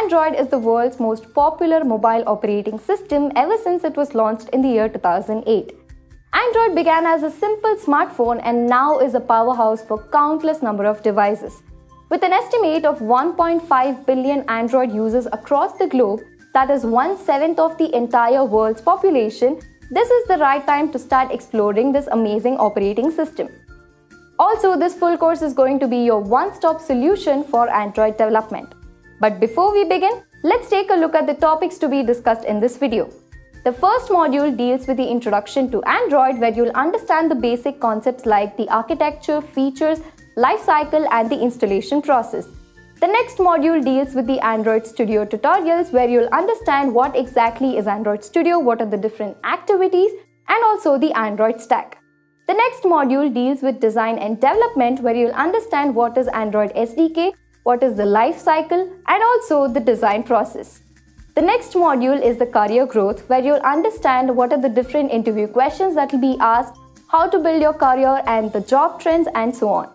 Android is the world's most popular mobile operating system ever since it was launched in the year 2008. Android began as a simple smartphone and now is a powerhouse for countless number of devices. With an estimate of 1.5 billion Android users across the globe, that is 1/7 of the entire world's population, this is the right time to start exploring this amazing operating system. Also, this full course is going to be your one-stop solution for Android development. But before we begin, let's take a look at the topics to be discussed in this video. The first module deals with the introduction to Android, where you'll understand the basic concepts like the architecture, features, life cycle, and the installation process. The next module deals with the Android Studio tutorials, where you'll understand what exactly is Android Studio, what are the different activities, and also the Android stack. The next module deals with design and development, where you'll understand what is Android SDK, what is the life cycle, and also the design process. The next module is the career growth, where you'll understand what are the different interview questions that will be asked, how to build your career and the job trends, and so on.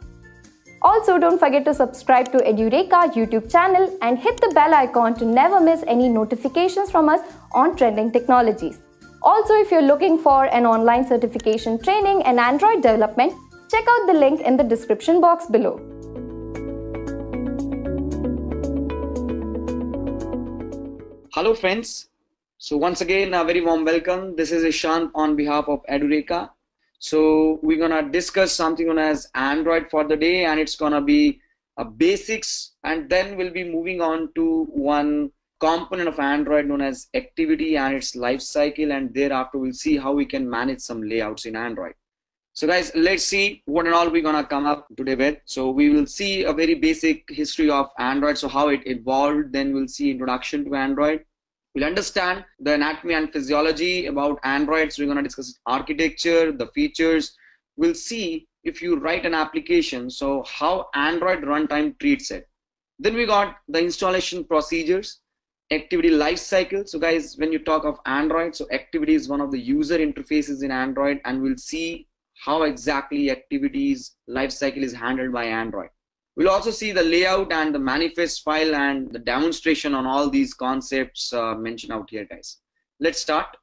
Also, don't forget to subscribe to Edureka YouTube channel and hit the bell icon to never miss any notifications from us on trending technologies. Also, if you're looking for an online certification training in Android development, check out the link in the description box below. Hello friends, so once again a very warm welcome. This is Ishan on behalf of Edureka. So we're gonna discuss something known as Android for the day, and it's gonna be a basics, and then we'll be moving on to one component of Android known as activity and its life cycle, and thereafter we'll see how we can manage some layouts in Android. So guys, let's see what and all we're gonna come up today with. So we will see a very basic history of Android, so how it evolved, then we'll see introduction to Android. We'll understand the anatomy and physiology about Android, so we're gonna discuss architecture, the features. We'll see if you write an application, so how Android runtime treats it. Then we got the installation procedures, activity life cycle. So guys, when you talk of Android, so activity is one of the user interfaces in Android, and we'll see how exactly activities lifecycle is handled by Android. We'll also see the layout and the manifest file and the demonstration on all these concepts mentioned out here, guys. Let's start.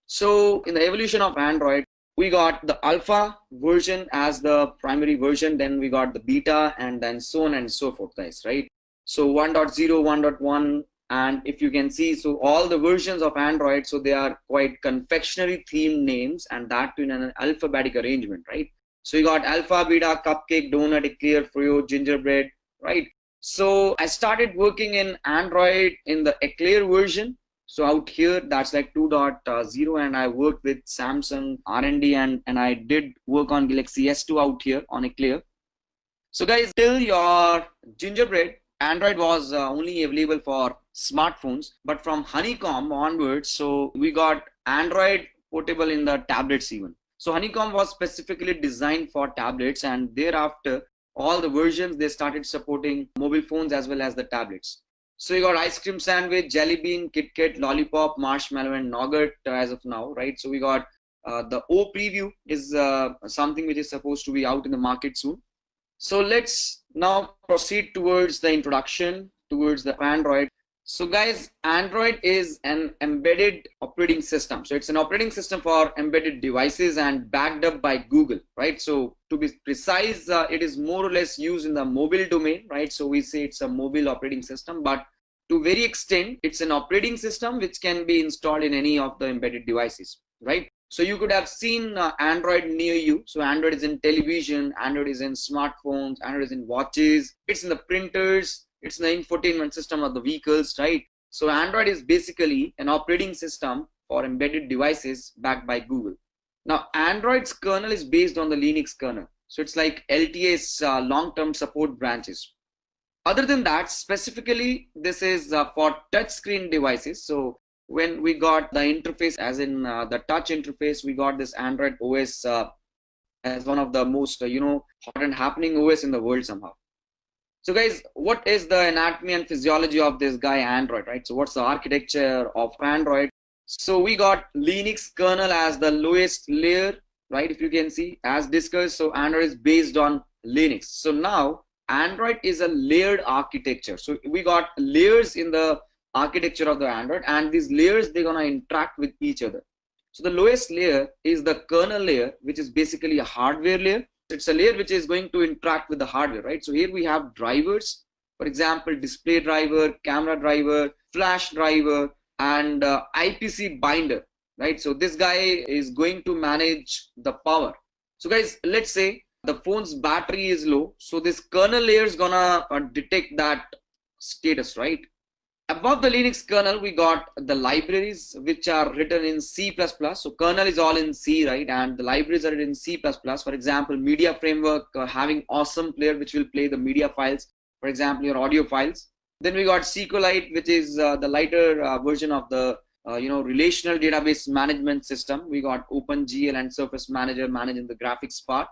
So in the evolution of Android, we got the alpha version as the primary version, then we got the beta, and then so on and so forth, guys, right? So 1.0, 1.1, and if you can see, so all the versions of Android, so they are quite confectionery themed names, and that in an alphabetic arrangement, right? So you got alpha, beta, cupcake, donut, eclair, frio, gingerbread, right? So I started working in Android in the eclair version. So out here, that's like 2.0, and I worked with Samsung R&D, and I did work on Galaxy S2 out here on eclair. So guys, till your gingerbread, Android was only available for smartphones, but from Honeycomb onwards, so we got Android portable in the tablets even. So Honeycomb was specifically designed for tablets, and thereafter all the versions, they started supporting mobile phones as well as the tablets. So you got ice cream sandwich, jelly bean, Kit Kat, lollipop, marshmallow, and nougat as of now, right? So we got the O preview is something which is supposed to be out in the market soon. So let's now proceed towards the introduction towards the Android. So guys, Android is an embedded operating system. So it's an operating system for embedded devices and backed up by Google, right? So to be precise, it is more or less used in the mobile domain, right? So we say it's a mobile operating system, but to very extent, it's an operating system which can be installed in any of the embedded devices, right? So you could have seen Android near you. So Android is in television, Android is in smartphones, Android is in watches, it's in the printers, it's in the infotainment system of the vehicles, right? So Android is basically an operating system for embedded devices backed by Google. Now Android's kernel is based on the Linux kernel. So it's like LTA's long-term support branches. Other than that, specifically, this is for touchscreen devices. So when we got the interface, as in the touch interface, we got this Android OS as one of the most, hot and happening OS in the world somehow. So guys, what is the anatomy and physiology of this guy Android, right? So what's the architecture of Android? So we got Linux kernel as the lowest layer, right? If you can see, as discussed, so Android is based on Linux. So now Android is a layered architecture. So we got layers in the architecture of the Android, and these layers, they're gonna interact with each other. So the lowest layer is the kernel layer, which is basically a hardware layer. It's a layer which is going to interact with the hardware, right? So here we have drivers, for example, display driver, camera driver, flash driver, and IPC binder, right? So this guy is going to manage the power. So guys, let's say the phone's battery is low, so this kernel layer is gonna detect that status, right? Above the Linux kernel, we got the libraries which are written in C++. So kernel is all in C, right? And the libraries are in C++. For example, media framework, having awesome player which will play the media files, for example, your audio files. Then we got SQLite, which is the lighter version of the relational database management system. We got OpenGL and Surface Manager managing the graphics part.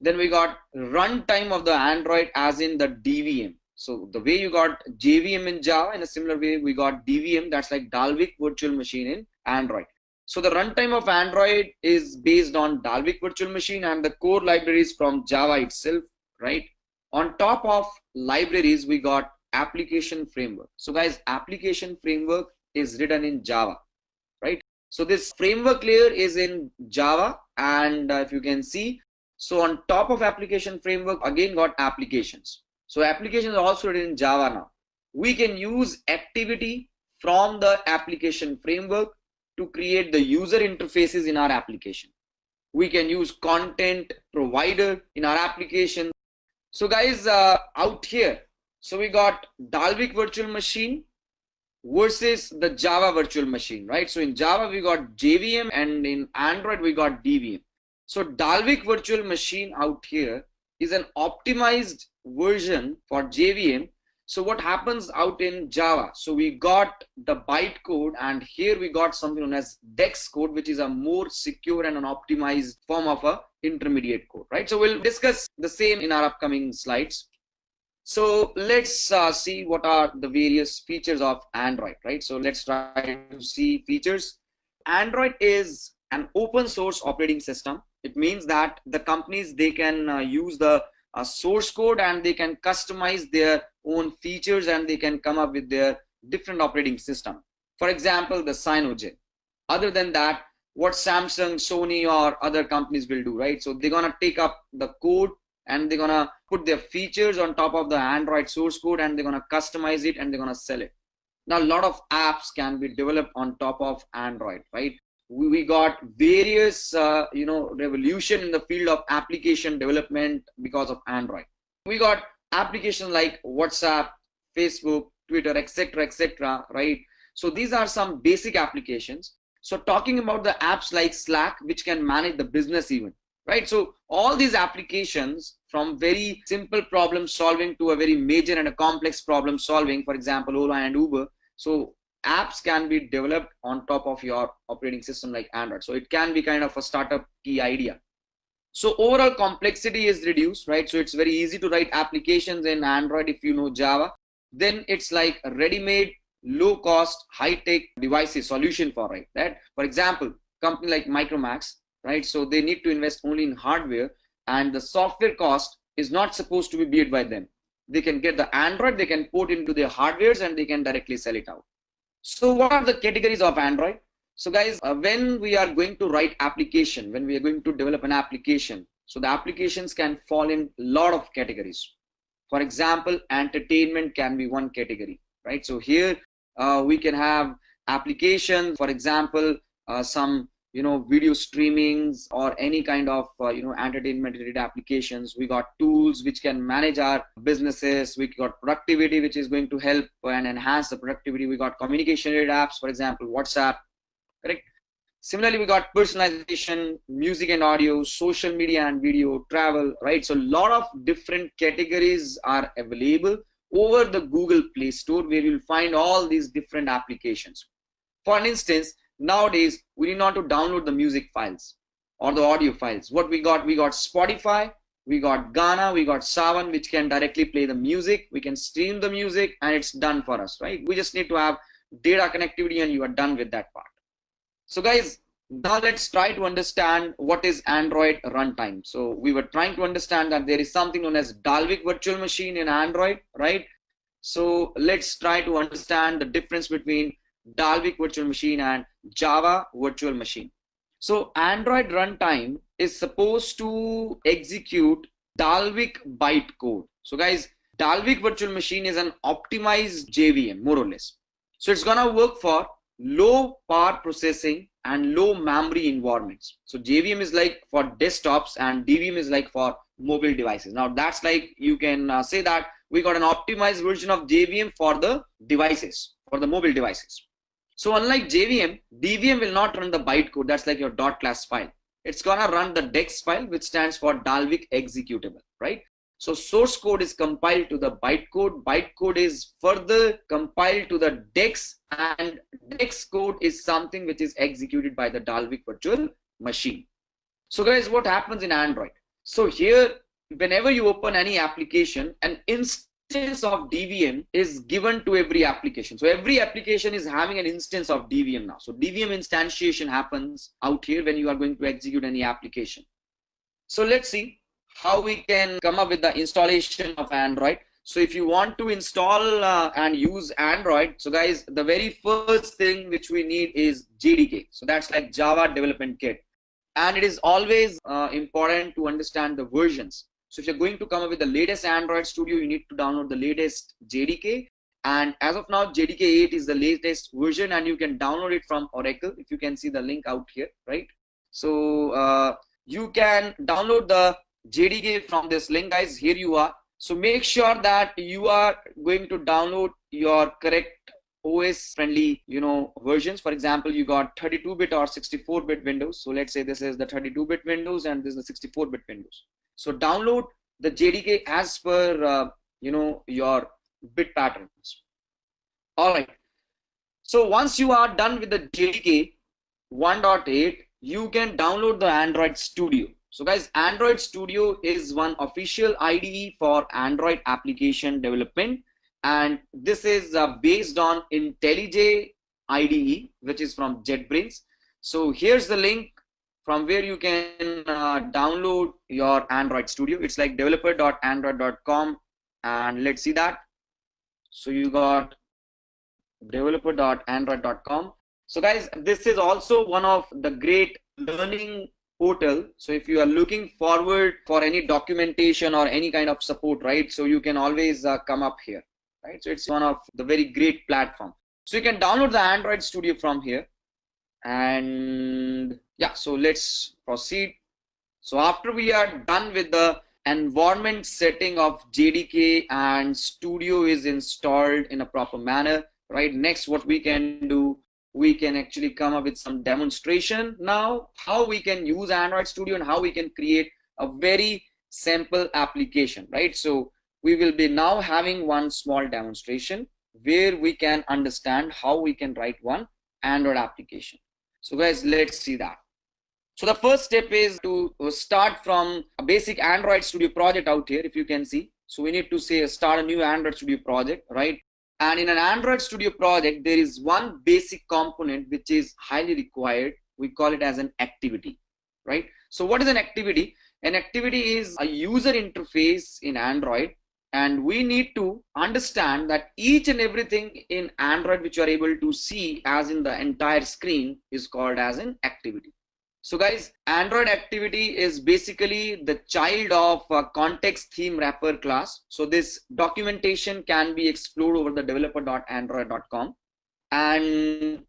Then we got runtime of the Android as in the DVM. So the way you got JVM in Java, in a similar way we got DVM, that's like Dalvik virtual machine in Android. So the runtime of Android is based on Dalvik virtual machine and the core libraries from Java itself, right? On top of libraries, we got application framework. So guys, application framework is written in Java, right? So this framework layer is in Java, and if you can see, so on top of application framework, again got applications. So applications are also written in Java now. We can use activity from the application framework to create the user interfaces in our application. We can use content provider in our application. So guys, out here, so we got Dalvik virtual machine versus the Java virtual machine, right? So in Java we got JVM, and in Android we got DVM. So Dalvik virtual machine out here is an optimized version for JVM. So what happens out in Java? So we got the bytecode, and here we got something known as DEX code, which is a more secure and an optimized form of a intermediate code, right? So we'll discuss the same in our upcoming slides. So let's see what are the various features of Android, right? So let's try to see features. Android is an open source operating system. It means that the companies, they can use the source code, and they can customize their own features, and they can come up with their different operating system. For example, the Cyanogen. Other than that, what Samsung, Sony, or other companies will do, right? So they're gonna take up the code, and they're gonna put their features on top of the Android source code, and they're gonna customize it, and they're gonna sell it. Now a lot of apps can be developed on top of Android, right? We got various revolution in the field of application development because of Android. We got applications like WhatsApp, Facebook, Twitter, etc., right? So these are some basic applications. So talking about the apps like Slack, which can manage the business event, right? So all these applications, from very simple problem solving to a very major and a complex problem solving, for example, Ola and Uber. So apps can be developed on top of your operating system like Android. So it can be kind of a startup key idea. So overall complexity is reduced, right? So it's very easy to write applications in Android if you know Java. Then it's like a ready-made, low-cost, high-tech devices solution for it, right? For example, company like Micromax, right? So they need to invest only in hardware, and the software cost is not supposed to be beared by them. They can get the Android, they can port into their hardwares, and they can directly sell it out. So what are the categories of Android? So guys, when we are going to write application, when we are going to develop an application, so the applications can fall in a lot of categories. For example, entertainment can be one category, right? So here we can have applications, for example, some video streamings or any kind of entertainment related applications. We got tools which can manage our businesses. We got productivity, which is going to help and enhance the productivity. We got communication related apps, for example, WhatsApp, correct? Similarly, we got personalization, music and audio, social media and video, travel, right? So a lot of different categories are available over the Google Play Store, where you'll find all these different applications. For instance, nowadays we need not to download the music files or the audio files. What we got Spotify, we got Ghana, we got Savan, which can directly play the music. We can stream the music, and it's done for us, right? We just need to have data connectivity, and you are done with that part. So guys, Now let's try to understand what is Android runtime. So we were trying to understand that there is something known as Dalvik virtual machine in Android, right? So let's try to understand the difference between Dalvik virtual machine and Java virtual machine. So Android runtime is supposed to execute Dalvik bytecode. So guys, Dalvik virtual machine is an optimized JVM, more or less. So it's gonna work for low power processing and low memory environments. So JVM is like for desktops and DVM is like for mobile devices. Now that's like you can say that we got an optimized version of JVM for the devices, for the mobile devices. So unlike JVM, DVM will not run the bytecode. That's like your .class file. It's gonna run the DEX file, which stands for Dalvik executable, right? So source code is compiled to the bytecode. Bytecode is further compiled to the DEX, and DEX code is something which is executed by the Dalvik virtual machine. So guys, what happens in Android? So here, whenever you open any application, an instance of DVM is given to every application. So every application is having an instance of DVM now. So DVM instantiation happens out here when you are going to execute any application. So let's see how we can come up with the installation of Android. So if you want to install and use Android, so guys, the very first thing which we need is JDK. So that's like Java Development Kit. And it is always important to understand the versions. So if you're going to come up with the latest Android Studio, you need to download the latest JDK. And as of now, JDK 8 is the latest version, and you can download it from Oracle. If you can see the link out here, right? So you can download the JDK from this link, guys. Here you are. So make sure that you are going to download your correct OS friendly, versions. For example, you got 32-bit or 64-bit Windows. So let's say this is the 32-bit Windows and this is the 64-bit Windows. So download the JDK as per your bit patterns. All right. So once you are done with the JDK 1.8, you can download the Android Studio. So guys, Android Studio is one official IDE for Android application development, and this is based on IntelliJ IDE, which is from JetBrains. So here's the link from where you can download your Android Studio. It's like developer.android.com, and let's see that. So you got developer.android.com. So guys, this is also one of the great learning portal. So if you are looking forward for any documentation or any kind of support, right, so you can always come up here, right? So it's one of the very great platform. So you can download the Android Studio from here, and yeah, so let's proceed. So after we are done with the environment setting of JDK and Studio is installed in a proper manner, right, next what we can do, we can actually come up with some demonstration now how we can use Android Studio and how we can create a very simple application, right? So we will be now having one small demonstration where we can understand how we can write one Android application. So guys, let's see that. So the first step is to start from a basic Android Studio project out here, if you can see. So we need to say start a new Android Studio project, right? And in an Android Studio project, there is one basic component which is highly required. We call it as an activity, right? So what is an activity? An activity is a user interface in Android, and we need to understand that each and everything in Android which you are able to see as in the entire screen is called as an activity. So guys, Android activity is basically the child of a context theme wrapper class. So this documentation can be explored over the developer.android.com. And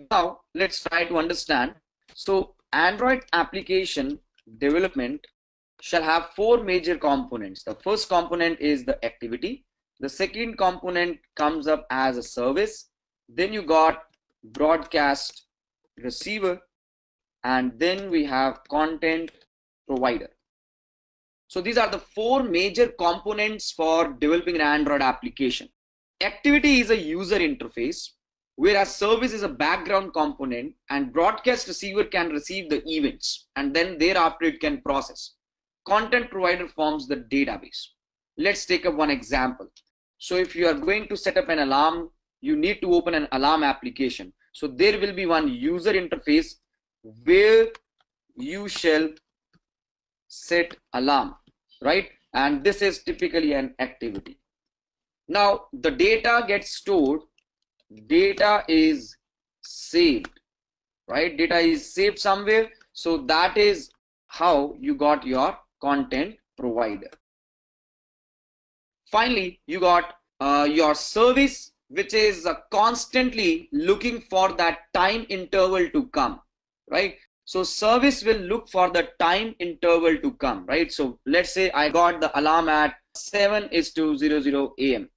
now let's try to understand. So Android application development shall have four major components. The first component is the activity. The second component comes up as a service. Then you got broadcast receiver, and then we have content provider. So these are the four major components for developing an Android application. Activity is a user interface, whereas service is a background component, and broadcast receiver can receive the events and then thereafter it can process. Content provider forms the database. Let's take up one example. So if you are going to set up an alarm, you need to open an alarm application. So there will be one user interface where you shall set alarm, right? And this is typically an activity. Now the data gets stored, data is saved, right? Data is saved somewhere. So that is how you got your content provider. Finally, you got your service, which is constantly looking for that time interval to come, right? So service will look for the time interval to come, right? So let's say I got the alarm at 7:00 a.m.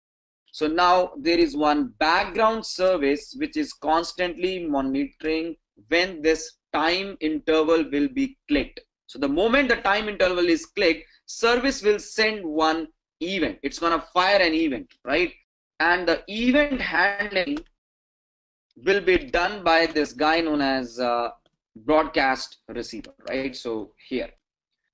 So now there is one background service which is constantly monitoring when this time interval will be clicked. So the moment the time interval is clicked, service will send one event. It's going to fire an event, right? And the event handling will be done by this guy known as broadcast receiver, right? So here.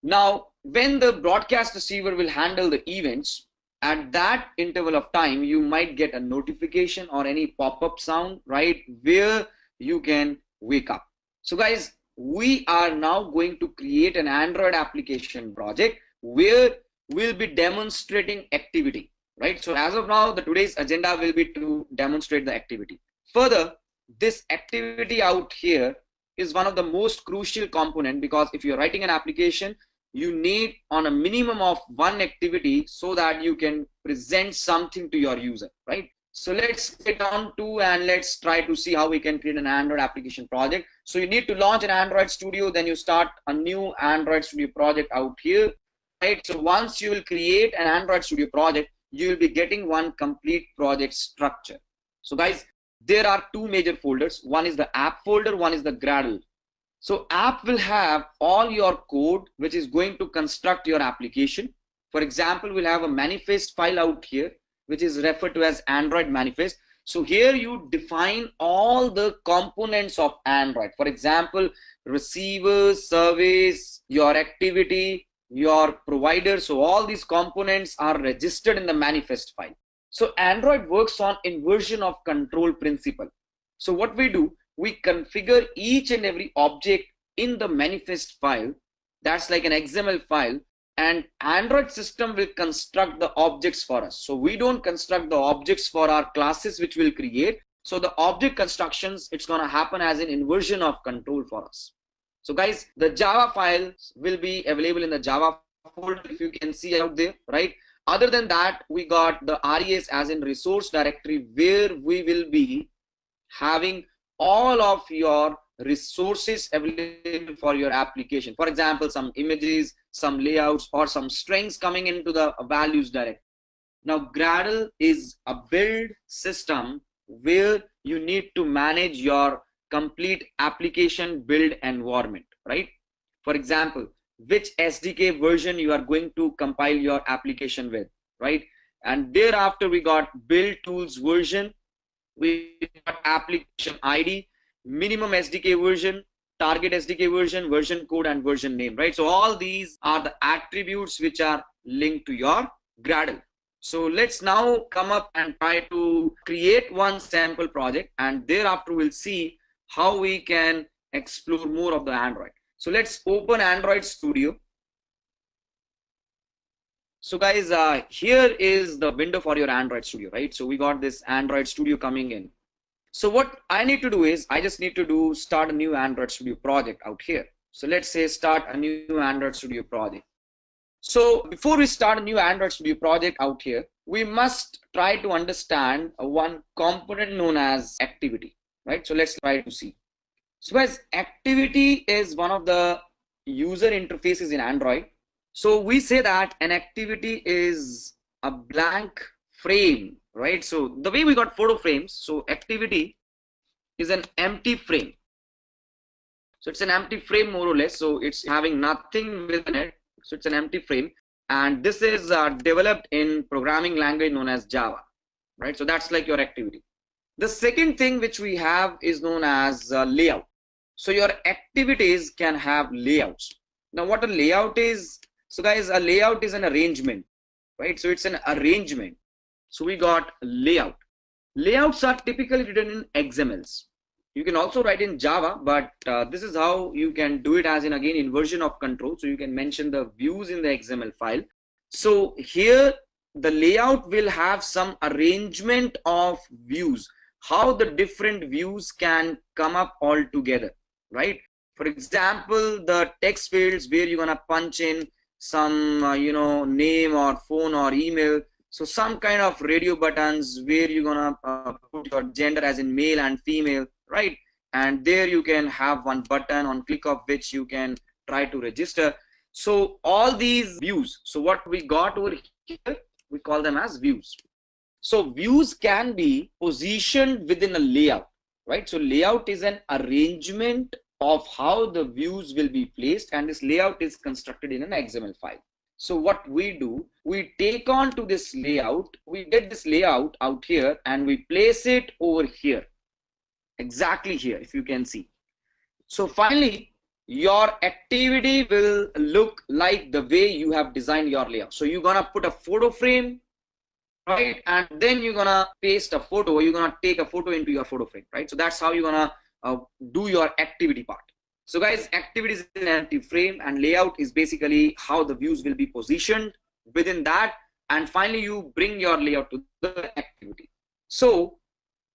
Now, when the broadcast receiver will handle the events, at that interval of time, you might get a notification or any pop-up sound, right, where you can wake up. So guys, we are now going to create an Android application project where we'll be demonstrating activity, right? So as of now, the today's agenda will be to demonstrate the activity. Further, this activity out here is one of the most crucial component, because if you're writing an application, you need on a minimum of one activity so that you can present something to your user, right? So let's get on to and let's try to see how we can create an Android application project. So you need to launch an Android Studio, then you start a new Android Studio project out here, right? So once you will create an Android Studio project, you will be getting one complete project structure. So guys, there are two major folders. One is the app folder, one is the Gradle. So app will have all your code which is going to construct your application. For example, we'll have a manifest file out here which is referred to as Android manifest. So here you define all the components of Android. For example, receiver, service, your activity, your provider. So all these components are registered in the manifest file. So Android works on inversion of control principle. So what we do, we configure each and every object in the manifest file. That's like an XML file, and Android system will construct the objects for us. So we don't construct the objects for our classes which we'll create. So the object constructions, it's going to happen as an inversion of control for us. So guys, the Java files will be available in the Java folder, if you can see out there, right? Other than that, we got the RES as in resource directory, where we will be having all of your resources available for your application. For example, some images, some layouts, or some strings coming into the values directory. Now Gradle is a build system where you need to manage your complete application build environment, right? For example, which SDK version you are going to compile your application with, right? And thereafter we got build tools version, we got application ID, minimum SDK version, target SDK version, version code, and version name, right? So all these are the attributes which are linked to your Gradle. So let's now come up and try to create one sample project, and thereafter we'll see how we can explore more of the Android. So let's open Android Studio. So guys, here is the window for your Android Studio, right? So we got this Android Studio coming in. So what I need to do is I just need to start a new Android Studio project out here. So let's say start a new Android Studio project. So before we start a new Android Studio project out here, we must try to understand one component known as activity, right? So let's try to see. So guys, activity is one of the user interfaces in Android. So we say that an activity is a blank frame, right? So the way we got photo frames, so activity is an empty frame. So it's an empty frame more or less. So it's having nothing within it. So it's an empty frame. And this is developed in programming language known as Java, right? So that's like your activity. The second thing which we have is known as layout. So your activities can have layouts. Now what a layout is, so guys, a layout is an arrangement, right? So it's an arrangement. So we got layout. Layouts are typically written in XMLs. You can also write in Java, but this is how you can do it, as in again inversion of control. So you can mention the views in the XML file. So here the layout will have some arrangement of views, how the different views can come up all together, right? For example, the text fields where you're gonna punch in some name or phone or email. So some kind of radio buttons where you're gonna put your gender as in male and female, right? And there you can have one button on click of which you can try to register. So all these views, so what we got over here, we call them as views. So views can be positioned within a layout, right? So layout is an arrangement of how the views will be placed, and this layout is constructed in an XML file. So what we do, we take on to this layout, we get this layout out here and we place it over here, exactly here, if you can see. So finally, your activity will look like the way you have designed your layout. So you're gonna put a photo frame, right? And then you're gonna paste a photo, or you're gonna take a photo into your photo frame, right? So that's how you're gonna do your activity part. So guys, activity is an empty frame, and layout is basically how the views will be positioned within that. And finally, you bring your layout to the activity. So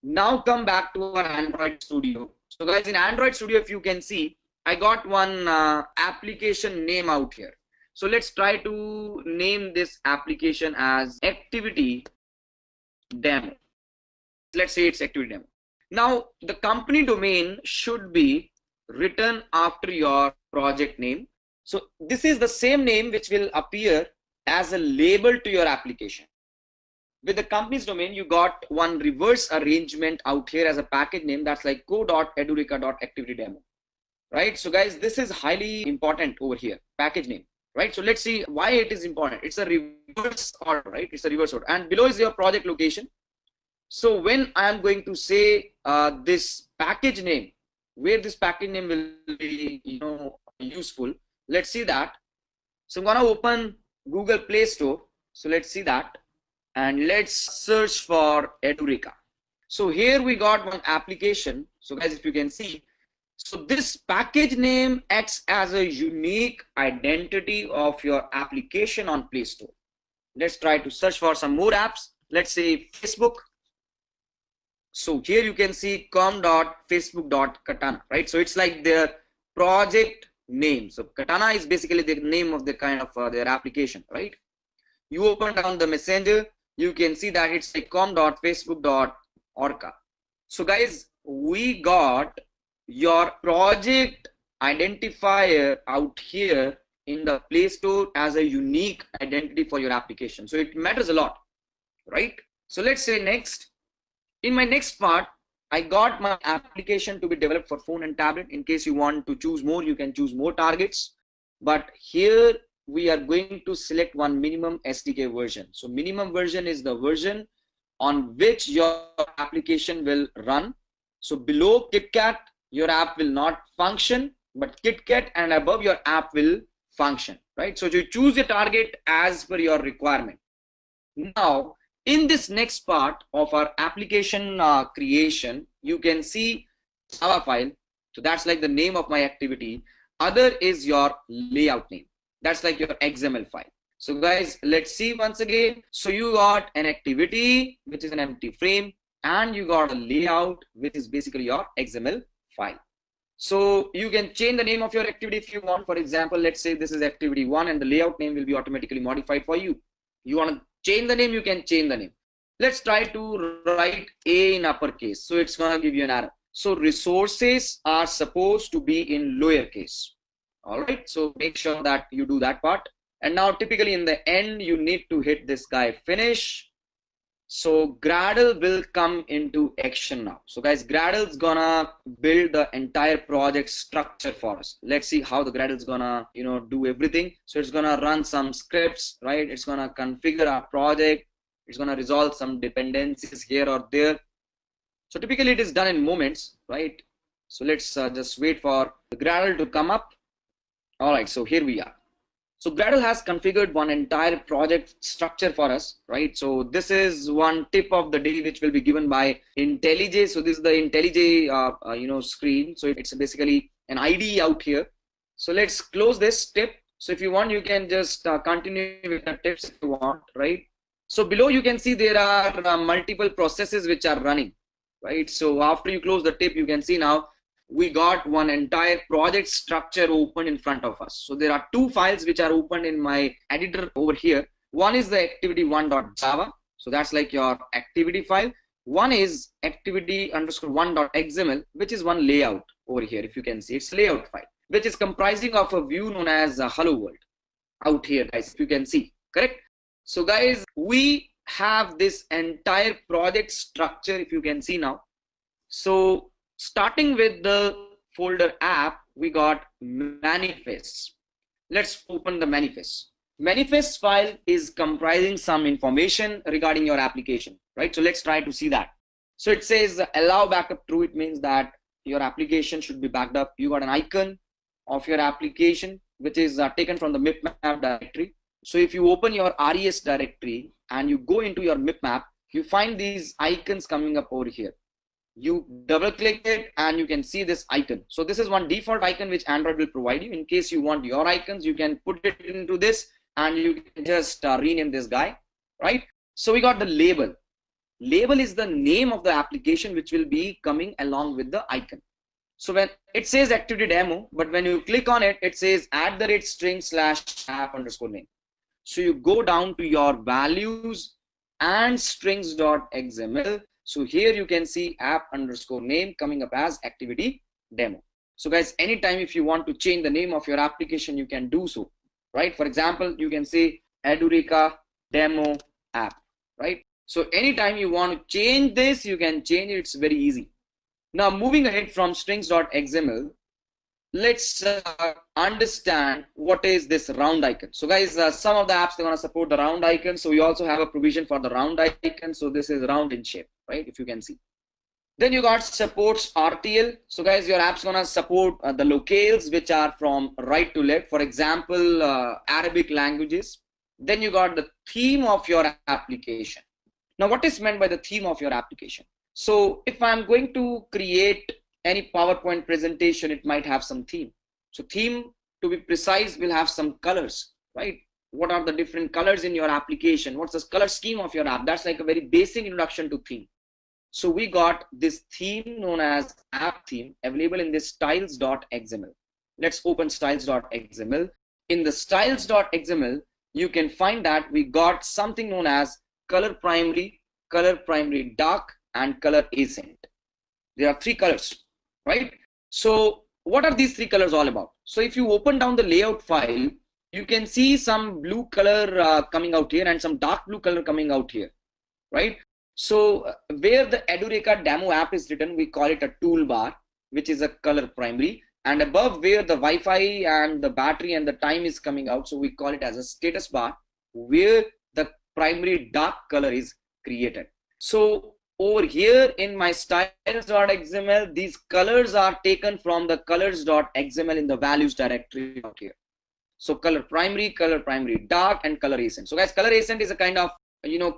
now come back to our Android Studio. So guys, in Android Studio, if you can see, I got one application name out here. So let's try to name this application as activity demo. Let's say it's activity demo. Now the company domain should be written after your project name. So this is the same name which will appear as a label to your application. With the company's domain, you got one reverse arrangement out here as a package name, that's like co.edureka.activitydemo, right? So guys, this is highly important over here, package name, right? So let's see why it is important. It's a reverse order, right? It's a reverse order, and below is your project location. So when I am going to say this package name, where this package name will be useful, let's see that. So I'm gonna open Google Play Store. So let's see that, and let's search for Edureka. So here we got one application. So guys, if you can see, so this package name acts as a unique identity of your application on Play Store. Let's try to search for some more apps. Let's say Facebook. So here you can see com.facebook.katana, right? So it's like their project name. So Katana is basically the name of the kind of their application, right? You open down the messenger, you can see that it's like com.facebook.orca. So guys, we got your project identifier out here in the Play Store as a unique identity for your application. So it matters a lot, right? So let's say next. In my next part, I got my application to be developed for phone and tablet. In case you want to choose more, you can choose more targets. But here we are going to select one minimum SDK version. So minimum version is the version on which your application will run. So below KitKat, your app will not function, but KitKat and above your app will function, right? So you choose your target as per your requirement. Now, in this next part of our application creation, you can see Java file. So that's like the name of my activity. Other is your layout name. That's like your XML file. So guys, let's see once again. So you got an activity, which is an empty frame, and you got a layout, which is basically your XML file. So you can change the name of your activity if you want. For example, let's say this is activity 1 and the layout name will be automatically modified for you. You want to change the name, you can change the name. Let's try to write A in uppercase. So it's going to give you an error. So resources are supposed to be in lowercase. All right. So make sure that you do that part. And now typically in the end, you need to hit this guy finish. So Gradle will come into action now. So guys, Gradle's gonna build the entire project structure for us. Let's see how the Gradle's gonna, do everything. So it's gonna run some scripts, right? It's gonna configure our project. It's gonna resolve some dependencies here or there. So typically it is done in moments, right? So let's just wait for the Gradle to come up. All right, so here we are. So Gradle has configured one entire project structure for us, right? So this is one tip of the day which will be given by IntelliJ. So this is the IntelliJ screen. So it's basically an IDE out here. So let's close this tip. So if you want, you can just continue with the tips if you want, right? So below you can see there are multiple processes which are running, right? So after you close the tip, you can see now we got one entire project structure open in front of us. So there are two files which are open in my editor over here. One is the activity1.java. So that's like your activity file. One is activity_1.xml, which is one layout over here. If you can see, it's layout file, which is comprising of a view known as hello world out here, guys, if you can see, correct? So guys, we have this entire project structure, if you can see now. So starting with the folder app, we got manifest. Let's open the manifest. Manifest file is comprising some information regarding your application, right? So let's try to see that. So it says allow backup true. It means that your application should be backed up. You got an icon of your application, which is taken from the mipmap directory. So if you open your res directory and you go into your mipmap, you find these icons coming up over here. You double click it and you can see this icon. So this is one default icon which Android will provide you. In case you want your icons, you can put it into this and you can just rename this guy, right? So we got the label. Label is the name of the application which will be coming along with the icon. So when it says activity demo, but when you click on it, it says @string/app_name. So you go down to your values and strings.xml. So here you can see app_name coming up as activity demo. So guys, anytime if you want to change the name of your application, you can do so, right? For example, you can say Edureka demo app, right? So anytime you want to change this, you can change it. It's very easy. Now moving ahead from strings.xml, let's understand what is this round icon. So guys, some of the apps, they want to support the round icon. So we also have a provision for the round icon. So this is round in shape, right? If you can see. Then you got supports RTL. So guys, your app's gonna support the locales which are from right to left. For example, Arabic languages. Then you got the theme of your application. Now what is meant by the theme of your application? So if I'm going to create any PowerPoint presentation, it might have some theme. So theme, to be precise, will have some colors, right? What are the different colors in your application? What's the color scheme of your app? That's like a very basic introduction to theme. So we got this theme known as app theme available in this styles.xml. Let's open styles.xml. In the styles.xml, you can find that we got something known as color primary dark, and color accent. There are three colors, right? So what are these three colors all about? So if you open down the layout file, you can see some blue color coming out here and some dark blue color coming out here, right? So where the Edureka demo app is written, we call it a toolbar, which is a color primary, and above where the Wi-Fi and the battery and the time is coming out, so we call it as a status bar, where the primary dark color is created. So over here in my styles.xml, these colors are taken from the colors.xml in the values directory out here. So color primary dark, and color accent. So guys, color accent is a kind of,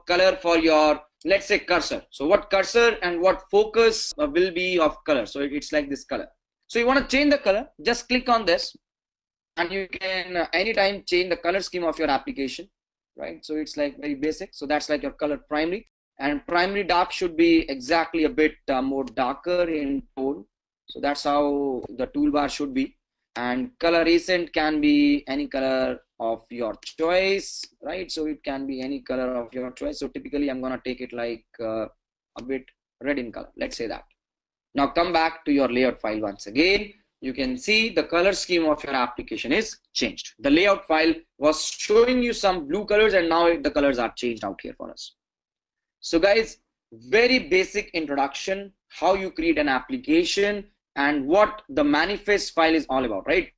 color for your, let's say, cursor. So what cursor and what focus will be of color. So it's like this color. So you want to change the color, just click on this and you can anytime change the color scheme of your application, right? So it's like very basic. So that's like your color primary. And primary dark should be exactly a bit more darker in tone. So that's how the toolbar should be. And color accent can be any color of your choice, right? So it can be any color of your choice. So typically I'm gonna take it like a bit red in color. Let's say that. Now come back to your layout file once again. You can see the color scheme of your application is changed. The layout file was showing you some blue colors and now the colors are changed out here for us. So guys, very basic introduction, how you create an application and what the manifest file is all about, right?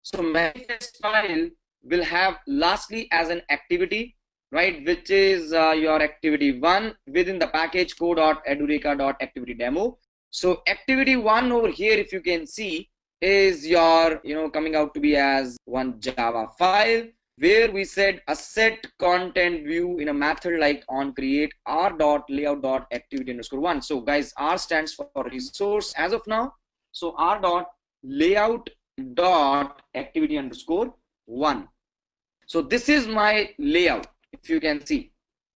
So manifest file will have lastly as an activity, right, which is your activity 1 within the package code.edureka.activity demo. So activity 1 over here, if you can see, is your, coming out to be as one Java file where we said a set content view in a method like on create r.layout.activity underscore one. So guys, R stands for resource as of now. So r.layout.activity underscore one. So this is my layout. If you can see,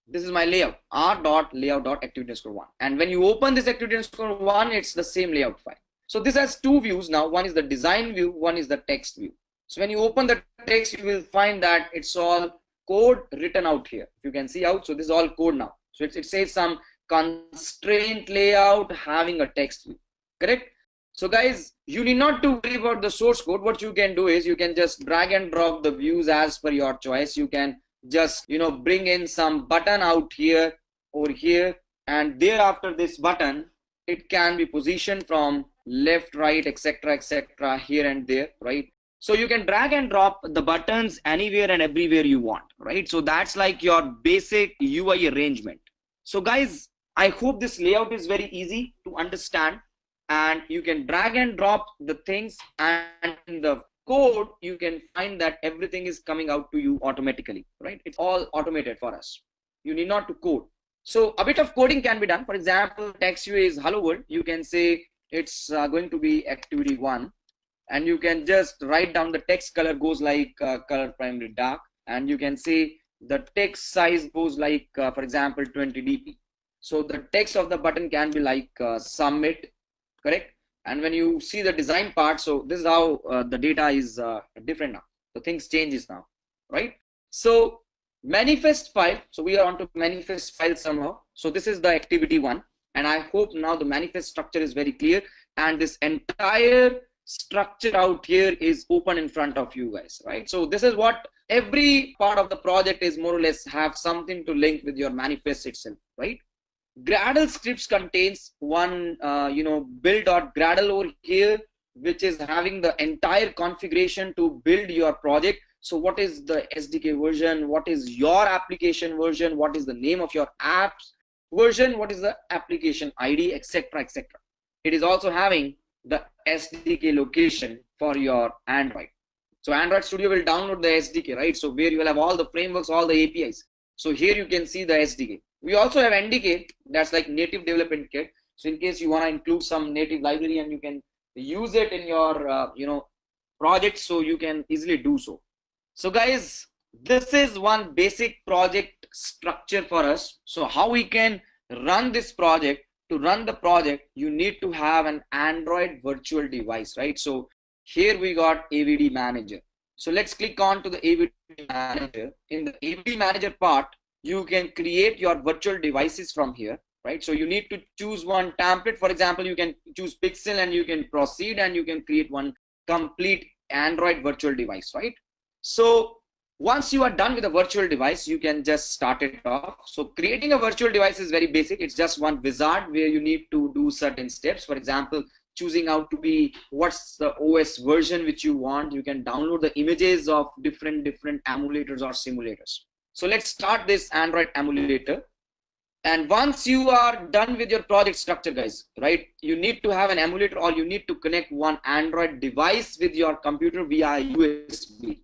this is my layout, r.layout.activity underscore one. And when you open this activity underscore one, it's the same layout file. So this has two views now. One is the design view, one is the text view. So when you open the text, you will find that it's all code written out here. You can see out. So this is all code now. So it says some constraint layout having a text view. Correct? So guys, you need not to worry about the source code. What you can do is you can just drag and drop the views as per your choice. You can just bring in some button out here or here, and thereafter this button, it can be positioned from left, right, etc here and there, right? So you can drag and drop the buttons anywhere and everywhere you want, right? So that's like your basic UI arrangement. So guys, I hope this layout is very easy to understand, and you can drag and drop the things, and in the code you can find that everything is coming out to you automatically, right? It's all automated for us. You need not to code. So a bit of coding can be done. For example, text view is hello world. You can say it's going to be activity one, and you can just write down the text color goes like color primary dark, and you can say the text size goes like for example 20 dp. So the text of the button can be like submit, correct? And when you see the design part, so this is how the data is different now. The things changes now, right? So manifest file, so we are on to manifest file somehow. So this is the activity one, and I hope now the manifest structure is very clear, and this entire structure out here is open in front of you guys, right? So this is what every part of the project is more or less have something to link with your manifest itself, right? Gradle scripts contains one build.gradle over here, which is having the entire configuration to build your project. So what is the SDK version, what is your application version, what is the name of your apps version, what is the application ID, etc etc. It is also having the SDK location for your Android. So Android Studio will download the SDK, right? So where you will have all the frameworks, all the APIs. So here you can see the SDK. We also have NDK, that's like native development kit. So in case you want to include some native library and you can use it in your project, so you can easily do so. So guys, this is one basic project structure for us. So how we can run this project? To run the project, you need to have an Android virtual device, right? So here we got AVD manager. So let's click on to the AVD manager. In the AVD manager part, you can create your virtual devices from here, right? So you need to choose one template. For example, you can choose Pixel and you can proceed and you can create one complete Android virtual device, right? So once you are done with a virtual device, you can just start it off. So creating a virtual device is very basic. It's just one wizard where you need to do certain steps. For example, choosing out to be what's the OS version which you want. You can download the images of different emulators or simulators. So let's start this Android emulator. And once you are done with your project structure, guys, right, you need to have an emulator, or you need to connect one Android device with your computer via USB.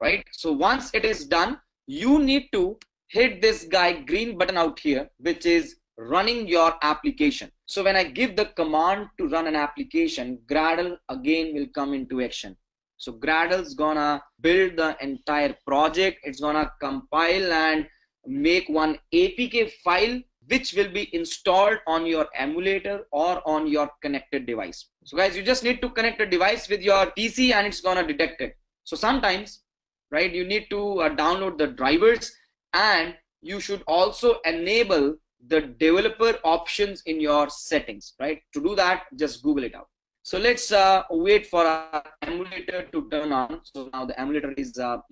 Right? So once it is done, you need to hit this green button out here, which is running your application. So when I give the command to run an application, Gradle again will come into action. So Gradle's gonna build the entire project. It's gonna compile and make one APK file, which will be installed on your emulator or on your connected device. So guys, you just need to connect a device with your PC and it's gonna detect it. So sometimes, right, you need to download the drivers, and you should also enable the developer options in your settings, right? To do that, just Google it out. So let's wait for our emulator to turn on. So now the emulator is up.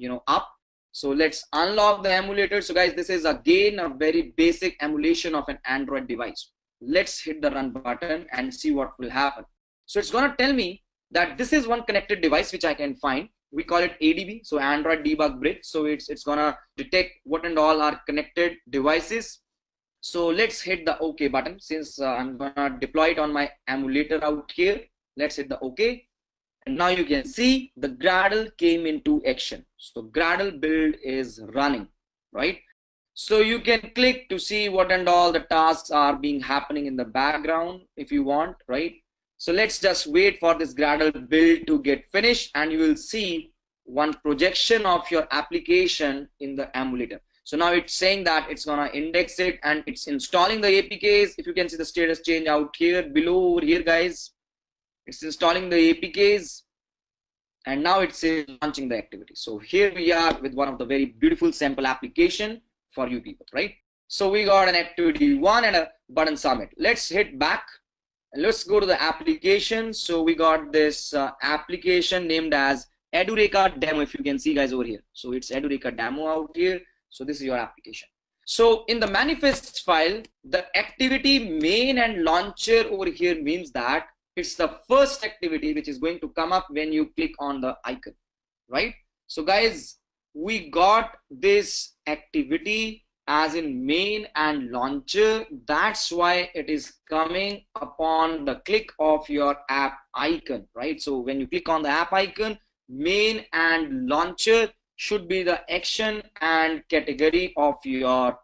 So let's unlock the emulator. So guys, this is again a very basic emulation of an Android device. Let's hit the run button and see what will happen. So it's gonna tell me that this is one connected device which I can find. We call it ADB, so Android Debug Bridge. So it's gonna detect what and all are connected devices. So let's hit the OK button. Since I'm gonna deploy it on my emulator out here, let's hit the OK. And now you can see the Gradle came into action. So Gradle build is running, right? So you can click to see what and all the tasks are being happening in the background if you want, right? So let's just wait for this Gradle build to get finished, and you will see one projection of your application in the emulator. So now it's saying that it's gonna index it and it's installing the APKs. If you can see the status change out here below over here, guys, it's installing the APKs, and now it's launching the activity. So here we are with one of the very beautiful sample application for you people, right? So we got an activity 1 and a button submit. Let's hit back and let's go to the application. So we got this application named as Edureka demo, if you can see, guys, over here. So it's Edureka demo out here. So this is your application. So in the manifest file, the activity main and launcher over here means that it's the first activity which is going to come up when you click on the icon, right? So guys, we got this activity as in main and launcher. That's why it is coming upon the click of your app icon, right? So when you click on the app icon, main and launcher should be the action and category of your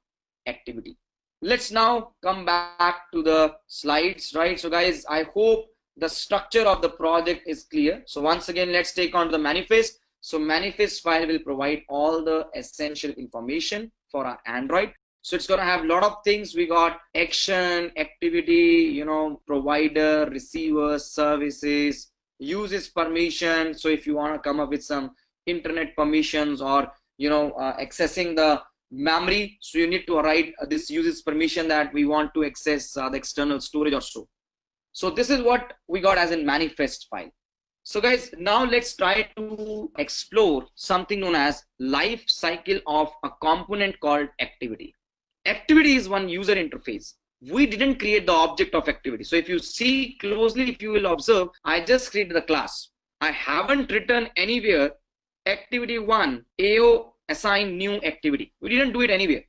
activity. Let's now come back to the slides, right? So guys, I hope the structure of the project is clear. So once again, let's take on the manifest. So manifest file will provide all the essential information for our Android. So it's going to have a lot of things. We got action, activity, you know, provider, receiver, services, uses permission. So if you want to come up with some internet permissions or, you know, accessing the memory, so you need to write this uses permission that we want to access the external storage or so. So this is what we got as in manifest file. So guys, now let's try to explore something known as life cycle of a component called activity. Activity is one user interface. We didn't create the object of activity. So if you see closely, if you will observe, I just created the class. I haven't written anywhere activity 1 AO assign new activity. We didn't do it anywhere.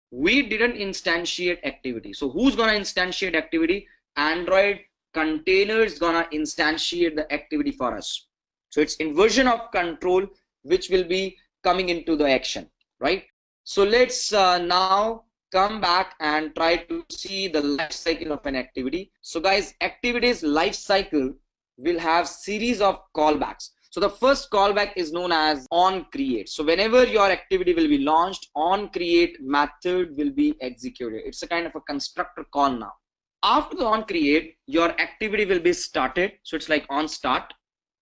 We didn't instantiate activity. So who's gonna instantiate activity? Android container is gonna instantiate the activity for us. So it's inversion of control which will be coming into the action, right? So let's now come back and try to see the life cycle of an activity. So guys, activities life cycle will have series of callbacks. So the first callback is known as on create. So whenever your activity will be launched, on create method will be executed. It's a kind of a constructor call now. After the on create, your activity will be started. So it's like on start.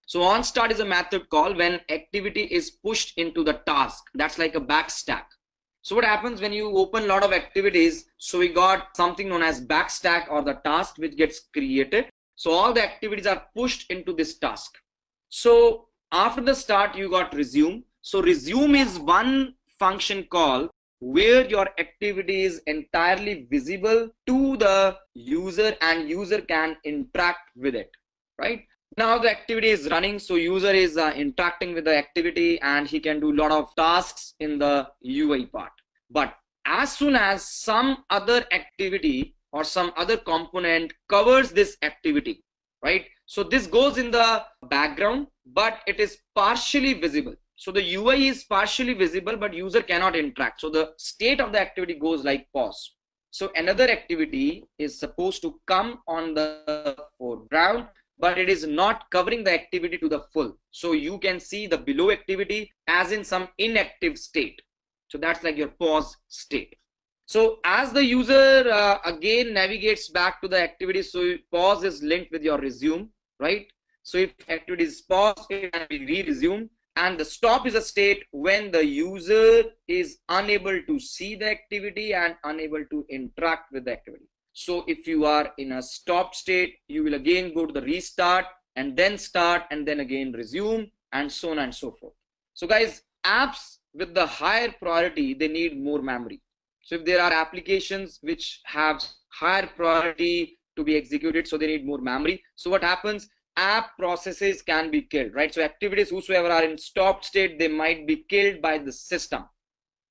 So on start is a method call when activity is pushed into the task. That's like a backstack. So what happens when you open a lot of activities? So we got something known as backstack or the task which gets created. So all the activities are pushed into this task. So after the start, you got resume. So resume is one function call where your activity is entirely visible to the user and user can interact with it, right? Now the activity is running, so user is interacting with the activity and he can do a lot of tasks in the UI part. But as soon as some other activity or some other component covers this activity, right? So this goes in the background, but it is partially visible. So the UI is partially visible, but user cannot interact. So the state of the activity goes like pause. So another activity is supposed to come on the foreground, but it is not covering the activity to the full. So you can see the below activity as in some inactive state. So that's like your pause state. So as the user again navigates back to the activity, so pause is linked with your resume, right? So if activity is paused, it can be re-resumed. And the stop is a state when the user is unable to see the activity and unable to interact with the activity. So if you are in a stop state, you will again go to the restart and then start and then again resume and so on and so forth. So guys, apps with the higher priority, they need more memory. So if there are applications which have higher priority to be executed, so they need more memory. So what happens? App processes can be killed, right? So activities whosoever are in stop state, they might be killed by the system.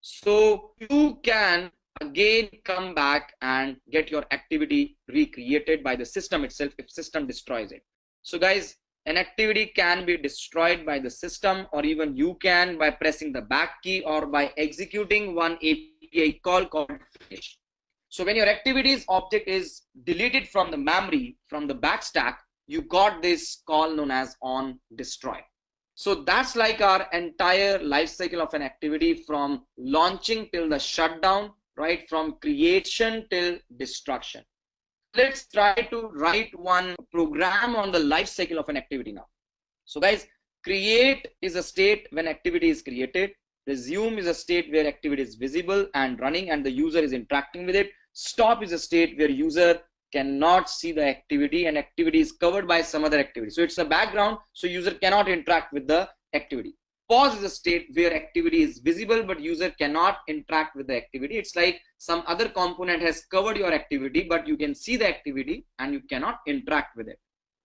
So you can again come back and get your activity recreated by the system itself if system destroys it. So guys, an activity can be destroyed by the system, or even you can by pressing the back key or by executing one API call called finish. So when your activities object is deleted from the memory, from the backstack, you got this call known as on destroy. So that's like our entire life cycle of an activity, from launching till the shutdown, right? From creation till destruction. Let's try to write one program on the life cycle of an activity now. So guys, create is a state when activity is created. Resume is a state where activity is visible and running and the user is interacting with it. Stop is a state where user cannot see the activity and activity is covered by some other activity. So it's a background, so user cannot interact with the activity. Pause is a state where activity is visible but user cannot interact with the activity. It's like some other component has covered your activity, but you can see the activity and you cannot interact with it.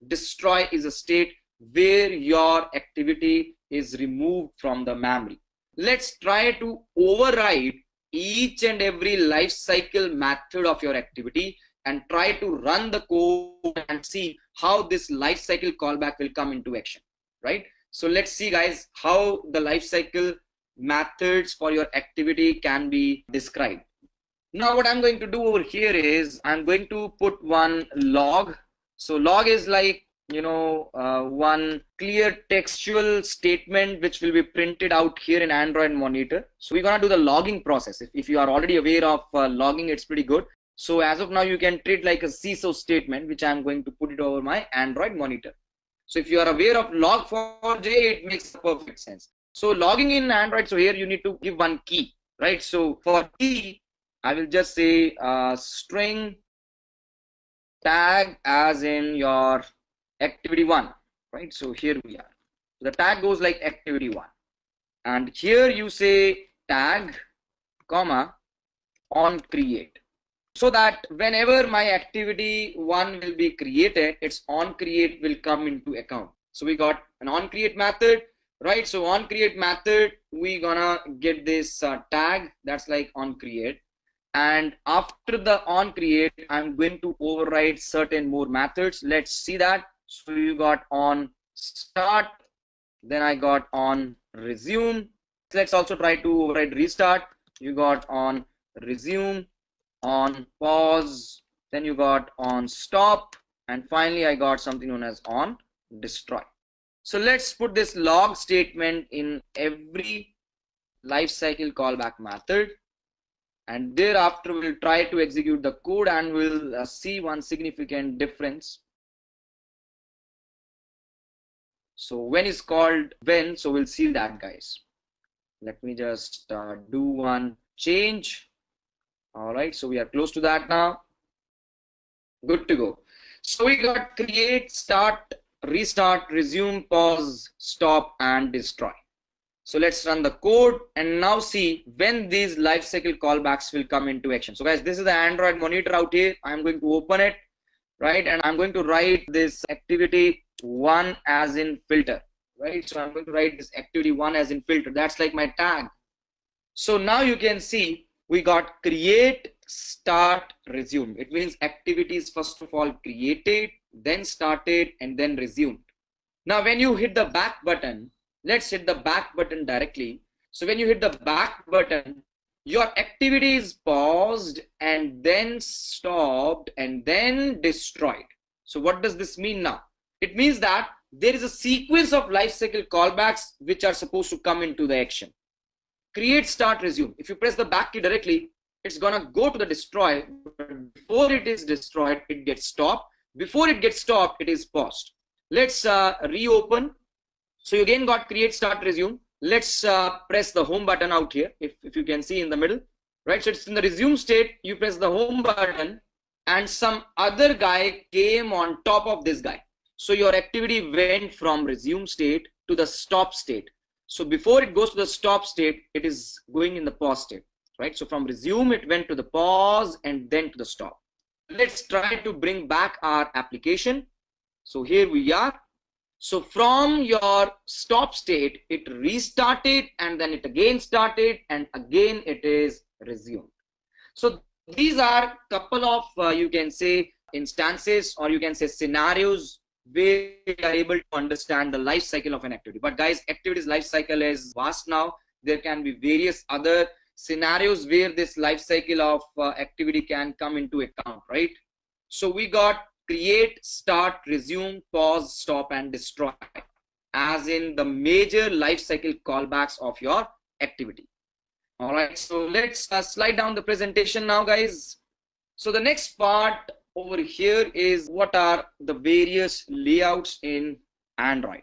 Destroy is a state where your activity is removed from the memory. Let's try to override each and every life cycle method of your activity and try to run the code and see how this life cycle callback will come into action, right? So let's see guys how the life cycle methods for your activity can be described. Now what I'm going to do over here is I'm going to put one log. So log is like, one clear textual statement which will be printed out here in Android monitor. So we're gonna do the logging process. If you are already aware of logging, it's pretty good. So as of now, you can treat like a CISO statement, which I'm going to put it over my Android monitor. So if you are aware of log4j, it makes perfect sense. So logging in Android, so here you need to give one key, right? So for key, I will just say string tag as in your activity1, right? So here we are. The tag goes like activity1. And here you say tag, comma, on create. So that whenever my activity one will be created, its on create will come into account. So we got an on create method, right? So on create method, we gonna get this tag that's like on create. And after the on create, I'm going to override certain more methods. Let's see that. So you got on start, then I got on resume. Let's also try to override restart. You got on resume, on pause, then you got on stop, and finally I got something known as on destroy. So let's put this log statement in every lifecycle callback method, and thereafter we'll try to execute the code and we'll see one significant difference. So when is called when, so we'll see that guys. Let me just do one change. All right, so we are close to that now. Good to go. So we got create, start, restart, resume, pause, stop, and destroy. So let's run the code and now see when these lifecycle callbacks will come into action. So guys, this is the Android monitor out here. I'm going to open it, right? And I'm going to write this activity one as in filter, right? So I'm going to write this activity one as in filter. That's like my tag. So now you can see we got create, start, resume. It means activities first of all created, then started, and then resumed. Now when you hit the back button, let's hit the back button directly. So when you hit the back button, your activity is paused and then stopped and then destroyed. So what does this mean now? It means that there is a sequence of lifecycle callbacks which are supposed to come into the action. Create, start, resume. If you press the back key directly, it's gonna go to the destroy. But before it is destroyed, it gets stopped. Before it gets stopped, it is paused. Let's reopen. So you again got create, start, resume. Let's press the home button out here, if you can see in the middle, right? So it's in the resume state. You press the home button and some other guy came on top of this guy. So your activity went from resume state to the stop state. So before it goes to the stop state, it is going in the pause state, right? So from resume, it went to the pause and then to the stop. Let's try to bring back our application. So here we are. So from your stop state, it restarted and then it again started and again it is resumed. So these are couple of, you can say, instances or you can say scenarios where we are able to understand the life cycle of an activity. But guys, activities life cycle is vast now. There can be various other scenarios where this life cycle of activity can come into account, right? So we got create, start, resume, pause, stop, and destroy as in the major life cycle callbacks of your activity. All right, so let's slide down the presentation now, guys. So the next part over here is what are the various layouts in Android.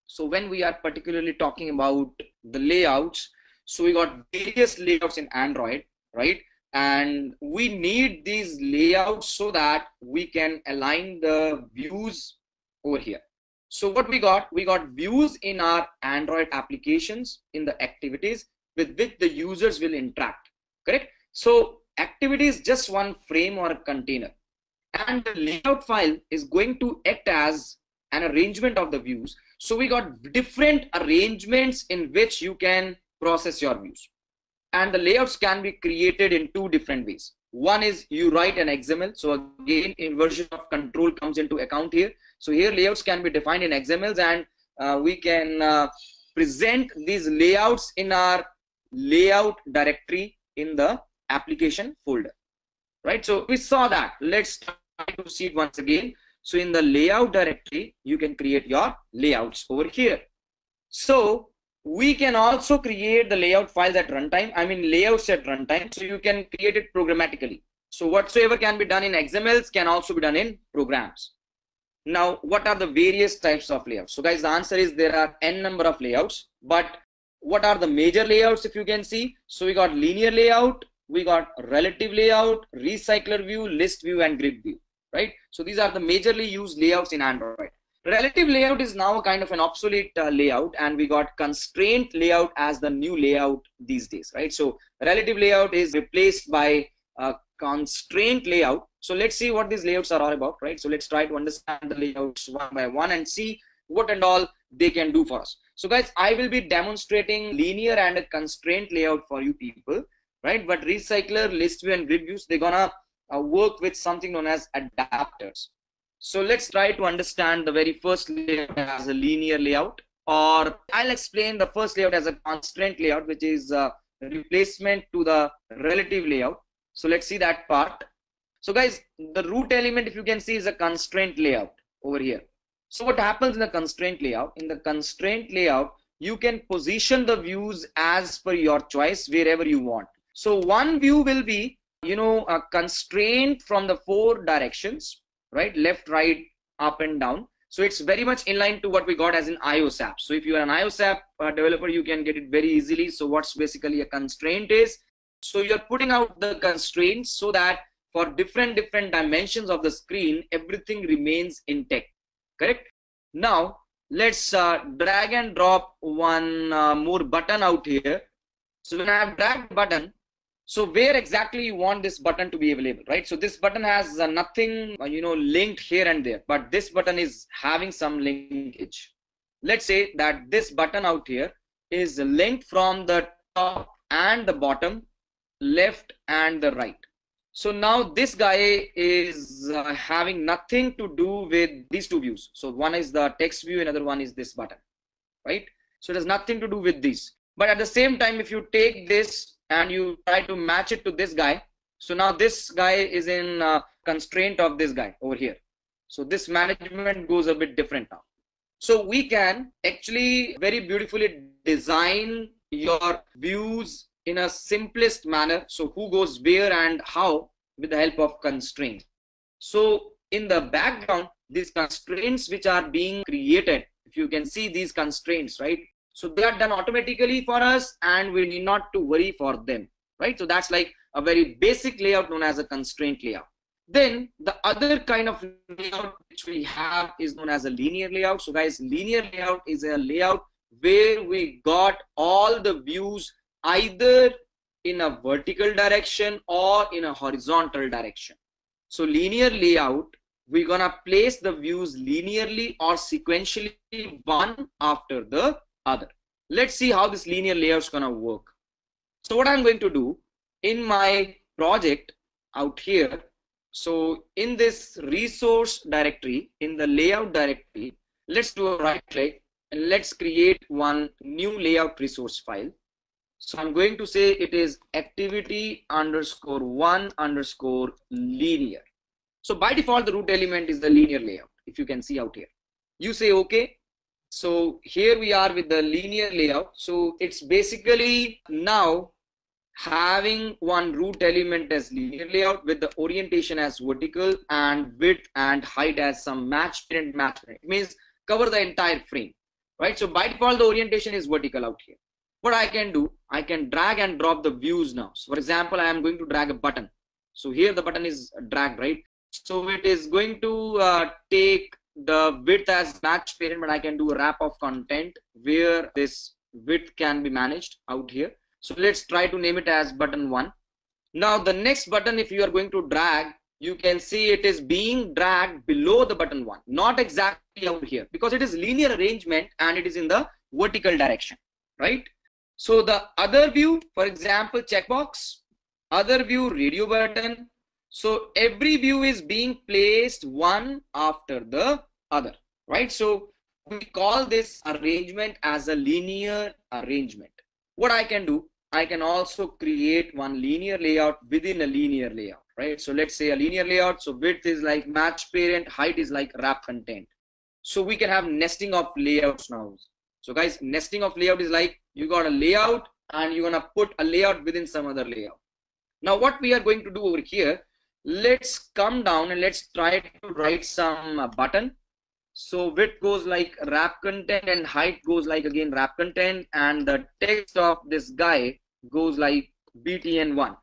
So when we are particularly talking about the layouts, so we got various layouts in Android, right? And we need these layouts so that we can align the views over here. So what we got views in our Android applications in the activities with which the users will interact, correct? So activity is just one frame or a container, and the layout file is going to act as an arrangement of the views. So we got different arrangements in which you can process your views, and the layouts can be created in two different ways. One is you write an XML. So again, inversion of control comes into account here. So here layouts can be defined in XMLs, and we can present these layouts in our layout directory in the application folder, right? So we saw that. Let's try to see it once again. So in the layout directory, you can create your layouts over here. So we can also create the layout files at runtime. I mean layouts at runtime. So you can create it programmatically. So whatsoever can be done in XMLs can also be done in programs. Now, what are the various types of layouts? So guys, the answer is there are n number of layouts, but what are the major layouts if you can see? So we got linear layout, we got relative layout, recycler view, list view, and grid view, right? So these are the majorly used layouts in Android. Relative layout is now kind of an obsolete layout, and we got constraint layout as the new layout these days, right? So relative layout is replaced by constraint layout. So let's see what these layouts are all about, right? So let's try to understand the layouts one by one and see what and all they can do for us. So guys, I will be demonstrating linear and a constraint layout for you people, right? But recycler, list view, and grid views, they're gonna work with something known as adapters. So let's try to understand the very first layout as a linear layout, or I'll explain the first layout as a constraint layout, which is a replacement to the relative layout. So let's see that part. So guys, the root element, if you can see, is a constraint layout over here. So what happens in the constraint layout? In the constraint layout, you can position the views as per your choice wherever you want. So one view will be, a constraint from the four directions, right? Left, right, up, and down. So it's very much in line to what we got as in iOS app. So if you are an iOS app developer, you can get it very easily. So what's basically a constraint is, so you're putting out the constraints so that for different dimensions of the screen, everything remains intact, correct? Now let's drag and drop one more button out here. So when I have dragged button, so where exactly you want this button to be available, right? So this button has nothing, linked here and there, but this button is having some linkage. Let's say that this button out here is linked from the top and the bottom, left and the right. So now this guy is having nothing to do with these two views. So one is the text view, another one is this button, right? So it has nothing to do with these. But at the same time, if you take this and you try to match it to this guy, so now this guy is in constraint of this guy over here. So this management goes a bit different now. So we can actually very beautifully design your views in a simplest manner. So who goes where and how with the help of constraints. So in the background, these constraints which are being created, if you can see these constraints, right? So they are done automatically for us and we need not to worry for them, right? So that's like a very basic layout known as a constraint layout. Then the other kind of layout which we have is known as a linear layout. So guys, linear layout is a layout where we got all the views either in a vertical direction or in a horizontal direction. So linear layout, we're gonna place the views linearly or sequentially one after the other. Let's see how this linear layout is gonna work. So what I'm going to do in my project out here, So in this resource directory, in the layout directory, let's do a right click and let's create one new layout resource file. So I'm going to say it is activity underscore one underscore linear. So by default, the root element is the linear layout. If you can see out here, you say okay. So here we are with the linear layout. So it's basically now having one root element as linear layout with the orientation as vertical and width and height as some match parent. It means cover the entire frame, right? So by default, the orientation is vertical out here. What I can do, I can drag and drop the views now. So for example, I am going to drag a button. So here the button is dragged, right? So it is going to take the width as match parent, but I can do a wrap of content where this width can be managed out here. So let's try to name it as button 1. Now the next button, if you are going to drag, you can see it is being dragged below the button 1, not exactly out here, because it is linear arrangement and it is in the vertical direction, right? So the other view, for example, checkbox, other view, radio button. So every view is being placed one after the other, right? So we call this arrangement as a linear arrangement. What I can do, I can also create one linear layout within a linear layout, right? So let's say a linear layout. So width is like match parent, height is like wrap content. So we can have nesting of layouts now. So guys, nesting of layout is like you got a layout and you're gonna put a layout within some other layout. Now what we are going to do over here, let's come down and let's try to write some button. So width goes like wrap content and height goes like again wrap content, and the text of this guy goes like btn1.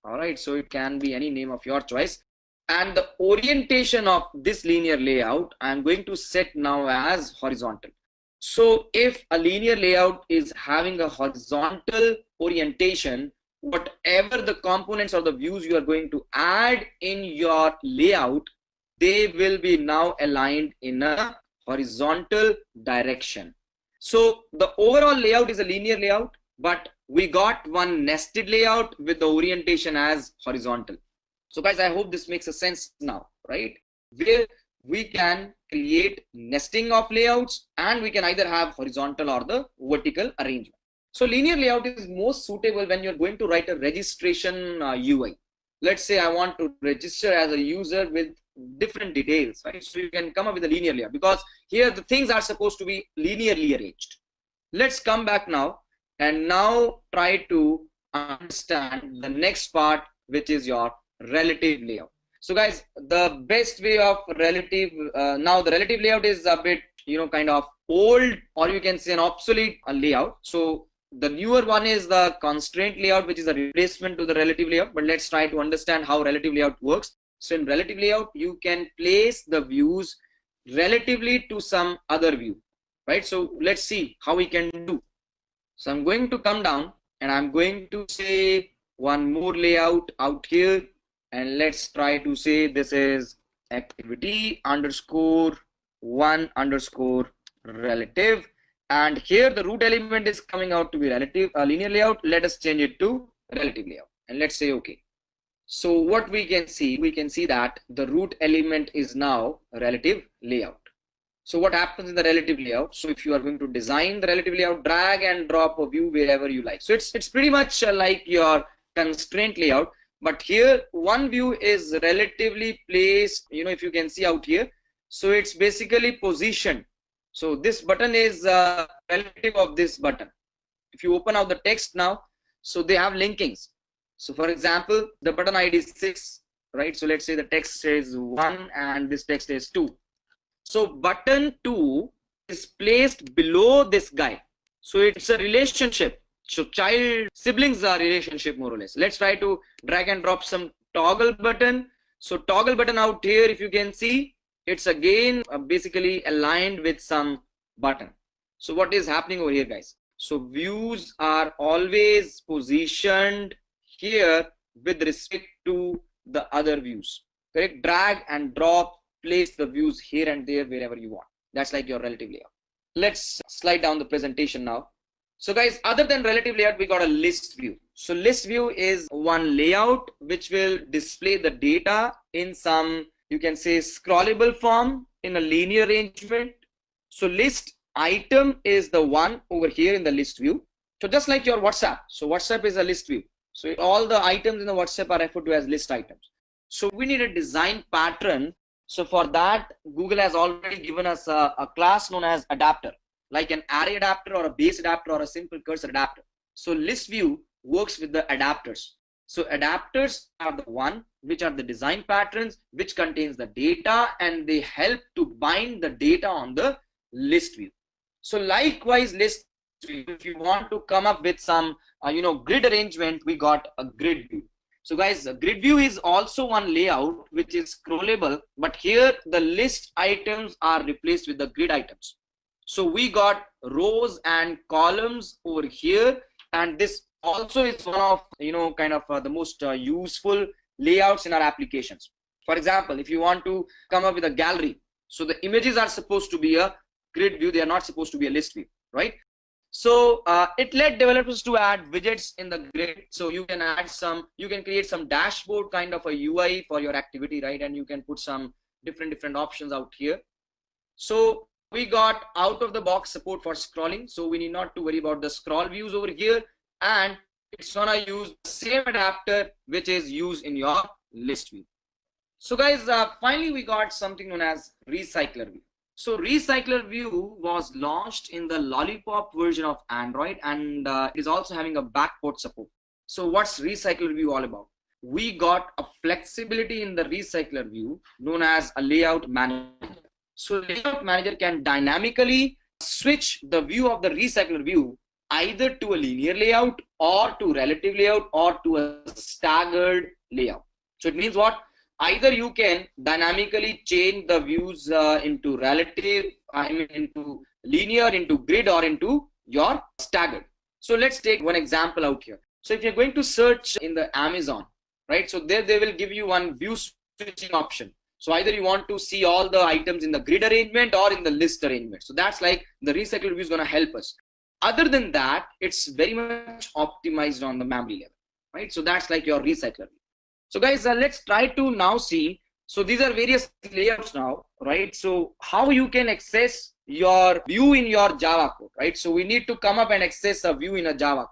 All right, so it can be any name of your choice. And the orientation of this linear layout, I'm going to set now as horizontal. So if a linear layout is having a horizontal orientation, whatever the components or the views you are going to add in your layout, they will be now aligned in a horizontal direction. So the overall layout is a linear layout, but we got one nested layout with the orientation as horizontal. So guys, I hope this makes a sense now, right? Where we can create nesting of layouts and we can either have horizontal or the vertical arrangement. So linear layout is most suitable when you're going to write a registration UI. Let's say I want to register as a user with different details, right? So you can come up with a linear layout because here the things are supposed to be linearly arranged. Let's come back now and now try to understand the next part, which is your relative layout. So guys, the best way of relative, now the relative layout is a bit, kind of old, or you can say an obsolete layout. So the newer one is the constraint layout, which is a replacement to the relative layout. But let's try to understand how relative layout works. So in relative layout, you can place the views relatively to some other view, right? So let's see how we can do. So I'm going to come down and I'm going to say one more layout out here, and let's try to say this is activity underscore one underscore relative, and here the root element is coming out to be relative linear layout. Let us change it to relative layout and let's say okay. So what we can see that the root element is now relative layout. So what happens in the relative layout? So if you are going to design the relative layout, drag and drop a view wherever you like. So it's pretty much like your constraint layout, but here one view is relatively placed, if you can see out here. So it's basically positioned. So this button is relative of this button. If you open out the text now, so they have linkings. So for example, the button ID is 6, right? So let's say the text says 1 and this text is 2. So button 2 is placed below this guy. So it's a relationship. So child siblings are relationship more or less. Let's try to drag and drop some toggle button. So toggle button out here, if you can see, it's again basically aligned with some button. So what is happening over here, guys? So views are always positioned here with respect to the other views. Correct? Drag and drop, place the views here and there wherever you want. That's like your relative layout. Let's slide down the presentation now. So guys, other than relative layout, we got a list view. So list view is one layout which will display the data in some, you can say, scrollable form in a linear arrangement. So list item is the one over here in the list view. So just like your WhatsApp. So WhatsApp is a list view. So all the items in the WhatsApp are referred to as list items. So we need a design pattern. So for that, Google has already given us a class known as adapter, like an array adapter or a base adapter or a simple cursor adapter. So list view works with the adapters. So adapters are the one which are the design patterns which contains the data, and they help to bind the data on the list view. So likewise, list view, if you want to come up with some grid arrangement, we got a grid view. So guys, a grid view is also one layout which is scrollable, but here the list items are replaced with the grid items. So we got rows and columns over here, and this also is one of the most useful layouts in our applications. For example, if you want to come up with a gallery, so the images are supposed to be a grid view, they are not supposed to be a list view, right? So it led developers to add widgets in the grid. So you can create some dashboard kind of a UI for your activity, right? And you can put some different options out here. So we got out of the box support for scrolling, so we need not to worry about the scroll views over here, and it's gonna use the same adapter which is used in your list view. So guys, finally we got something known as recycler view. So recycler view was launched in the Lollipop version of Android, and it is also having a backport support. So what's recycler view all about? We got a flexibility in the recycler view known as a layout manager. So layout manager can dynamically switch the view of the recycler view either to a linear layout or to relative layout or to a staggered layout. So it means what? Either you can dynamically change the views into relative, into linear, into grid, or into your staggered. So let's take one example out here. So if you're going to search in the Amazon, right? So there they will give you one view switching option. So either you want to see all the items in the grid arrangement or in the list arrangement. So that's like the recycler view is going to help us. Other than that, it's very much optimized on the memory level, right? So that's like your recycler view. So guys, let's try to now see. So these are various layouts now, right? So how you can access your view in your Java code, right? So we need to come up and access a view in a Java code.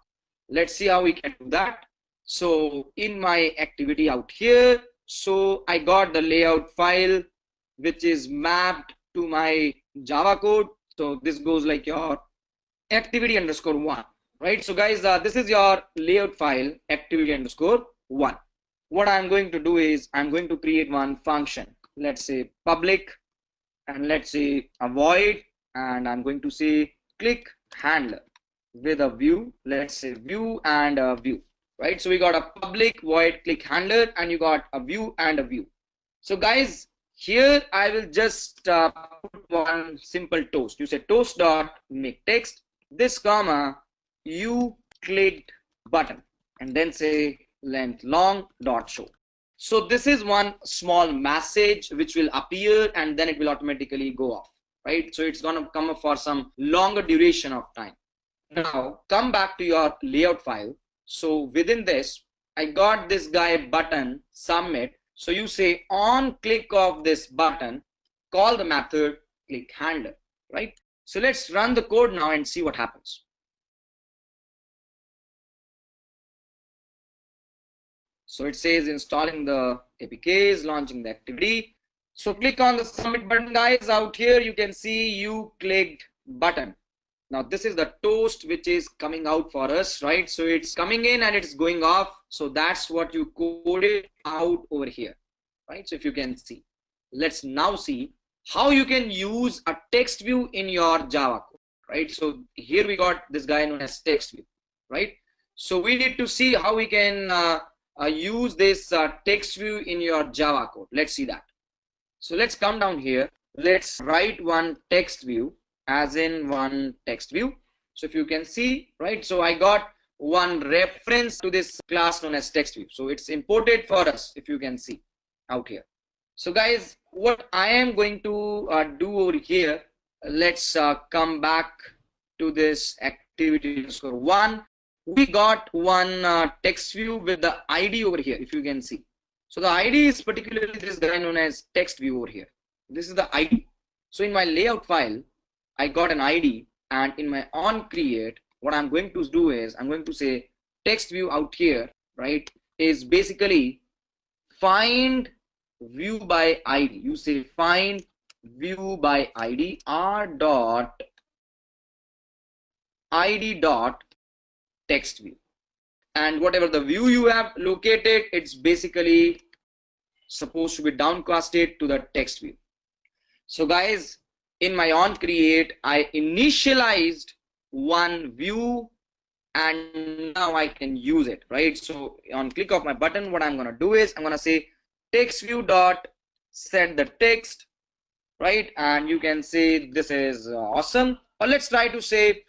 Let's see how we can do that. So in my activity out here, so I got the layout file which is mapped to my Java code. So this goes like your activity_1, right? So guys, this is your layout file activity_1. What I'm going to do is I'm going to create one function. Let's say public, and let's say a void, and I'm going to say click handler with a view. Let's say view and a view, right? So we got a public void click handler, and you got a view and a view. So guys, here I will just put one simple toast. You say toast dot make text this comma you clicked button, and then say length long dot show. So this is one small message which will appear, and then it will automatically go off, right? So it's going to come up for some longer duration of time. Now come back to your layout file. So within this, I got this guy button submit. So you say on click of this button, call the method click handler, right? So let's run the code now and see what happens. So it says installing the APKs, launching the activity. So click on the submit button, guys. Out here you can see you clicked button. Now this is the toast which is coming out for us, right? So it's coming in and it's going off. So that's what you coded out over here, right? So if you can see, let's now see how you can use a text view in your Java code, right? So here we got this guy known as text view, right? So we need to see how we can use this text view in your Java code. Let's see that. So let's come down here. Let's write one text view, as in one text view. So if you can see, right? So I got one reference to this class known as text view. So it's imported for us, if you can see out here. So guys, what I am going to do over here, let's come back to this activity underscore one. We got one text view with the ID over here, if you can see. So the ID is particularly this guy known as text view over here. This is the ID. So in my layout file, I got an ID, and in my on create, what I'm going to do is I'm going to say text view out here, right, is basically find view by ID. You say find view by ID r dot id dot text view, and whatever the view you have located, it's basically supposed to be downcasted to the text view. So guys, in my on create, I initialized one view and now I can use it, right? So on click of my button, what I'm going to do is I'm going to say text view dot set the text, right? And you can say this is awesome. Or let's try to say,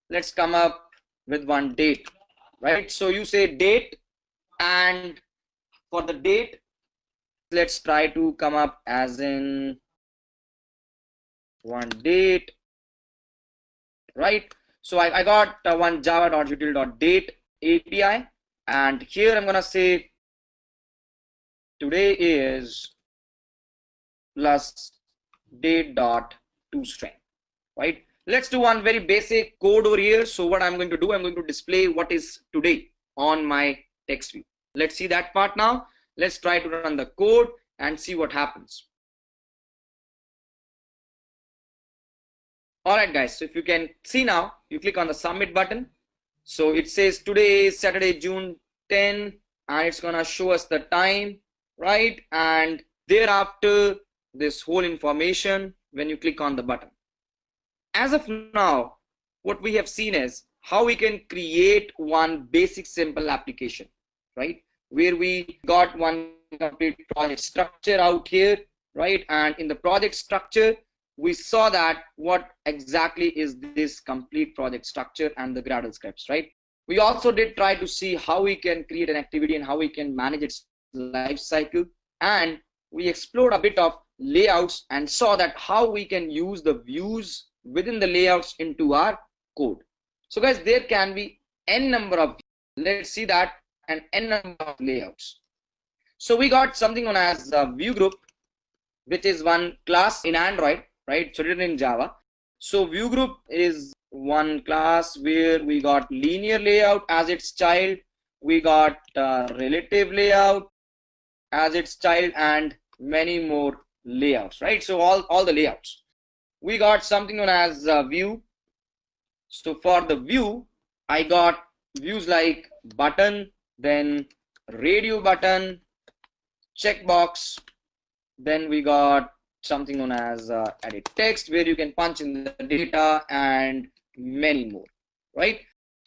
let's come up with one date, right? So you say date, and for the date, let's try to come up as in one date, right? So I got one java.util.date API, and here I'm gonna say today is plus date dot toString, right? Let's do one very basic code over here. So what I'm going to do, I'm going to display what is today on my text view. Let's see that part now. Let's try to run the code and see what happens. All right, guys. So if you can see now, you click on the submit button. So it says today is Saturday, June 10, and it's gonna show us the time, right? And thereafter, this whole information when you click on the button. As of now, what we have seen is how we can create one basic simple application, right? Where we got one complete project structure out here, right? And in the project structure, we saw that what exactly is this complete project structure and the Gradle scripts, right? We also did try to see how we can create an activity and how we can manage its life cycle. And we explored a bit of layouts and saw that how we can use the views within the layouts into our code. So guys, there can be n number of, let's see that, and n number of layouts. So we got something known as a view group, which is one class in Android, right? So written in Java. So view group is one class where we got linear layout as its child, we got relative layout as its child, and many more layouts, right? So all the layouts. We got something known as view. So for the view, I got views like button, then radio button, checkbox, then we got something known as edit text, where you can punch in the data, and many more, right?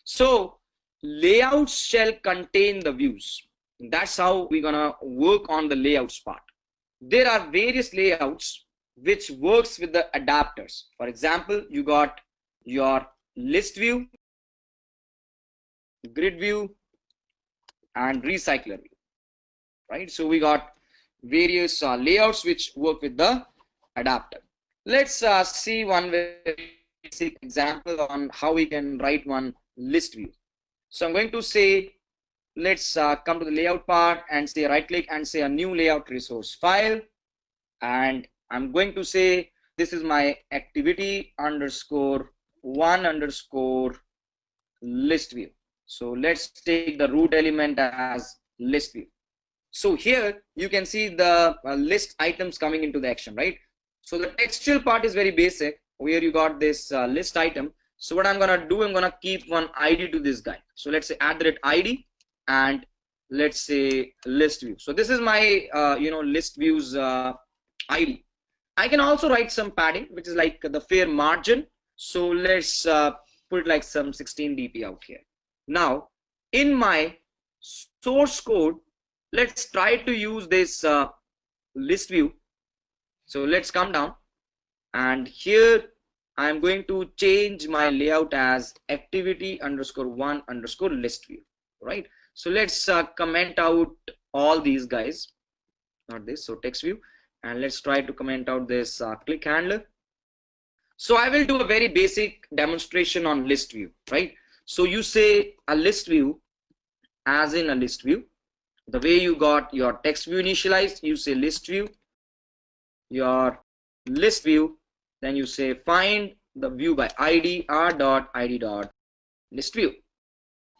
So layouts shall contain the views. That's how we're gonna work on the layouts part. There are various layouts which works with the adapters. For example, you got your list view, grid view, and recycler view, right? So we got various layouts which work with the adapter. Let's see one very basic example on how we can write one list view. So I'm going to say, let's come to the layout part and say right click and say a new layout resource file, and I'm going to say this is my activity underscore one underscore list view. So let's take the root element as list view. So here you can see the list items coming into the action, right? So the textual part is very basic, where you got this list item. So what I'm gonna do, I'm gonna keep one ID to this guy. So let's say @ID, and let's say list view. So this is my list views ID. I can also write some padding, which is like the fair margin. So let's put like some 16 dp out here. Now in my source code, let's try to use this list view. So let's come down, and here I'm going to change my layout as activity underscore one underscore list view, right? So let's comment out all these guys, not this, so text view, and let's try to comment out this click handler. So I will do a very basic demonstration on list view, right? So you say a list view, as in a list view. The way you got your text view initialized, you say list view, your list view, then you say find the view by id r dot id dot list view,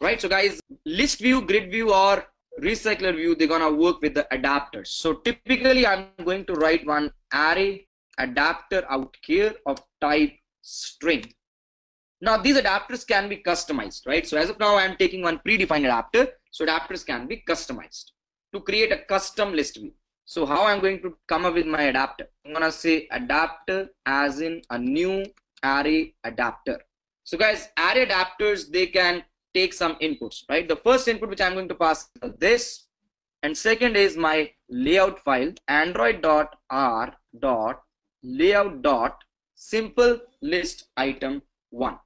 right? So guys, list view, grid view, or recycler view, they're gonna work with the adapters. So typically I'm going to write one array adapter out here of type string. Now these adapters can be customized, right? So as of now I'm taking one predefined adapter, so adapters can be customized to create a custom list view. So how I'm going to come up with my adapter? I'm gonna say adapter as in a new array adapter. So guys, array adapters, they can take some inputs, right? The first input which I'm going to pass is this, and second is my layout file android.r.layout.simple list item 1.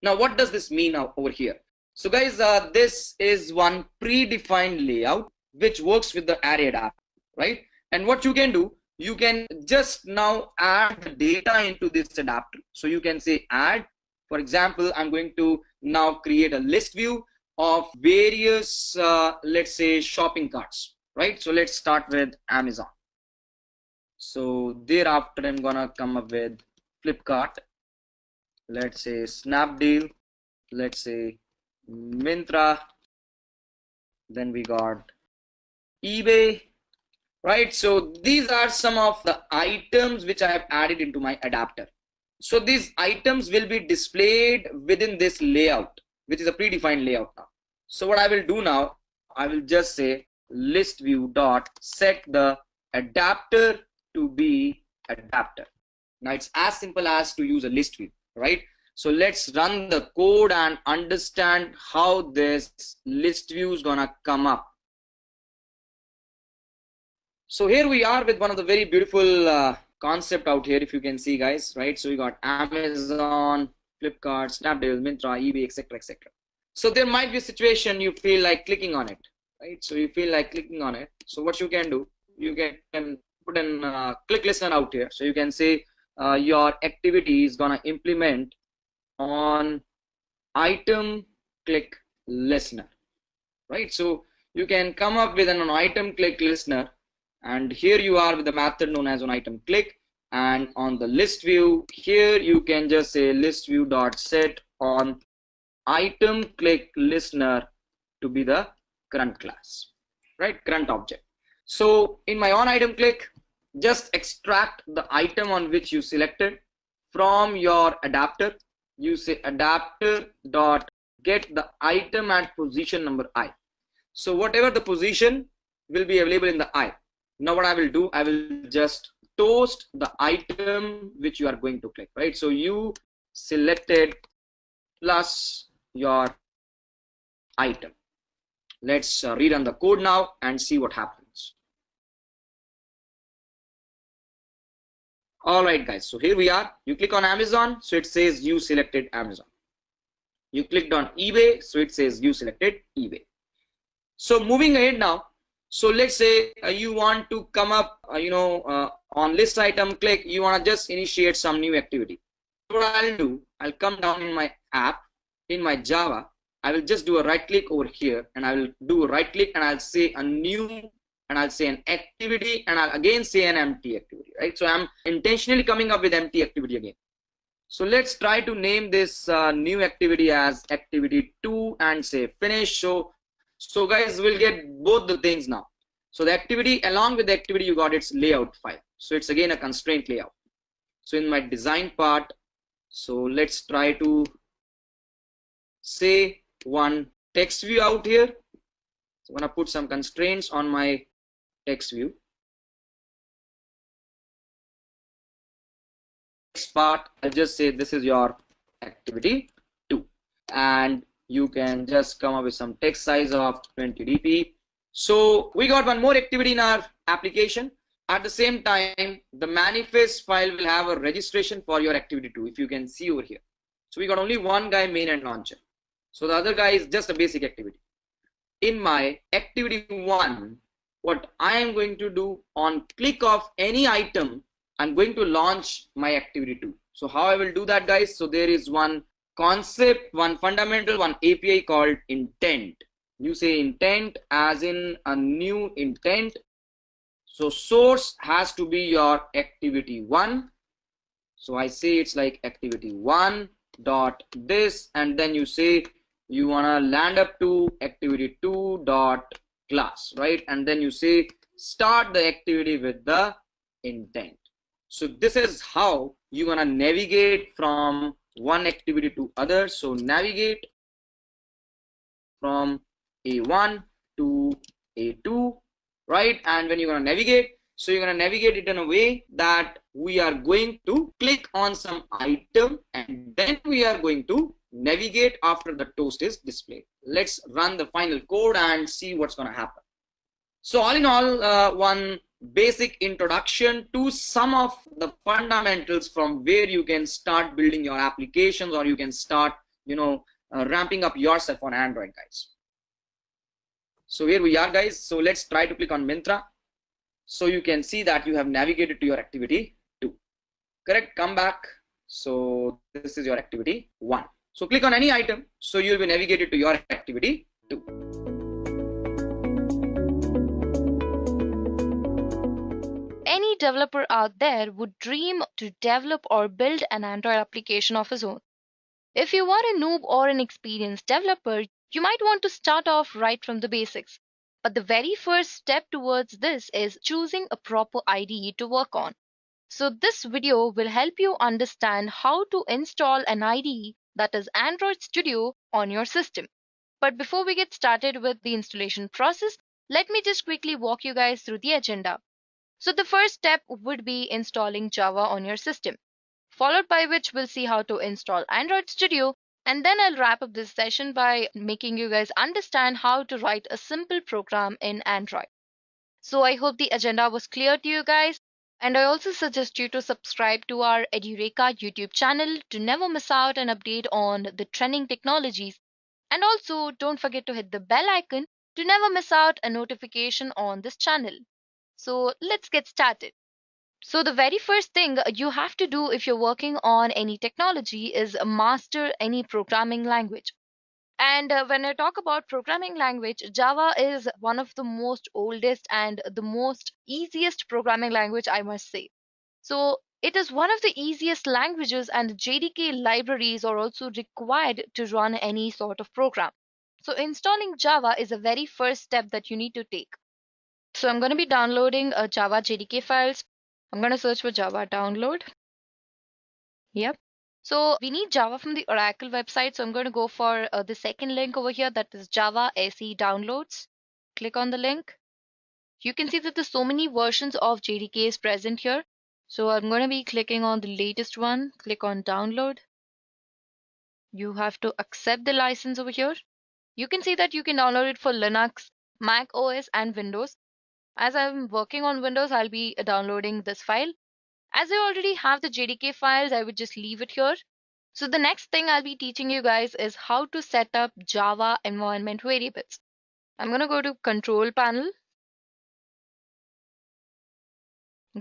Now what does this mean now over here? So guys, this is one predefined layout which works with the array adapter, right? And what you can do, you can just now add the data into this adapter. So you can say add, for example, I'm going to now create a list view of various, let's say, shopping carts, right? So let's start with Amazon. So thereafter, I'm gonna come up with Flipkart, let's say Snapdeal, let's say Myntra, then we got eBay, right? So these are some of the items which I have added into my adapter. So these items will be displayed within this layout, which is a predefined layout now. So what I will do now, I will just say list view dot set the adapter to be adapter. Now it's as simple as to use a list view, right? So let's run the code and understand how this list view is gonna come up. So here we are with one of the very beautiful concept out here, if you can see, guys, right? So we got Amazon, Flipkart, Snapdeal, Myntra, eBay, etc., etc. So there might be a situation you feel like clicking on it, right? So you feel like clicking on it. So what you can do, you can put an click listener out here. So you can say your activity is gonna implement on item click listener, right? So you can come up with an item click listener, and here you are with the method known as on item click, and on the list view here you can just say list view dot set on item click listener to be the current class, right? Current object. So in my on item click, just extract the item on which you selected from your adapter. You say adapter dot get the item at position number I. So whatever the position will be available in the I. Now what I will do, I will just toast the item which you are going to click, right? So you selected plus your item. Let's rerun the code now and see what happens. All right, guys, so here we are. You click on Amazon, so it says you selected Amazon. You clicked on eBay, so it says you selected eBay. So moving ahead now, so let's say you want to come up, on list item click, you want to just initiate some new activity. So what I'll do, I'll come down in my app, in my Java, I will just do a right click over here, and I will do a right click, and I'll say a new, and I'll say an activity, and I'll again say an empty activity, right? So I'm intentionally coming up with empty activity again. So let's try to name this new activity as activity 2 and say finish. So guys, we'll get both the things now. So the activity, along with the activity, you got its layout file. So it's again a constraint layout. So in my design part, so let's try to say one text view out here. So I'm gonna put some constraints on my text view. Next part, I'll just say this is your activity 2, and you can just come up with some text size of 20 dp. So we got one more activity in our application. At the same time, the manifest file will have a registration for your activity 2, if you can see over here. So we got only one guy, main and launcher. So the other guy is just a basic activity. In my activity 1, what I am going to do, on click of any item, I'm going to launch my activity 2. So how I will do that, guys? So there is one concept, one fundamental, one API called intent. You say intent as in a new intent. So source has to be your activity one. So I say it's like activity one dot this, and then you say you wanna land up to activity two dot class, right? And then you say start the activity with the intent. So this is how you're gonna navigate from one activity to other. So navigate from A1 to A2, right? And when you're going to navigate, so you're going to navigate it in a way that we are going to click on some item and then we are going to navigate after the toast is displayed. Let's run the final code and see what's going to happen. So all in all, one basic introduction to some of the fundamentals from where you can start building your applications, or you can start, ramping up yourself on Android, guys. So here we are, guys. So let's try to click on Myntra. So you can see that you have navigated to your activity 2. Correct? Come back. So this is your activity 1. So click on any item. So you'll be navigated to your activity 2. Any developer out there would dream to develop or build an Android application of his own. If you are a noob or an experienced developer, you might want to start off right from the basics. But the very first step towards this is choosing a proper IDE to work on. So this video will help you understand how to install an IDE, that is Android Studio, on your system. But before we get started with the installation process, let me just quickly walk you guys through the agenda. So the first step would be installing Java on your system, followed by which we'll see how to install Android Studio, and then I'll wrap up this session by making you guys understand how to write a simple program in Android. So I hope the agenda was clear to you guys, and I also suggest you to subscribe to our Edureka YouTube channel to never miss out an update on the trending technologies, and also don't forget to hit the bell icon to never miss out a notification on this channel. So let's get started. So the very first thing you have to do if you're working on any technology is master any programming language. And when I talk about programming language, Java is one of the most oldest and the most easiest programming language, I must say. So it is one of the easiest languages, and JDK libraries are also required to run any sort of program. So installing Java is a very first step that you need to take. So I'm going to be downloading Java JDK files. I'm going to search for Java download. Yep. So we need Java from the Oracle website. So I'm going to go for the second link over here, that is Java SE downloads. Click on the link. You can see that there's so many versions of JDKs present here. So I'm going to be clicking on the latest one. Click on download. You have to accept the license over here. You can see that you can download it for Linux, Mac OS, and Windows. As I'm working on Windows, I'll be downloading this file. As I already have the JDK files, I would just leave it here. So the next thing I'll be teaching you guys is how to set up Java environment variables. I'm going to go to Control Panel,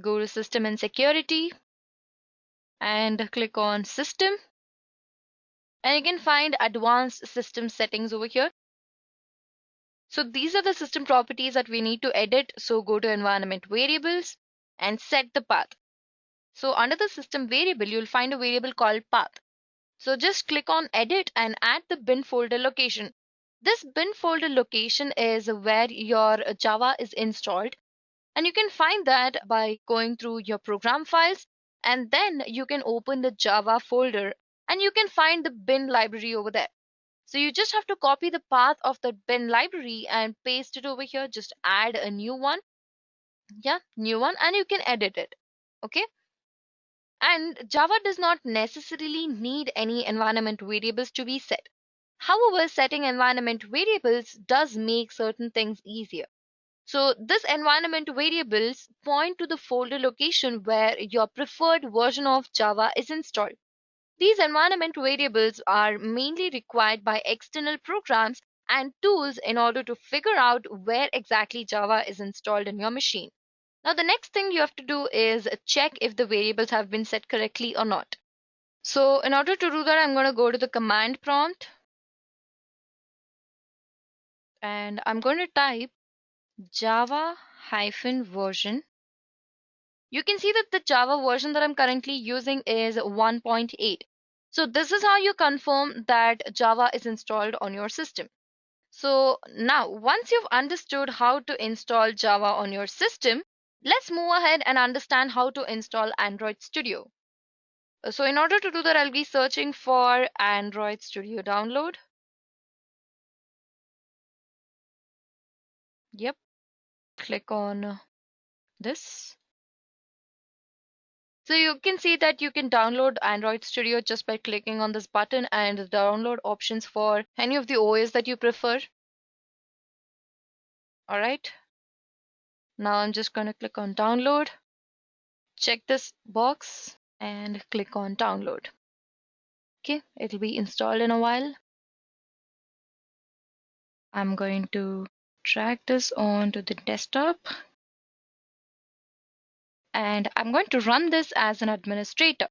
go to System and Security, and click on System. And you can find Advanced System Settings over here. So these are the system properties that we need to edit. So go to Environment Variables and set the path. So under the system variable, you'll find a variable called path. So just click on edit and add the bin folder location. This bin folder location is where your Java is installed. And you can find that by going through your program files, and then you can open the Java folder and you can find the bin library over there. So you just have to copy the path of the bin library and paste it over here. Just add a new one. Yeah, new one, and you can edit it. Okay. And Java does not necessarily need any environment variables to be set. However, setting environment variables does make certain things easier. So this environment variables point to the folder location where your preferred version of Java is installed. These environment variables are mainly required by external programs and tools in order to figure out where exactly Java is installed in your machine. Now the next thing you have to do is check if the variables have been set correctly or not. So in order to do that, I'm going to go to the command prompt and I'm going to type java-version. You can see that the Java version that I'm currently using is 1.8. So this is how you confirm that Java is installed on your system. So now, once you've understood how to install Java on your system, let's move ahead and understand how to install Android Studio. So in order to do that, I'll be searching for Android Studio download. Yep, click on this. So you can see that you can download Android Studio just by clicking on this button and the download options for any of the OS that you prefer. All right. Now I'm just going to click on download, check this box and click on download. Okay, it'll be installed in a while. I'm going to drag this onto the desktop and I'm going to run this as an administrator.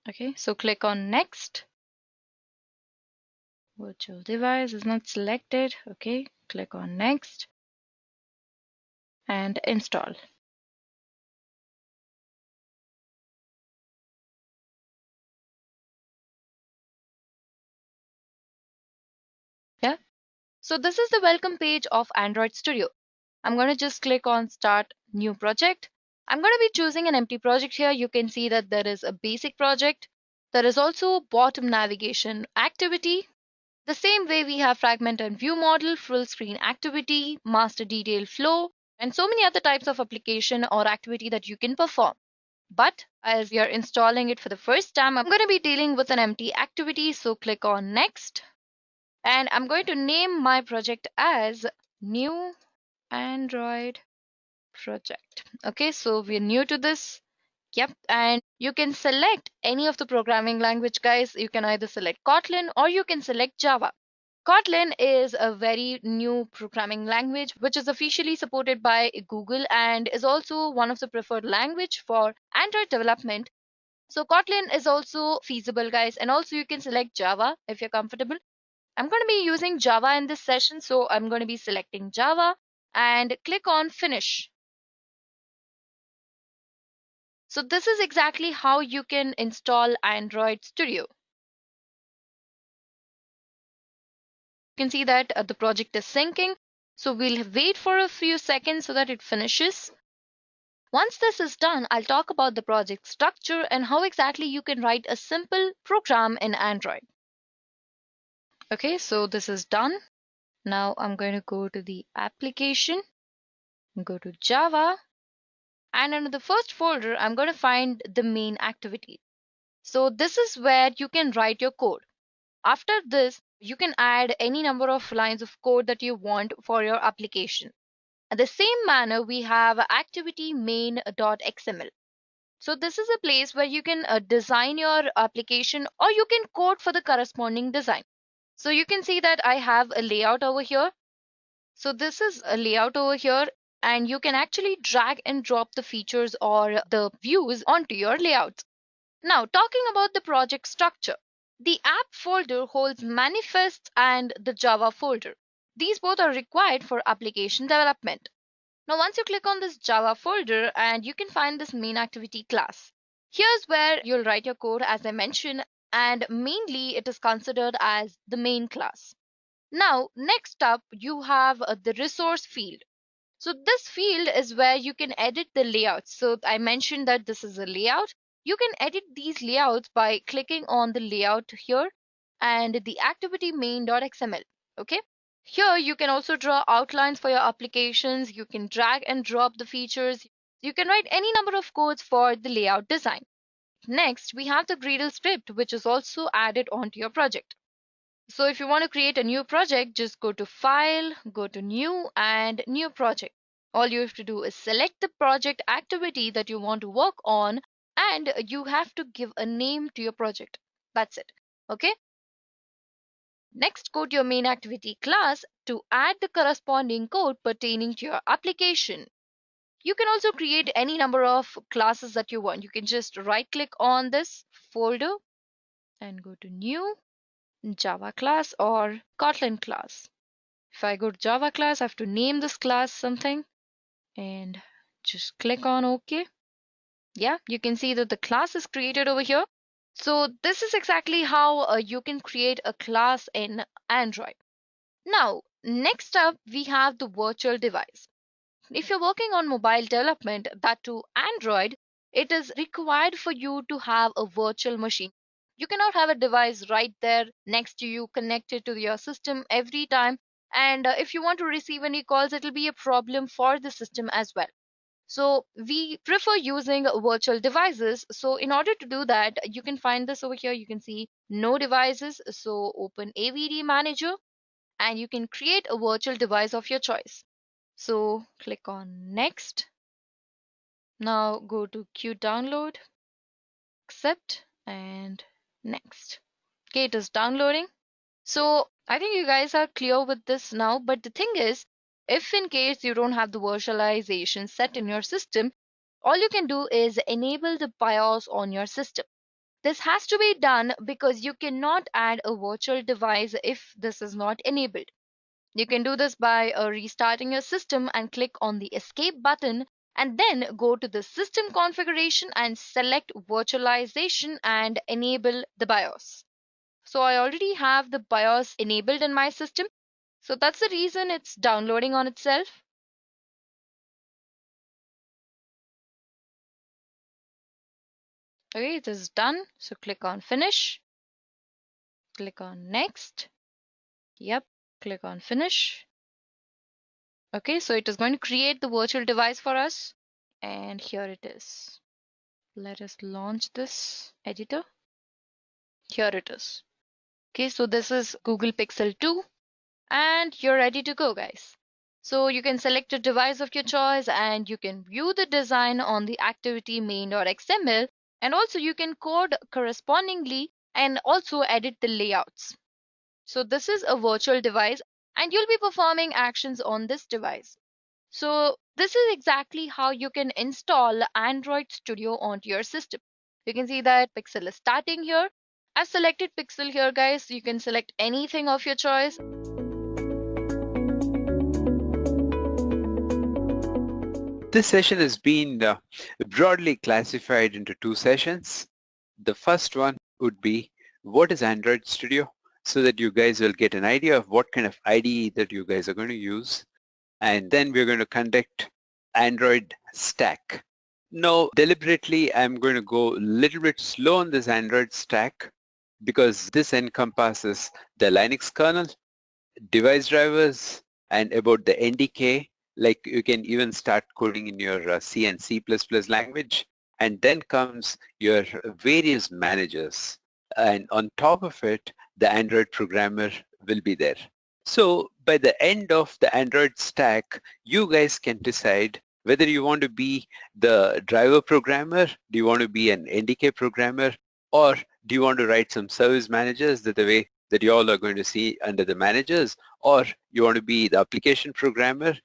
Okay, so click on next. Virtual device is not selected. Okay, click on next and install. Yeah, so this is the welcome page of Android Studio. I'm going to just click on start new project. I'm going to be choosing an empty project here. You can see that there is a basic project. There is also bottom navigation activity. The same way we have fragment and view model, full screen activity, master detail flow, and so many other types of application or activity that you can perform. But as we are installing it for the first time, I'm going to be dealing with an empty activity. So click on next. And I'm going to name my project as new Android project. Okay, so we're new to this. Yep, and you can select any of the programming language, guys. You can either select Kotlin or you can select Java. Kotlin is a very new programming language which is officially supported by Google and is also one of the preferred language for Android development. So Kotlin is also feasible, guys, and also you can select Java if you're comfortable. I'm going to be using Java in this session, so I'm going to be selecting Java and click on finish. So this is exactly how you can install Android Studio. You can see that the project is syncing. So we'll wait for a few seconds so that it finishes. Once this is done, I'll talk about the project structure and how exactly you can write a simple program in Android. Okay, so this is done. Now I'm going to go to the application, go to Java, and under the first folder, I'm going to find the main activity. So this is where you can write your code. After this, you can add any number of lines of code that you want for your application. In the same manner, we have activity main.xml. So this is a place where you can design your application or you can code for the corresponding design. So you can see that I have a layout over here. So this is a layout over here and you can actually drag and drop the features or the views onto your layouts. Now, talking about the project structure, the app folder holds manifests and the Java folder. These both are required for application development. Now, once you click on this Java folder and you can find this main activity class. Here's where you'll write your code as I mentioned, and mainly it is considered as the main class. Now, next up, you have the resource field. So this field is where you can edit the layouts. So I mentioned that this is a layout. You can edit these layouts by clicking on the layout here and the activity main.xml. Okay. Here you can also draw outlines for your applications. You can drag and drop the features. You can write any number of codes for the layout design. Next, we have the Gradle script, which is also added onto your project. So if you want to create a new project, just go to File, go to New and New Project. All you have to do is select the project activity that you want to work on and you have to give a name to your project. That's it. Okay. Next, go to your main activity class to add the corresponding code pertaining to your application. You can also create any number of classes that you want. You can just right click on this folder and go to new Java class or Kotlin class. If I go to Java class, I have to name this class something and just click on OK. Yeah, you can see that the class is created over here. So this is exactly how you can create a class in Android. Now, next up, we have the virtual device. If you're working on mobile development, that to Android, it is required for you to have a virtual machine. You cannot have a device right there next to you connected to your system every time. And if you want to receive any calls, it will be a problem for the system as well. So we prefer using virtual devices. So in order to do that, you can find this over here. You can see no devices. So open AVD manager and you can create a virtual device of your choice. So click on next. Now go to queue download, accept and next. Okay, it is downloading. So I think you guys are clear with this now, but the thing is, if in case you don't have the virtualization set in your system, all you can do is enable the BIOS on your system. This has to be done because you cannot add a virtual device if this is not enabled. You can do this by restarting your system and click on the escape button and then go to the system configuration and select virtualization and enable the BIOS. So I already have the BIOS enabled in my system. So that's the reason it's downloading on itself. Okay, this is done. So click on finish. Click on next. Yep, click on finish. Okay, so it is going to create the virtual device for us. And here it is. Let us launch this editor. Here it is. Okay, so this is Google Pixel 2 and you're ready to go, guys. So you can select a device of your choice and you can view the design on the activity main.xml, and also you can code correspondingly and also edit the layouts. So this is a virtual device and you'll be performing actions on this device. So this is exactly how you can install Android Studio onto your system. You can see that Pixel is starting here. I've selected Pixel here, guys. You can select anything of your choice. This session has been broadly classified into two sessions. The first one would be what is Android Studio, so that you guys will get an idea of what kind of IDE that you guys are going to use. And then we're going to conduct Android Stack. Now, deliberately, I'm going to go a little bit slow on this Android Stack because this encompasses the Linux kernel, device drivers, and about the NDK. Like you can even start coding in your C and C++ language, and then comes your various managers, and on top of it the Android programmer will be there. So by the end of the Android stack, you guys can decide whether you want to be the driver programmer, do you want to be an NDK programmer, or do you want to write some service managers that the way that you all are going to see under the managers, or you want to be the application programmer.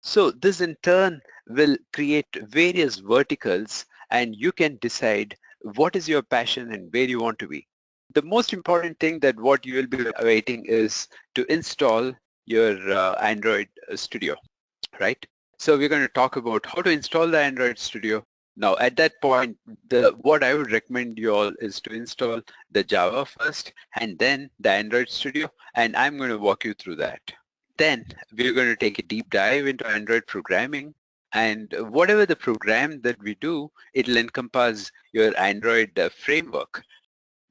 So this in turn will create various verticals, and you can decide what is your passion and where you want to be. The most important thing that what you will be waiting is to install your Android Studio, right? So we're going to talk about how to install the Android Studio. Now at that point, what I would recommend you all is to install the Java first and then the Android Studio, and I'm going to walk you through that. Then we're going to take a deep dive into Android programming, and whatever the program that we do, it'll encompass your Android framework.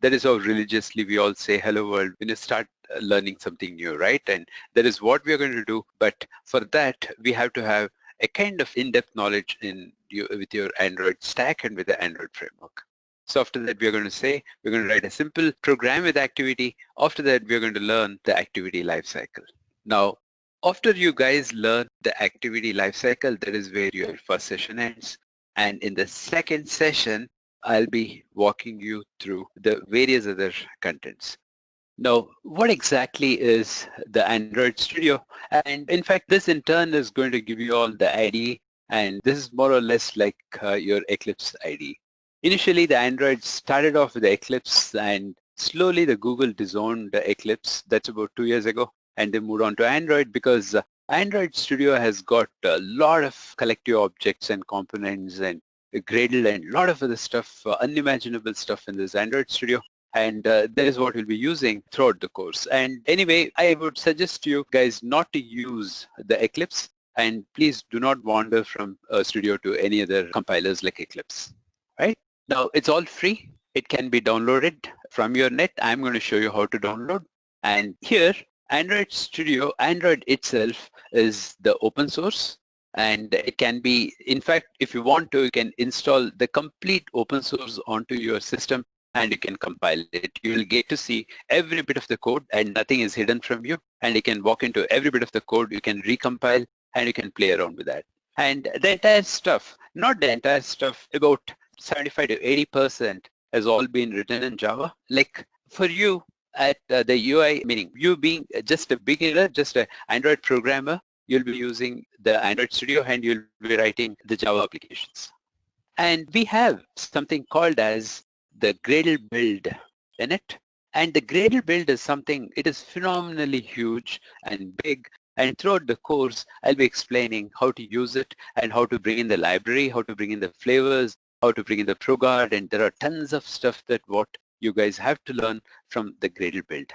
That is how religiously we all say hello world when you start learning something new, right? And that is what we're going to do. But for that, we have to have a kind of in-depth knowledge with your Android stack and with the Android framework. So after that, we're going to say, we're going to write a simple program with activity. After that, we're going to learn the activity lifecycle. Now, after you guys learn the activity lifecycle, that is where your first session ends. And in the second session, I'll be walking you through the various other contents. Now, what exactly is the Android Studio? And in fact, this in turn is going to give you all the IDE and this is more or less like your Eclipse IDE. Initially, the Android started off with the Eclipse, and slowly the Google disowned the Eclipse. That's about 2 years ago, and they moved on to Android because Android Studio has got a lot of collective objects and components and Gradle and a lot of other stuff, unimaginable stuff in this Android Studio. And that is what we'll be using throughout the course. And anyway, I would suggest to you guys not to use the Eclipse, and please do not wander from Studio to any other compilers like Eclipse, right? Now, it's all free. It can be downloaded from your net. I'm going to show you how to download. And here, Android Studio, Android itself is the open source, and it can be, in fact, if you want to, you can install the complete open source onto your system and you can compile it. You will get to see every bit of the code and nothing is hidden from you, and you can walk into every bit of the code, you can recompile and you can play around with that. And the entire stuff, not the entire stuff, about 75 to 80% has all been written in Java. Like for you at the UI, meaning you being just a beginner, just an Android programmer, you'll be using the Android Studio and you'll be writing the Java applications. And we have something called as the Gradle build in it. And the Gradle build is something, it is phenomenally huge and big. And throughout the course, I'll be explaining how to use it and how to bring in the library, how to bring in the flavors, how to bring in the ProGuard, and there are tons of stuff that what you guys have to learn from the Gradle build.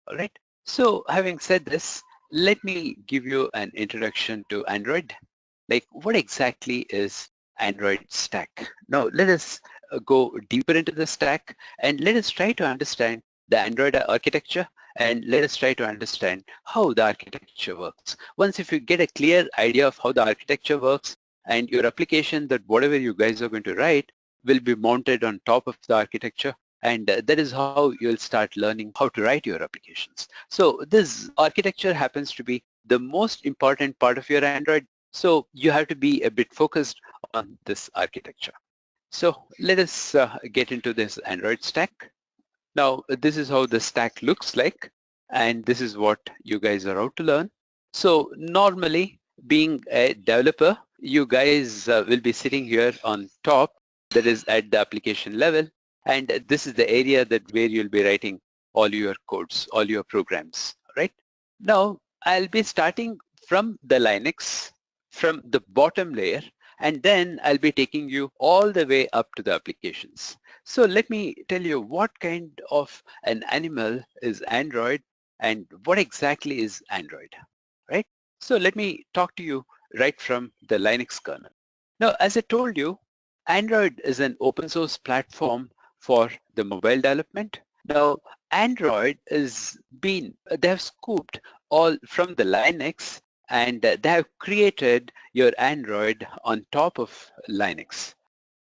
All right. So having said this, let me give you an introduction to Android. Like what exactly is Android stack? Now let us go deeper into the stack and let us try to understand the Android architecture, and let us try to understand how the architecture works. Once if you get a clear idea of how the architecture works, and your application, that whatever you guys are going to write will be mounted on top of the architecture, and that is how you'll start learning how to write your applications. So this architecture happens to be the most important part of your Android, so you have to be a bit focused on this architecture. So let us get into this Android stack. Now this is how the stack looks like, and this is what you guys are out to learn. So normally, being a developer, you guys will be sitting here on top, that is at the application level, and this is the area that where you'll be writing all your codes, all your programs, right? Now I'll be starting from the Linux, from the bottom layer, and then I'll be taking you all the way up to the applications. So let me tell you what kind of an animal is Android and what exactly is Android, right? So let me talk to you right from the Linux kernel. Now, as I told you, Android is an open source platform for the mobile development. Now, Android is they have scooped all from the Linux, and they have created your Android on top of Linux.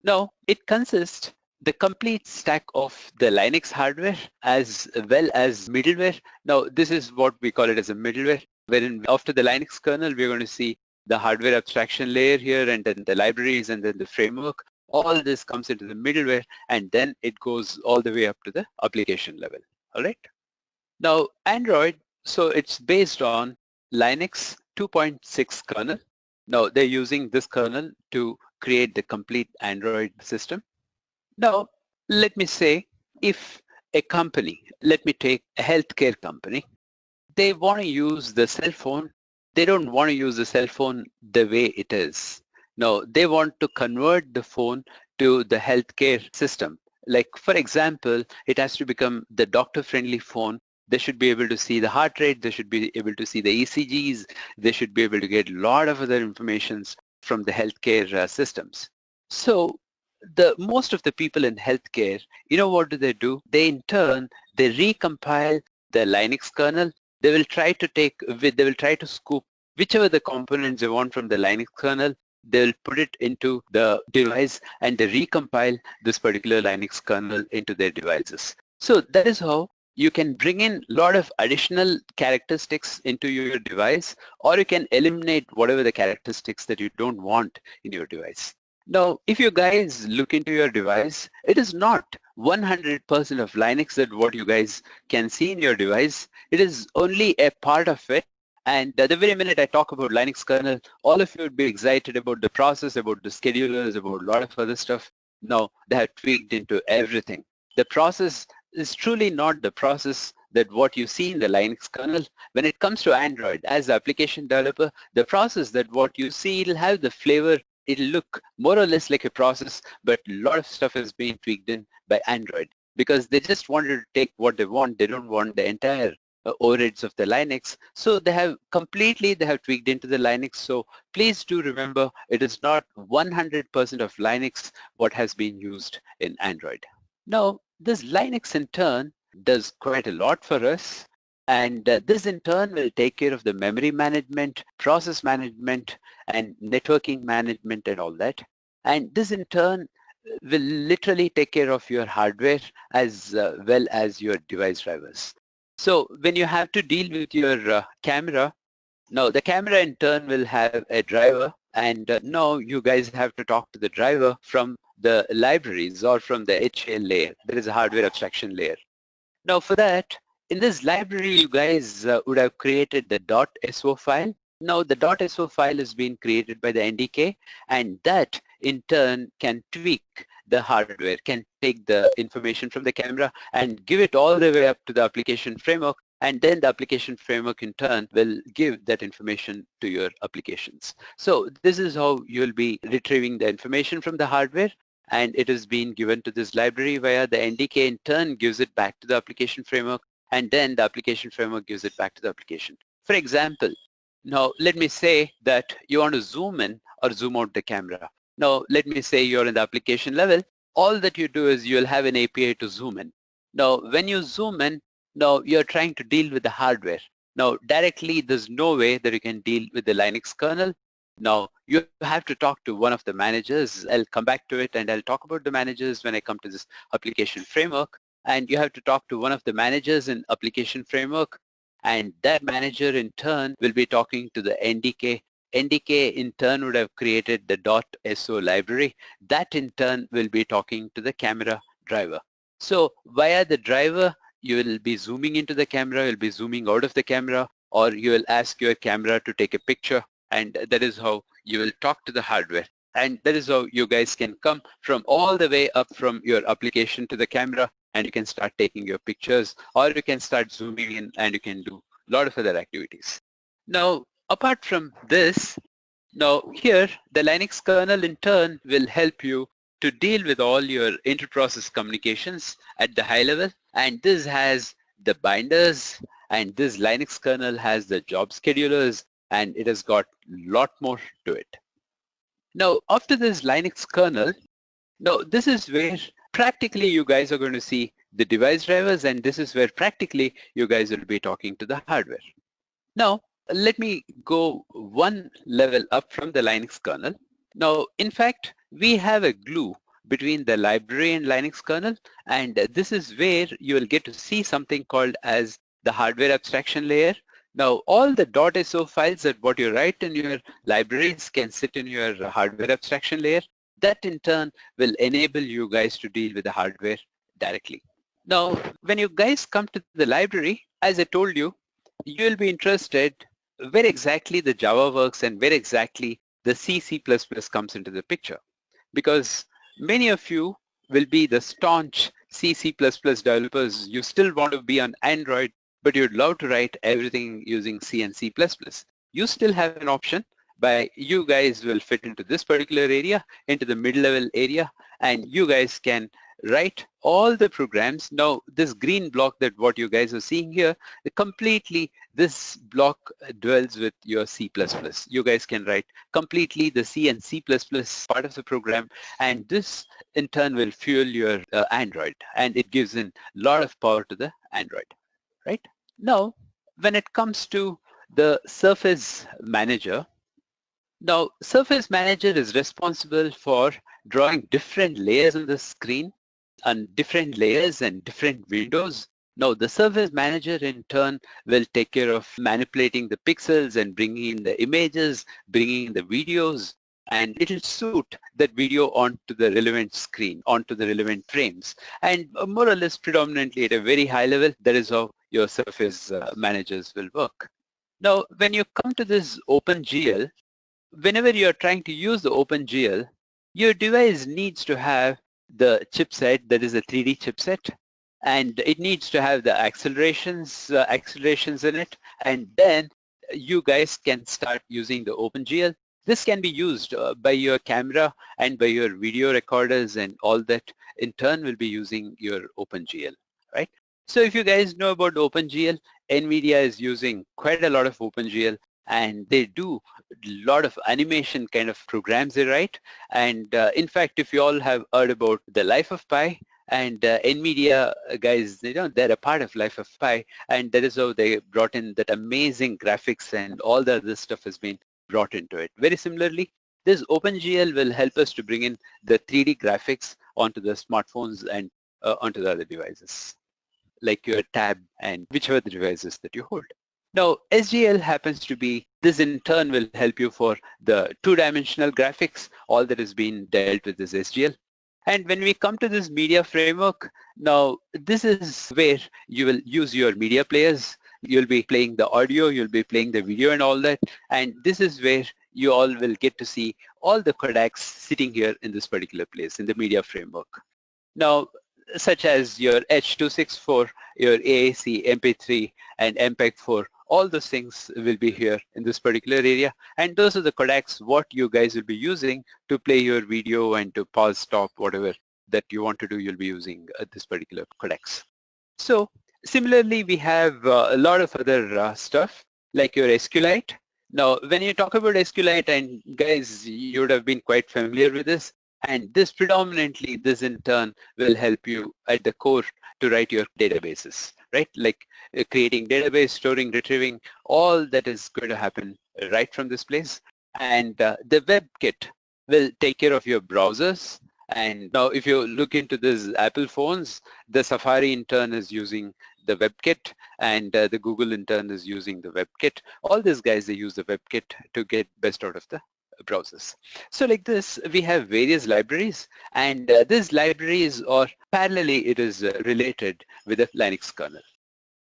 Now, it consists the complete stack of the Linux hardware as well as middleware. Now, this is what we call it as a middleware, wherein after the Linux kernel, we're going to see the hardware abstraction layer here, and then the libraries, and then the framework. All this comes into the middleware, and then it goes all the way up to the application level. All right. Now, Android, so it's based on Linux 2.6 kernel. Now, they're using this kernel to create the complete Android system. Now, let me say, if a company, let me take a healthcare company, they want to use the cell phone. They don't want to use the cell phone the way it is. No, they want to convert the phone to the healthcare system. Like, for example, it has to become the doctor-friendly phone. They should be able to see the heart rate. They should be able to see the ECGs. They should be able to get a lot of other information from the healthcare systems. So the most of the people in healthcare, you know what do? They in turn, they recompile the Linux kernel. They will try to scoop whichever the components they want from the Linux kernel. They'll put it into the device and they recompile this particular Linux kernel into their devices. So that is how you can bring in a lot of additional characteristics into your device, or you can eliminate whatever the characteristics that you don't want in your device. Now, if you guys look into your device, it is not 100% of Linux that what you guys can see in your device. It is only a part of it, And the very minute I talk about Linux kernel, all of you would be excited about the process, about the schedulers, about a lot of other stuff. No, they have tweaked into everything. The process is truly not the process that what you see in the Linux kernel. When it comes to Android, as the application developer, the process that what you see, it'll have the flavor, it'll look more or less like a process, but a lot of stuff is being tweaked in by Android because they just wanted to take what they want. They don't want the entire overrides of the Linux. So they have tweaked into the Linux. So please do remember, it is not 100% of Linux what has been used in Android. Now, this Linux in turn does quite a lot for us. And this in turn will take care of the memory management, process management, and networking management and all that. And this in turn will literally take care of your hardware as well as your device drivers. So when you have to deal with your camera, now the camera in turn will have a driver, and now you guys have to talk to the driver from the libraries or from the HL layer. There is a hardware abstraction layer. Now for that, in this library, you guys would have created the .so file. Now the .so file is being created by the NDK, and that in turn can tweak the hardware, can take the information from the camera and give it all the way up to the application framework, and then the application framework in turn will give that information to your applications. So this is how you'll be retrieving the information from the hardware, and it is being given to this library via the NDK in turn gives it back to the application framework, and then the application framework gives it back to the application. For example, now let me say that you want to zoom in or zoom out the camera. Now let me say you're in the application level. All that you do is you'll have an API to zoom in. Now when you zoom in, now you're trying to deal with the hardware. Now directly there's no way that you can deal with the Linux kernel. Now you have to talk to one of the managers. I'll come back to it and I'll talk about the managers when I come to this application framework. And you have to talk to one of the managers in application framework, and that manager in turn will be talking to the NDK. NDK in turn would have created the .so library. That in turn will be talking to the camera driver. So via the driver, you will be zooming into the camera, you'll be zooming out of the camera, or you will ask your camera to take a picture, and that is how you will talk to the hardware. And that is how you guys can come from all the way up from your application to the camera, and you can start taking your pictures, or you can start zooming in and you can do a lot of other activities. Now, apart from this, now here the Linux kernel in turn will help you to deal with all your inter-process communications at the high level, and this has the binders, and this Linux kernel has the job schedulers, and it has got a lot more to it. Now after this Linux kernel, now this is where practically you guys are going to see the device drivers, and this is where practically you guys will be talking to the hardware. Now let me go one level up from the Linux kernel. Now in fact we have a glue between the library and Linux kernel, and this is where you will get to see something called as the hardware abstraction layer. Now all the .so files that what you write in your libraries can sit in your hardware abstraction layer. That in turn will enable you guys to deal with the hardware directly. Now when you guys come to the library, as I told you, you will be interested where exactly the Java works and where exactly the C++ comes into the picture, because many of you will be the staunch C++ developers. You still want to be on Android, but you'd love to write everything using C and C++. You still have an option, by you guys will fit into this particular area, into the mid-level area, and you guys can write all the programs. Now this green block that what you guys are seeing here, completely this block dwells with your C++. You guys can write completely the C and C++ part of the program, and this in turn will fuel your Android, and it gives in a lot of power to the Android, right? Now when it comes to the Surface Manager, now Surface Manager is responsible for drawing different layers on the screen, and different layers and different windows. Now the Surface Manager in turn will take care of manipulating the pixels and bringing in the images, bringing in the videos, and it'll suit that video onto the relevant screen, onto the relevant frames. And more or less predominantly at a very high level, that is how your Surface Managers will work. Now, when you come to this OpenGL, whenever you're trying to use the OpenGL, your device needs to have the chipset, that is a 3D chipset, and it needs to have the accelerations in it, and then you guys can start using the OpenGL. This can be used by your camera and by your video recorders, and all that in turn will be using your OpenGL, right? So if you guys know about OpenGL, NVIDIA is using quite a lot of OpenGL, and they do a lot of animation kind of programs they write. And in fact, if you all have heard about the Life of Pi, and NVIDIA guys, they're a part of Life of Pi, and that is how they brought in that amazing graphics, and all the other stuff has been brought into it. Very similarly, this OpenGL will help us to bring in the 3D graphics onto the smartphones and onto the other devices, like your tab and whichever the devices that you hold. Now, SGL happens to be, this in turn will help you for the two-dimensional graphics. All that is being dealt with is SGL. And when we come to this media framework, now this is where you will use your media players. You'll be playing the audio, you'll be playing the video and all that. And this is where you all will get to see all the codecs sitting here in this particular place in the media framework. Now, such as your H.264, your AAC, MP3, and MPEG-4, all those things will be here in this particular area. And those are the codecs what you guys will be using to play your video and to pause, stop, whatever that you want to do, you'll be using this particular codecs. So similarly, we have a lot of other stuff like your SQLite. Now, when you talk about SQLite, and guys, you would have been quite familiar with this, and this predominantly, this in turn will help you at the core to write your databases, right? Like creating database, storing, retrieving, all that is going to happen right from this place. And the WebKit will take care of your browsers. And now if you look into this Apple phones, the Safari in turn is using the WebKit, and the Google in turn is using the WebKit. All these guys, they use the WebKit to get best out of the browsers. So like this, we have various libraries, and these libraries, or parallelly, it is related with the Linux kernel.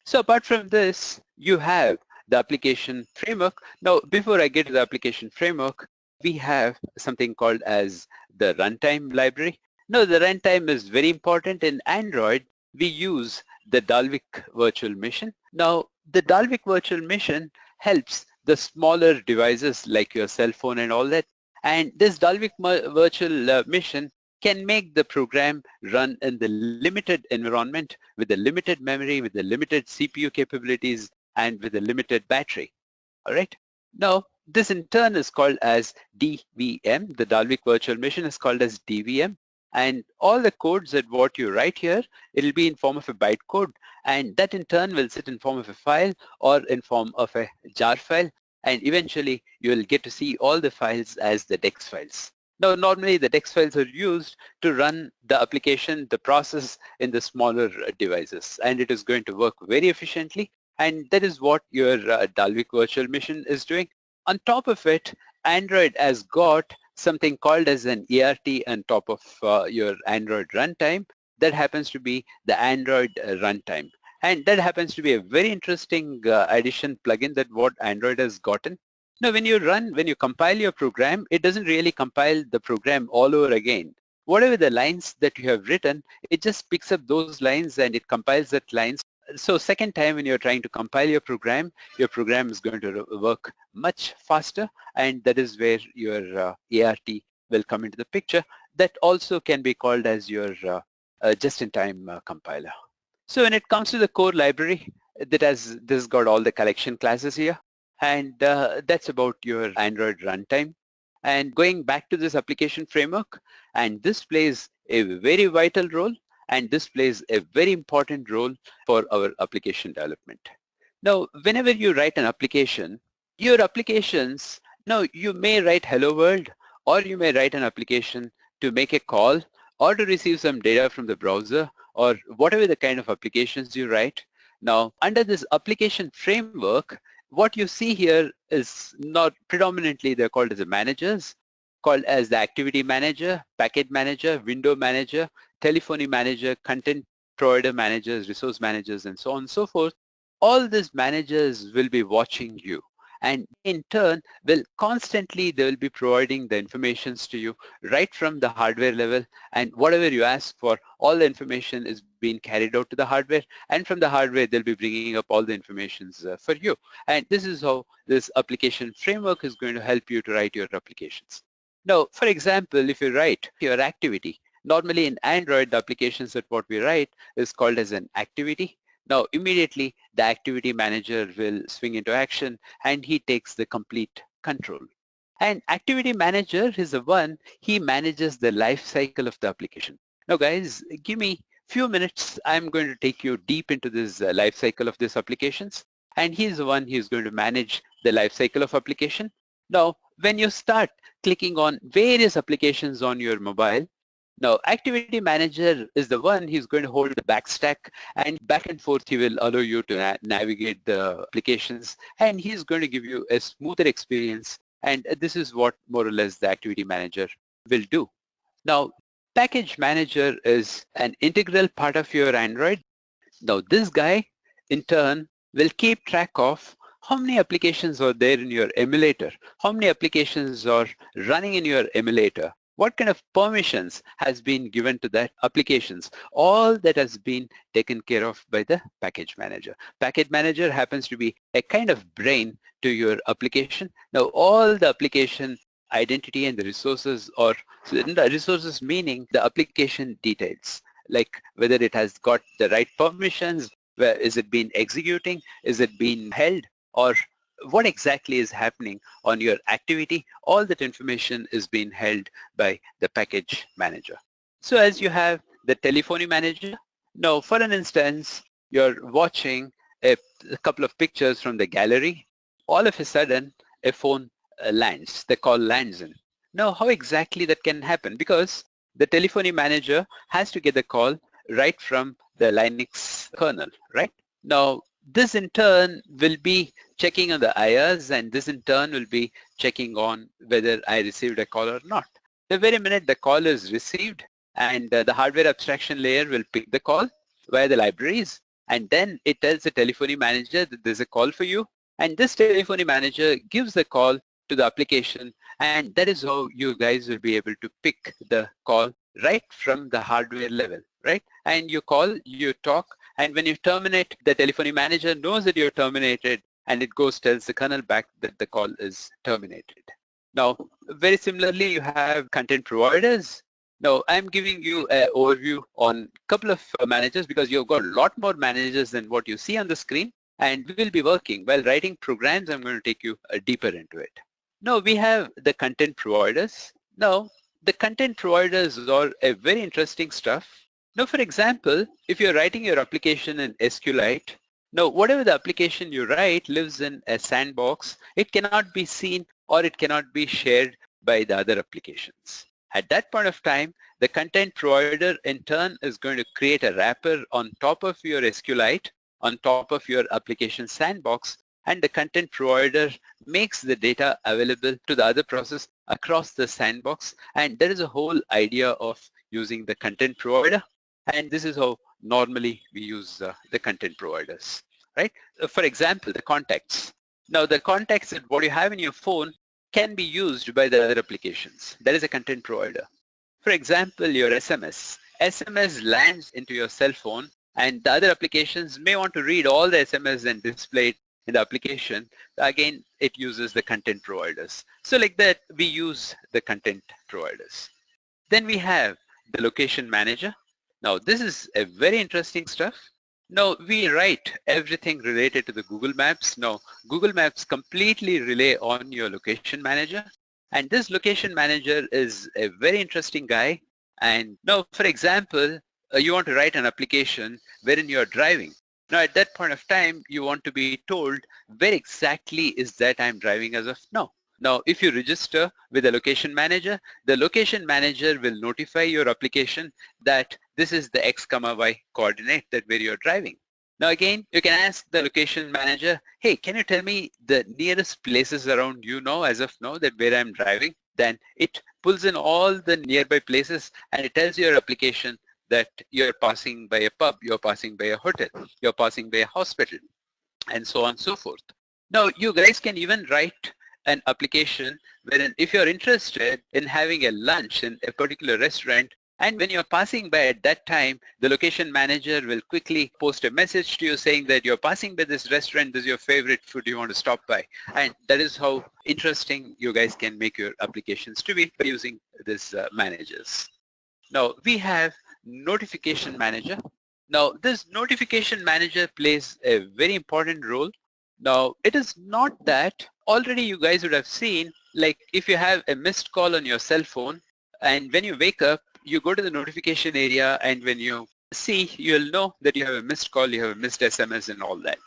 So apart from this, you have the application framework. Now, before I get to the application framework, we have something called as the runtime library. Now, the runtime is very important. In Android, we use the Dalvik virtual machine. Now, the Dalvik virtual machine helps the smaller devices like your cell phone and all that. And this Dalvik virtual machine can make the program run in the limited environment with the limited memory, with the limited CPU capabilities, and with a limited battery. All right. Now, this in turn is called as DVM. The Dalvik virtual machine is called as DVM. And all the codes that what you write here, it'll be in form of a bytecode, and that in turn will sit in form of a file or in form of a jar file, and eventually you will get to see all the files as the DEX files. Now, normally the DEX files are used to run the application, the process in the smaller devices, and it is going to work very efficiently, and that is what your Dalvik virtual machine is doing. On top of it, Android has got something called as an ART on top of your Android runtime. That happens to be the Android runtime. And that happens to be a very interesting addition plugin that what Android has gotten. Now, when you compile your program, it doesn't really compile the program all over again. Whatever the lines that you have written, it just picks up those lines and it compiles that lines. So second time when you're trying to compile your program is going to work much faster, and that is where your ART will come into the picture. That also can be called as your just-in-time compiler. So when it comes to the core library, this has got all the collection classes here, and that's about your Android runtime. And going back to this application framework, and this plays a very vital role, and this plays a very important role for our application development. Now, whenever you write an application, your applications, now you may write hello world, or you may write an application to make a call or to receive some data from the browser, or whatever the kind of applications you write. Now, under this application framework, what you see here is not predominantly, they're called as the managers, called as the activity manager, package manager, window manager, telephony manager, content provider managers, resource managers, and so on and so forth. all these managers will be watching you, and in turn will constantly they will be providing the informations to you right from the hardware level, and whatever you ask for, all the information is being carried out to the hardware, and from the hardware they'll be bringing up all the informations for you. And this is how this application framework is going to help you to write your applications. Now, for example, if you write your activity, normally in Android, the applications that what we write is called as an activity. Now, immediately, the activity manager will swing into action and he takes the complete control. And activity manager is the one, he manages the life cycle of the application. Now, guys, give me few minutes. I'm going to take you deep into this life cycle of these applications. And he's the one who's going to manage the life cycle of application. Now, when you start clicking on various applications on your mobile, now, Activity Manager is the one who's going to hold the backstack, and back and forth he will allow you to navigate the applications, and he's going to give you a smoother experience, and this is what more or less the Activity Manager will do. Now, Package Manager is an integral part of your Android. Now, this guy, in turn, will keep track of how many applications are there in your emulator, how many applications are running in your emulator, what kind of permissions has been given to that applications. All that has been taken care of by the package manager. Package manager happens to be a kind of brain to your application. Now all the application identity and the resources, or the resources meaning the application details, like whether it has got the right permissions, where is it been executing, is it being held, or what exactly is happening on your activity. All that information is being held by the package manager. So as you have the telephony manager, now for an instance, you're watching a couple of pictures from the gallery. All of a sudden, a phone lands, the call lands in. Now, how exactly that can happen? Because the telephony manager has to get the call right from the Linux kernel, right? Now, this in turn will be checking on the IRs, and this in turn will be checking on whether I received a call or not. The very minute the call is received, and the hardware abstraction layer will pick the call via the libraries, and then it tells the telephony manager that there's a call for you, and this telephony manager gives the call to the application, and that is how you guys will be able to pick the call right from the hardware level, right? And you call, you talk, and when you terminate, the telephony manager knows that you're terminated, and it goes tells the kernel back that the call is terminated. Now, very similarly, you have content providers. Now, I'm giving you an overview on a couple of managers because you've got a lot more managers than what you see on the screen, and we will be working while writing programs. I'm going to take you deeper into it. Now, we have the content providers. Now, the content providers are a very interesting stuff. Now, for example, if you're writing your application in SQLite, now whatever the application you write lives in a sandbox. It cannot be seen or it cannot be shared by the other applications. At that point of time, the content provider in turn is going to create a wrapper on top of your SQLite, on top of your application sandbox, and the content provider makes the data available to the other process across the sandbox. And there is a whole idea of using the content provider. And this is how normally we use the content providers, right? For example, the contacts. Now the contacts that what you have in your phone can be used by the other applications. That is a content provider. For example, your SMS. SMS lands into your cell phone, and the other applications may want to read all the SMS and display it in the application. Again, it uses the content providers. So like that, we use the content providers. Then we have the location manager. Now, this is a very interesting stuff. Now, we write everything related to the Google Maps. Now, Google Maps completely rely on your location manager. And this location manager is a very interesting guy. And now, for example, you want to write an application wherein you're driving. Now, at that point of time, you want to be told where exactly is that I'm driving as of now. Now, if you register with the location manager will notify your application that this is the X, Y coordinate that where you're driving. Now again, you can ask the location manager, hey, can you tell me the nearest places around you now as of now that where I'm driving? Then it pulls in all the nearby places and it tells your application that you're passing by a pub, you're passing by a hotel, you're passing by a hospital. and so on and so forth. Now, you guys can even write an application wherein if you're interested in having a lunch in a particular restaurant, and when you're passing by at that time, the location manager will quickly post a message to you saying that you're passing by this restaurant, this is your favorite food, you want to stop by. And that is how interesting you guys can make your applications to be by using this managers. Now, we have notification manager. Now, this notification manager plays a very important role. Now, it is not that already you guys would have seen, like if you have a missed call on your cell phone, and when you wake up, you go to the notification area, and when you see, you'll know that you have a missed call, you have a missed SMS and all that.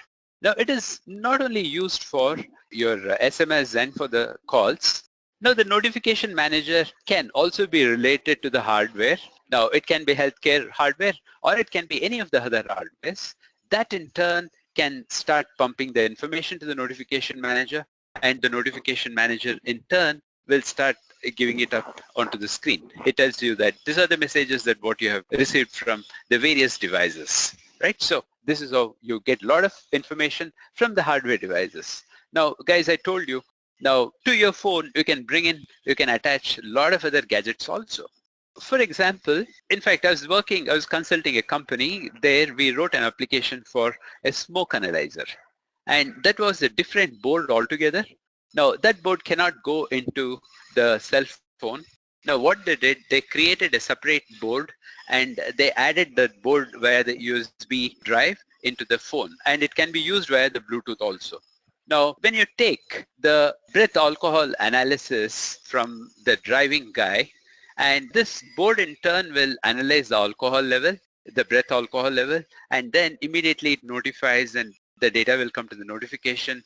Now, it is not only used for your SMS and for the calls. Now, the notification manager can also be related to the hardware. Now, it can be healthcare hardware, or it can be any of the other hardwares. That in turn can start pumping the information to the notification manager, and the notification manager in turn will start giving it up onto the screen. It tells you that these are the messages that what you have received from the various devices, right? So this is how you get a lot of information from the hardware devices. Now, guys, I told you, now to your phone, you can attach a lot of other gadgets also. For example, in fact, I was consulting a company. There we wrote an application for a smoke analyzer, and that was a different board altogether. Now that board cannot go into the cell phone. Now what they did, they created a separate board, and they added that board via the USB drive into the phone, and it can be used via the Bluetooth also. Now, when you take the breath alcohol analysis from the driving guy, and this board in turn will analyze the alcohol level, the breath alcohol level, and then immediately it notifies, and the data will come to the notification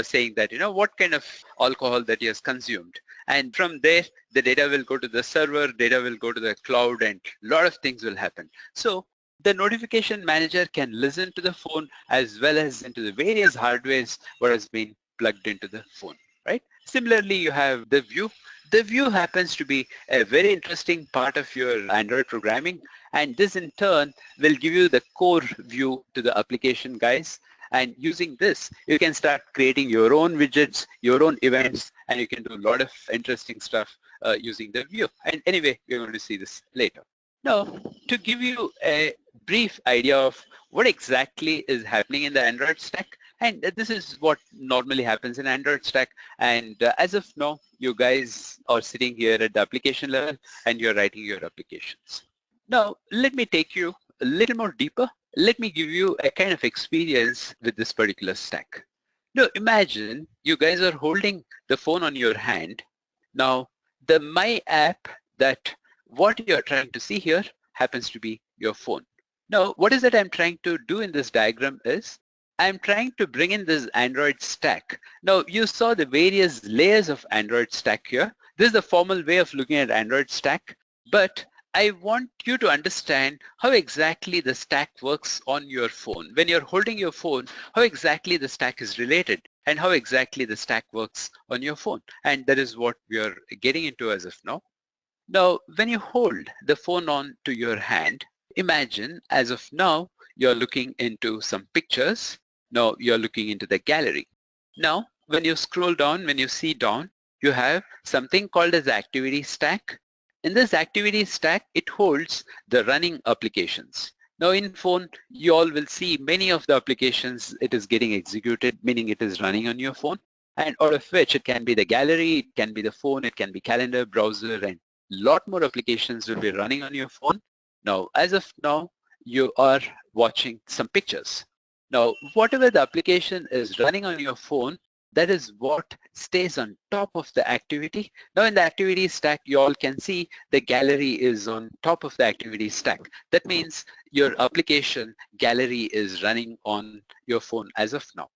saying that, what kind of alcohol that he has consumed. And from there, the data will go to the server, data will go to the cloud, and a lot of things will happen. So the notification manager can listen to the phone as well as into the various hardwares what has been plugged into the phone, right? Similarly, you have the view. The view happens to be a very interesting part of your Android programming, and this in turn will give you the core view to the application guys. And using this, you can start creating your own widgets, your own events, and you can do a lot of interesting stuff using the view. And anyway, we're going to see this later. Now, to give you a brief idea of what exactly is happening in the Android stack, and this is what normally happens in Android stack. And as of now, you guys are sitting here at the application level and you're writing your applications. Now, let me take you a little more deeper. Let me give you a kind of experience with this particular stack. Now, imagine you guys are holding the phone on your hand. Now, the My app, that what you're trying to see here happens to be your phone. Now, what is it I'm trying to do in this diagram is I'm trying to bring in this Android stack. Now, you saw the various layers of Android stack here. This is the formal way of looking at Android stack, but I want you to understand how exactly the stack works on your phone. When you're holding your phone, how exactly the stack is related and how exactly the stack works on your phone. And that is what we are getting into as of now. Now, when you hold the phone on to your hand, imagine as of now, you're looking into some pictures. Now you're looking into the gallery. Now, when you scroll down, when you see down, you have something called as the activity stack. In this activity stack, it holds the running applications. Now in phone, you all will see many of the applications it is getting executed, meaning it is running on your phone, and out of which it can be the gallery, it can be the phone, it can be calendar, browser, and lot more applications will be running on your phone. Now, as of now, you are watching some pictures. Now, whatever the application is running on your phone, that is what stays on top of the activity. Now in the activity stack, you all can see the gallery is on top of the activity stack. That means your application gallery is running on your phone as of now.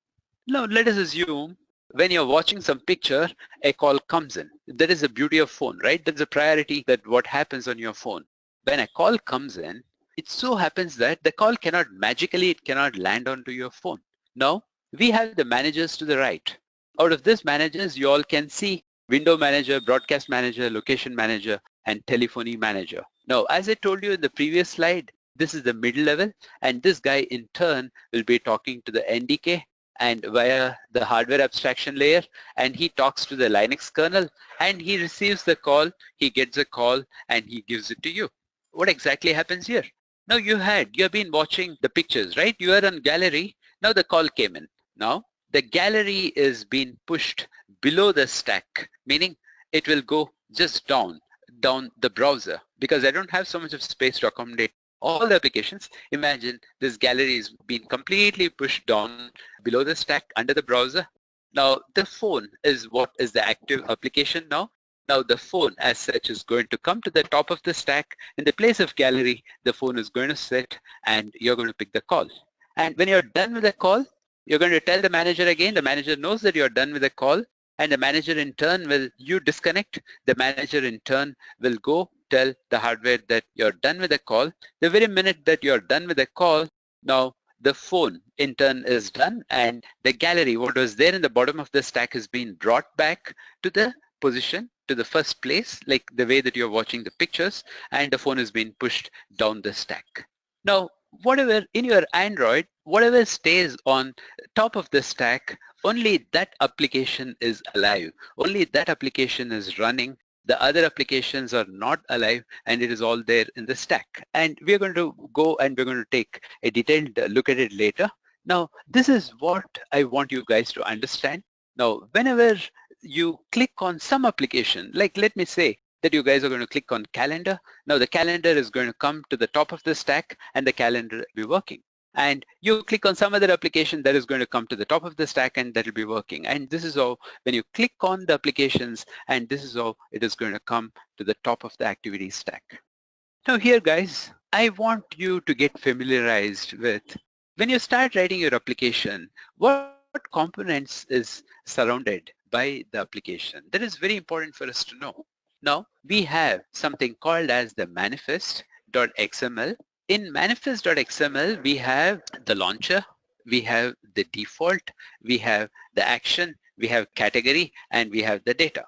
Now let us assume when you're watching some picture, a call comes in. That is the beauty of phone, right? That's a priority that what happens on your phone. When a call comes in, it so happens that the call cannot magically, it cannot land onto your phone. Now, we have the managers to the right. Out of this managers, you all can see window manager, broadcast manager, location manager, and telephony manager. Now, as I told you in the previous slide, this is the middle level, and this guy in turn will be talking to the NDK, and via the hardware abstraction layer, and he talks to the Linux kernel, and he receives the call, he gets a call, and he gives it to you. What exactly happens here? Now you have been watching the pictures, right? You are on gallery. Now the call came in. Now the gallery is being pushed below the stack, meaning it will go just down the browser, because I don't have so much of space to accommodate all the applications. Imagine this gallery is being completely pushed down below the stack under the browser. Now the phone is what is the active application now. Now the phone as such is going to come to the top of the stack. In the place of gallery, the phone is going to sit and you're going to pick the call. And when you're done with the call, you're going to tell the manager again. The manager knows that you're done with the call, and the manager in turn will, you disconnect, the manager in turn will go tell the hardware that you're done with the call. The very minute that you're done with the call, now the phone in turn is done, and the gallery, what was there in the bottom of the stack, is being brought back to the position, to the first place, like the way that you're watching the pictures, and the phone is being pushed down the stack. Now, whatever in your Android, whatever stays on top of the stack, only that application is alive. Only that application is running. The other applications are not alive, and it is all there in the stack. And we're going to go and we're going to take a detailed look at it later. Now, this is what I want you guys to understand. Now, whenever you click on some application, like let me say that you guys are going to click on calendar. Now the calendar is going to come to the top of the stack and the calendar will be working. And you click on some other application that is going to come to the top of the stack and that will be working. And this is how, when you click on the applications, and this is how it is going to come to the top of the activity stack. Now here guys, I want you to get familiarized with, when you start writing your application, what components is surrounded by the application. That is very important for us to know. Now we have something called as the manifest.xml. In manifest.xml, we have the launcher, we have the default, we have the action, we have category, and we have the data.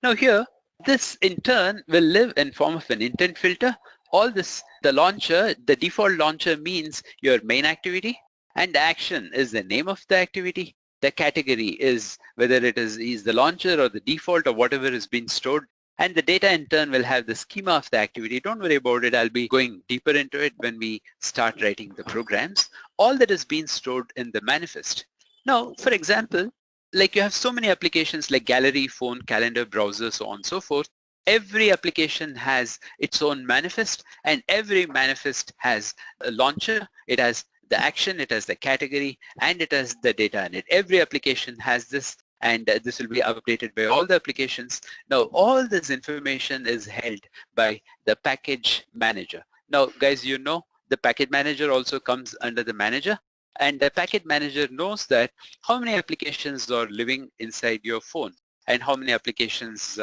Now here, this in turn will live in form of an intent filter. All this, the launcher, the default launcher means your main activity, and the action is the name of the activity. The category is whether it is the launcher or the default or whatever is being stored. And the data in turn will have the schema of the activity. Don't worry about it. I'll be going deeper into it when we start writing the programs. All that is being stored in the manifest. Now, for example, like you have so many applications like gallery, phone, calendar, browser, so on and so forth. Every application has its own manifest, and every manifest has a launcher. It has the action, it has the category, and it has the data in it. Every application has this, and this will be updated by all the applications. Now all this information is held by the package manager. Now guys, you know the package manager also comes under the manager, and the package manager knows that how many applications are living inside your phone, and how many applications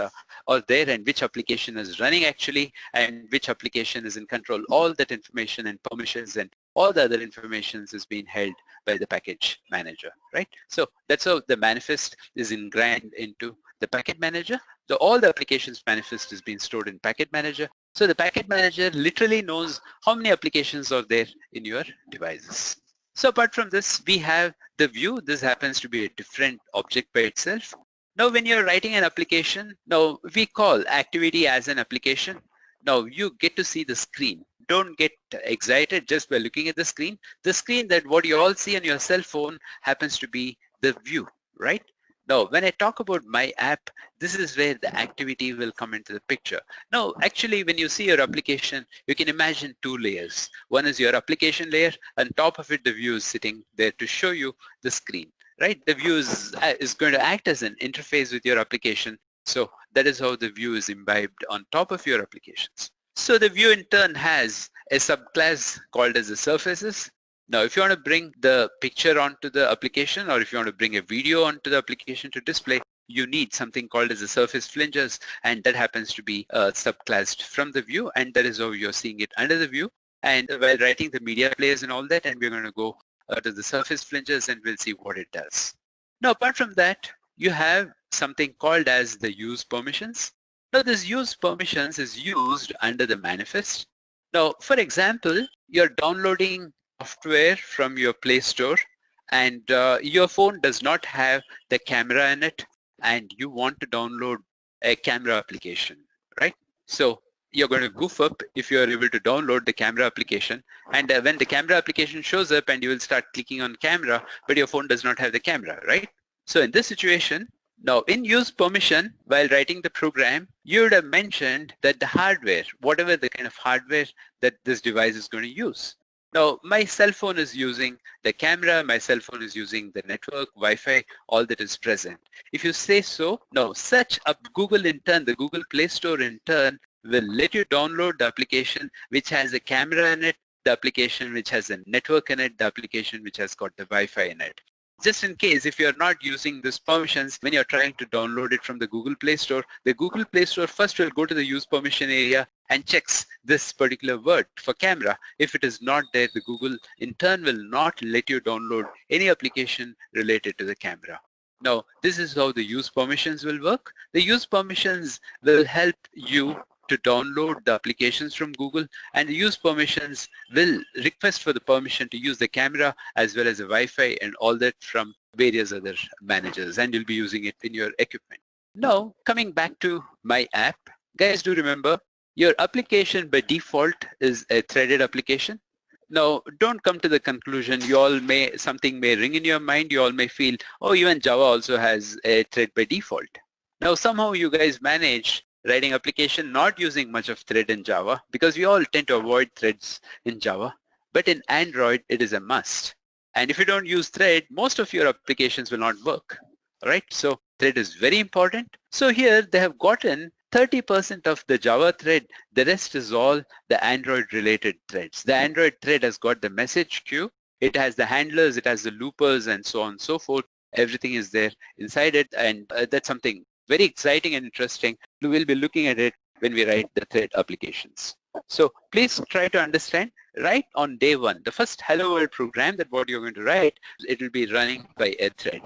are there, and which application is running actually, and which application is in control. All that information and permissions and all the other information is being held by the package manager, right? So that's how the manifest is ingrained into the package manager. So all the applications manifest is being stored in package manager. So the package manager literally knows how many applications are there in your devices. So apart from this, we have the view. This happens to be a different object by itself. Now when you're writing an application, now we call activity as an application. Now you get to see the screen. Don't get excited just by looking at the screen. The screen that what you all see on your cell phone happens to be the view, right? Now when I talk about my app, this is where the activity will come into the picture. Now actually when you see your application, you can imagine two layers. One is your application layer, on top of it the view is sitting there to show you the screen, right? The view is going to act as an interface with your application. So that is how the view is imbibed on top of your applications. So the view in turn has a subclass called as the surfaces. Now if you want to bring the picture onto the application, or if you want to bring a video onto the application to display, you need something called as the surface flanges, and that happens to be subclassed from the view, and that is how you're seeing it under the view. And while writing the media players and all that, and we're going to go to the surface flanges and we'll see what it does. Now apart from that, you have something called as the use permissions. Now this use permissions is used under the manifest. Now for example, you're downloading software from your Play Store, and your phone does not have the camera in it, and you want to download a camera application, right? So you're going to goof up if you're able to download the camera application, and when the camera application shows up and you will start clicking on camera, but your phone does not have the camera, right? So in this situation, now in use permission, while writing the program, you would have mentioned that the hardware, whatever the kind of hardware that this device is going to use. Now my cell phone is using the camera, my cell phone is using the network, Wi-Fi, all that is present. If you say so, now such a Google in turn, the Google Play Store in turn will let you download the application which has a camera in it, the application which has a network in it, the application which has got the Wi-Fi in it. Just in case if you're not using these permissions when you're trying to download it from the Google Play Store, the Google Play Store first will go to the use permission area and checks this particular word for camera. If it is not there, the Google in turn will not let you download any application related to the camera. Now, this is how the use permissions will work. The use permissions will help you to download the applications from Google, and the use permissions will request for the permission to use the camera as well as the Wi-Fi and all that from various other managers, and you'll be using it in your equipment. Now, coming back to my app, guys, do remember your application by default is a threaded application. Now, don't come to the conclusion something may ring in your mind. You all may feel, oh, even Java also has a thread by default. Now, somehow you guys manage writing application not using much of thread in Java, because we all tend to avoid threads in Java. But in Android, it is a must. And if you don't use thread, most of your applications will not work. All right, so thread is very important. So here they have gotten 30% of the Java thread. The rest is all the Android related threads. The Android thread has got the message queue. It has the handlers, it has the loopers, and so on and so forth. Everything is there inside it, and that's something very exciting and interesting. We will be looking at it when we write the thread applications. So please try to understand, right on day one, the first hello world program that what you're going to write, it will be running by a thread.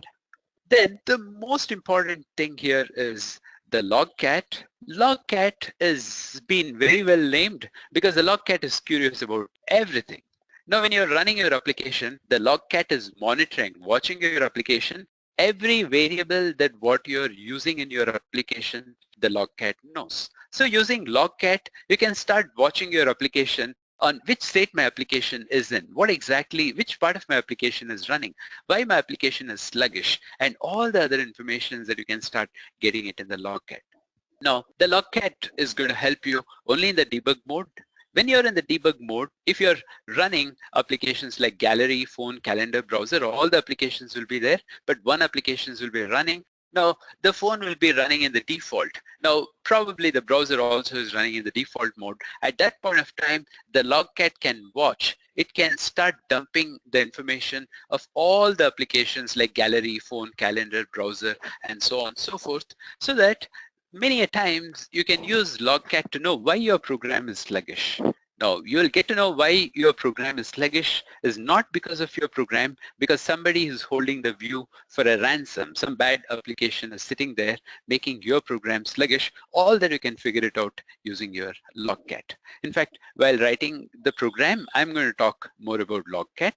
Then the most important thing here is the logcat. Logcat is been very well named because the logcat is curious about everything. Now when you're running your application, the logcat is monitoring, watching your application. Every variable that what you're using in your application, the logcat knows. So using logcat, you can start watching your application on which state my application is in, which part of my application is running, why my application is sluggish, and all the other information that you can start getting it in the logcat. Now, the logcat is going to help you only in the debug mode. When you're in the debug mode, if you're running applications like gallery, phone, calendar, browser, all the applications will be there, but one applications will be running. Now, the phone will be running in the default. Now, probably the browser also is running in the default mode. At that point of time, the logcat can watch. It can start dumping the information of all the applications like gallery, phone, calendar, browser, and so on and so forth, so that many a times you can use logcat to know why your program is sluggish. Now you will get to know why your program is sluggish is not because of your program, because somebody is holding the view for a ransom. Some bad application is sitting there making your program sluggish. All that you can figure it out using your logcat. In fact, while writing the program, I'm going to talk more about logcat.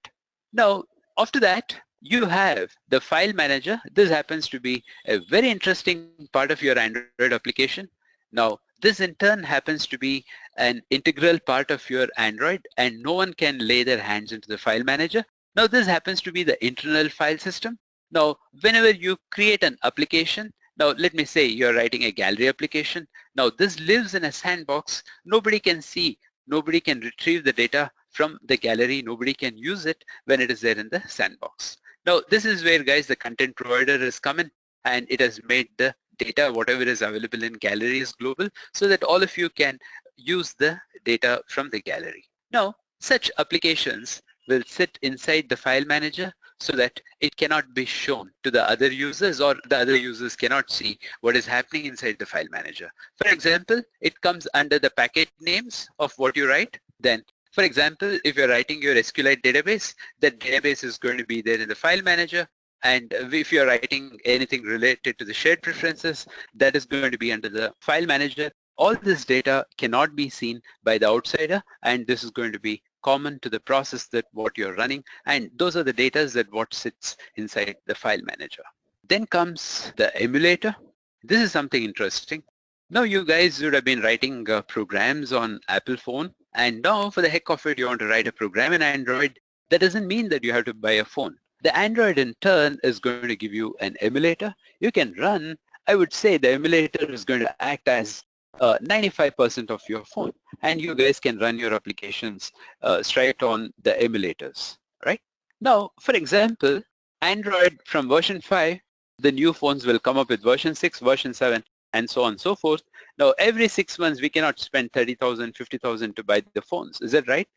Now after that, you have the file manager. This happens to be a very interesting part of your Android application. Now, this in turn happens to be an integral part of your Android, and no one can lay their hands into the file manager. Now, this happens to be the internal file system. Now, whenever you create an application, now let me say you're writing a gallery application. Now, this lives in a sandbox. Nobody can see, nobody can retrieve the data from the gallery. Nobody can use it when it is there in the sandbox. Now, this is where, guys, the content provider has come in, and it has made the data, whatever is available in gallery is global, so that all of you can use the data from the gallery. Now, such applications will sit inside the file manager so that it cannot be shown to the other users, or the other users cannot see what is happening inside the file manager. For example, it comes under the package names of what you write. Then, for example, if you're writing your SQLite database, that database is going to be there in the file manager. And if you're writing anything related to the shared preferences, that is going to be under the file manager. All this data cannot be seen by the outsider, and this is going to be common to the process that what you're running, and those are the data that what sits inside the file manager. Then comes the emulator. This is something interesting. Now you guys would have been writing programs on Apple phone, and now for the heck of it you want to write a program in Android. That doesn't mean that you have to buy a phone. The Android in turn is going to give you an emulator. You can run, I would say the emulator is going to act as 95% of your phone, and you guys can run your applications straight on the emulators, right? Now, for example, Android from version 5, the new phones will come up with version 6, version 7, and so on and so forth. Now, every 6 months, we cannot spend 30,000, 50,000 to buy the phones. Is that right?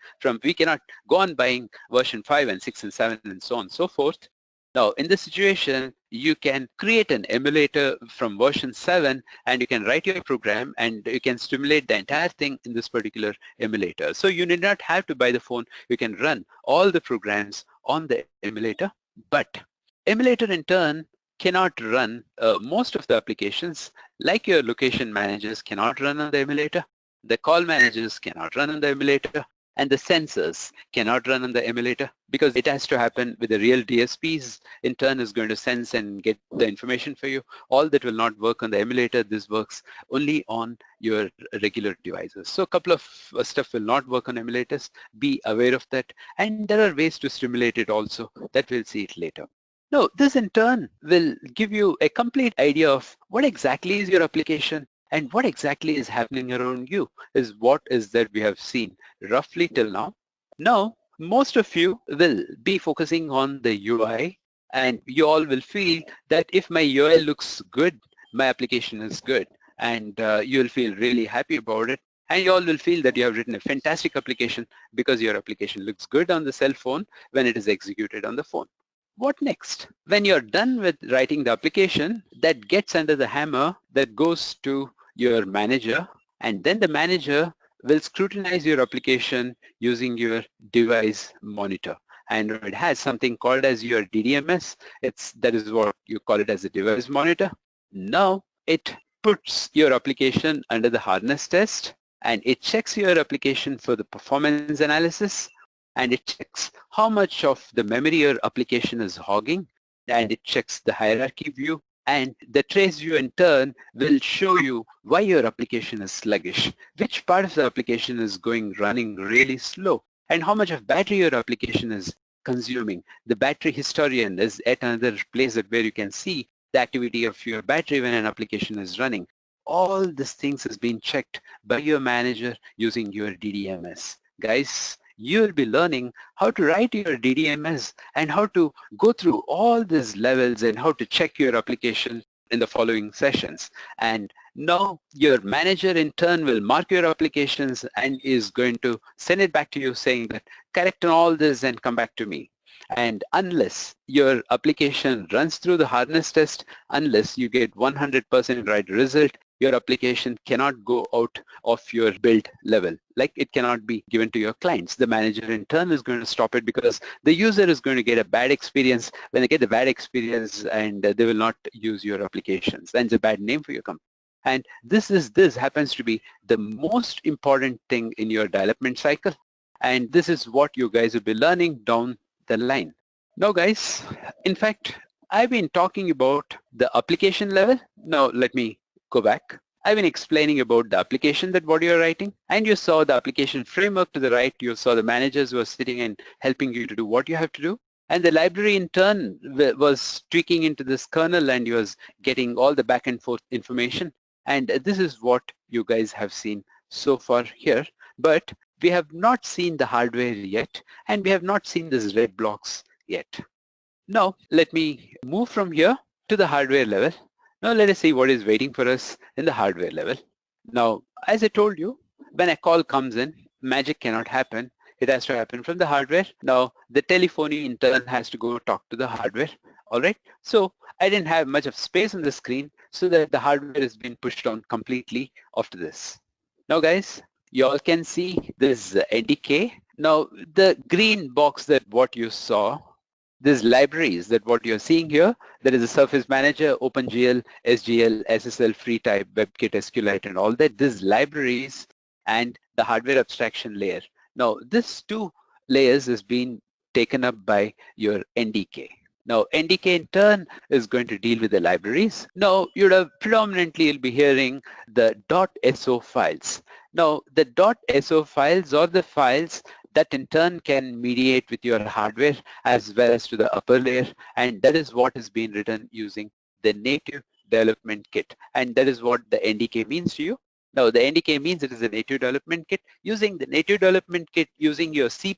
We cannot go on buying version 5 and 6 and 7 and so on and so forth. Now, in this situation, you can create an emulator from version 7 and you can write your program and you can stimulate the entire thing in this particular emulator. So you need not have to buy the phone. You can run all the programs on the emulator, but emulator in turn cannot run most of the applications, like your location managers cannot run on the emulator, the call managers cannot run on the emulator, and the sensors cannot run on the emulator because it has to happen with the real DSPs. In turn is going to sense and get the information for you. All that will not work on the emulator. This works only on your regular devices. So a couple of stuff will not work on emulators. Be aware of that. And there are ways to stimulate it also that we'll see it later. Now, this in turn will give you a complete idea of what exactly is your application and what exactly is happening around you is what is that we have seen roughly till now. Now, most of you will be focusing on the UI and you all will feel that if my UI looks good, my application is good, and you'll feel really happy about it. And you all will feel that you have written a fantastic application because your application looks good on the cell phone when it is executed on the phone. What next? When you're done with writing the application, that gets under the hammer that goes to your manager, and then the manager will scrutinize your application using your device monitor. Android has something called as your DDMS. That is what you call it as a device monitor. Now it puts your application under the hardness test and it checks your application for the performance analysis, and it checks how much of the memory your application is hogging, and it checks the hierarchy view, and the trace view in turn will show you why your application is sluggish, which part of the application is running really slow, and how much of battery your application is consuming. The battery historian is at another place where you can see the activity of your battery when an application is running. All these things has been checked by your manager using your DDMS. Guys, you will be learning how to write your DDMS and how to go through all these levels and how to check your application in the following sessions. And now your manager in turn will mark your applications and is going to send it back to you saying that correct on all this and come back to me. And unless your application runs through the hardness test, unless you get 100% right result, your application cannot go out of your build level. Like it cannot be given to your clients. The manager in turn is going to stop it because the user is going to get a bad experience. When they get the bad experience, and they will not use your applications, then it's a bad name for your company. And this happens to be the most important thing in your development cycle. And this is what you guys will be learning down the line. Now guys, in fact, I've been talking about the application level. Now let me go back. I've been explaining about the application that what you're writing, and you saw the application framework to the right. You saw the managers who are sitting and helping you to do what you have to do. And the library in turn was tweaking into this kernel and you was getting all the back and forth information. And this is what you guys have seen so far here. But we have not seen the hardware yet, and we have not seen these red blocks yet. Now, let me move from here to the hardware level. Now let us see what is waiting for us in the hardware level. Now, as I told you, when a call comes in, magic cannot happen. It has to happen from the hardware. Now, the telephony in turn has to go talk to the hardware. All right. So I didn't have much of space on the screen, so that the hardware has been pushed on completely after this. Now, guys, you all can see this NDK. Now, the green box that what you saw, these libraries that what you're seeing here, there is a Surface Manager, OpenGL, SGL, SSL, FreeType, WebKit, SQLite, and all that. These libraries and the hardware abstraction layer, Now, this two layers is being taken up by your NDK. Now, NDK in turn is going to deal with the libraries. Now, you'll be hearing the .so files. Now, the .so files are the files that in turn can mediate with your hardware as well as to the upper layer, and that is what is being written using the native development kit, and that is what the NDK means to you. Now, the NDK means it is a native development kit. Using the native development kit, using your C++,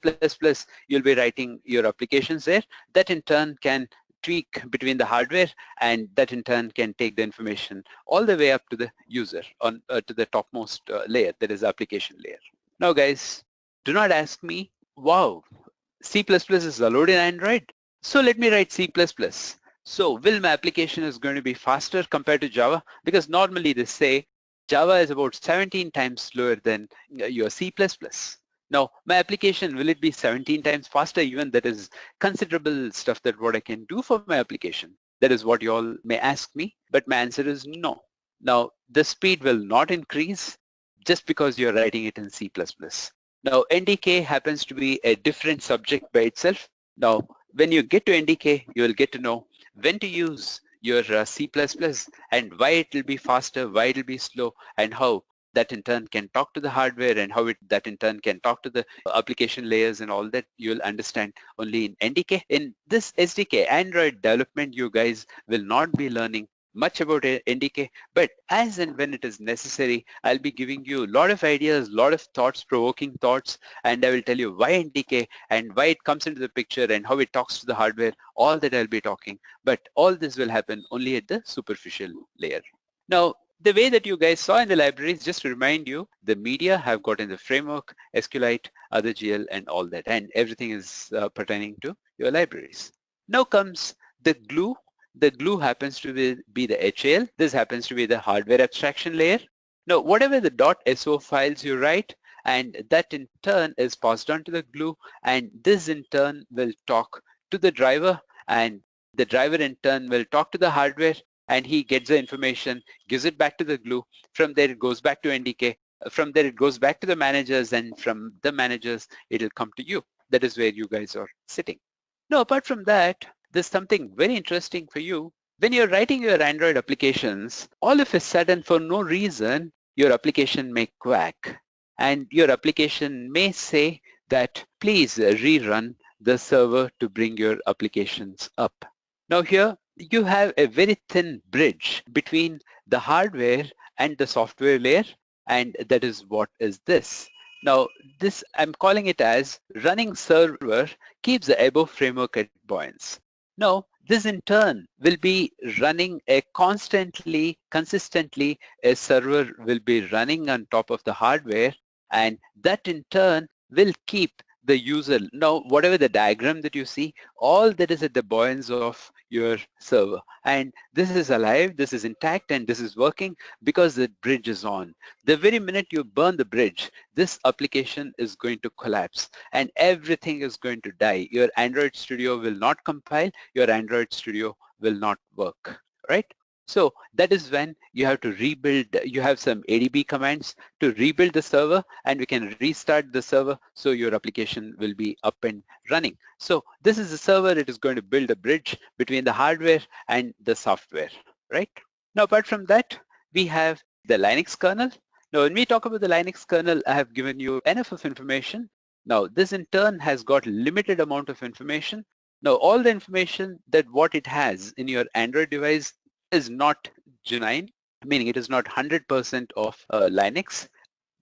you'll be writing your applications there. That in turn can tweak between the hardware, and that in turn can take the information all the way up to the user on to the topmost layer, that is application layer. Now, guys, do not ask me, wow, C++ is allowed in Android, so let me write C++. So will my application is going to be faster compared to Java? Because normally they say Java is about 17 times slower than your C++. Now, my application, will it be 17 times faster? Even that is considerable stuff that what I can do for my application. That is what you all may ask me, but my answer is no. Now, the speed will not increase just because you're writing it in C++. Now, NDK happens to be a different subject by itself. Now, when you get to NDK, you will get to know when to use your C++ and why it will be faster, why it will be slow, and how that in turn can talk to the hardware, and how that in turn can talk to the application layers, and all that you'll understand only in NDK. In this SDK, Android development, you guys will not be learning much about NDK, but as and when it is necessary, I'll be giving you a lot of ideas, a lot of thoughts, provoking thoughts, and I will tell you why NDK and why it comes into the picture and how it talks to the hardware, all that I'll be talking. But all this will happen only at the superficial layer. Now, the way that you guys saw in the libraries, just to remind you, the media have got in the framework, SQLite, other GL, and all that, and everything is pertaining to your libraries. Now comes the glue. The glue happens to be the HAL. This happens to be the hardware abstraction layer. Now, whatever the .so files you write, and that in turn is passed on to the glue, and this in turn will talk to the driver, and the driver in turn will talk to the hardware, and he gets the information, gives it back to the glue. From there, it goes back to NDK. From there, it goes back to the managers, and from the managers, it'll come to you. That is where you guys are sitting. Now, apart from that, there's something very interesting for you. When you're writing your Android applications, all of a sudden, for no reason, your application may quack. And your application may say that, please rerun the server to bring your applications up. Now here, you have a very thin bridge between the hardware and the software layer, and that is what is this. Now, this I'm calling it as running server keeps the above framework at buoyance. Now, this in turn will be running a consistently, a server will be running on top of the hardware, and that in turn will keep the user. Now, whatever the diagram that you see, all that is at the buoyance of your server. And this is alive, this is intact, and this is working because the bridge is on. The very minute you burn the bridge, this application is going to collapse and everything is going to die. Your Android Studio will not compile, your Android Studio will not work, right? So that is when you have to rebuild, you have some ADB commands to rebuild the server, and we can restart the server so your application will be up and running. So this is the server, it is going to build a bridge between the hardware and the software, right? Now, apart from that, we have the Linux kernel. Now, when we talk about the Linux kernel, I have given you enough of information. Now, this in turn has got limited amount of information. Now, all the information that what it has in your Android device is not genuine, meaning it is not 100% of Linux.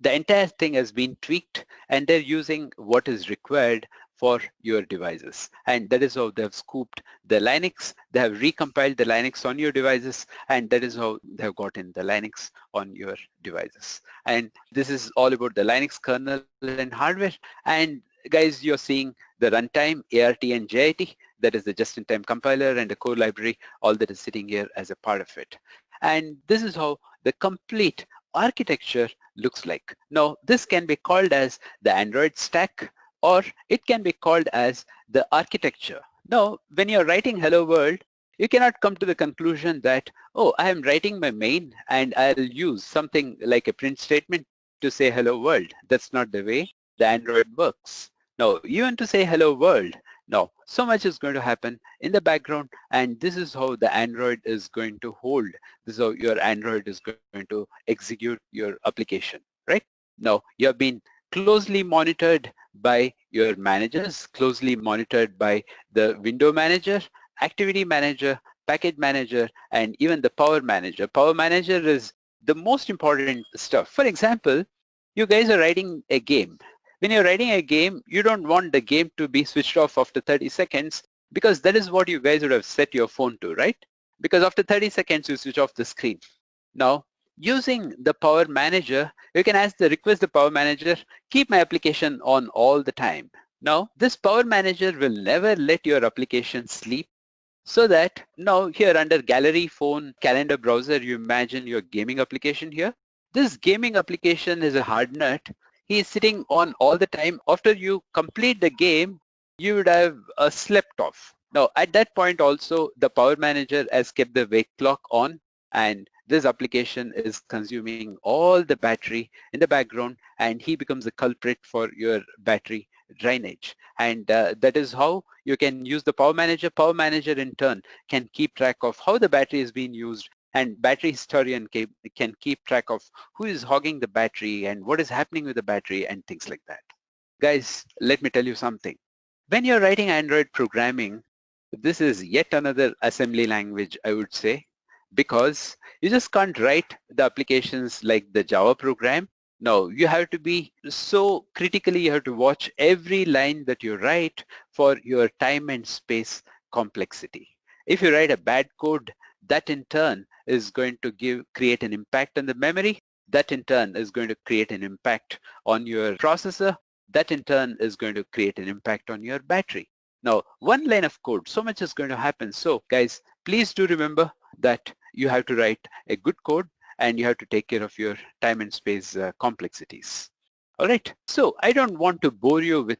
The entire thing has been tweaked, and they're using what is required for your devices. And that is how they've scooped the Linux. They have recompiled the Linux on your devices, and that is how they've gotten the Linux on your devices. And this is all about the Linux kernel and hardware. And guys, you're seeing the runtime, ART and JIT, that is the just-in-time compiler and the core library, all that is sitting here as a part of it. And this is how the complete architecture looks like. Now, this can be called as the Android stack, or it can be called as the architecture. Now, when you're writing hello world, you cannot come to the conclusion that, oh, I am writing my main and I'll use something like a print statement to say hello world. That's not the way the Android works. Now, you want to say hello world. Now, so much is going to happen in the background, and this is how the Android is going to hold. This is how your Android is going to execute your application, right? Now, you have been closely monitored by your managers, closely monitored by the window manager, activity manager, package manager, and even the power manager. Power manager is the most important stuff. For example, you guys are writing a game. When you're writing a game, you don't want the game to be switched off after 30 seconds because that is what you guys would have set your phone to, right? Because after 30 seconds, you switch off the screen. Now, using the Power Manager, you can request the Power Manager, keep my application on all the time. Now, this Power Manager will never let your application sleep, so that now here under gallery, phone, calendar, browser, you imagine your gaming application here. This gaming application is a hard nut. He is sitting on all the time. After you complete the game, you would have slept off. Now at that point also, the Power Manager has kept the wake clock on, and this application is consuming all the battery in the background, and he becomes the culprit for your battery drainage. And that is how you can use the Power Manager. Power Manager in turn can keep track of how the battery is being used, and battery historian can keep track of who is hogging the battery and what is happening with the battery and things like that. Guys, let me tell you something. When you're writing Android programming, this is yet another assembly language, I would say, because you just can't write the applications like the Java program. No, you have to be so critically, you have to watch every line that you write for your time and space complexity. If you write a bad code, that in turn is going to create an impact on the memory. That in turn is going to create an impact on your processor. That in turn is going to create an impact on your battery. Now, one line of code, so much is going to happen. So guys, please do remember that you have to write a good code and you have to take care of your time and space complexities. All right, so I don't want to bore you with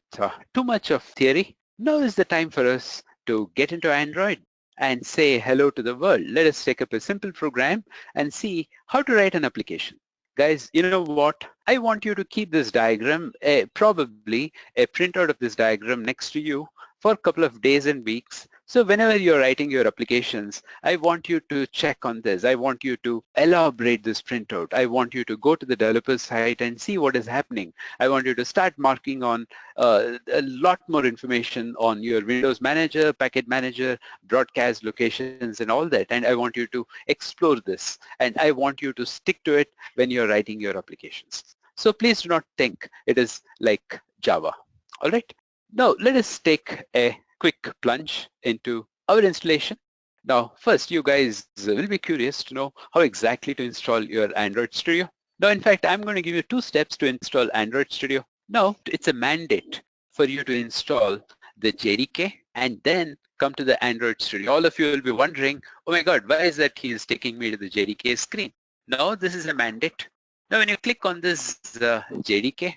too much of theory. Now is the time for us to get into Android and say hello to the world. Let us take up a simple program and see how to write an application. Guys, you know what? I want you to keep this diagram, probably a printout of this diagram next to you for a couple of days and weeks. So whenever you're writing your applications, I want you to check on this. I want you to elaborate this printout. I want you to go to the developer's site and see what is happening. I want you to start marking on a lot more information on your Windows Manager, Package Manager, broadcast locations and all that. And I want you to explore this. And I want you to stick to it when you're writing your applications. So please do not think it is like Java. All right. Now let us take a quick plunge into our installation. Now first, you guys will be curious to know how exactly to install your Android Studio. Now in fact, I'm going to give you 2 steps to install Android Studio. Now it's a mandate for you to install the JDK and then come to the Android Studio. All of you will be wondering, oh my God, why is that he is taking me to the JDK screen? No, this is a mandate. Now when you click on this JDK,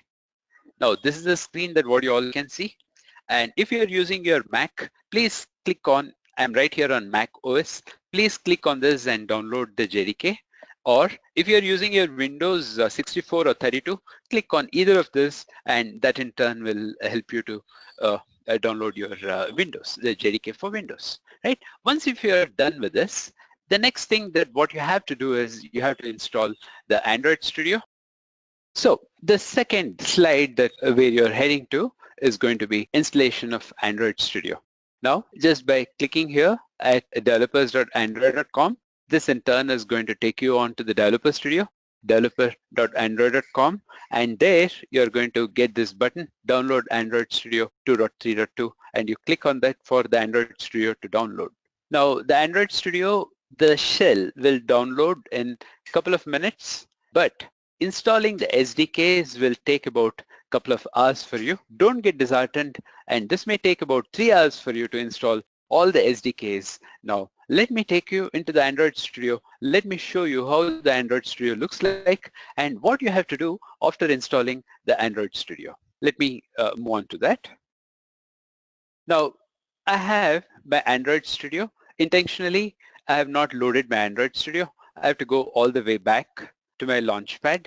now this is the screen that what you all can see. And if you're using your Mac, please click on, I'm right here on Mac OS, please click on this and download the JDK. Or if you're using your Windows 64 or 32, click on either of this and that in turn will help you to download your Windows, the JDK for Windows, right? Once if you're done with this, the next thing that what you have to do is you have to install the Android Studio. So the second slide that where you're heading to is going to be installation of Android Studio. Now, just by clicking here at developers.android.com, this in turn is going to take you on to the Developer Studio, developer.android.com, and there you're going to get this button, download Android Studio 2.3.2, and you click on that for the Android Studio to download. Now, the Android Studio, the shell will download in a couple of minutes, but installing the SDKs will take about a couple of hours for you. Don't get disheartened, and this may take about 3 hours for you to install all the SDKs. Now, let me take you into the Android Studio. Let me show you how the Android Studio looks like and what you have to do after installing the Android Studio. Let me move on to that. Now, I have my Android Studio. Intentionally, I have not loaded my Android Studio. I have to go all the way back to my Launchpad.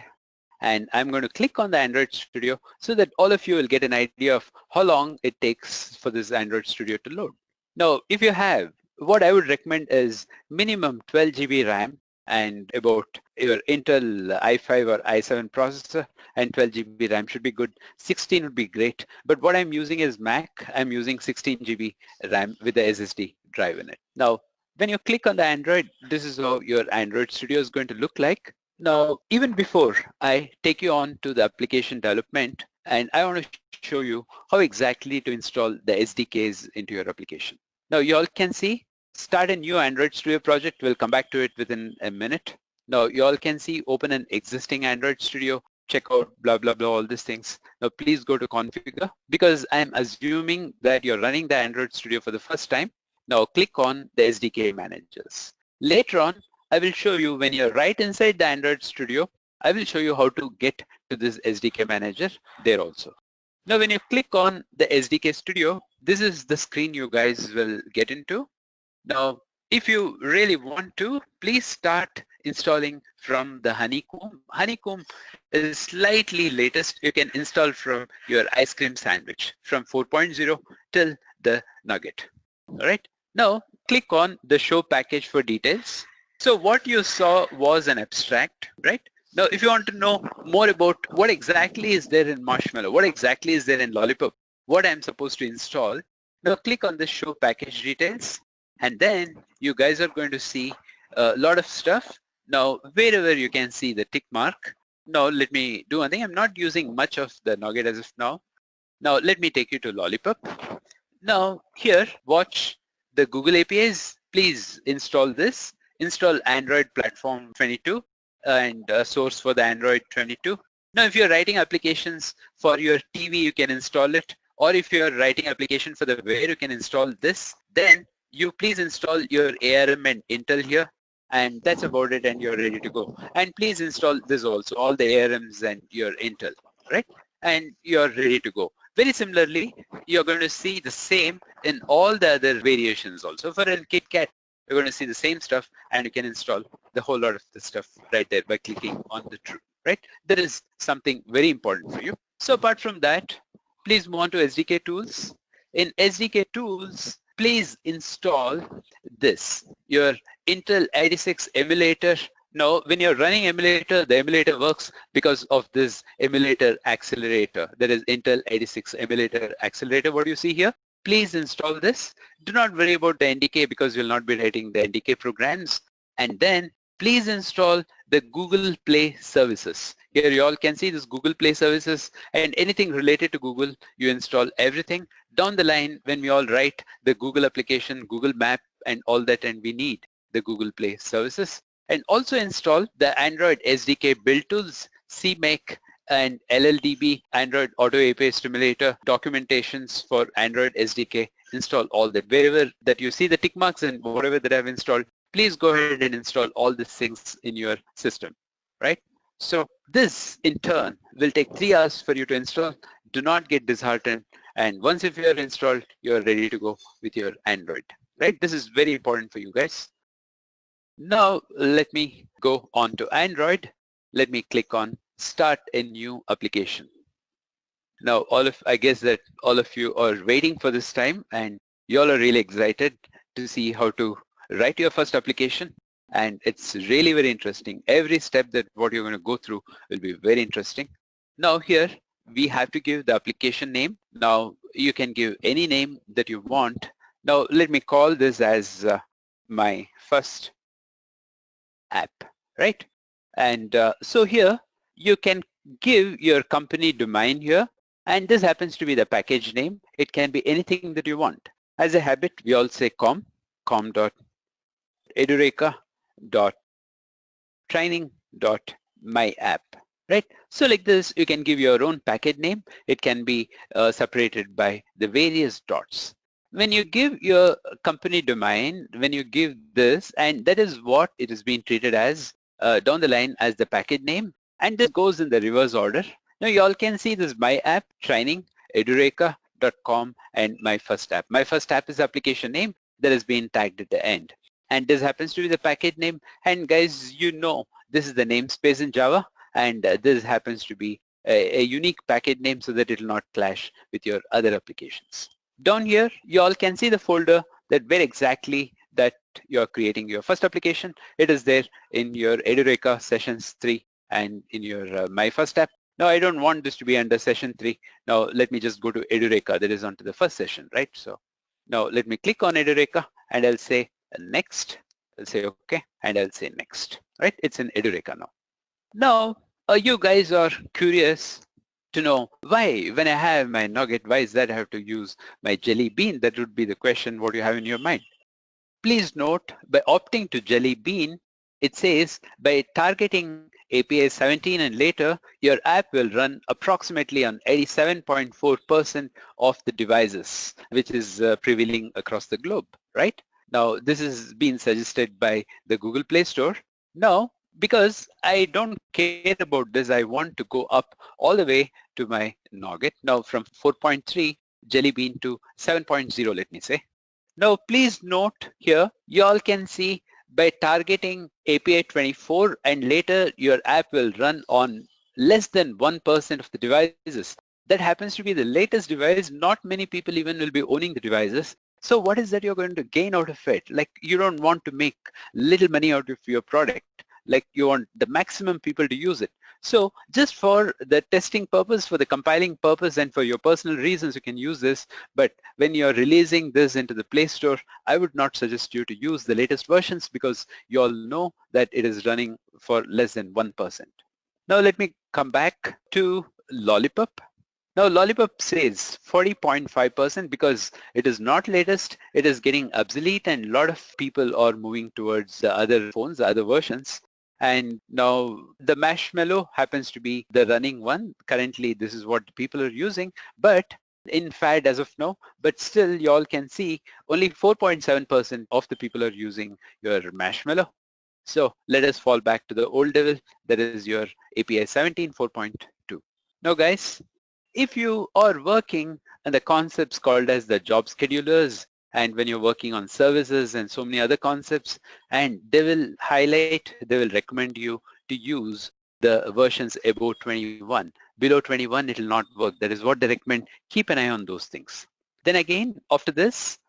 and I'm going to click on the Android Studio so that all of you will get an idea of how long it takes for this Android Studio to load. Now, if you have, what I would recommend is minimum 12 GB RAM and about your Intel i5 or i7 processor, and 12 GB RAM should be good. 16 would be great, but what I'm using is Mac. I'm using 16 GB RAM with the SSD drive in it. Now, when you click on the Android, this is how your Android Studio is going to look like. Now, even before I take you on to the application development, and I want to show you how exactly to install the SDKs into your application. Now, you all can see, start a new Android Studio project. We'll come back to it within a minute. Now, you all can see, open an existing Android Studio, check out blah, blah, blah, all these things. Now, please go to configure, because I'm assuming that you're running the Android Studio for the first time. Now, click on the SDK managers. Later on, I will show you when you're right inside the Android Studio, I will show you how to get to this SDK manager there also. Now, when you click on the SDK Studio, this is the screen you guys will get into. Now, if you really want to, please start installing from the Honeycomb. Honeycomb is slightly latest. You can install from your ice cream sandwich from 4.0 till the Nugget. All right. Now, click on the show package for details. So what you saw was an abstract, right? Now, if you want to know more about what exactly is there in Marshmallow, what exactly is there in Lollipop, what I'm supposed to install, now click on the show package details, and then you guys are going to see a lot of stuff. Now, wherever you can see the tick mark, now let me do one thing. I'm not using much of the Nugget as of now. Now, let me take you to Lollipop. Now, here, watch the Google APIs. Please install this. Install Android Platform 22 and source for the Android 22. Now, if you're writing applications for your TV, you can install it. Or if you're writing application for the where, you can install this. Then you please install your ARM and Intel here. And that's about it, and you're ready to go. And please install this also, all the ARMs and your Intel, right? And you're ready to go. Very similarly, you're going to see the same in all the other variations also. For a KitKat, you're going to see the same stuff, and you can install the whole lot of the stuff right there by clicking on the true, right? There is something very important for you. So apart from that, please move on to SDK tools. In SDK tools, please install this, your Intel 86 emulator. Now, when you're running emulator, the emulator works because of this emulator accelerator. There is Intel 86 emulator accelerator, what you see here. Please install this. Do not worry about the NDK because you'll not be writing the NDK programs. And then please install the Google Play services. Here you all can see this Google Play services, and anything related to Google, you install everything. Down the line, when we all write the Google application, Google Map and all that, and we need the Google Play services. And also install the Android SDK build tools, CMake, and LLDB, Android Auto API Stimulator, documentations for Android SDK. Install all that. Wherever that you see the tick marks and whatever that I've installed, please go ahead and install all these things in your system, right? So this in turn will take 3 hours for you to install. Do not get disheartened. And once if you are installed, you're ready to go with your Android, right? This is very important for you guys. Now let me go on to Android. Let me click on start a new application. Now I guess that all of you are waiting for this time, and you all are really excited to see how to write your first application. And it's really very interesting. Every step that what you're going to go through will be very interesting. Now here we have to give the application name. Now you can give any name that you want. Now let me call this as my first app, right? And so here you can give your company domain here, and this happens to be the package name. It can be anything that you want. As a habit, we all say com.edureka.training.myapp, right? So like this, you can give your own package name. It can be separated by the various dots. When you give your company domain, when you give this, and that is what it is being treated as down the line as the package name, and this goes in the reverse order. Now you all can see this my app, training, edureka.com, and my first app. My first app is application name that has been tagged at the end. And this happens to be the package name. And guys, you know, this is the namespace in Java. and this happens to be a unique package name so that it will not clash with your other applications. Down here, you all can see the folder that where exactly that you're creating your first application. It is there in your Edureka sessions 3 and in your My First App. Now I don't want this to be under session 3. Now let me just go to Edureka, that is onto the first session, right? So now let me click on Edureka and I'll say next. I'll say okay and I'll say next, right? It's in Edureka now. Now you guys are curious to know why when I have my nugget, why is that I have to use my jelly bean? That would be the question what you have in your mind. Please note, by opting to Jelly Bean, it says by targeting API 17 and later, your app will run approximately on 87.4% of the devices, which is prevailing across the globe, right? Now, this is being suggested by the Google Play Store. Now, because I don't care about this, I want to go up all the way to my Nugget. Now, from 4.3 Jelly Bean to 7.0, let me say. Now, please note here, you all can see by targeting API 24 and later your app will run on less than 1% of the devices. That happens to be the latest device. Not many people even will be owning the devices. So what is that you're going to gain out of it? Like you don't want to make little money out of your product. Like you want the maximum people to use it. So just for the testing purpose, for the compiling purpose and for your personal reasons, you can use this. But when you're releasing this into the Play Store, I would not suggest you to use the latest versions because you all know that it is running for less than 1%. Now let me come back to Lollipop. Now Lollipop says 40.5% because it is not latest, it is getting obsolete and a lot of people are moving towards the other phones, the other versions. And now the Marshmallow happens to be the running one. Currently, this is what people are using, but in fact, as of now, but still you all can see only 4.7% of the people are using your Marshmallow. So let us fall back to the old devil, that is your API 17 4.2. Now guys, if you are working on the concepts called as the job schedulers, and when you're working on services and so many other concepts, and they will highlight, they will recommend you to use the versions above 21. Below 21, it will not work. That is what they recommend. Keep an eye on those things. Then again, after this,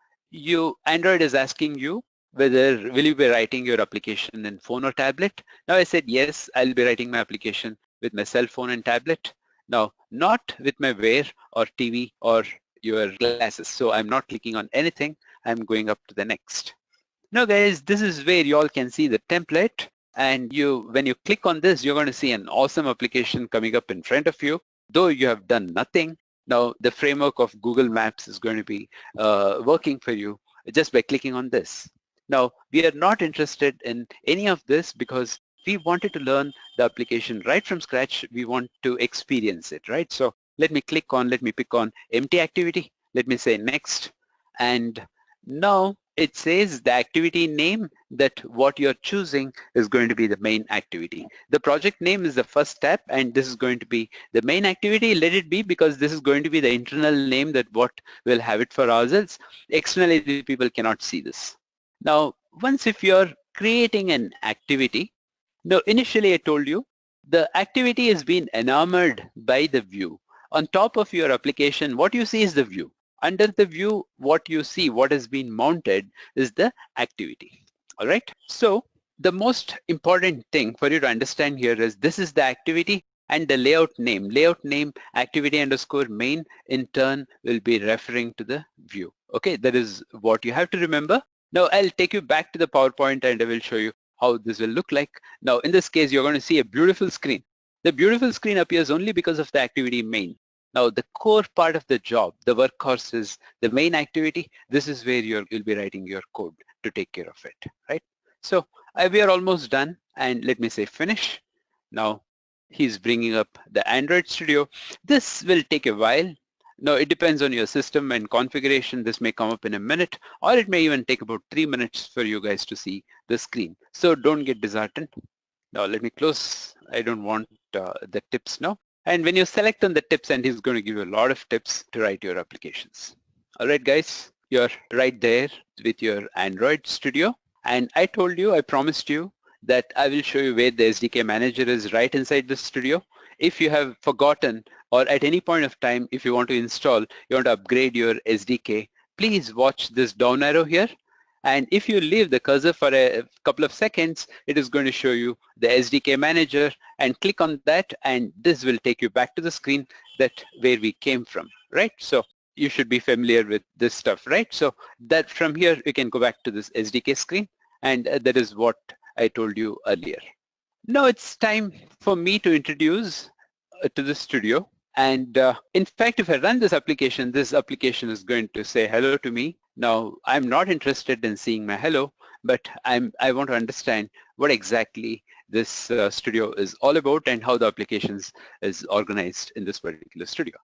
Android is asking you whether will you be writing your application in phone or tablet. Now I said, yes, I'll be writing my application with my cell phone and tablet. Now, not with my Wear or TV or your glasses. So I'm not clicking on anything. I'm going up to the next. Now guys, this is where you all can see the template, and when you click on this, you're going to see an awesome application coming up in front of you. Though you have done nothing, now the framework of Google Maps is going to be working for you just by clicking on this. Now, we are not interested in any of this because we wanted to learn the application right from scratch. We want to experience it, right? So let me pick on empty activity. Let me say next. And now it says the activity name that what you're choosing is going to be the main activity. The project name is the first step, and this is going to be the main activity. Let it be, because this is going to be the internal name that what we'll have it for ourselves. Externally, the people cannot see this. Now, once if you're creating an activity, now initially I told you the activity has been enamored by the view. On top of your application, what you see is the view. Under the view, what you see, what has been mounted is the activity. All right. So the most important thing for you to understand here is this is the activity and the layout name. Layout name activity underscore main in turn will be referring to the view. Okay, that is what you have to remember. Now I'll take you back to the PowerPoint and I will show you how this will look like. Now in this case, you're going to see a beautiful screen. The beautiful screen appears only because of the activity main. Now the core part of the job, the workhorse is the main activity. This is where you'll be writing your code to take care of it, right? So we are almost done, and let me say finish. Now he's bringing up the Android Studio. This will take a while. Now it depends on your system and configuration. This may come up in a minute, or it may even take about 3 minutes for you guys to see the screen. So don't get disheartened. Now let me close. I don't want the tips now. And when you select on the tips, and he's going to give you a lot of tips to write your applications. All right, guys, you're right there with your Android Studio. And I told you, I promised you that I will show you where the SDK manager is right inside the studio. If you have forgotten or at any point of time, if you want to install, you want to upgrade your SDK, please watch this down arrow here. And if you leave the cursor for a couple of seconds, it is going to show you the SDK manager, and click on that and this will take you back to the screen that where we came from, right? So you should be familiar with this stuff, right? So that from here, you can go back to this SDK screen, and that is what I told you earlier. Now it's time for me to introduce to the studio. And in fact, if I run this application is going to say hello to me. Now, I'm not interested in seeing my hello, but I want to understand what exactly this studio is all about and how the applications is organized in this particular studio.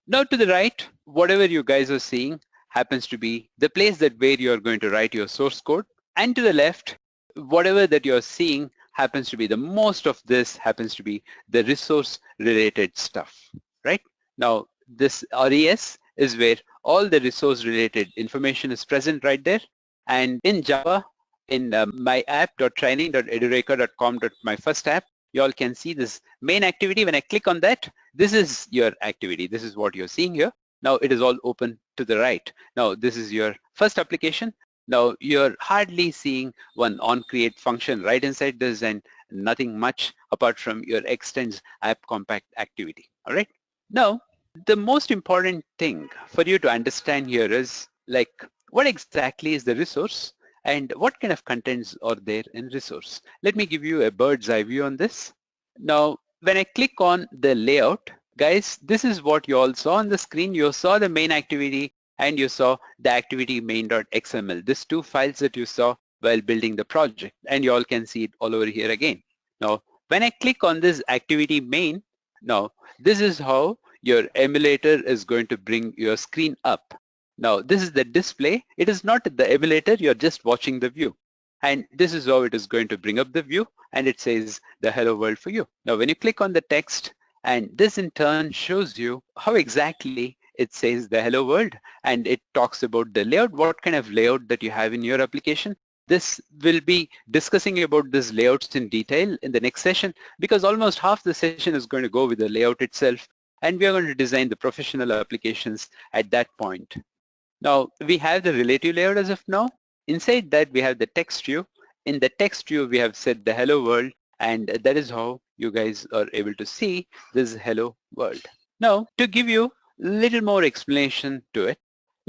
Now to the right, whatever you guys are seeing happens to be the place that where you're going to write your source code. And to the left, whatever that you're seeing happens to be, the most of this happens to be the resource related stuff, right? Now this RES is where all the resource related information is present right there. And in Java, in my app.training.edureka.com, my first app, you all can see this main activity. When I click on that, this is your activity. This is what you're seeing here. Now it is all open to the right. Now this is your first application. Now you're hardly seeing one onCreate function right inside this and nothing much apart from your extends app compact activity. All right. Now the most important thing for you to understand here is like what exactly is the resource and what kind of contents are there in resource. Let me give you a bird's eye view on this. Now when I click on the layout, guys, this is what you all saw on the screen. You saw the main activity and you saw the activity main.xml. These two files that you saw while building the project, and you all can see it all over here again. Now, when I click on this activity main, now this is how your emulator is going to bring your screen up. Now, this is the display. It is not the emulator. You're just watching the view. And this is how it is going to bring up the view, and it says the hello world for you. Now, when you click on the text, and this in turn shows you how exactly it says the hello world, and it talks about the layout, what kind of layout that you have in your application. This will be discussing about these layouts in detail in the next session, because almost half the session is going to go with the layout itself, and we are going to design the professional applications at that point. Now we have the relative layout as of now. Inside that we have the text view. In the text view we have set the hello world, and that is how you guys are able to see this hello world. Now to give you little more explanation to it,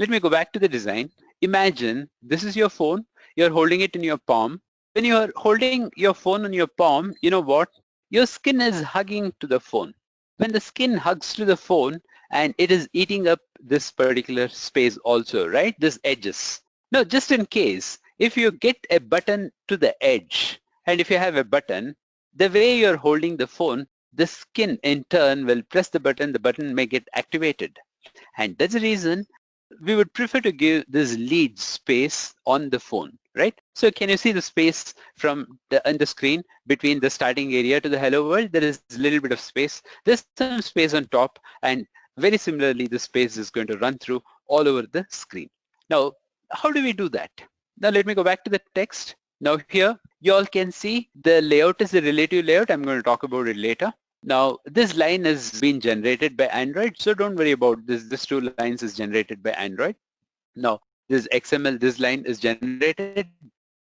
let me go back to the design. Imagine this is your phone, you're holding it in your palm. When you're holding your phone on your palm, you know what? Your skin is hugging to the phone. When the skin hugs to the phone, and it is eating up this particular space also, right? This edges. Now just in case, if you get a button to the edge, and if you have a button, the way you're holding the phone, the skin in turn will press the button may get activated. And that's the reason we would prefer to give this lead space on the phone, right? So can you see the space from on the screen between the starting area to the hello world? There is a little bit of space. There's some space on top, and very similarly, the space is going to run through all over the screen. Now, how do we do that? Now let me go back to the text. Now here, you all can see the layout is the relative layout. I'm going to talk about it later. Now this line is being generated by Android, so don't worry about this. This two lines is generated by Android. Now this XML, this line is generated.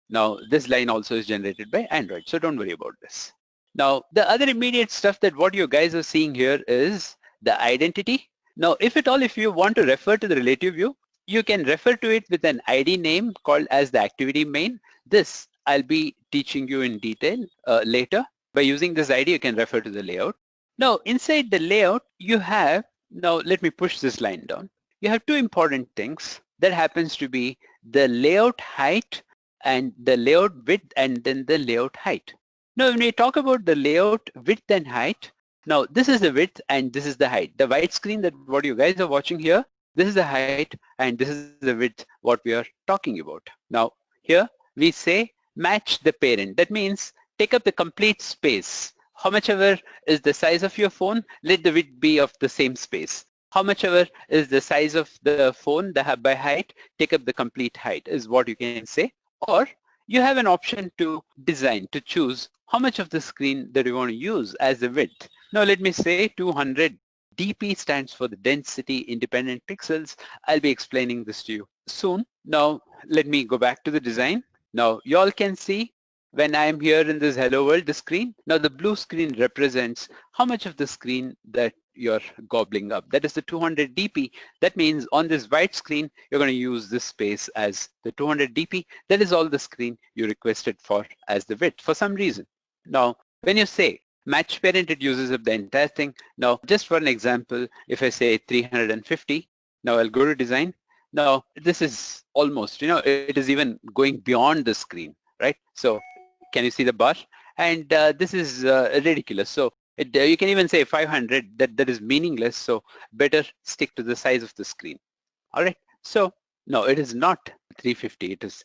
Now this line also is generated by Android, so don't worry about this. Now the other immediate stuff that what you guys are seeing here is the identity. Now if at all, if you want to refer to the relative view, you can refer to it with an ID name called as the activity main. This I'll be teaching you in detail later. By using this ID, you can refer to the layout. Now inside the layout, you have, now let me push this line down. You have two important things. That happens to be the layout height and the layout width, and then the layout height. Now when we talk about the layout width and height, now this is the width and this is the height. The white screen that what you guys are watching here, this is the height and this is the width what we are talking about. Now here we say match the parent. That means take up the complete space. How much ever is the size of your phone, let the width be of the same space. How much ever is the size of the phone, by height, take up the complete height is what you can say. Or you have an option to design, to choose how much of the screen that you want to use as the width. Now let me say 200 dp stands for the density independent pixels. I'll be explaining this to you soon. Now let me go back to the design. Now you all can see when I'm here in this hello world, the screen. Now the blue screen represents how much of the screen that you're gobbling up. That is the 200 dp. That means on this white screen, you're going to use this space as the 200 dp. That is all the screen you requested for as the width for some reason. Now, when you say match parent, it uses up the entire thing. Now, just for an example, if I say 350, now I'll go to design. Now, this is almost, it is even going beyond the screen, right? So can you see the bar? And this is ridiculous. So you can even say 500, that is meaningless. So better stick to the size of the screen. All right. So no, it is not 350. It is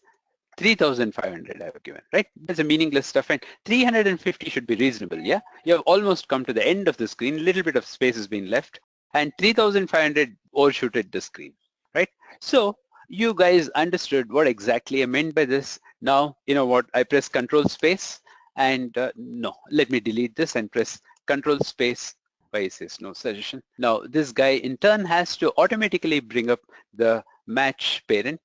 3,500 I have given, right? That's a meaningless stuff, and 350 should be reasonable, yeah? You have almost come to the end of the screen, a little bit of space has been left, and 3,500 overshooted the screen, right? So you guys understood what exactly I meant by this. Now, you know what, I press Control Space, and no, let me delete this and press Control Space. Why is this no suggestion? Now, this guy in turn has to automatically bring up the match parent.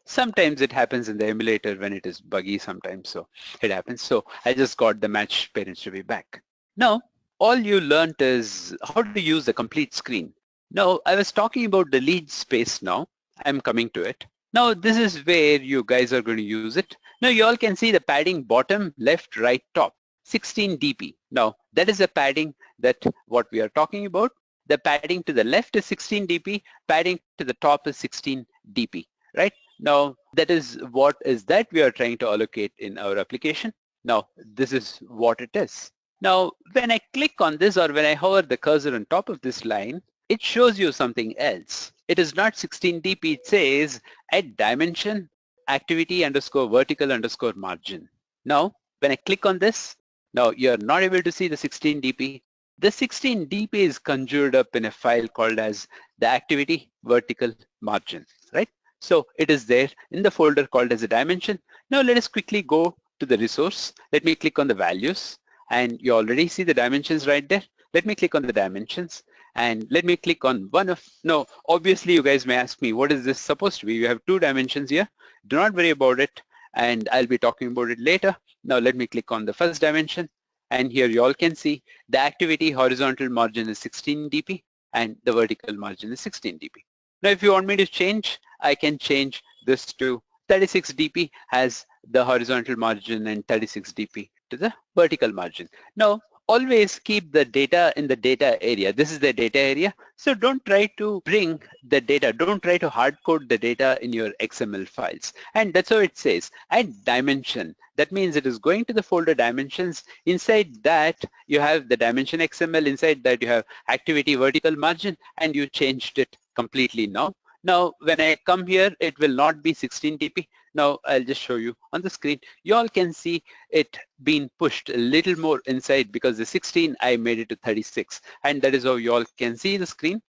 Sometimes it happens in the emulator when it is buggy sometimes, so it happens. So I just got the match parents to be back. Now, all you learned is how to use the complete screen. Now, I was talking about the lead space now. I'm coming to it. Now, this is where you guys are going to use it. Now, you all can see the padding bottom, left, right, top, 16 dp. Now, that is the padding that what we are talking about. The padding to the left is 16 dp, padding to the top is 16 dp, right? Now, that is what is that we are trying to allocate in our application. Now, this is what it is. Now, when I click on this or when I hover the cursor on top of this line, it shows you something else. It is not 16 dp, it says at dimension activity underscore vertical underscore margin. Now, when I click on this, now you're not able to see the 16 dp. The 16 dp is conjured up in a file called as the activity vertical margin, right? So it is there in the folder called as a dimension. Now let us quickly go to the resource. Let me click on the values, and you already see the dimensions right there. Let me click on the dimensions, and let me click on one of, no, obviously you guys may ask me, what is this supposed to be? You have two dimensions here. Do not worry about it, and I'll be talking about it later. Now let me click on the first dimension, and here you all can see the activity horizontal margin is 16 dp and the vertical margin is 16 dp. Now, if you want me to change, I can change this to 36 dp as the horizontal margin and 36 dp to the vertical margin. Now, always keep the data in the data area. This is the data area. So don't try to bring the data. Don't try to hard code the data in your XML files. And that's how it says at dimension. That means it is going to the folder dimensions. Inside that, you have the dimension XML. Inside that, you have activity vertical margin, and you changed it completely now. Now, when I come here, it will not be 16 dp. Now, I'll just show you on the screen. You all can see it being pushed a little more inside because the 16, I made it to 36. And that is how you all can see the screen.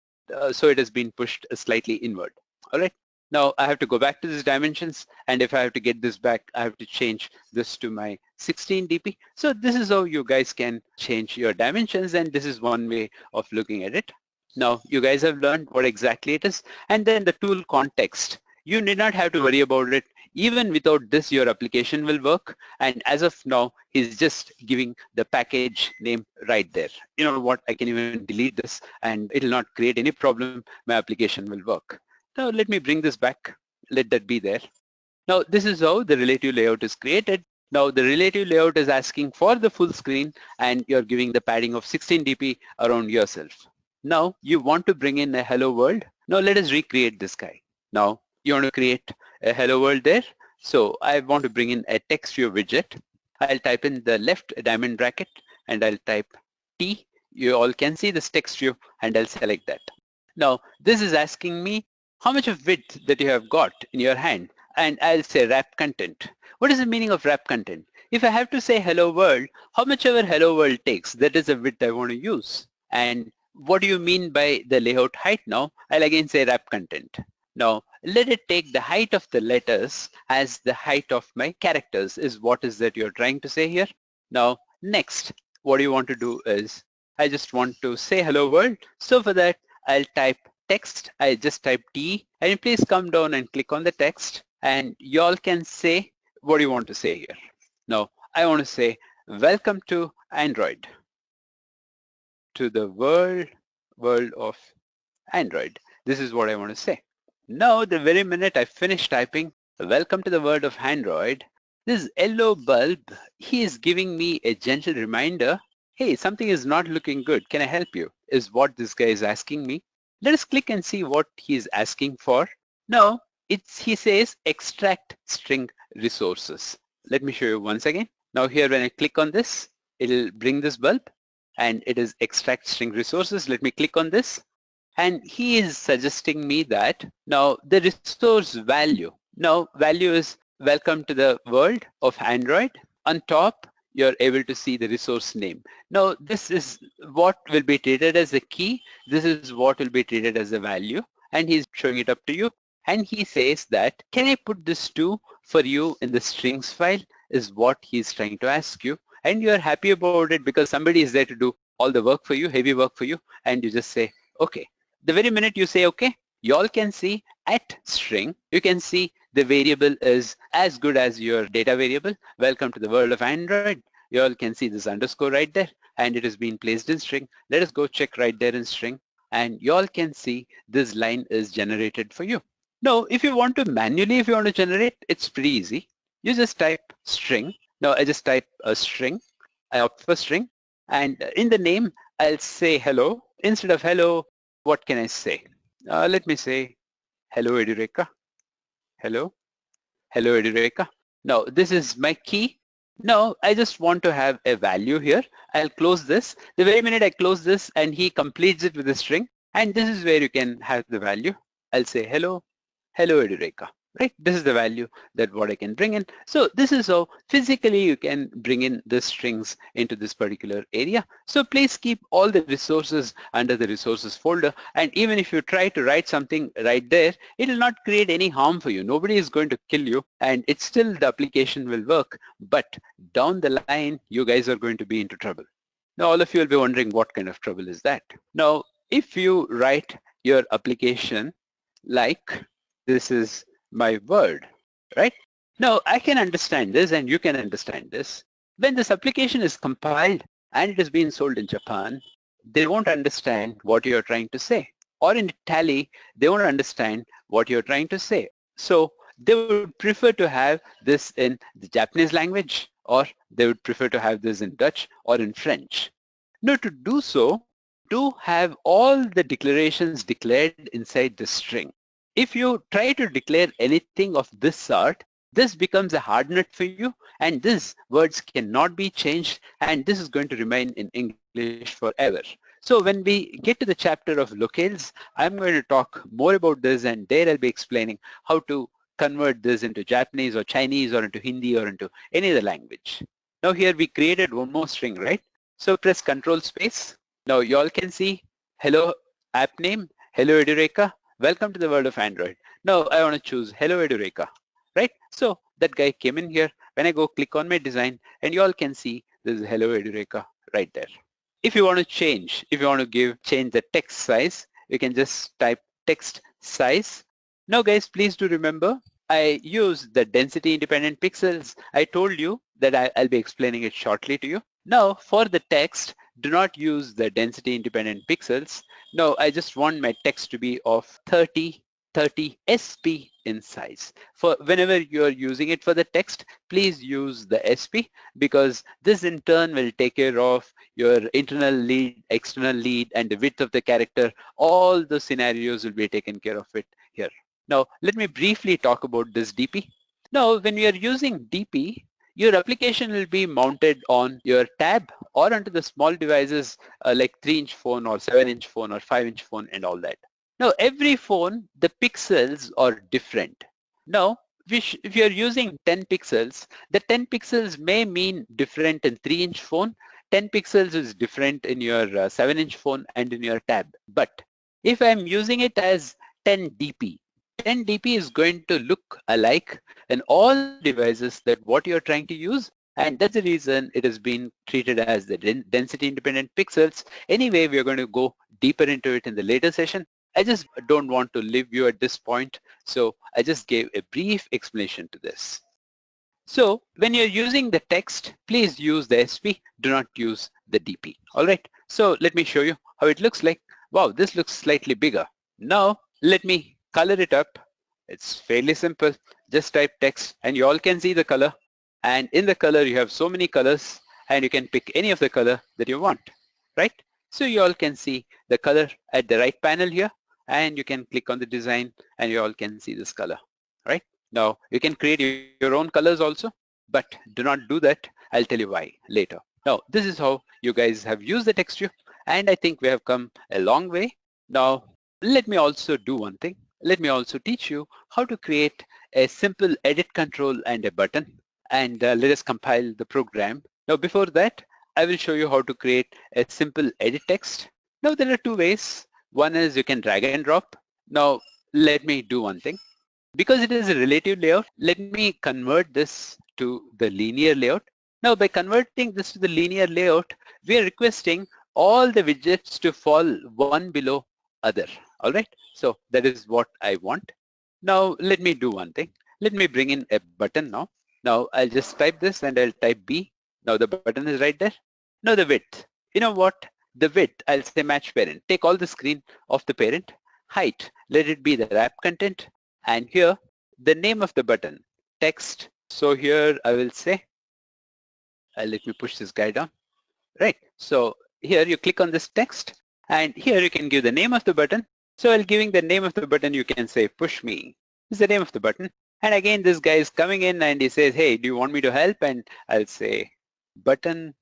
So it has been pushed slightly inward. All right. Now, I have to go back to these dimensions. And if I have to get this back, I have to change this to my 16 dp. So this is how you guys can change your dimensions. And this is one way of looking at it. Now, you guys have learned what exactly it is. And then the tool context. You need not have to worry about it. Even without this, your application will work. And as of now, he's just giving the package name right there. You know what? I can even delete this and it'll not create any problem. My application will work. Now, let me bring this back. Let that be there. Now, this is how the relative layout is created. Now, the relative layout is asking for the full screen and you're giving the padding of 16 dp around yourself. Now, you want to bring in a hello world. Now, let us recreate this guy. Now, you want to create a hello world there. So I want to bring in a text view widget. I'll type in the left diamond bracket and I'll type T. You all can see this text view and I'll select that. Now, this is asking me how much of width that you have got in your hand, and I'll say wrap content. What is the meaning of wrap content? If I have to say hello world, how much ever hello world takes, that is the width I want to use. And what do you mean by the layout height now? I'll again say wrap content. Now, let it take the height of the letters as the height of my characters is what is that you're trying to say here. Now, next, what you want to do is, I just want to say hello world. So for that, I'll type text. I just type T, and you please come down and click on the text, and y'all can say what you want to say here. Now, I want to say, welcome to Android, to the world of Android. This is what I want to say. Now, the very minute I finish typing, welcome to the world of Android, this yellow bulb, he is giving me a gentle reminder, hey, something is not looking good. Can I help you? Is what this guy is asking me. Let us click and see what he is asking for. Now, he says extract string resources. Let me show you once again. Now here when I click on this, it'll bring this bulb and it is extract string resources. Let me click on this. And he is suggesting me that now the resource value, now value is welcome to the world of Android. On top, you're able to see the resource name. Now this is what will be treated as a key. This is what will be treated as a value, and he's showing it up to you. And he says that, can I put this to for you in the strings file is what he's trying to ask you. And you're happy about it because somebody is there to do all the work for you, heavy work for you. And you just say, okay. The very minute you say okay, you all can see at string, you can see the variable is as good as your data variable. Welcome to the world of Android. You all can see this underscore right there and it has been placed in string. Let us go check right there in string and you all can see this line is generated for you. Now, if you want to manually, if you want to generate, it's pretty easy. You just type string. Now I just type a string. I opt for string and in the name, I'll say hello. Instead of hello, what can I say? Let me say, hello Edureka. Hello Edureka. Now this is my key. Now I just want to have a value here. I'll close this. The very minute I close this and he completes it with a string, and this is where you can have the value. I'll say hello Edureka. Right? This is the value that what I can bring in. So this is how physically you can bring in the strings into this particular area. So please keep all the resources under the resources folder. And even if you try to write something right there, it will not create any harm for you. Nobody is going to kill you and it's still the application will work. But down the line, you guys are going to be into trouble. Now all of you will be wondering what kind of trouble is that? Now, if you write your application like this is my word, right? Now I can understand this and you can understand this. When this application is compiled and it has been sold in Japan, they won't understand what you're trying to say. Or in Italy, they won't understand what you're trying to say. So they would prefer to have this in the Japanese language, or they would prefer to have this in Dutch or in French. Now to do so, do have all the declarations declared inside the string. If you try to declare anything of this sort, this becomes a hard nut for you and these words cannot be changed and this is going to remain in English forever. So when we get to the chapter of locales, I'm going to talk more about this and there I'll be explaining how to convert this into Japanese or Chinese or into Hindi or into any other language. Now here we created one more string, right? So press Control space. Now you all can see hello app name, hello Edureka. Welcome to the world of Android. Now I want to choose hello Edureka, right? So that guy came in here. When I go click on my design and you all can see this is hello Edureka right there. If you want to change, if you want to change the text size, you can just type text size. Now guys, please do remember, I use the density independent pixels. I told you that I'll be explaining it shortly to you. Now for the text, do not use the density independent pixels. No, I just want my text to be of 30 SP in size. For whenever you're using it for the text, please use the SP because this in turn will take care of your internal lead, external lead, and the width of the character. All the scenarios will be taken care of it here. Now, let me briefly talk about this DP. Now, when you are using DP, your application will be mounted on your tab or onto the small devices like 3-inch phone or 7-inch phone or 5-inch phone and all that. Now every phone, the pixels are different. Now if you're using 10 pixels, the 10 pixels may mean different in 3-inch phone, 10 pixels is different in your 7-inch phone and in your tab. But if I'm using it as 10 dp, 10 dp is going to look alike in all the devices that what you're trying to use, and that's the reason it has been treated as the density independent pixels. Anyway, we are going to go deeper into it in the later session. I just don't want to leave you at this point, so I just gave a brief explanation to this. So when you're using the text, please use the SP, do not use the DP. All right, so let me show you how it looks like. Wow, this looks slightly bigger. Now let me color it up. It's fairly simple. Just type text and you all can see the color. And in the color, you have so many colors and you can pick any of the color that you want, right? So you all can see the color at the right panel here, and you can click on the design and you all can see this color, right? Now you can create your own colors also, but do not do that. I'll tell you why later. Now this is how you guys have used the texture, and I think we have come a long way. Now let me also do one thing. Let me also teach you how to create a simple edit control and a button, and let us compile the program. Now before that, I will show you how to create a simple edit text. Now there are two ways. One is you can drag and drop. Now let me do one thing. Because it is a relative layout, let me convert this to the linear layout. Now by converting this to the linear layout, we are requesting all the widgets to fall one below other. All right, so that is what I want. Now let me do one thing. Let me bring in a button now. Now I'll just type this and I'll type B. Now the button is right there. Now the width. You know what? The width, I'll say match parent. Take all the screen of the parent. Height, let it be the wrap content. And here, the name of the button, text. So here I will say, let me push this guy down. Right, so here you click on this text and here you can give the name of the button. So while giving the name of the button, you can say push me. This is the name of the button. And again, this guy is coming in and he says, hey, do you want me to help? And I'll say button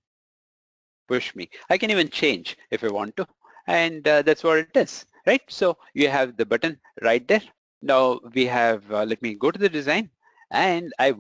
push me. I can even change if I want to. And that's what it is, right? So you have the button right there. Now we have, let me go to the design, and I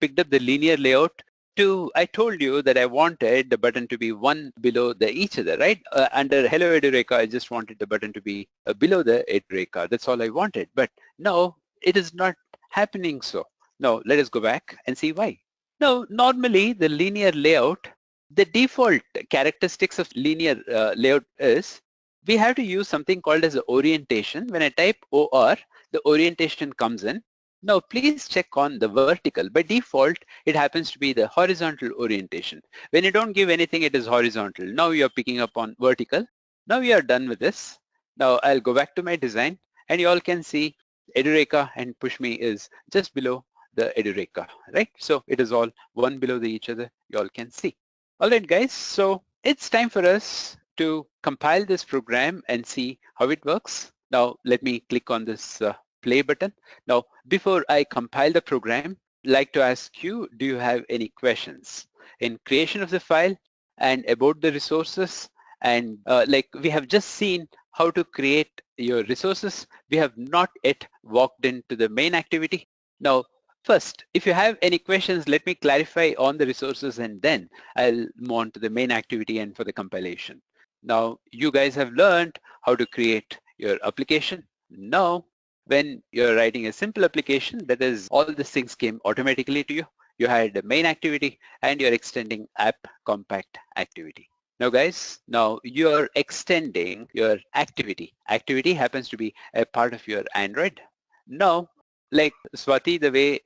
picked up the linear layout I told you that I wanted the button to be one below the each other, right? Under Hello Edureka, I just wanted the button to be below the Edureka. That's all I wanted. But no, it is not happening so. Now let us go back and see why. Now, normally the linear layout, the default characteristics of linear layout is we have to use something called as orientation. When I type OR, the orientation comes in. Now please check on the vertical. By default, it happens to be the horizontal orientation. When you don't give anything, it is horizontal. Now you're picking up on vertical. Now we are done with this. Now I'll go back to my design and you all can see Edureka and Push Me is just below the Edureka, right? So it is all one below each other, you all can see. All right, guys, so it's time for us to compile this program and see how it works. Now let me click on this play button. Now before I compile the program, I'd like to ask you, do you have any questions in creation of the file and about the resources? And like we have just seen how to create your resources, we have not yet walked into the main activity. Now first, if you have any questions, let me clarify on the resources and then I'll move on to the main activity and for the compilation. Now you guys have learned how to create your application. Now when you're writing a simple application, that is all these things came automatically to you. You had the main activity and you're extending app compact activity. Now guys, now you're extending your activity. Activity happens to be a part of your Android. Now, like Swati, the way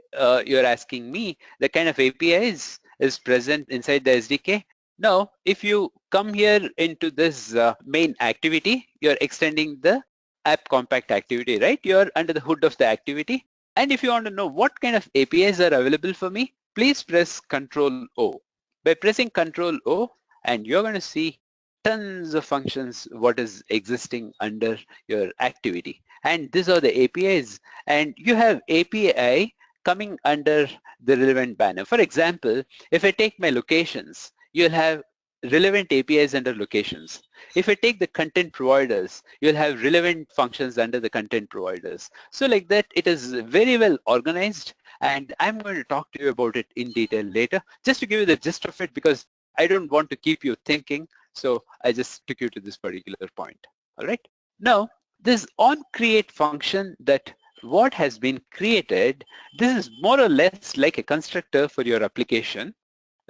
you're asking me, the kind of APIs is present inside the SDK. Now, if you come here into this main activity, you're extending the app compact activity, right? You're under the hood of the activity. And if you want to know what kind of APIs are available for me, please press Control O. By pressing Control O, and you're going to see tons of functions what is existing under your activity. And these are the APIs. And you have API coming under the relevant banner. For example, if I take my locations, you'll have relevant APIs under locations. If I take the content providers, you'll have relevant functions under the content providers. So like that, it is very well organized, and I'm going to talk to you about it in detail later, just to give you the gist of it, because I don't want to keep you thinking, so I just took you to this particular point. All right. Now, this onCreate function that what has been created, this is more or less like a constructor for your application,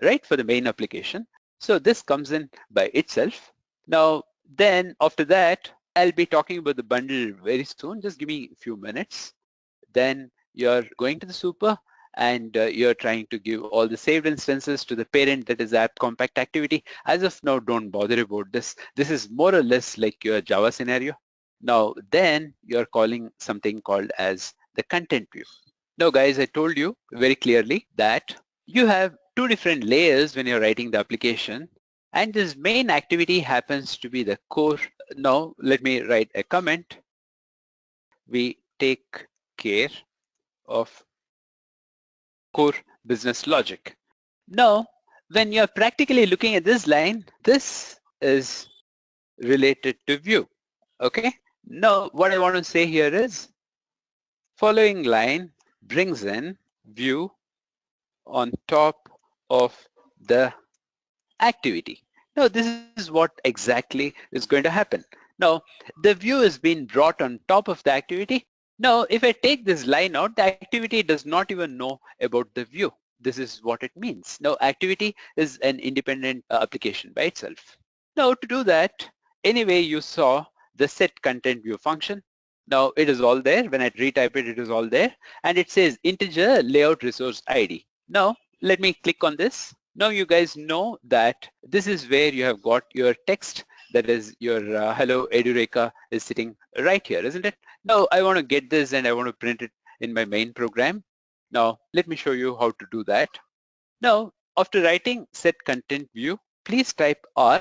right, for the main application. So this comes in by itself. Now, then after that, I'll be talking about the bundle very soon. Just give me a few minutes. Then you're going to the super and you're trying to give all the saved instances to the parent, that is app compact activity. As of now, don't bother about this. This is more or less like your Java scenario. Now, then you're calling something called as the content view. Now, guys, I told you very clearly that you have two different layers when you're writing the application, and this main activity happens to be the core. Now, let me write a comment. We take care of core business logic. Now, when you're practically looking at this line, this is related to view. Okay. Now, what I want to say here is following line brings in view on top of the activity. Now, this is what exactly is going to happen. Now, the view is being brought on top of the activity. Now, if I take this line out, the activity does not even know about the view. This is what it means. Now, activity is an independent application by itself. Now, to do that, anyway, you saw the set content view function. Now, it is all there. When I retype it, it is all there. And it says integer layout resource ID. Now, let me click on this. Now you guys know that this is where you have got your text, that is your hello Edureka is sitting right here, isn't it? Now I want to get this and I want to print it in my main program. Now let me show you how to do that. Now after writing set content view, please type R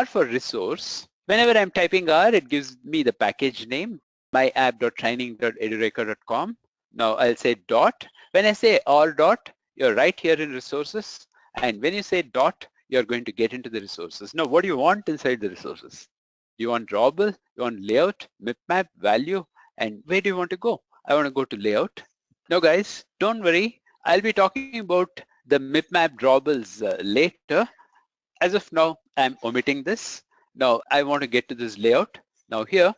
for resource. Whenever I'm typing R, it gives me the package name, myapp.training.edureka.com. Now I'll say dot. When I say R dot, you're right here in resources. And when you say dot, you're going to get into the resources. Now, what do you want inside the resources? Do you want drawable? You want layout, map, value, and where do you want to go? I want to go to layout. Now, guys, don't worry. I'll be talking about the map drawables later. As of now, I'm omitting this. Now, I want to get to this layout. Now, here,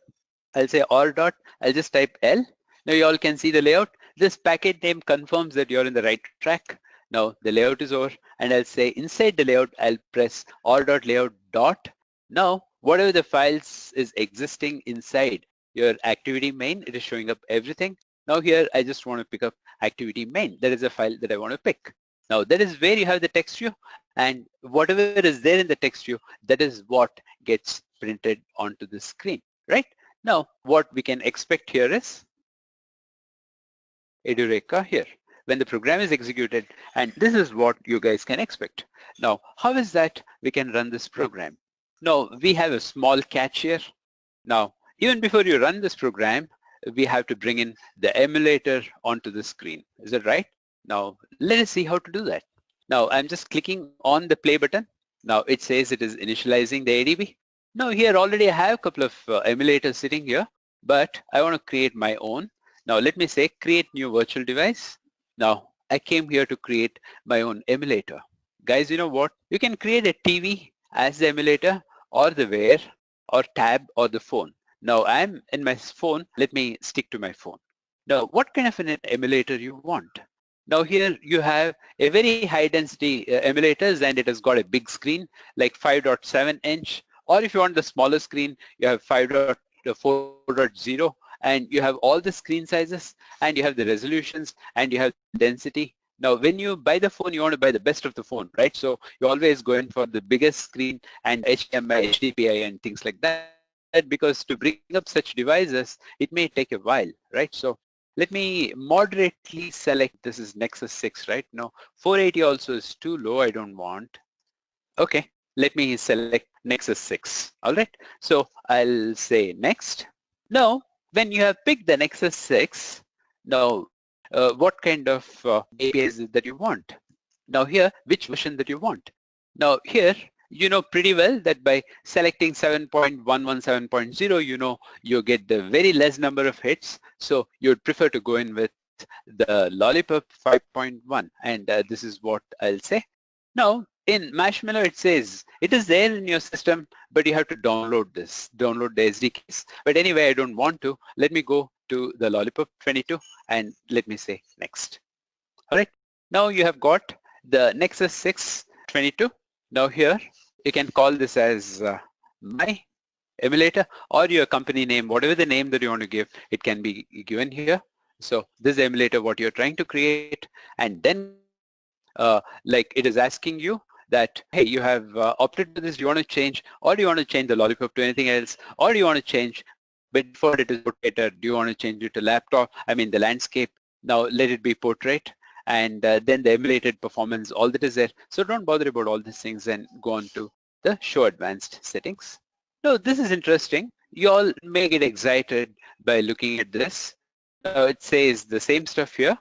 I'll say R dot. I'll just type L. Now, you all can see the layout. This package name confirms that you're in the right track. Now the layout is over, and I'll say inside the layout, I'll press r.layout dot. Now, whatever the files is existing inside your activity main, it is showing up everything. Now here, I just want to pick up activity main. That is a file that I want to pick. Now that is where you have the text view, and whatever is there in the text view, that is what gets printed onto the screen, right? Now, what we can expect here is Edureka here when the program is executed, and this is what you guys can expect. Now, how is that we can run this program? Now, we have a small catch here. Now, even before you run this program, we have to bring in the emulator onto the screen. Is that right? Now, let us see how to do that. Now, I'm just clicking on the play button. Now, it says it is initializing the ADB. Now, here already I have a couple of emulators sitting here, but I want to create my own. Now, let me say create new virtual device. Now, I came here to create my own emulator. Guys, you know what? You can create a TV as the emulator, or the Wear, or Tab, or the phone. Now, I'm in my phone. Let me stick to my phone. Now, what kind of an emulator you want? Now, here you have a very high density emulators, and it has got a big screen, like 5.7 inch. Or if you want the smaller screen, you have 5.4.0. And you have all the screen sizes, and you have the resolutions, and you have density. Now, when you buy the phone, you want to buy the best of the phone, right? So you always go in for the biggest screen and HDMI, HDPI, and things like that, because to bring up such devices, it may take a while, right? So let me moderately select, this is Nexus 6, right? Now, 480 also is too low, I don't want. Okay, let me select Nexus 6, all right? So I'll say next. Now, when you have picked the Nexus 6, now what kind of API is it that you want? Now here, which version that you want? Now here, you know pretty well that by selecting 7.11, 7.0, you know you get the very less number of hits. So you'd prefer to go in with the Lollipop 5.1, and this is what I'll say. Now, in Marshmallow, it says it is there in your system, but you have to download this, download the SDKs. But anyway, I don't want to. Let me go to the Lollipop 22 and let me say next. All right. Now you have got the Nexus 6 22. Now here you can call this as my emulator or your company name, whatever the name that you want to give, it can be given here. So this emulator, what you're trying to create, and then like it is asking you that, hey, you have opted for this, do you want to change, or do you want to change the Lollipop to anything else, or do you want to change, by default it is portrait, do you want to change it to laptop, the landscape, now let it be portrait, and then the emulated performance, all that is there. So don't bother about all these things and go on to the show advanced settings. Now this is interesting. You all may get excited by looking at this. Now it says the same stuff here.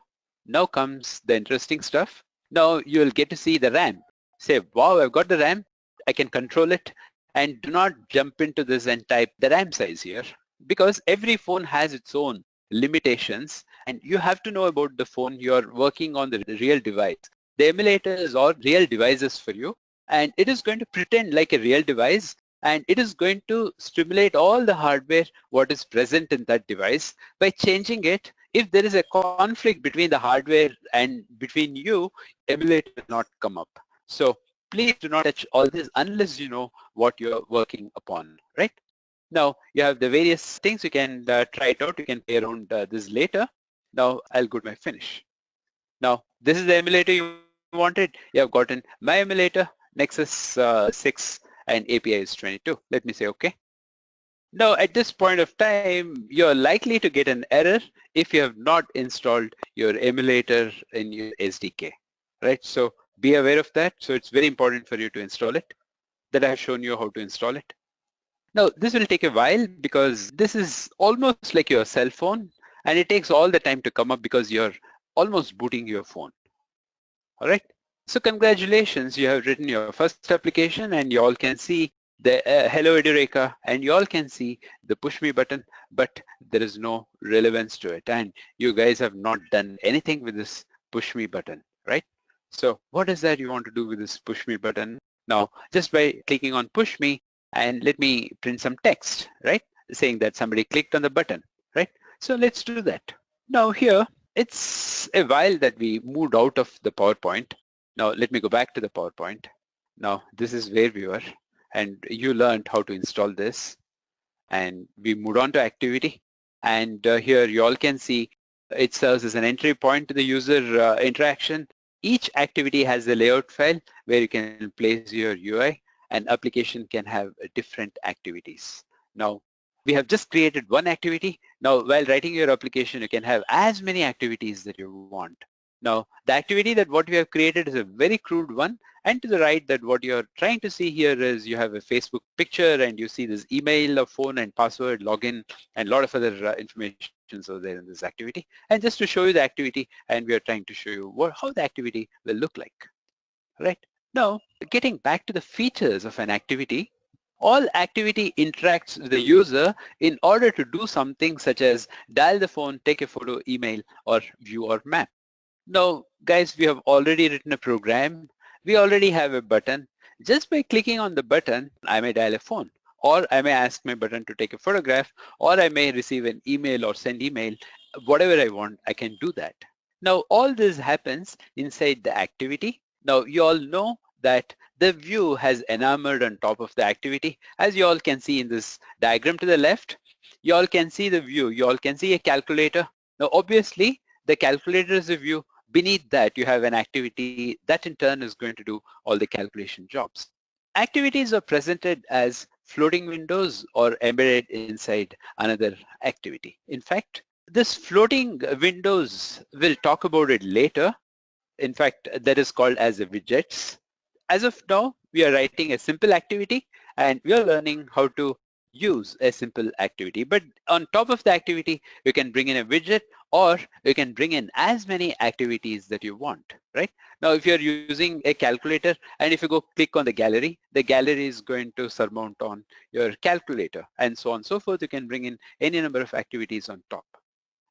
Now comes the interesting stuff. Now you'll get to see the RAM. Say, wow, I've got the RAM. I can control it, and do not jump into this and type the RAM size here, because every phone has its own limitations and you have to know about the phone you're working on, the real device. The emulators are real devices for you, and it is going to pretend like a real device, and it is going to stimulate all the hardware what is present in that device. By changing it, if there is a conflict between the hardware and between you, emulator will not come up. So please do not touch all this unless you know what you're working upon, right? Now you have the various things, you can try it out, you can play around this later. Now I'll go to my finish. Now this is the emulator you wanted. You have gotten my emulator, Nexus 6, and API is 22. Let me say okay. Now at this point of time, you're likely to get an error if you have not installed your emulator in your SDK, right? So be aware of that. So it's very important for you to install it, that I have shown you how to install it. Now this will take a while because this is almost like your cell phone, and it takes all the time to come up because you're almost booting your phone. All right. So congratulations, you have written your first application, and you all can see the hello Edureka, and you all can see the push me button, but there is no relevance to it, and you guys have not done anything with this push me button, right? So what is that you want to do with this push me button? Now just by clicking on push me, and let me print some text, right, saying that somebody clicked on the button, right? So let's do that. Now here it's a while that we moved out of the PowerPoint. Now let me go back to the PowerPoint. Now this is where we were, and you learned how to install this, and we moved on to activity, and here you all can see it serves as an entry point to the user interaction. Each activity has a layout file where you can place your UI, and application can have different activities. Now we have just created one activity. Now while writing your application, you can have as many activities that you want. Now the activity that what we have created is a very crude one, and to the right that what you're trying to see here is you have a Facebook picture, and you see this email, a phone and password, login, and a lot of other information are there in this activity. And just to show you the activity, and we are trying to show you how the activity will look like, right? Now getting back to the features of an activity, all activity interacts with the user in order to do something such as dial the phone, take a photo, email, or view or map. Now guys, we have already written a program. We already have a button. Just by clicking on the button, I may dial a phone, or I may ask my button to take a photograph, or I may receive an email or send email. Whatever I want, I can do that. Now all this happens inside the activity. Now you all know that the view has enamored on top of the activity. As you all can see in this diagram to the left, you all can see the view. You all can see a calculator. Now obviously the calculator is a view. Beneath that you have an activity that in turn is going to do all the calculation jobs. Activities are presented as floating windows or embedded inside another activity. In fact, this floating windows, we'll talk about it later. In fact, that is called as the widgets. As of now, we are writing a simple activity, and we are learning how to use a simple activity. But on top of the activity, you can bring in a widget, or you can bring in as many activities that you want, right? Now, if you're using a calculator, and if you go click on the gallery is going to surmount on your calculator, and so on and so forth. You can bring in any number of activities on top.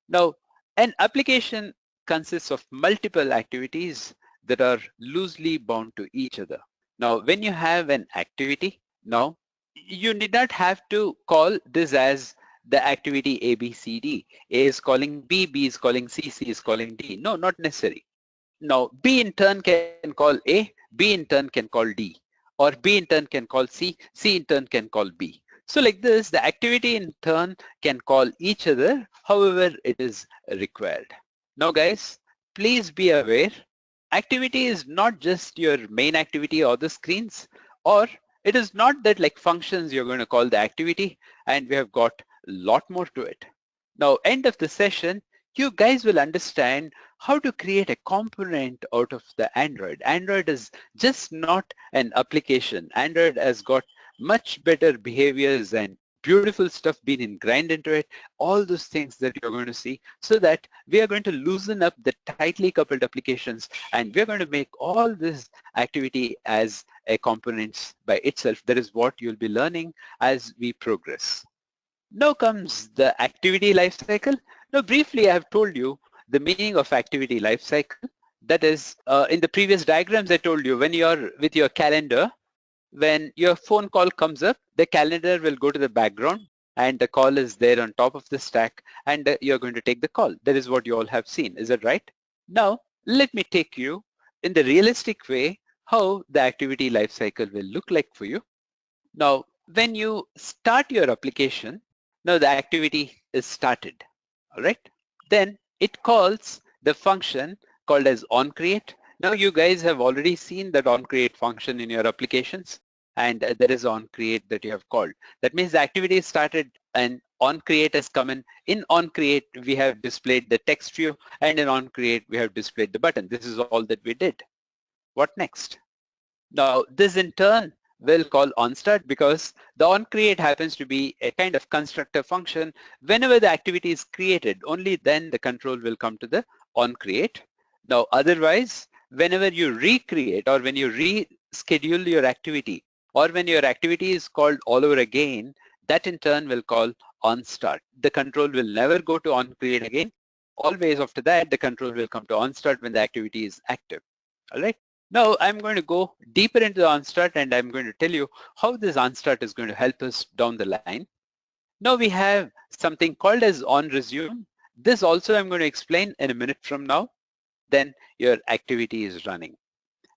Now, an application consists of multiple activities that are loosely bound to each other. Now, when you have an activity, now you need not have to call this as the activity A, B, C, D. A is calling B, B is calling C, C is calling D. No, not necessary. Now, B in turn can call A, B in turn can call D, or B in turn can call C, C in turn can call B. So like this, the activity in turn can call each other however it is required. Now guys, please be aware, activity is not just your main activity or the screens, or it is not that like functions you're going to call the activity, and we have got a lot more to it. Now, end of the session, you guys will understand how to create a component out of the Android. Android is just not an application. Android has got much better behaviors and beautiful stuff being ingrained into it, all those things that you're going to see, so that we are going to loosen up the tightly coupled applications, and we're going to make all this activity as a components by itself. That is what you'll be learning as we progress. Now comes the activity lifecycle. Now briefly I have told you the meaning of activity lifecycle. That is, in the previous diagrams I told you, when you're with your calendar, when your phone call comes up, the calendar will go to the background and the call is there on top of the stack, and you're going to take the call. That is what you all have seen. Is that right? Now let me take you in the realistic way how the activity lifecycle will look like for you. Now when you start your application, now the activity is started. All right. Then it calls the function called as onCreate. Now you guys have already seen that onCreate function in your applications, and there is onCreate that you have called. That means the activity is started and onCreate has come in. In onCreate we have displayed the text view, and in onCreate we have displayed the button. This is all that we did. What next? Now this in turn will call onStart, because the onCreate happens to be a kind of constructor function. Whenever the activity is created, only then the control will come to the onCreate. Now otherwise, whenever you recreate or when you reschedule your activity, or when your activity is called all over again, that in turn will call onStart. The control will never go to onCreate again. Always after that, the control will come to onStart when the activity is active. All right. Now I'm going to go deeper into the onStart, and I'm going to tell you how this onStart is going to help us down the line. Now we have something called as onResume. This also I'm going to explain in a minute from now. Then your activity is running.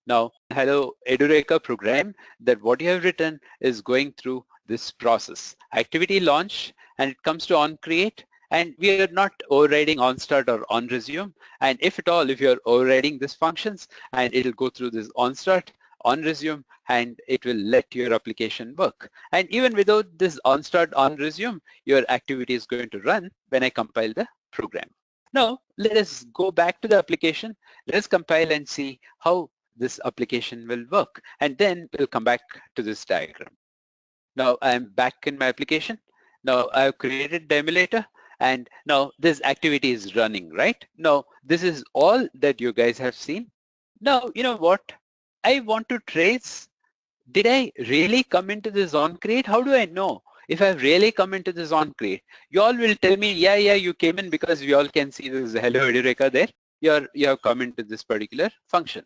Now, hello Edureka program, that what you have written is going through this process. Activity launch, and it comes to onCreate, and we are not overriding onStart or onResume. And if at all, if you're overriding these functions, and it'll go through this onStart, onResume, and it will let your application work. And even without this onStart, onResume, your activity is going to run when I compile the program. Now, let us go back to the application. Let's compile and see how this application will work, and then we'll come back to this diagram. Now I'm back in my application. Now I've created the emulator, and now this activity is running, right? Now this is all that you guys have seen. Now you know what? I want to trace, did I really come into this onCreate? How do I know if I've really come into this onCreate? You all will tell me, yeah, you came in, because we all can see this hello Edureka there. You have come into this particular function.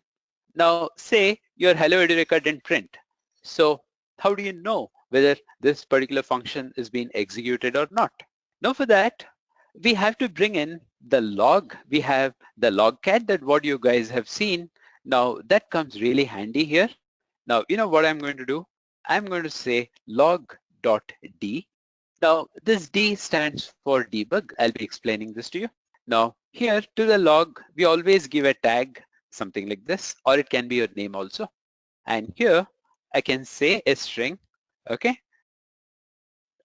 Now say your hello Edureka didn't print. So how do you know whether this particular function is being executed or not? Now for that, we have to bring in the log. We have the logcat, that what you guys have seen. Now that comes really handy here. Now you know what I'm going to do? I'm going to say log.d. Now this D stands for debug. I'll be explaining this to you. Now here to the log, we always give a tag, something like this, or it can be your name also. And here I can say a string, okay,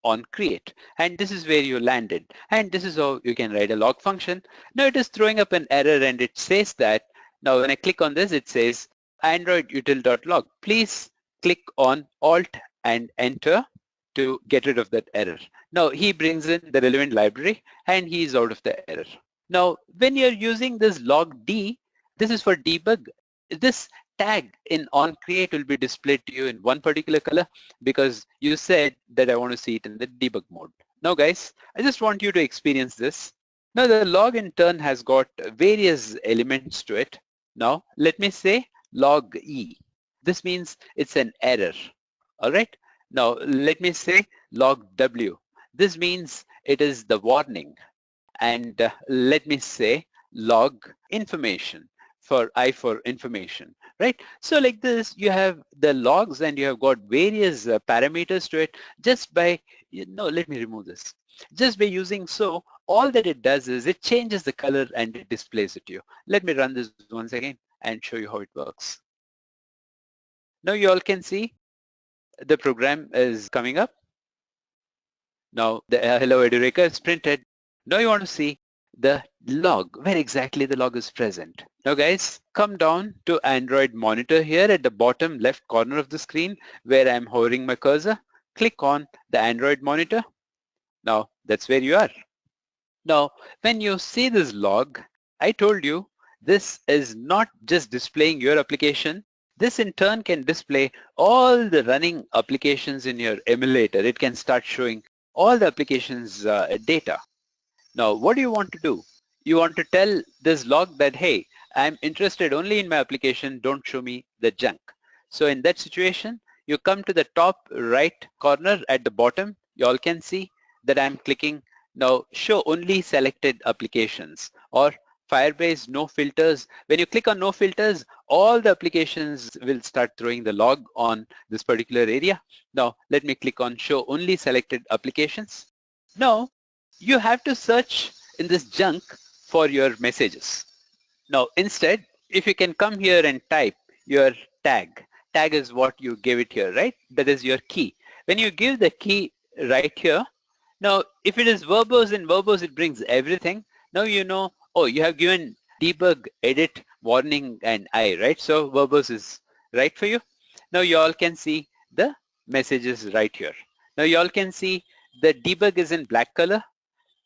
onCreate, and this is where you landed, and this is how you can write a log function. Now it is throwing up an error, and it says that, now when I click on this, it says Android util.log. Please click on Alt and Enter to get rid of that error. Now he brings in the relevant library, and he is out of the error. Now when you're using this log D, this is for debug. This tag in onCreate will be displayed to you in one particular color, because you said that I want to see it in the debug mode. Now guys, I just want you to experience this. Now the log in turn has got various elements to it. Now let me say log E. This means it's an error. All right. Now let me say log W. This means it is the warning. And let me say log information for for information, right? So like this, you have the logs and you have got various parameters to it. Just by, let me remove this. Just by using so, all that it does is it changes the color and it displays it to you. Let me run this once again and show you how it works. Now you all can see the program is coming up. Now the hello Edureka is printed. Now you want to see the log, where exactly the log is present. Now guys, come down to Android monitor here at the bottom left corner of the screen where I'm hovering my cursor. Click on the Android monitor. Now that's where you are. Now when you see this log, I told you this is not just displaying your application. This in turn can display all the running applications in your emulator. It can start showing all the applications data. Now, what do you want to do? You want to tell this log that, hey, I'm interested only in my application, don't show me the junk. So in that situation, you come to the top right corner at the bottom, you all can see that I'm clicking now show only selected applications or Firebase no filters. When you click on no filters, all the applications will start throwing the log on this particular area. Now, let me click on show only selected applications. Now, you have to search in this junk for your messages. Now instead, if you can come here and type your tag is what you give it here, right? That is your key. When you give the key right here, now if it is verbose, in verbose it brings everything. Now you know, oh, you have given debug, edit, warning and I, right? So verbose is right for you. Now you all can see the messages right here. Now you all can see the debug is in black color,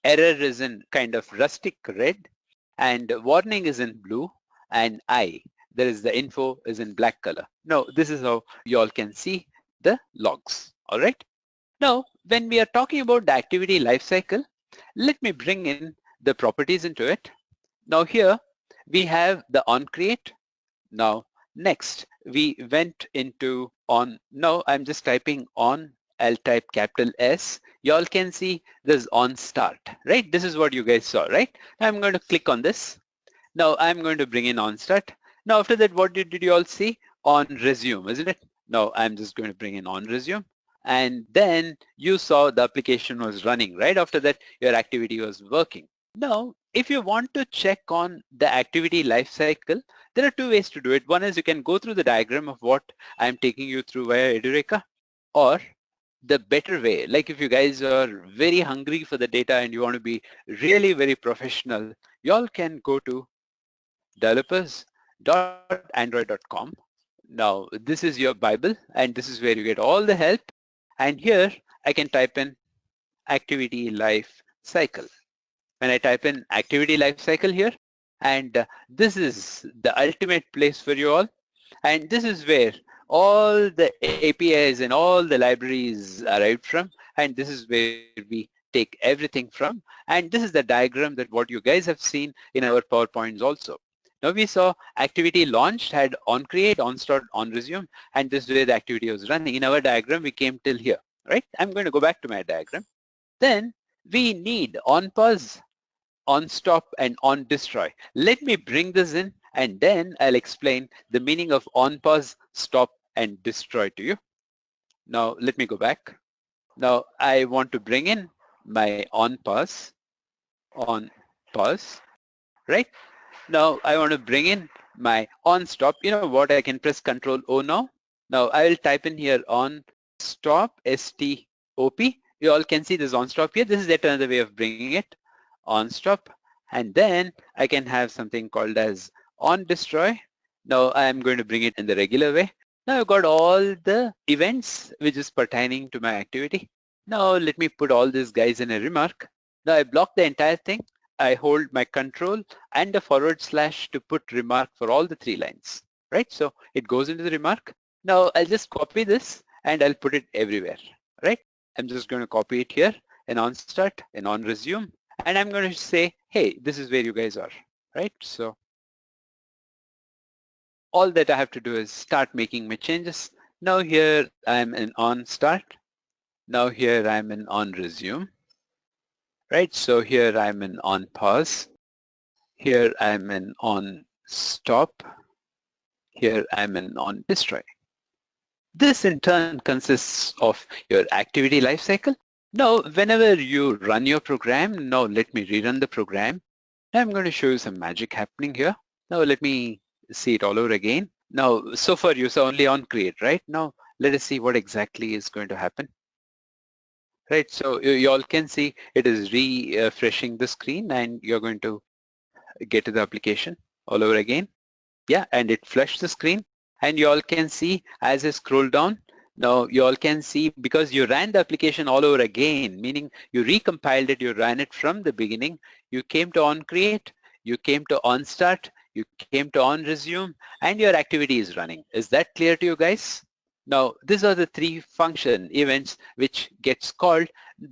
error is in kind of rustic red, and warning is in blue, and there is the info is in black color. Now this is how you all can see the logs. All right. Now when we are talking about the activity lifecycle, let me bring in the properties into it. Now here we have the on create. Now next we went into on. Now I'm just typing on. I'll type capital S. You all can see this on start, right? This is what you guys saw, right? I'm going to click on this. Now I'm going to bring in on start. Now after that, what did you all see? On resume, isn't it? Now I'm just going to bring in on resume. And then you saw the application was running, right? After that, your activity was working. Now, if you want to check on the activity lifecycle, there are two ways to do it. One is you can go through the diagram of what I'm taking you through via Edureka, or the better way, like if you guys are very hungry for the data and you want to be really very professional, y'all can go to developers.android.com. Now this is your Bible and this is where you get all the help, and here I can type in activity life cycle. When I type in activity life cycle here, and this is the ultimate place for you all, and this is where all the APIs and all the libraries arrived from, and this is where we take everything from, and this is the diagram that what you guys have seen in our PowerPoints also. Now we saw activity launched had on create, on start, on resume, and this is where the activity was running. In our diagram, we came till here, right? I'm going to go back to my diagram. Then we need on pause, on stop, and on destroy. Let me bring this in and then I'll explain the meaning of on pause, stop, and destroy to you. Now let me go back. Now I want to bring in my on pause, right? Now I want to bring in my on stop. You know what? I can press Control O now. Now I will type in here on stop, S-T-O-P. You all can see this on stop here. This is yet another way of bringing it on stop. And then I can have something called as on destroy. Now I am going to bring it in the regular way. Now I've got all the events which is pertaining to my activity. Now let me put all these guys in a remark. Now I block the entire thing. I hold my control and a forward slash to put remark for all the 3 lines, right? So it goes into the remark. Now I'll just copy this and I'll put it everywhere, right? I'm just going to copy it here and on start and on resume. And I'm going to say, hey, this is where you guys are, right? So all that I have to do is start making my changes. Now here I'm in on start. Now here I'm in on resume. right? So here I'm in on pause. Here I'm in on stop. Here I'm in on destroy. This in turn consists of your activity lifecycle. Now, whenever you run your program, now let me rerun the program. Now I'm going to show you some magic happening here. Now let me see it all over again. Now, so far you saw only on create, right? Now let us see what exactly is going to happen. Right, so you all can see it is refreshing the screen and you're going to get to the application all over again. Yeah, and it flushed the screen and you all can see as I scroll down, now you all can see because you ran the application all over again, meaning you recompiled it, you ran it from the beginning, you came to on create, you came to on start, you came to on resume, and your activity is running. Is that clear to you guys? Now, these are the three function events which gets called,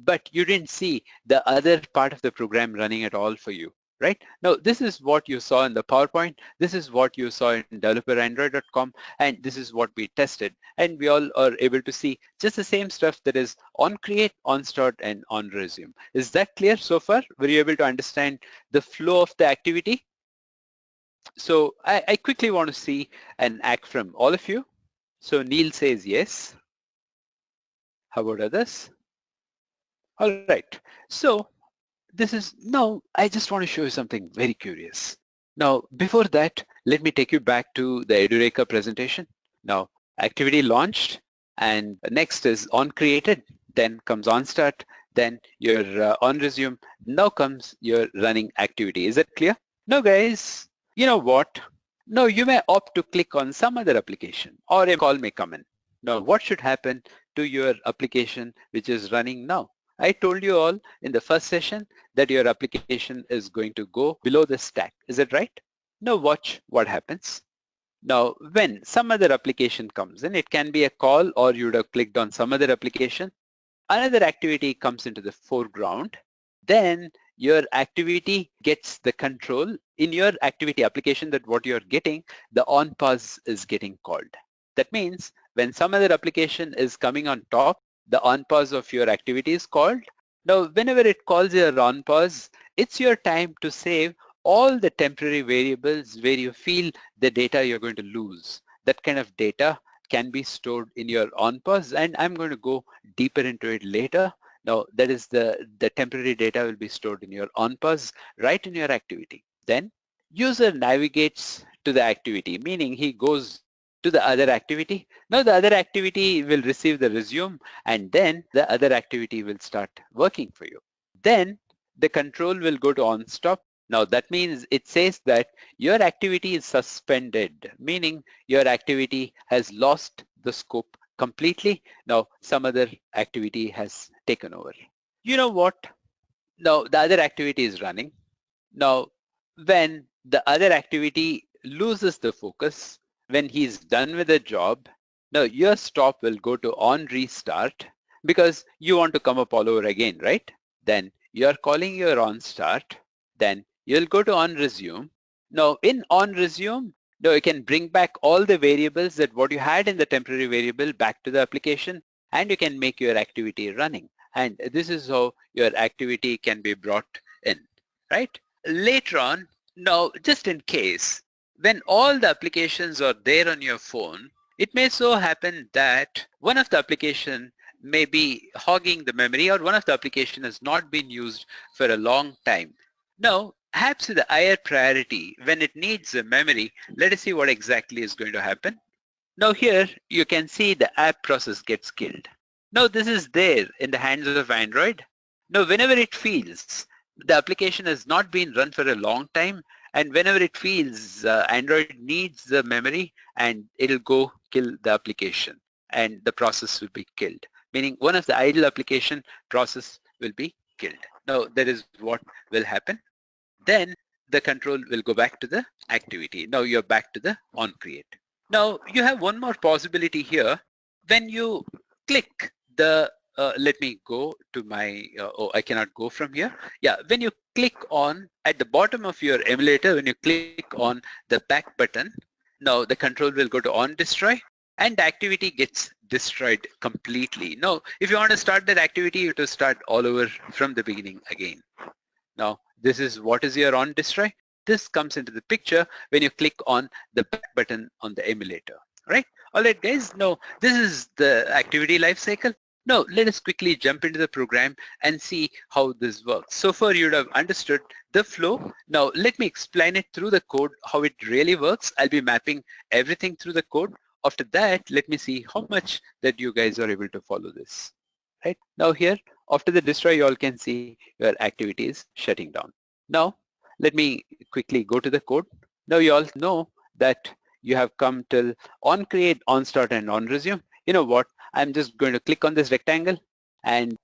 but you didn't see the other part of the program running at all for you, right? Now, this is what you saw in the PowerPoint. This is what you saw in developerandroid.com, and this is what we tested. And we all are able to see just the same stuff that is on create, on start, and on resume. Is that clear so far? Were you able to understand the flow of the activity? So I quickly want to see an act from all of you. So Neil says yes. How about others? All right. So this is, now I just want to show you something very curious. Now, before that, let me take you back to the Edureka presentation. Now, activity launched, and next is on created, then comes on start, then your on resume, now comes your running activity. Is that clear? Now guys, you know what? Now you may opt to click on some other application or a call may come in. Now what should happen to your application which is running now? I told you all in the first session that your application is going to go below the stack. Is that right? Now watch what happens. Now when some other application comes in, it can be a call or you would have clicked on some other application, another activity comes into the foreground, then your activity gets the control. In your activity application, that what you're getting, the on pause is getting called. That means when some other application is coming on top, the on pause of your activity is called. Now, whenever it calls your on pause, it's your time to save all the temporary variables where you feel the data you're going to lose. That kind of data can be stored in your on pause, and I'm going to go deeper into it later. Now that is the temporary data will be stored in your on pause right in your activity. Then user navigates to the activity, meaning he goes to the other activity. Now the other activity will receive the resume and then the other activity will start working for you. Then the control will go to on stop. Now that means it says that your activity is suspended, meaning your activity has lost the scope completely. Now some other activity has taken over. You know what? Now the other activity is running. Now when the other activity loses the focus, when he's done with the job, now your stop will go to on restart because you want to come up all over again, right? Then you're calling your on start, then you'll go to on resume. Now in on resume, now you can bring back all the variables that what you had in the temporary variable back to the application, and you can make your activity running. And this is how your activity can be brought in, right? Later on, now just in case, when all the applications are there on your phone, it may so happen that one of the application may be hogging the memory or one of the application has not been used for a long time. Now, perhaps with the higher priority, when it needs the memory, let us see what exactly is going to happen. Now here you can see the app process gets killed. Now this is there in the hands of Android. Now whenever it feels the application has not been run for a long time, and whenever it feels Android needs the memory, and it'll go kill the application and the process will be killed. Meaning one of the idle application process will be killed. Now that is what will happen. Then the control will go back to the activity. Now you're back to the on create. Now you have one more possibility here. When you click the, let me go to my, oh, I cannot go from here. Yeah, when you click on, at the bottom of your emulator, when you click on the back button, now the control will go to on destroy and the activity gets destroyed completely. Now, if you want to start that activity, you have to start all over from the beginning again. Now, this is what is your on destroy. This comes into the picture when you click on the back button on the emulator, right? All right, guys. Now, this is the activity lifecycle. Now, let us quickly jump into the program and see how this works. So far, you would have understood the flow. Now, let me explain it through the code, how it really works. I'll be mapping everything through the code. After that, let me see how much that you guys are able to follow this. Right now here, after the destroy, you all can see your activity is shutting down. Now, let me quickly go to the code. Now you all know that you have come till on create, on start, and on resume. You know what? I'm just going to click on this rectangle and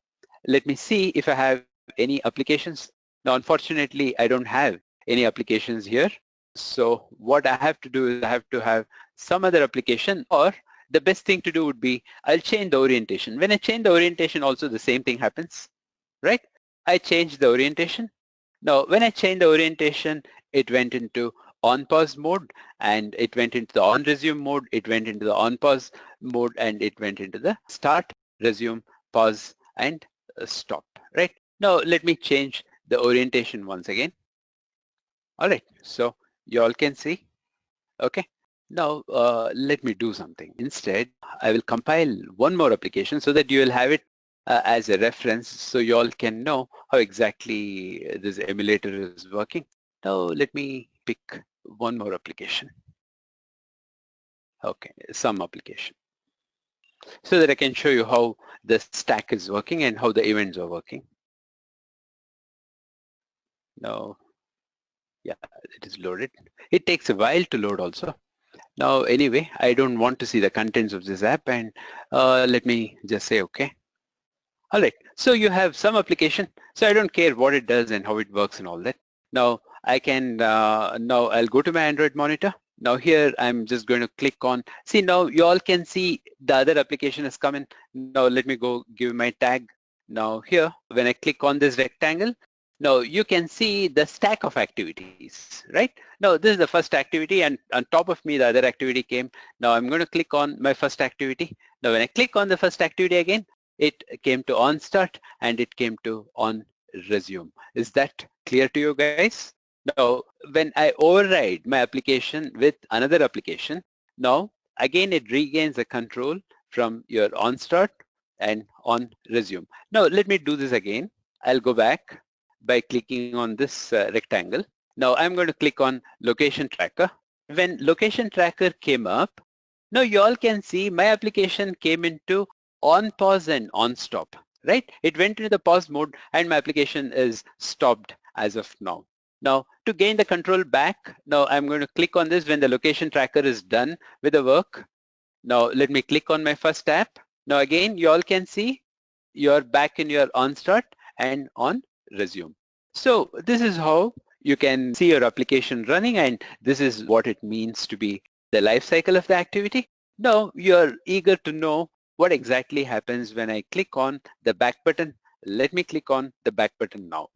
let me see if I have any applications. Now, unfortunately, I don't have any applications here. So what I have to do is I have to have some other application, or the best thing to do would be I'll change the orientation. When I change the orientation, also the same thing happens, right? I change the orientation. Now, when I change the orientation, it went into on pause mode, and it went into the on resume mode, it went into the on pause mode, and it went into the start, resume, pause, and stop, right? Now, let me change the orientation once again. All right, so you all can see, okay? Now, let me do something. Instead, I will compile one more application so that you will have it as a reference so you all can know how exactly this emulator is working. Now, let me pick one more application. Okay, some application. So that I can show you how the stack is working and how the events are working. Now, yeah, it is loaded. It takes a while to load also. Now, anyway, I don't want to see the contents of this app, and let me just say okay. All right, so you have some application, so I don't care what it does and how it works and all that. Now, I can, now I'll go to my Android monitor. Now here, I'm just going to click on, see now you all can see the other application has come in. Now let me go give my tag. Now here, when I click on this rectangle, now you can see the stack of activities, right? Now this is the first activity, and on top of me, the other activity came. Now I'm going to click on my first activity. Now when I click on the first activity again, it came to on start and it came to on resume. Is that clear to you guys? Now, when I override my application with another application, now again it regains the control from your on start and on resume. Now let me do this again. I'll go back by clicking on this rectangle. Now I'm going to click on location tracker. When location tracker came up, now you all can see my application came into on pause and on stop, right? It went into the pause mode and my application is stopped as of now. Now to gain the control back, now I'm going to click on this when the location tracker is done with the work. Now let me click on my first app. Now again, you all can see you're back in your on start and on resume. So this is how you can see your application running, and this is what it means to be the life cycle of the activity. Now you're eager to know what exactly happens when I click on the back button. Let me click on the back button now.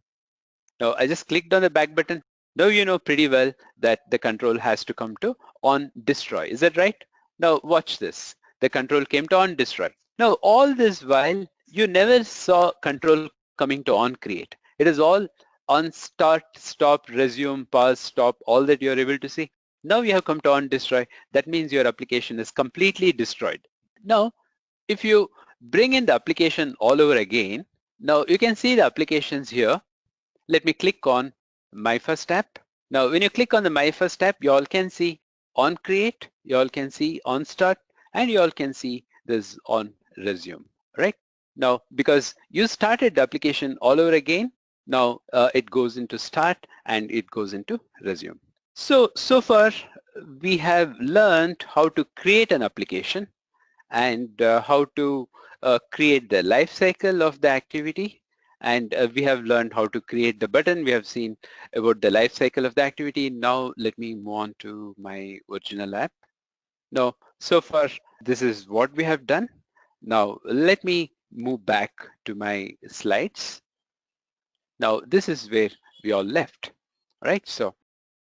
Now I just clicked on the back button. Now you know pretty well that the control has to come to on destroy. Is that right? Now watch this. The control came to on destroy. Now all this while you never saw control coming to on create. It is all on start, stop, resume, pause, stop, all that you're able to see. Now you have come to on destroy. That means your application is completely destroyed. Now if you bring in the application all over again, now you can see the applications here. Let me click on my first app. Now when you click on the my first app, you all can see on create, you all can see on start, and you all can see this on resume, right? Now because you started the application all over again, now it goes into start and it goes into resume. So far we have learned how to create an application and how to create the life cycle of the activity, and we have learned how to create the button. We have seen about the life cycle of the activity. Now let me move on to my original app. Now so far this is what we have done. Now let me move back to my slides. Now this is where we all left, right? So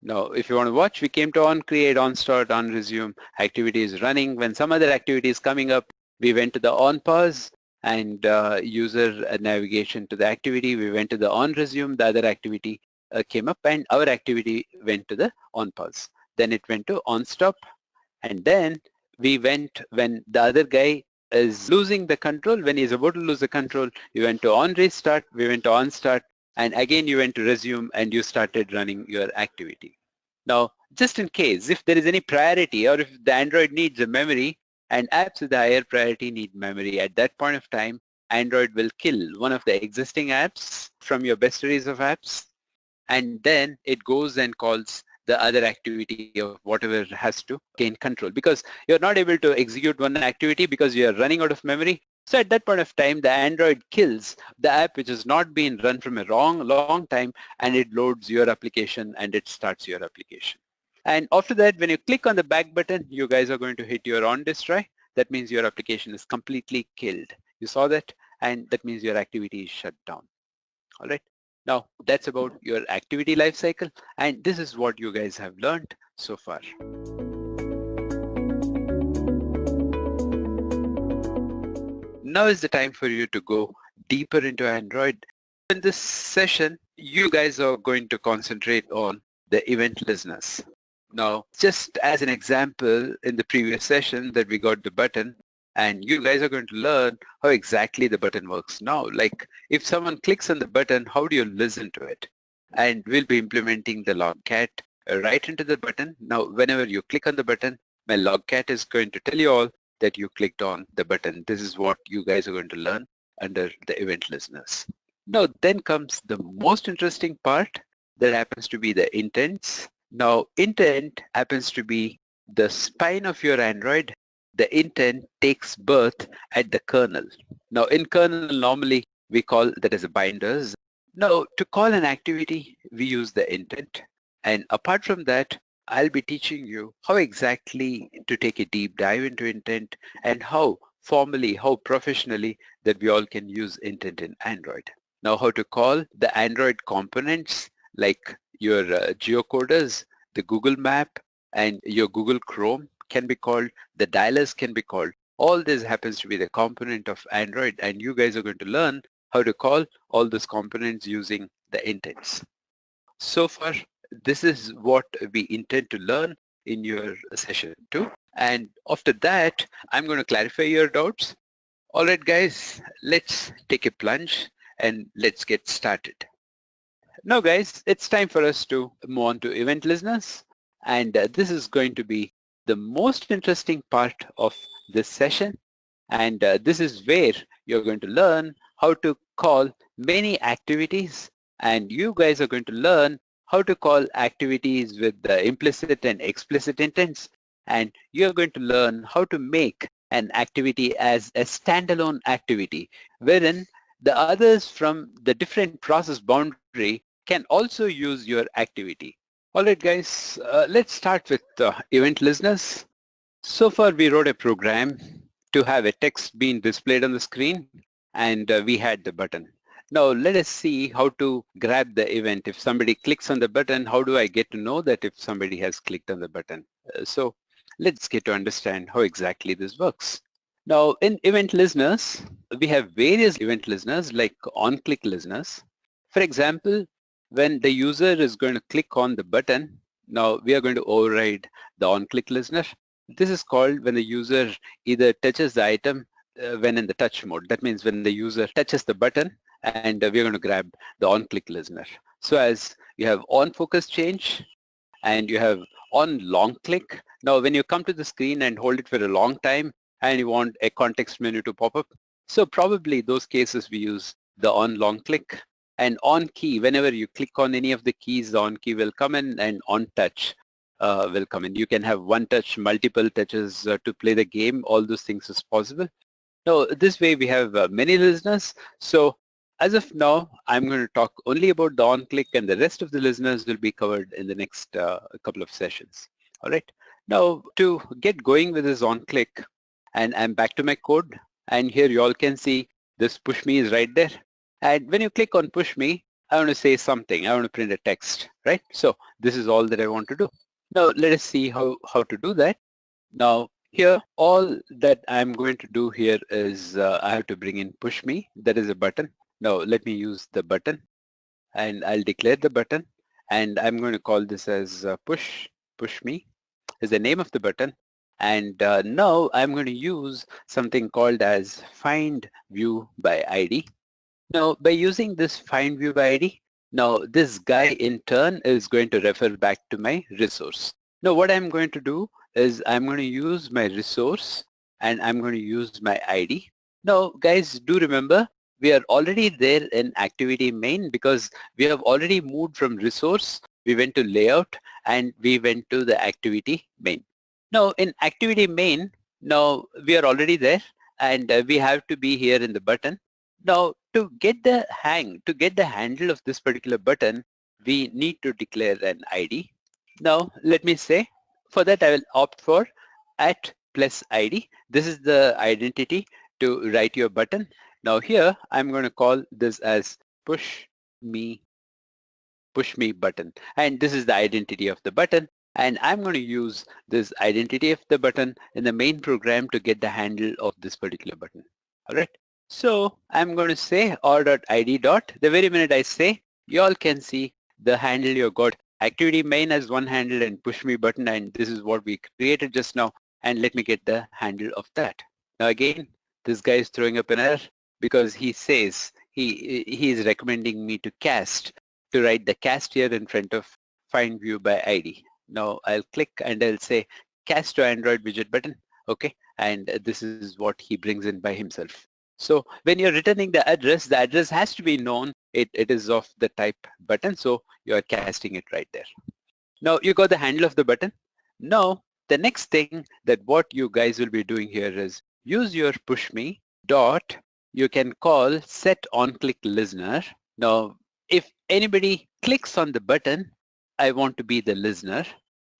Now, if you want to watch, we came to on create, on start, on resume, activity is running. When some other activity is coming up, we went to the on pause and user navigation to the activity. We went to the on resume, the other activity came up and our activity went to the on pause. Then it went to on stop and then we went when the other guy is losing the control, when he's about to lose the control, we went to on restart, we went to on start and again you went to resume and you started running your activity. Now, just in case, if there is any priority or if the Android needs a memory and apps with a higher priority need memory, at that point of time, Android will kill one of the existing apps from your best series of apps and then it goes and calls the other activity of whatever has to gain control because you're not able to execute one activity because you're running out of memory. So at that point of time, the Android kills the app which has not been run from a long time and it loads your application and it starts your application. And after that, when you click on the back button, you guys are going to hit your on destroy. That means your application is completely killed. You saw that? And that means your activity is shut down. All right. Now that's about your activity lifecycle and this is what you guys have learned so far. Now is the time for you to go deeper into Android. In this session, you guys are going to concentrate on the event listeners. Now, just as an example, in the previous session that we got the button, and you guys are going to learn how exactly the button works now. Like if someone clicks on the button, how do you listen to it? And we'll be implementing the logcat right into the button. Now, whenever you click on the button, my logcat is going to tell you all that you clicked on the button. This is what you guys are going to learn under the event listeners. Now, then comes the most interesting part that happens to be the intents. Now, intent happens to be the spine of your Android. The intent takes birth at the kernel. Now in kernel normally we call that as a binders. Now to call an activity we use the intent and apart from that I'll be teaching you how exactly to take a deep dive into intent and how formally, how professionally that we all can use intent in Android. Now how to call the Android components like your geocoders, the Google Map and your Google Chrome can be called, the dialers can be called. All this happens to be the component of Android and you guys are going to learn how to call all those components using the intents. So far, this is what we intend to learn in your session 2. And after that, I'm going to clarify your doubts. All right, guys, let's take a plunge and let's get started. Now, guys, it's time for us to move on to event listeners. And this is going to be the most interesting part of this session. And this is where you're going to learn how to call many activities. And you guys are going to learn how to call activities with the implicit and explicit intents. And you're going to learn how to make an activity as a standalone activity, wherein the others from the different process boundary can also use your activity. All right, guys, let's start with event listeners. So far, we wrote a program to have a text being displayed on the screen, and we had the button. Now, let us see how to grab the event. If somebody clicks on the button, how do I get to know that if somebody has clicked on the button? So let's get to understand how exactly this works. Now, in event listeners, we have various event listeners like on-click listeners. For example, when the user is going to click on the button, now we are going to override the on-click listener. This is called when the user either touches the item when in the touch mode. That means when the user touches the button and we're going to grab the on-click listener. So as you have on-focus change and you have on long click. Now when you come to the screen and hold it for a long time and you want a context menu to pop up, so probably those cases we use the on long click. And on key, whenever you click on any of the keys, the on key will come in and on touch will come in. You can have one touch, multiple touches to play the game. All those things is possible. Now, this way we have many listeners. So as of now, I'm going to talk only about the on-click and the rest of the listeners will be covered in the next couple of sessions. All right. Now, to get going with this on-click, and I'm back to my code. And here you all can see this push me is right there. And when you click on push me, I want to say something. I want to print a text, right? So this is all that I want to do. Now let us see how to do that. Now here, all that I'm going to do here is I have to bring in push me. That is a button. Now let me use the button and I'll declare the button and I'm going to call this as push me is the name of the button. And now I'm going to use something called as find view by ID. Now, by using this find view by ID, now this guy in turn is going to refer back to my resource. Now, what I'm going to do is I'm going to use my resource and I'm going to use my ID. Now, guys, do remember we are already there in activity main because we have already moved from resource, we went to layout and we went to the activity main. Now, in activity main, now we are already there and we have to be here in the button. Now, to get the handle of this particular button, we need to declare an ID. Now, let me say, for that I will opt for @+ID. This is the identity to write your button. Now here, I'm going to call this as push me button. And this is the identity of the button. And I'm going to use this identity of the button in the main program to get the handle of this particular button. All right. So I'm going to say or.id. The very minute I say, you all can see the handle you got. Activity main has one handle and push me button, and this is what we created just now. And let me get the handle of that. Now again, this guy is throwing up an error because he says he is recommending me to write the cast here in front of find view by ID. Now I'll click and I'll say cast to Android widget button. Okay, and this is what he brings in by himself. So when you're returning the address has to be known. It is of the type button, so you're casting it right there. Now you got the handle of the button. Now the next thing that what you guys will be doing here is use your push me dot, you can call set on click listener. Now if anybody clicks on the button, I want to be the listener.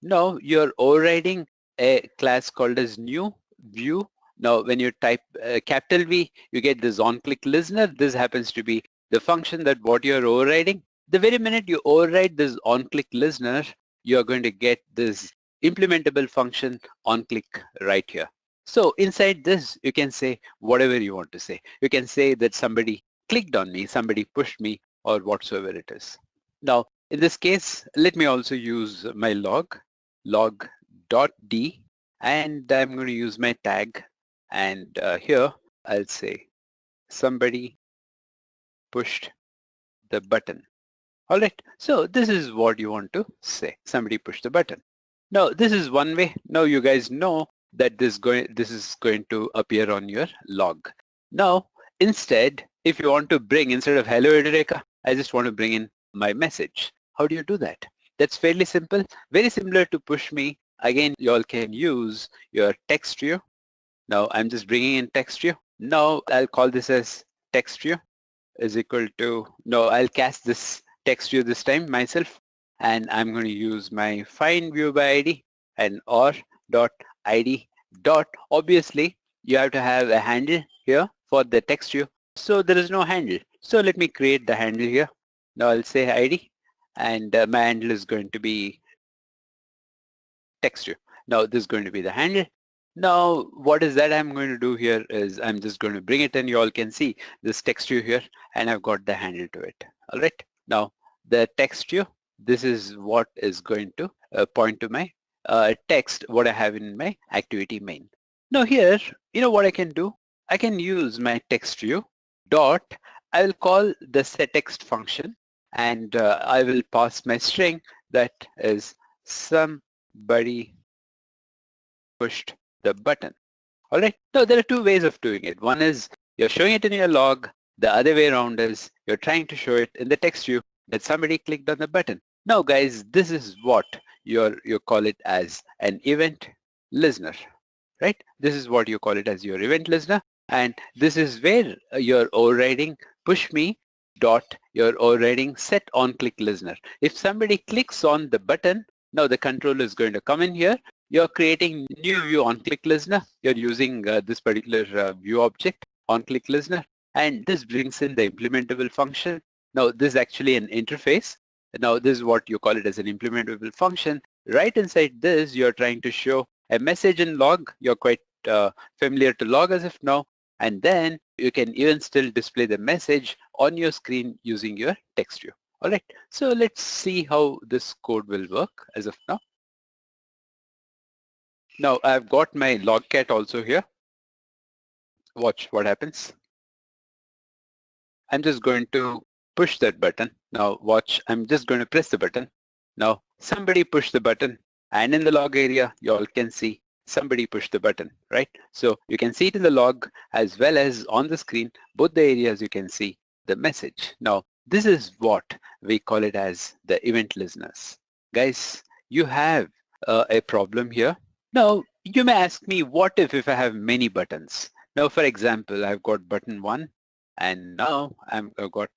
Now you're overriding a class called as new view. Now when you type capital V, you get this on click listener. This happens to be the function that what you're overriding. The very minute you override this on click listener, you're going to get this implementable function on click right here. So inside this, you can say whatever you want to say. You can say that somebody clicked on me, somebody pushed me, or whatsoever it is. Now, in this case, let me also use my log.d, and I'm going to use my tag. And here, I'll say somebody pushed the button. All right, so this is what you want to say. Somebody pushed the button. Now, this is one way. Now you guys know that this is going to appear on your log. Now, instead, if you want to bring, instead of hello Edureka, I just want to bring in my message. How do you do that? That's fairly simple, very similar to push me. Again, you all can use your text view. Now I'm just bringing in text view. Now I'll call this as text view is equal to, no, I'll cast this text view this time myself, and I'm going to use my find view by ID and or dot ID dot. Obviously, you have to have a handle here for the text view. So there is no handle. So let me create the handle here. Now I'll say ID, and my handle is going to be text view. Now this is going to be the handle. Now what is that I'm going to do here is I'm just going to bring it in. You all can see this text view here, and I've got the handle to it. All right. Now the text view, this is what is going to point to my text, what I have in my activity main. Now here, you know what I can do? I can use my text view dot, I will call the setText function, and I will pass my string that is somebody pushed the button. All right. Now there are two ways of doing it. One is you're showing it in your log. The other way around is you're trying to show it in the text view that somebody clicked on the button. Now guys, this is what you call it as an event listener, right? This is what you call it as your event listener. And this is where you're overriding push me dot, you're overriding set on click listener. If somebody clicks on the button, now the control is going to come in here. You're creating new view on click listener. You're using this particular view object on click listener, and this brings in the implementable function Now this is actually an interface. Now this is what you call it as an implementable function. Right inside this, you're trying to show a message in log. You're quite familiar to log as of now. And then you can even still display the message on your screen using your text view. All right, so let's see how this code will work as of now. Now I've got my logcat also here. Watch what happens. I'm just going to push that button. Now watch, I'm just going to press the button. Now somebody push the button, and in the log area, you all can see somebody push the button, right? So you can see it in the log as well as on the screen, both the areas you can see the message. Now this is what we call it as the event listeners. Guys, you have a problem here. Now you may ask me, what if I have many buttons? Now for example, I've got button 1, and now I've got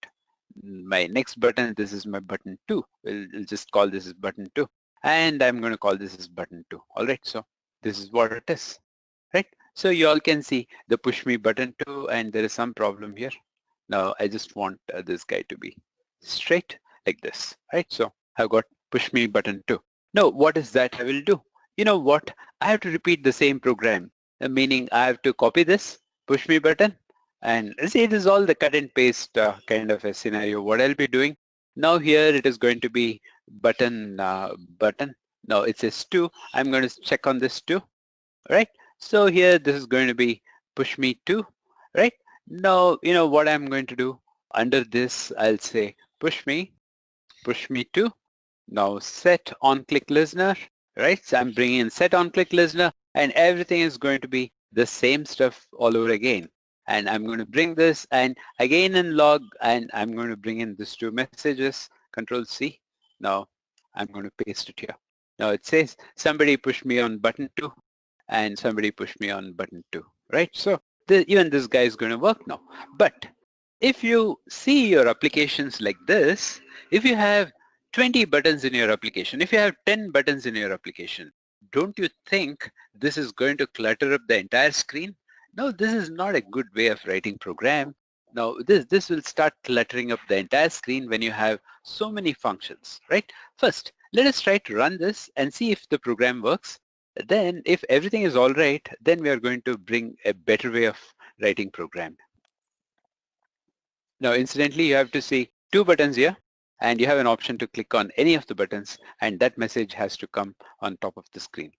my next button. This is my button 2. We'll just call this as button 2, and I'm going to call this as button 2. All right, so this is what it is, right? So you all can see the push me button 2, and there is some problem here. Now I just want this guy to be straight like this, right? So I've got push me button 2. Now what is that I will do? You know what? I have to repeat the same program, meaning I have to copy this push me button, and see, it is all the cut and paste kind of a scenario. What I'll be doing now, here it is going to be button button. Now it says 2. I'm going to check on this 2, right? So here this is going to be push me 2, right? Now you know what I'm going to do. Under this I'll say push me 2. Now set on click listener, right? So I'm bringing in set on click listener, and everything is going to be the same stuff all over again. And I'm going to bring this and again in log, and I'm going to bring in these 2 messages, control C. Now I'm going to paste it here. Now it says somebody push me on button 2 and somebody push me on button 2, right? So even this guy is going to work now. But if you see your applications like this, if you have 20 buttons in your application, if you have 10 buttons in your application, don't you think this is going to clutter up the entire screen? No, this is not a good way of writing program. Now this will start cluttering up the entire screen when you have so many functions, right? First, let us try to run this and see if the program works. Then if everything is all right, then we are going to bring a better way of writing program. Now incidentally, you have to see 2 buttons here, and you have an option to click on any of the buttons, and that message has to come on top of the screen.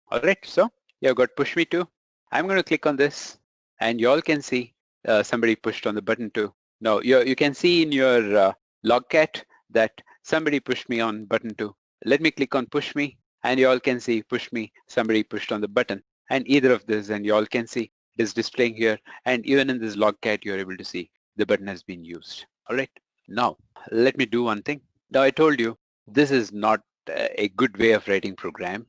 All right, so you've got push me 2. I'm going to click on this, and you all can see somebody pushed on the button 2. Now you can see in your logcat that somebody pushed me on button 2. Let me click on push me, and you all can see push me, somebody pushed on the button, and either of this, and you all can see it is displaying here, and even in this logcat you're able to see the button has been used. All right, now let me do one thing. Now I told you this is not a good way of writing program.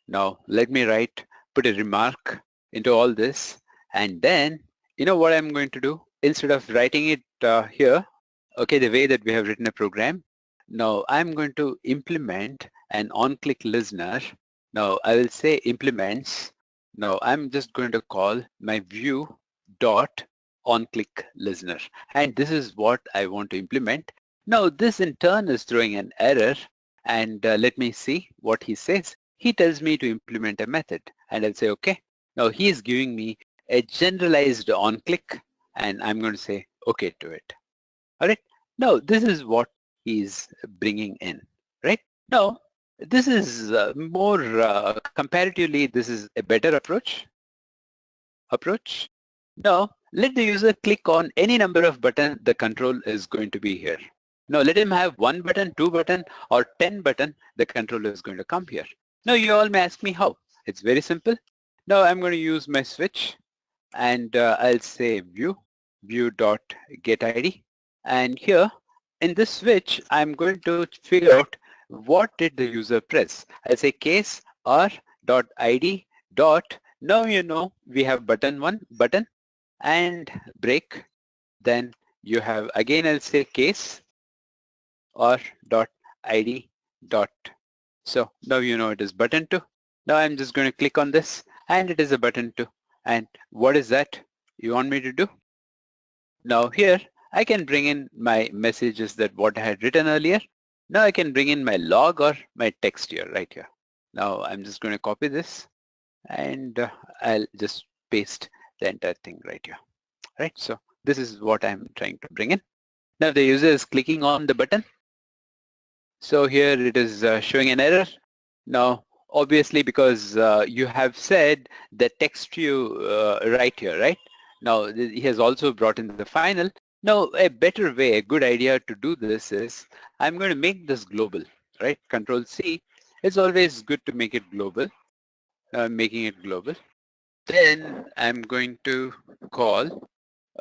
Now let me put a remark into all this, and then you know what I'm going to do? Instead of writing it here, okay, the way that we have written a program, now I'm going to implement an on-click listener. Now I will say implements. Now I'm just going to call my view dot on-click listener, and this is what I want to implement. Now this in turn is throwing an error, and let me see what he says. He tells me to implement a method, and I'll say okay. Now he is giving me a generalized on-click, and I'm going to say okay to it. All right. Now this is what he's bringing in, right? Now this is more comparatively, this is a better approach. Now let the user click on any number of buttons. The control is going to be here. Now let him have 1 button, 2 button, or 10 button. The control is going to come here. Now you all may ask me how. It's very simple. Now I'm going to use my switch, and I'll say view dot get ID, and here in this switch I'm going to figure out what did the user press. I'll say case r dot id dot, now you know we have button 1 button and break. Then you have, again I'll say case r dot id dot, so now you know it is button 2. Now I'm just going to click on this, and it is a button 2. And what is that you want me to do? Now here I can bring in my messages that what I had written earlier. Now I can bring in my log or my text here, right here. Now I'm just going to copy this and I'll just paste the entire thing right here, right? So this is what I'm trying to bring in. Now the user is clicking on the button. So here it is showing an error. Now, obviously, because you have said the text you right here, right? Now, he has also brought in the final. Now, a better way, a good idea to do this is, I'm going to make this global, right? Control C. It's always good to make it global. Making it global. Then I'm going to call,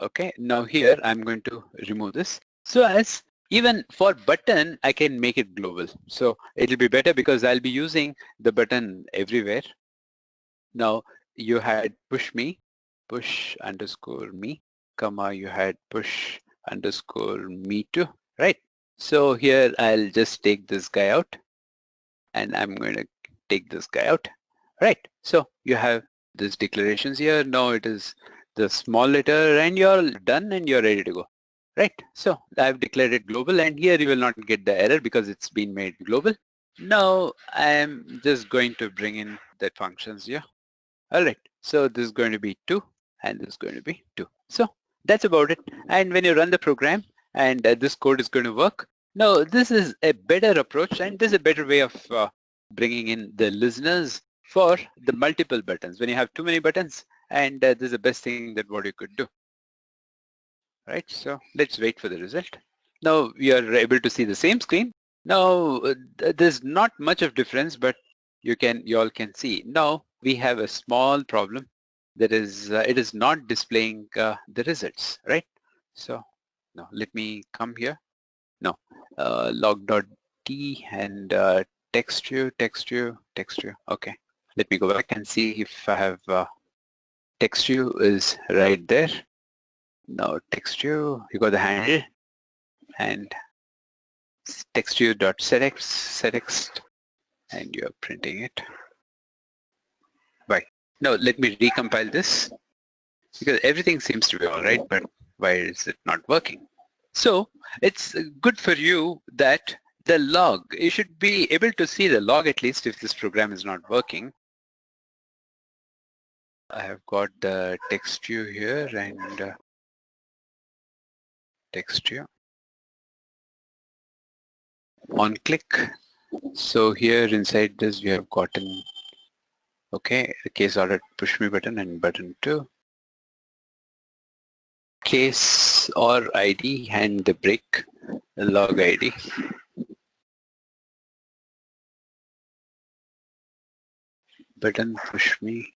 okay, now here I'm going to remove this. So as even for button, I can make it global. So it'll be better because I'll be using the button everywhere. Now you had push underscore me, comma, you had push underscore me too, right? So here I'll just take this guy out and I'm going to take this guy out, right? So you have these declarations here. Now it is the small letter and you're done and you're ready to go, right? So I've declared it global and here you will not get the error because it's been made global. Now I'm just going to bring in the functions here. All right, so this is going to be 2 and this is going to be 2. So that's about it. And when you run the program and this code is going to work. Now this is a better approach and this is a better way of bringing in the listeners for the multiple buttons. When you have too many buttons, and this is the best thing that what you could do. Right, so let's wait for the result. Now we are able to see the same screen. Now there's not much of difference, but you all can see. Now we have a small problem, that is it is not displaying the results, right? So now let me come here. No, log.t and text you. Okay, let me go back and see if I have text you is right there. Now text you got the handle and text you dot settext and you're printing it. Right. Now let me recompile this because everything seems to be all right, but why is it not working? So it's good for you that the log, you should be able to see the log at least if this program is not working. I have got the text view here and text view on click. So here inside this we have gotten, okay, the case order push me button and button 2. Case or ID and the break log ID. Button push me.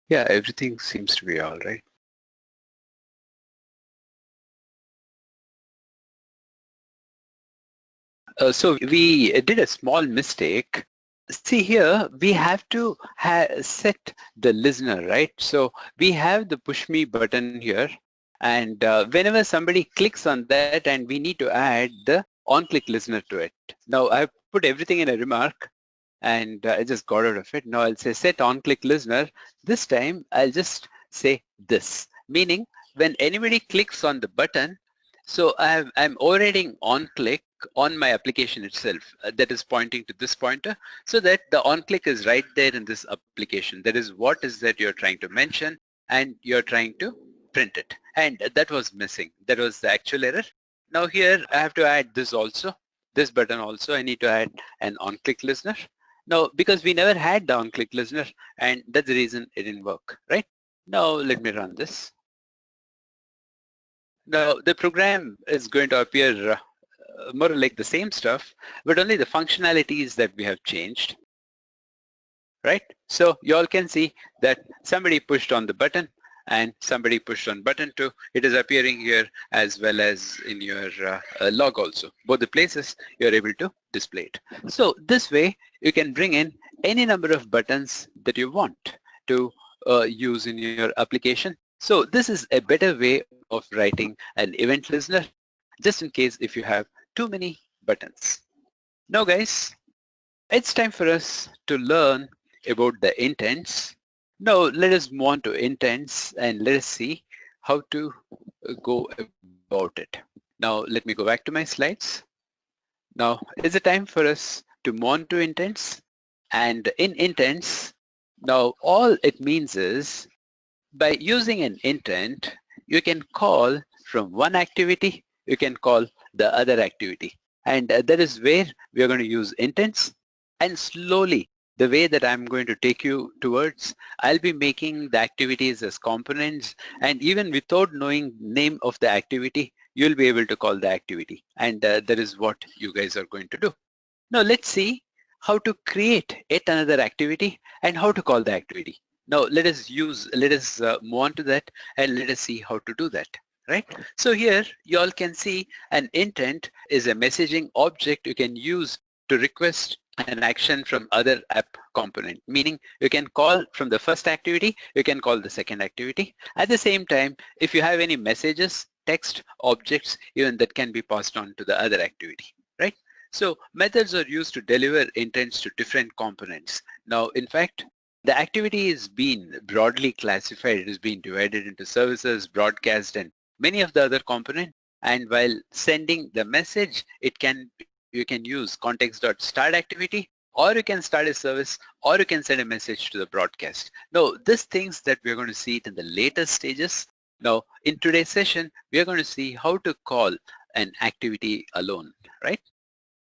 Yeah, everything seems to be all right. So we did a small mistake. See here, we have to set the listener, right? So we have the push me button here. And whenever somebody clicks on that, and we need to add the on-click listener to it. Now I've put everything in a remark and I just got out of it. Now I'll say set on-click listener. This time I'll just say this, meaning when anybody clicks on the button, so I'm overriding on-click on my application itself that is pointing to this pointer so that the on-click is right there in this application. That is what is that you're trying to mention and you're trying to print it. And that was missing. That was the actual error. Now here I have to add this also. This button also I need to add an on-click listener. Now because we never had the on-click listener and that's the reason it didn't work, right? Now let me run this. Now the program is going to appear more like the same stuff, but only the functionalities that we have changed, right? So you all can see that somebody pushed on the button and somebody pushed on button 2. It is appearing here as well as in your log also. Both the places you're able to display it. So this way you can bring in any number of buttons that you want to use in your application. So this is a better way of writing an event listener, just in case if you have too many buttons. Now guys, it's time for us to learn about the intents. Now let us move on to intents and let us see how to go about about it. Now let me go back to my slides. Now is the time for us to move on to intents. And in intents, now all it means is by using an intent, you can call from one activity, you can call the other activity. And that is where we are going to use intents. And slowly, the way that I'm going to take you towards, I'll be making the activities as components, and even without knowing name of the activity, you'll be able to call the activity. And that is what you guys are going to do. Now let's see how to create yet another activity and how to call the activity. Now let us move on to that and let us see how to do that, right? So here you all can see an intent is a messaging object you can use to request an action from other app component, meaning you can call from the first activity, you can call the second activity. At the same time, if you have any messages, text, objects, even that can be passed on to the other activity, right? So methods are used to deliver intents to different components. Now, in fact, the activity is being broadly classified. It is being divided into services, broadcast, and many of the other components. And while sending the message, you can use context.start activity, or you can start a service, or you can send a message to the broadcast. Now, these things that we're going to see it in the later stages. Now, in today's session, we are going to see how to call an activity alone, right?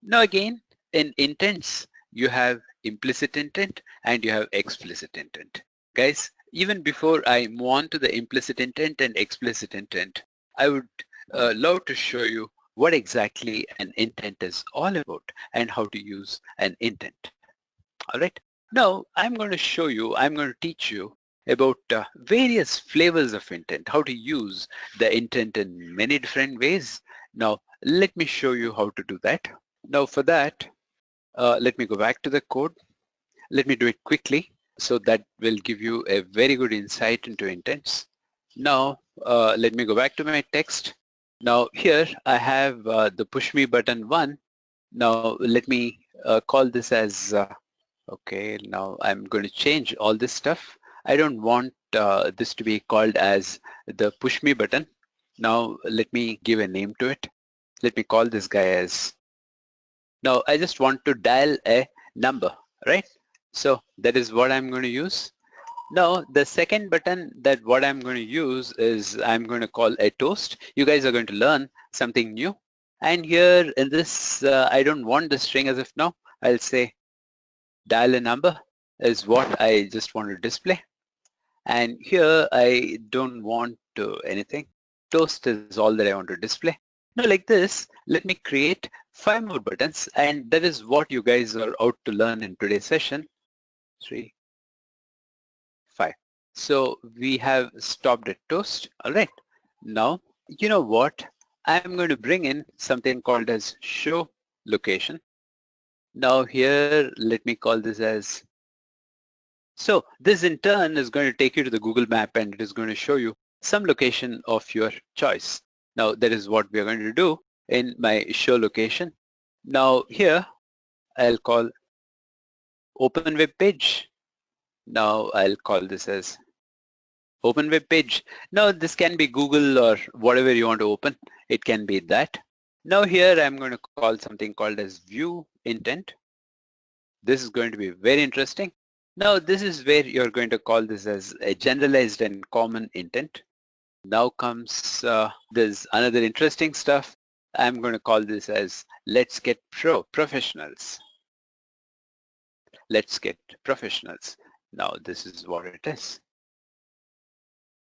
Now again, in intents, you have implicit intent and you have explicit intent. Guys, even before I move on to the implicit intent and explicit intent, I would love to show you what exactly an intent is all about and how to use an intent. All right. Now I'm going to teach you about various flavors of intent, how to use the intent in many different ways. Now let me show you how to do that. Now for that, let me go back to the code. Let me do it quickly so that will give you a very good insight into intents. Now let me go back to my text. Now here I have the push me button 1. Now let me call this as, okay, now I'm going to change all this stuff. I don't want this to be called as the push me button. Now let me give a name to it. Let me call this guy as, now I just want to dial a number, right? So that is what I'm going to use. Now the second button that what I'm going to use is I'm going to call a toast. You guys are going to learn something new. And here in this, I don't want the string as of now. I'll say dial a number is what I just want to display. And here I don't want anything. Toast is all that I want to display. Now like this, let me create 5 more buttons, and that is what you guys are out to learn in today's session. 3, 5. So we have stopped at toast. All right. Now, you know what? I'm going to bring in something called as show location. Now here, let me call this as, so this in turn is going to take you to the Google map and it is going to show you some location of your choice. Now that is what we are going to do in my show location. Now here I'll call open web page. Now I'll call this as open web page. Now this can be Google or whatever you want to open. It can be that. Now here I'm going to call something called as view intent. This is going to be very interesting. Now this is where you're going to call this as a generalized and common intent. Now comes there's another interesting stuff. I'm going to call this as let's get professionals. Let's get professionals. Now this is what it is.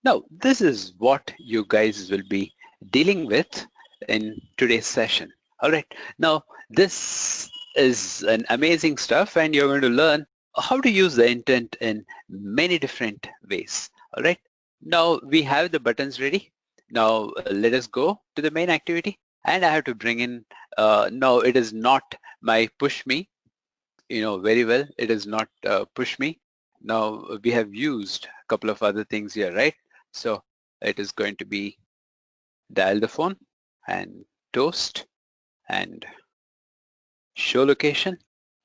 Now this is what you guys will be dealing with in today's session. All right. Now this is an amazing stuff and you're going to learn how to use the intent in many different ways. All right. Now we have the buttons ready. Now let us go to the main activity, and I have to bring in, no, it is not my push me, you know very well, it is not push me. Now we have used a couple of other things here, right? So it is going to be dial the phone and toast and show location,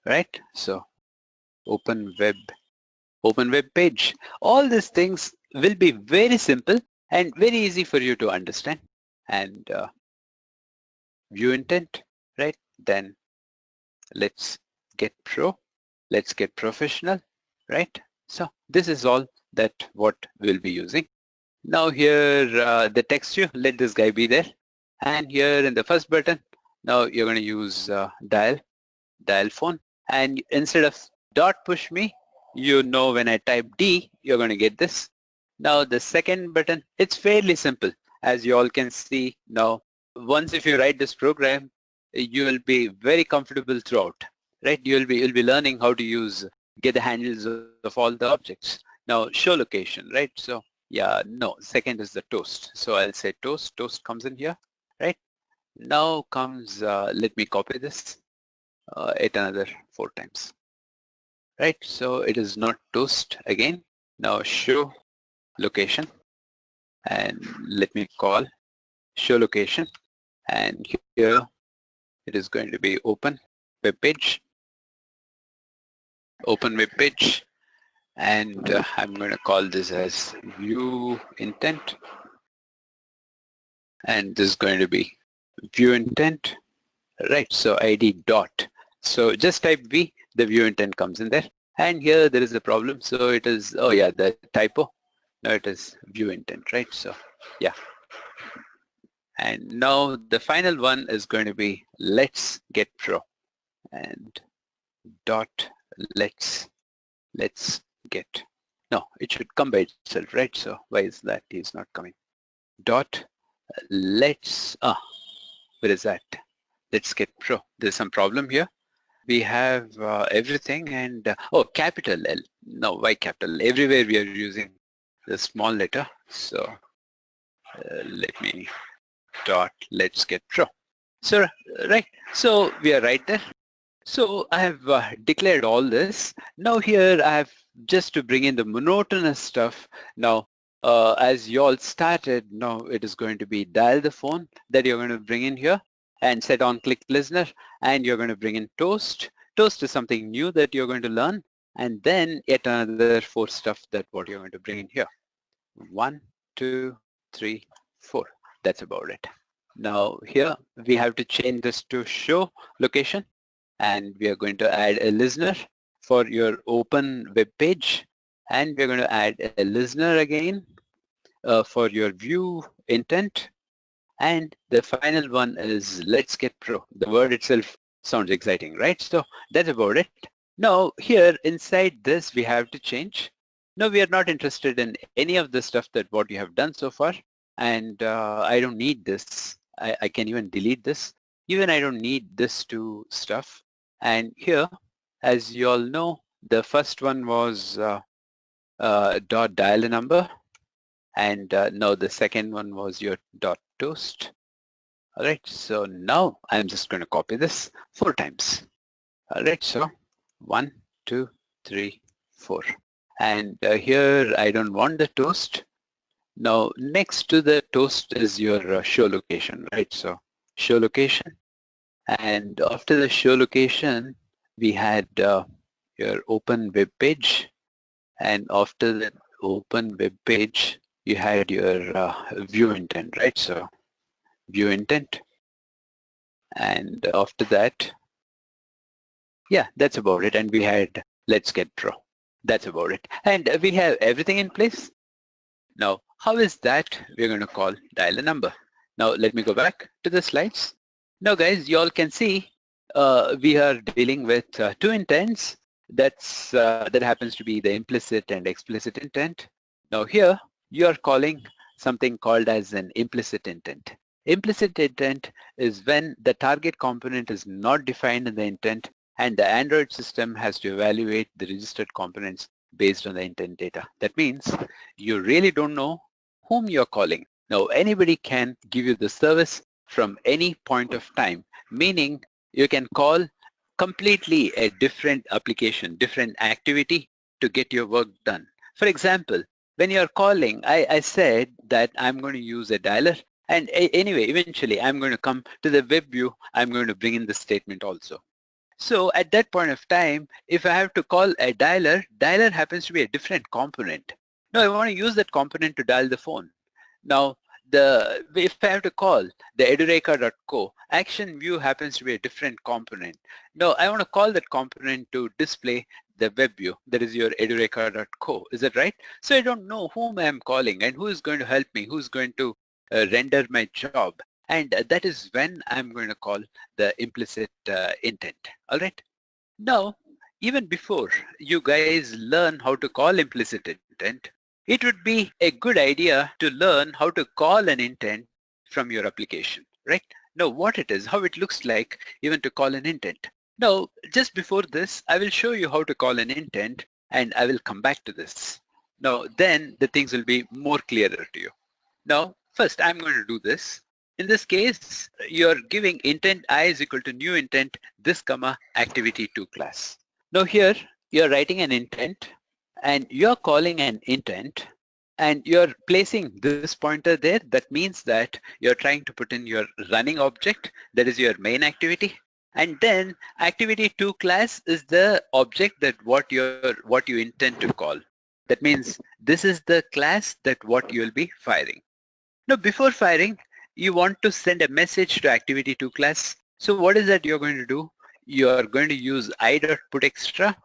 right? So open web page. All these things will be very simple and very easy for you to understand. and view intent, right? Then let's get pro, let's get professional, right? So this is all that what we'll be using. Now here the texture, let this guy be there. And here in the first button, now you're going to use dial phone. And instead of dot push me, you know when I type D, you're going to get this. Now the second button, it's fairly simple. As you all can see now, once if you write this program, you will be very comfortable throughout, right? You'll be learning how to use, get the handles of all the objects. Now show location, right? So yeah, no, second is the toast. So I'll say toast, toast comes in here, right? Now comes, let me copy this, it another 4 times, right? So it is not toast again. Now show location, and let me call show location, and here it is going to be open web page, and I'm going to call this as view intent, and this is going to be view intent, right? So ID dot, so just type V, the view intent comes in there, and here there is a problem. So it is, oh yeah, the typo. Now it is view intent, right? So yeah. And now the final one is going to be let's get pro, and dot let's get, no, it should come by itself, right? So why is that is not coming? Dot let's, where is that? Let's get pro. There's some problem here. We have everything, and oh, capital L. No, why capital? Everywhere we are using the small letter. So let me dot let's get pro. So right, so we are right there. So I have declared all this. Now here I have just to bring in the monotonous stuff. Now as you all started, now it is going to be dial the phone that you're going to bring in here, and set on click listener, and you're going to bring in toast. Toast is something new that you're going to learn, and then yet another 4 stuff that what you're going to bring in here. 1, 2, 3, 4. That's about it. Now here we have to change this to show location, and we are going to add a listener for your open web page, and we're going to add a listener again for your view intent, and the final one is let's get pro. The word itself sounds exciting, right? So that's about it. Now here inside this we have to change. No, we are not interested in any of the stuff that what you have done so far, and I don't need this. I can even delete this. Even I don't need this two stuff. And here, as you all know, the first one was dot dial a number, and now the second one was your dot toast. All right, so now I'm just going to copy this 4 times. All right, so 1, 2, 3, 4. And here I don't want the toast. Now next to the toast is your show location, right? So show location, and after the show location we had your open web page, and after the open web page you had your view intent, right? So view intent, and after that, yeah, that's about it. And we had let's get pro. That's about it. And we have everything in place. Now, how is that we're going to call dial a number? Now, let me go back to the slides. Now, guys, you all can see we are dealing with 2 intents. That happens to be the implicit and explicit intent. Now, here you are calling something called as an implicit intent. Implicit intent is when the target component is not defined in the intent, and the Android system has to evaluate the registered components based on the intent data. That means you really don't know whom you're calling. Now, anybody can give you the service from any point of time, meaning you can call completely a different application, different activity to get your work done. For example, when you're calling, I said that I'm going to use a dialer, and anyway, eventually I'm going to come to the web view, I'm going to bring in the statement also. So at that point of time, if I have to call a dialer, dialer happens to be a different component. Now I want to use that component to dial the phone. Now if I have to call the edureka.co, action view happens to be a different component. No, I want to call that component to display the web view, that is your edureka.co. Is that right? So I don't know whom I'm calling and who is going to help me, who's going to render my job. And that is when I'm going to call the implicit intent. All right. Now, even before you guys learn how to call implicit intent, it would be a good idea to learn how to call an intent from your application, right? Now, what it is, how it looks like even to call an intent. Now, just before this, I will show you how to call an intent and I will come back to this. Now, then the things will be more clearer to you. Now, first I'm going to do this. In this case, you're giving intent I is equal to new intent this comma activity2 class. Now here, you're writing an intent and you're calling an intent and you're placing this pointer there. That means that you're trying to put in your running object, that is your main activity. And then activity2 class is the object that what you intend to call. That means this is the class that what you'll be firing. Now, before firing, you want to send a message to activity2 class. So what is that you're going to do? You're going to use i.putExtra.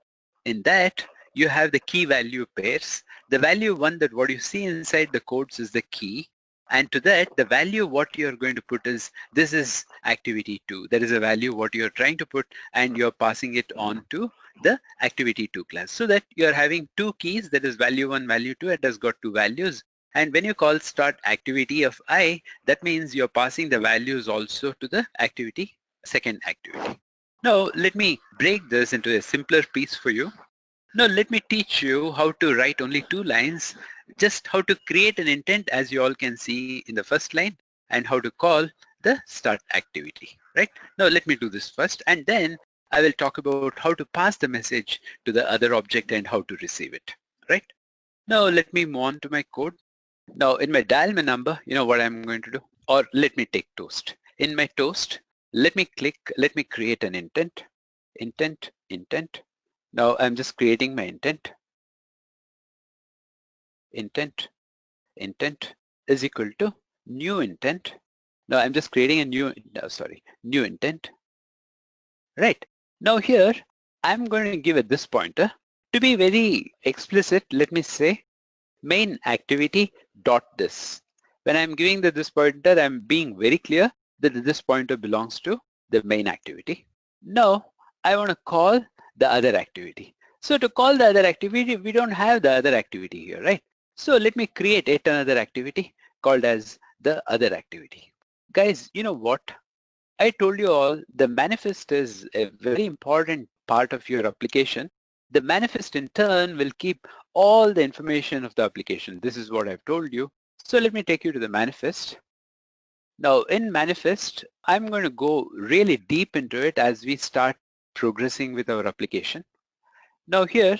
In that, you have the key value pairs. The value one that what you see inside the codes is the key. And to that, the value what you're going to put is, this is activity2. That is a value what you're trying to put and you're passing it on to the activity2 class. So that you're having two keys, that is value one, value two. It has got two values. And when you call start activity of I, that means you're passing the values also to the activity, second activity. Now, let me break this into a simpler piece for you. Now, let me teach you how to write only two lines, just how to create an intent as you all can see in the first line and how to call the start activity, right? Now, let me do this first and then I will talk about how to pass the message to the other object and how to receive it, right? Now, let me move on to my code. Now in my dial my number, you know what I'm going to do? Or let me take toast. In my toast, let me create an intent. Intent. Now I'm just creating my intent. Intent is equal to new intent. Now I'm just creating a new intent. Right. Now here, I'm going to give it this pointer. To be very explicit, let me say main activity dot this. When I'm giving this pointer, I'm being very clear that this pointer belongs to the main activity. Now I want to call the other activity. So to call the other activity, we don't have the other activity here, right? So let me create yet another activity called as the other activity. Guys, you know what? I told you all the manifest is a very important part of your application. The manifest in turn will keep all the information of the application. This is what I've told you. So let me take you to the manifest. Now in manifest, I'm going to go really deep into it as we start progressing with our application. Now here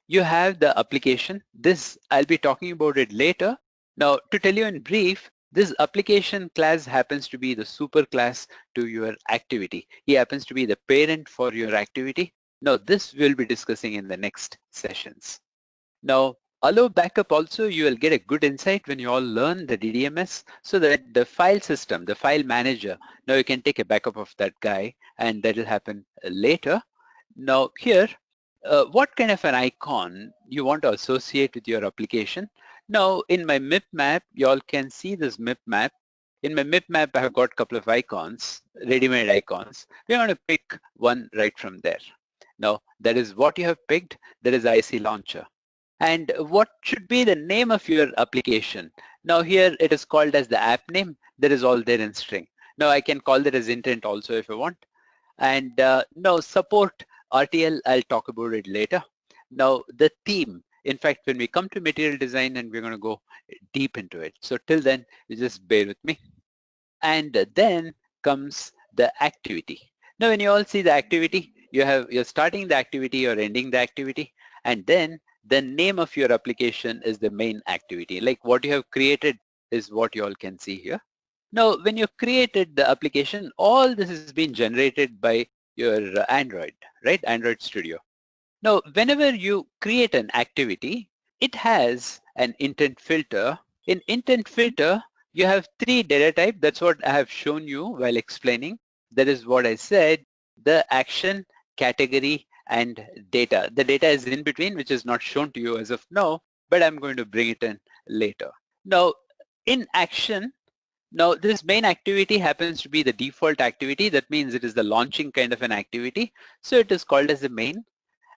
you have the application. This I'll be talking about it later. Now to tell you in brief, this application class happens to be the super class to your activity. He happens to be the parent for your activity. Now this we'll be discussing in the next sessions. Now allow backup also, you will get a good insight when you all learn the DDMS so that the file system, the file manager, now you can take a backup of that guy and that will happen later. Now here, what kind of an icon you want to associate with your application? Now in my MIP map, you all can see this MIP map. In my MIP map, I have got a couple of icons, ready-made icons. We're going to pick one right from there. Now that is what you have picked, that is IC Launcher. And what should be the name of your application? Now here it is called as the app name. That is all there in string. Now I can call that as intent also if I want. And now support RTL, I'll talk about it later. Now the theme, in fact, when we come to material design and we're going to go deep into it. So till then, you just bear with me. And then comes the activity. Now when you all see the activity, you're starting the activity or ending the activity, and then the name of your application is the main activity. Like what you have created is what you all can see here. Now when you created the application, all this has been generated by your Android, right? Android Studio. Now whenever you create an activity, it has an intent filter. In intent filter, you have three data type. That's what I have shown you while explaining. That is what I said, the action, category, and data. The data is in between, which is not shown to you as of now, but I'm going to bring it in later. Now, in action, now this main activity happens to be the default activity. That means it is the launching kind of an activity. So it is called as the main.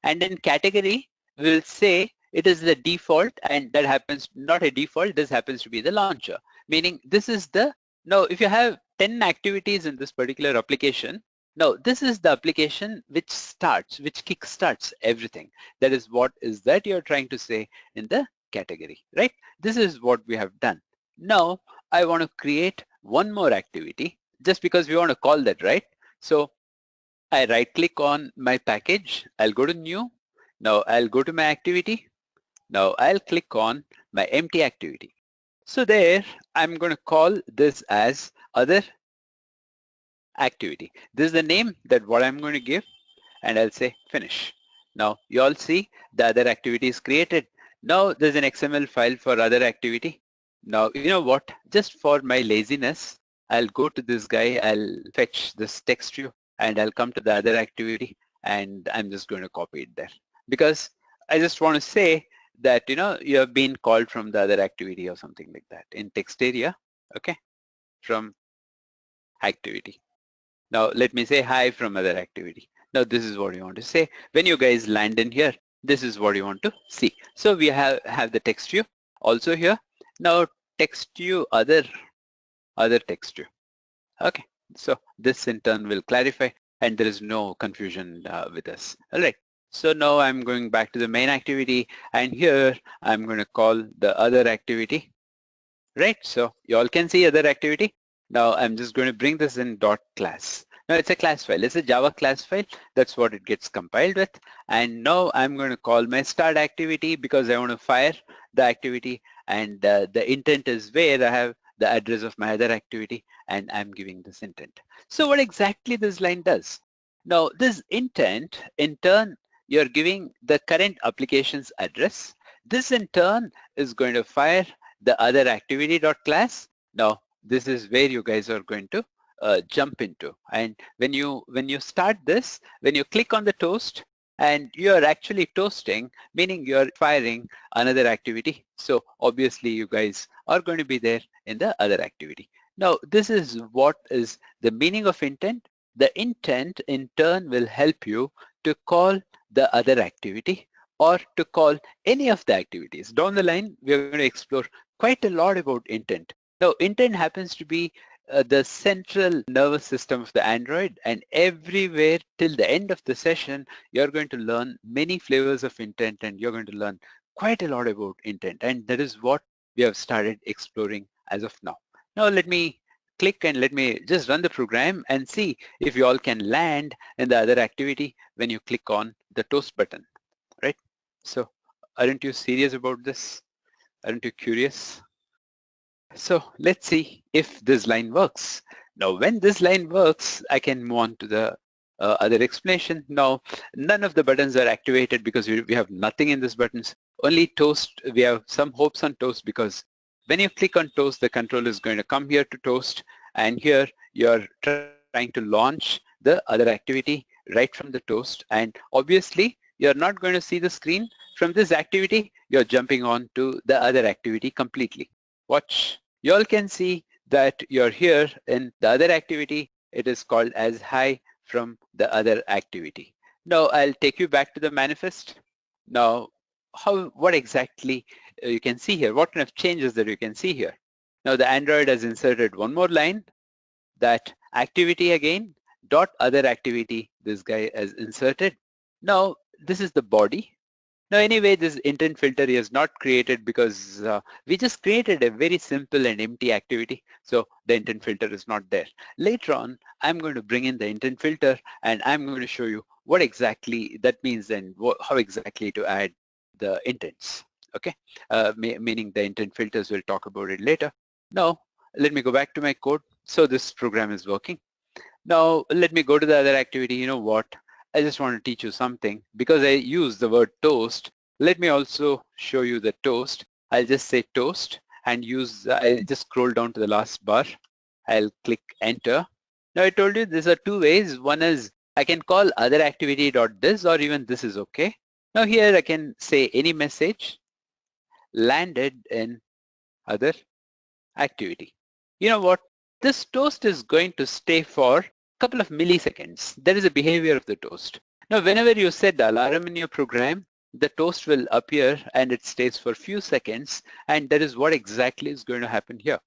And in category, we'll say it is the default, and that happens not a default, this happens to be the launcher. Meaning this is the, now if you have 10 activities in this particular application, now this is the application which starts, which kickstarts everything. That is what is that you're trying to say in the category, right? This is what we have done. Now I want to create one more activity just because we want to call that, right? So I right click on my package, I'll go to new, now I'll go to my activity, now I'll click on my empty activity. So there I'm going to call this as other activity. This is the name that what I'm going to give, and I'll say finish. Now you all see the other activity is created. Now there's an XML file for other activity. Now you know what, just for my laziness, I'll go to this guy, I'll fetch this text view, and I'll come to the other activity, and I'm just going to copy it there because I just want to say that you have been called from the other activity or something like that in text area. Okay, from activity. Now let me say hi from other activity. Now this is what you want to say. When you guys land in here, this is what you want to see. So we have the text view also here. Now text view other text view. Okay, so this in turn will clarify and there is no confusion with us. All right, so now I'm going back to the main activity, and here I'm going to call the other activity, right? So you all can see other activity. Now I'm just going to bring this in dot class. Now it's a class file, it's a Java class file. That's what it gets compiled with. And now I'm going to call my start activity because I want to fire the activity, and the intent is where I have the address of my other activity, and I'm giving this intent. So what exactly this line does? Now this intent, in turn, you're giving the current application's address. This in turn is going to fire the other activity.class. Now this is where you guys are going to jump into. And when you start this, when you click on the toast, and you're actually toasting, meaning you're firing another activity. So obviously you guys are going to be there in the other activity. Now this is what is the meaning of intent. The intent in turn will help you to call the other activity or to call any of the activities. Down the line, we are going to explore quite a lot about intent. Now intent happens to be the central nervous system of the Android, and everywhere till the end of the session, you're going to learn many flavors of intent, and you're going to learn quite a lot about intent, and that is what we have started exploring as of now. Now let me click and let me just run the program and see if you all can land in the other activity when you click on the toast button, right? So aren't you serious about this? Aren't you curious? So let's see if this line works. Now when this line works, I can move on to the other explanation. Now none of the buttons are activated because we have nothing in these buttons. Only toast, we have some hopes on toast because when you click on toast, the control is going to come here to toast, and here you're trying to launch the other activity right from the toast, and obviously you're not going to see the screen. From this activity, you're jumping on to the other activity completely. Watch, you all can see that you're here in the other activity. It is called as hi from the other activity. Now I'll take you back to the manifest. Now what exactly you can see here, what kind of changes that you can see here. Now the Android has inserted one more line, that activity again, dot other activity, this guy has inserted. Now this is the body. Now anyway, this intent filter is not created because we just created a very simple and empty activity. So the intent filter is not there. Later on, I'm going to bring in the intent filter, and I'm going to show you what exactly that means and how exactly to add the intents. Okay, meaning the intent filters, we'll talk about it later. Now let me go back to my code. So this program is working. Now let me go to the other activity. You know what? I just want to teach you something. Because I use the word toast, let me also show you the toast. I'll just say toast, and use, I'll just scroll down to the last bar. I'll click enter. Now I told you these are two ways. One is I can call other activity.this, or even this is okay. Now here I can say any message landed in other activity. You know what? This toast is going to stay for a couple of milliseconds. That is the behavior of the toast. Now, whenever you set the alarm in your program, the toast will appear and it stays for a few seconds, and that is what exactly is going to happen here.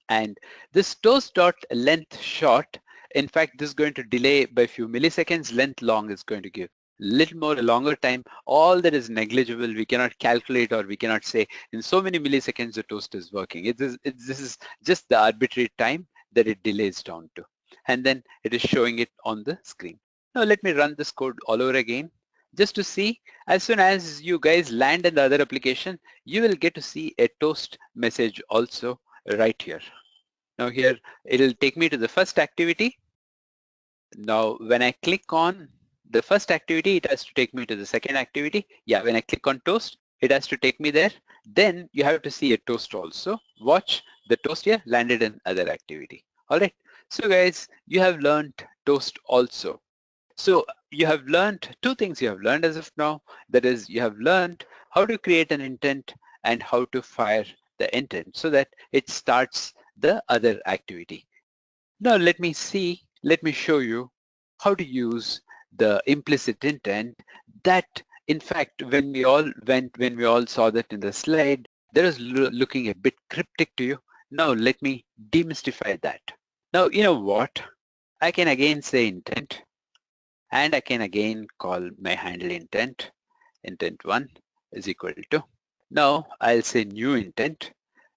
And this toast dot length short, in fact, this is going to delay by a few milliseconds. Length long is going to give little more, a longer time. All that is negligible. We cannot calculate, or we cannot say in so many milliseconds the toast is working. This is just the arbitrary time that it delays down to. And then it is showing it on the screen. Now let me run this code all over again, just to see. As soon as you guys land in the other application, you will get to see a toast message also right here. Now here, it'll take me to the first activity. Now, when I click on the first activity, it has to take me to the second activity. Yeah, when I click on toast, it has to take me there. Then you have to see a toast also. Watch the toast here landed in other activity. All right. So guys, you have learned toast also. So you have learned two things you have learned as of now. That is, you have learned how to create an intent and how to fire the intent so that it starts the other activity. Now let me show you how to use the implicit intent that, in fact, when we all saw that in the slide, that is looking a bit cryptic to you. Now let me demystify that. Now, you know what? I can again say intent, and I can again call my handle intent. Intent1 is equal to. Now I'll say new intent.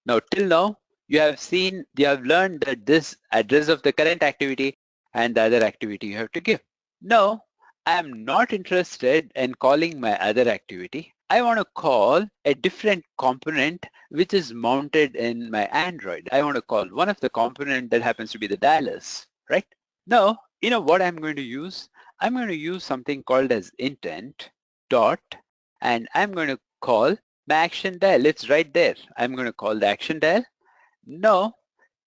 Now till now, you have learned that this address of the current activity and the other activity you have to give. Now, I'm not interested in calling my other activity. I want to call a different component which is mounted in my Android. I want to call one of the component that happens to be the dialers, right? Now, you know what I'm going to use? I'm going to use something called as intent dot, and I'm going to call my action dial. It's right there. I'm going to call the action dial. Now,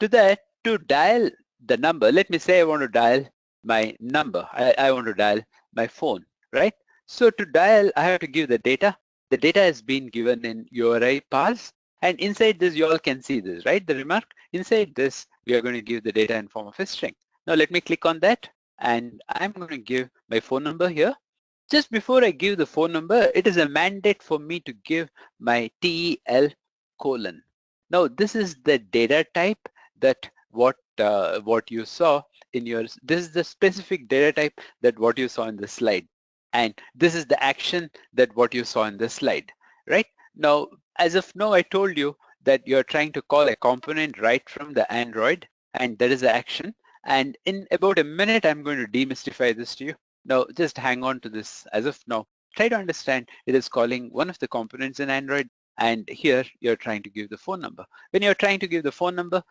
to dial the number, let me say I want to dial my number. I want to dial my phone, right? So to dial, I have to give the data. The data has been given in URI parse, and inside this, you all can see this, right? The remark, inside this, we are going to give the data in form of a string. Now let me click on that, and I'm going to give my phone number here. Just before I give the phone number, it is a mandate for me to give my TEL colon. Now this is the data type that what you saw in your, this is the specific data type that what you saw in the slide. And this is the action that what you saw in the slide, right? Now, as of now, I told you that you're trying to call a component right from the Android, and that is the action. And in about a minute, I'm going to demystify this to you. Now, just hang on to this as of now. Try to understand it is calling one of the components in Android, and here you're trying to give the phone number. When you're trying to give the phone number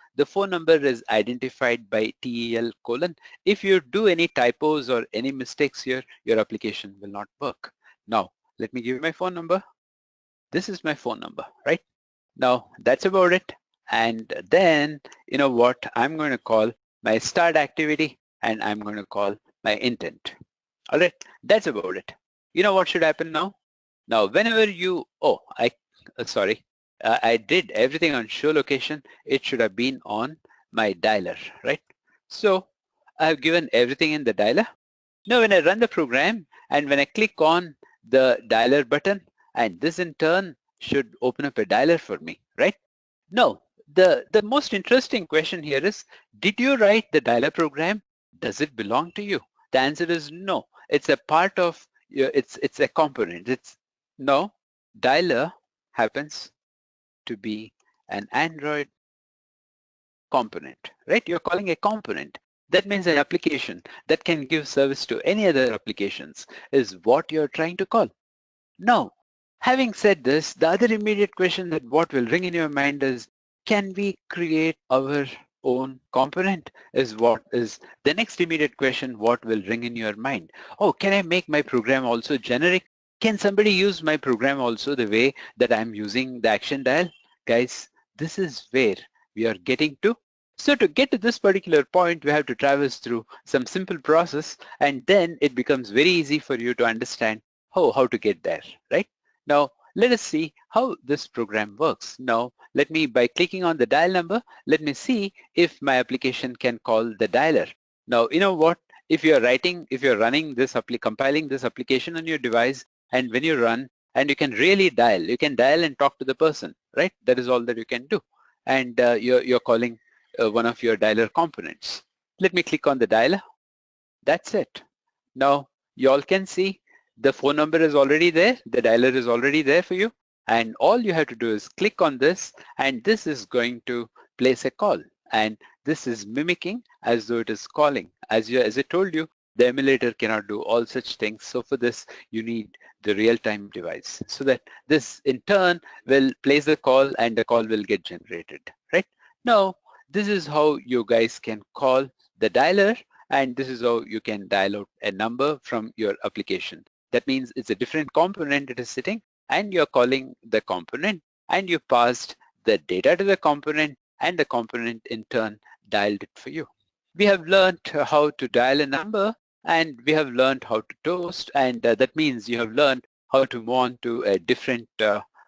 is identified by TEL colon. If you do any typos or any mistakes here, your application will not work. Now, let me give you my phone number. This is my phone number, right? Now, that's about it. And then, you know what? I'm going to call my start activity, and I'm going to call my intent. All right, that's about it. You know what should happen now? Now, whenever you, I did everything on show location. It should have been on my dialer, right? So I have given everything in the dialer. Now, when I run the program and when I click on the dialer button, and this in turn should open up a dialer for me, right? Now, the most interesting question here is, did you write the dialer program? Does it belong to you? The answer is no. It's a part of your, it's a component. It's no. Dialer happens to be an Android component, right? You're calling a component. That means an application that can give service to any other applications is what you're trying to call. Now, having said this, the other immediate question that what will ring in your mind is, can we create our own component? Is what is the next immediate question what will ring in your mind. Oh, can I make my program also generic? Can somebody use my program also the way that I'm using the action dial? Guys, this is where we are getting to. So to get to this particular point, we have to traverse through some simple process, and then it becomes very easy for you to understand how to get there, right? Now, let us see how this program works. Now, by clicking on the dial number, let me see if my application can call the dialer. Now, you know what? If you're running this, compiling this application on your device, and when you run, and you can really dial, you can dial and talk to the person, right? That is all that you can do. And you're calling one of your dialer components. Let me click on the dialer. That's it. Now you all can see the phone number is already there, the dialer is already there for you, and all you have to do is click on this, and this is going to place a call, and this is mimicking as though it is calling. As I told you, the emulator cannot do all such things, so for this you need the real-time device, so that this in turn will place the call and the call will get generated, right? Now this is how you guys can call the dialer, and this is how you can dial out a number from your application. That means it's a different component that is sitting, and you're calling the component, and you passed the data to the component, and the component in turn dialed it for you. We have learned how to dial a number, and we have learned how to toast, and that means you have learned how to move on to a different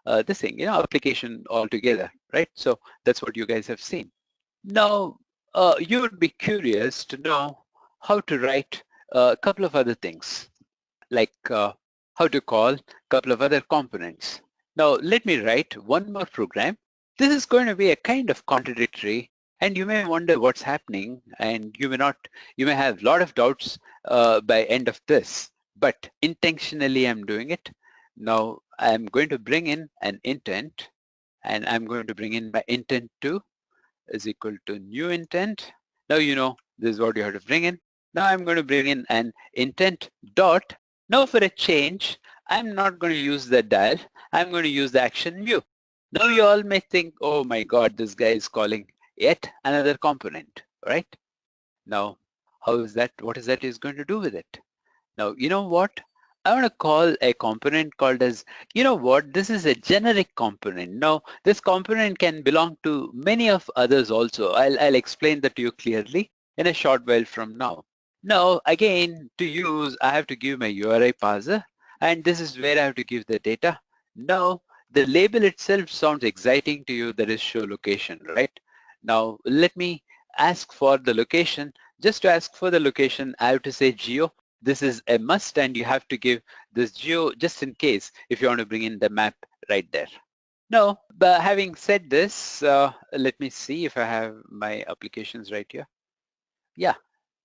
application altogether, right? So that's what you guys have seen. Now, you would be curious to know how to write a couple of other things, like how to call a couple of other components. Now, let me write one more program. This is going to be a kind of contradictory, and you may wonder what's happening, and you may have a lot of doubts by end of this, but intentionally I'm doing it. Now, I'm going to bring in an intent, and I'm going to bring in my intent2 is equal to new intent. Now you know this is what you have to bring in. Now I'm going to bring in an intent dot. Now for a change, I'm not going to use the dial. I'm going to use the action view. Now you all may think, oh my God, this guy is calling yet another component, right? Now, how is that? What is that is going to do with it? Now, you know what? I want to call a component called as, you know what, this is a generic component. Now, this component can belong to many of others also. I'll explain that to you clearly in a short while from now. Now, again, to use, I have to give my URI parser, and this is where I have to give the data. Now, the label itself sounds exciting to you, that is show location, right? Now, let me ask for the location. Just to ask for the location, I have to say geo. This is a must, and you have to give this geo just in case if you want to bring in the map right there. Now, but having said this, let me see if I have my applications right here. Yeah,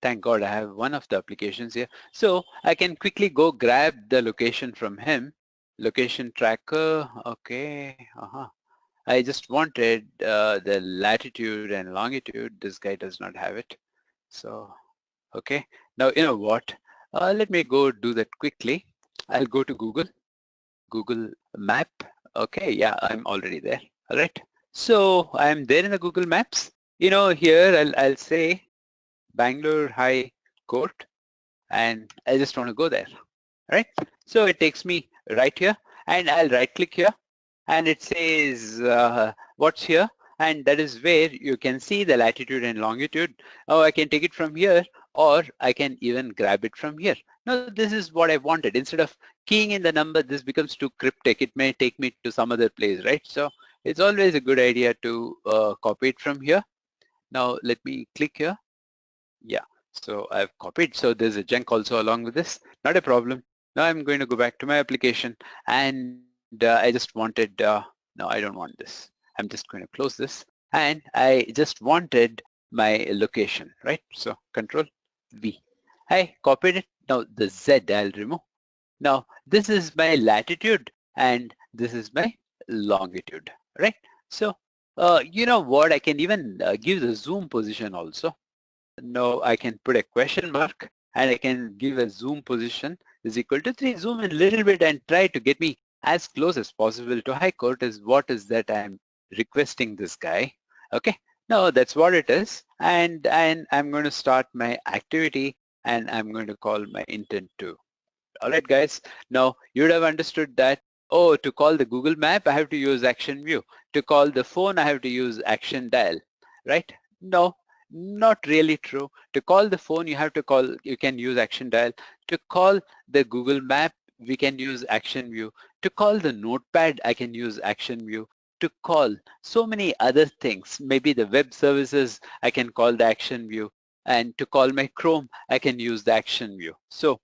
thank God I have one of the applications here. So I can quickly go grab the location from him. Location tracker, okay, I just wanted the latitude and longitude. This guy does not have it. So, okay. Now, you know what? Let me go do that quickly. I'll go to Google Map. Okay, yeah, I'm already there. All right. So I'm there in the Google Maps. You know, here I'll say Bangalore High Court, and I just want to go there. All right. So it takes me right here, and I'll right click here, and it says what's here, and that is where you can see the latitude and longitude. Oh, I can take it from here, or I can even grab it from here. Now this is what I wanted. Instead of keying in the number, this becomes too cryptic. It may take me to some other place, right? So it's always a good idea to copy it from here. Now let me click here. Yeah, so I've copied. So there's a junk also along with this. Not a problem. Now I'm going to go back to my application, and I just wanted, no, I don't want this. I'm just going to close this, and I just wanted my location, right? So Control V. I copied it. Now the Z I'll remove. Now this is my latitude, and this is my longitude, right? So you know what? I can even give the zoom position also. Now I can put a question mark, and I can give a zoom position is equal to 3. Zoom in a little bit and try to get me as close as possible to high court is what is that I'm requesting this guy. Okay, now that's what it is, and I'm going to start my activity, and I'm going to call my intent2. All right, guys. Now you would have understood that Oh, to call the Google Map, I have to use Action View. To call the phone, I have to use Action Dial, right? No, not really true. To call the phone, you can use Action Dial. To call the Google Map, we can use Action View. To call the Notepad, I can use Action View. To call so many other things, maybe the web services, I can call the Action View. And to call my Chrome, I can use the Action View. So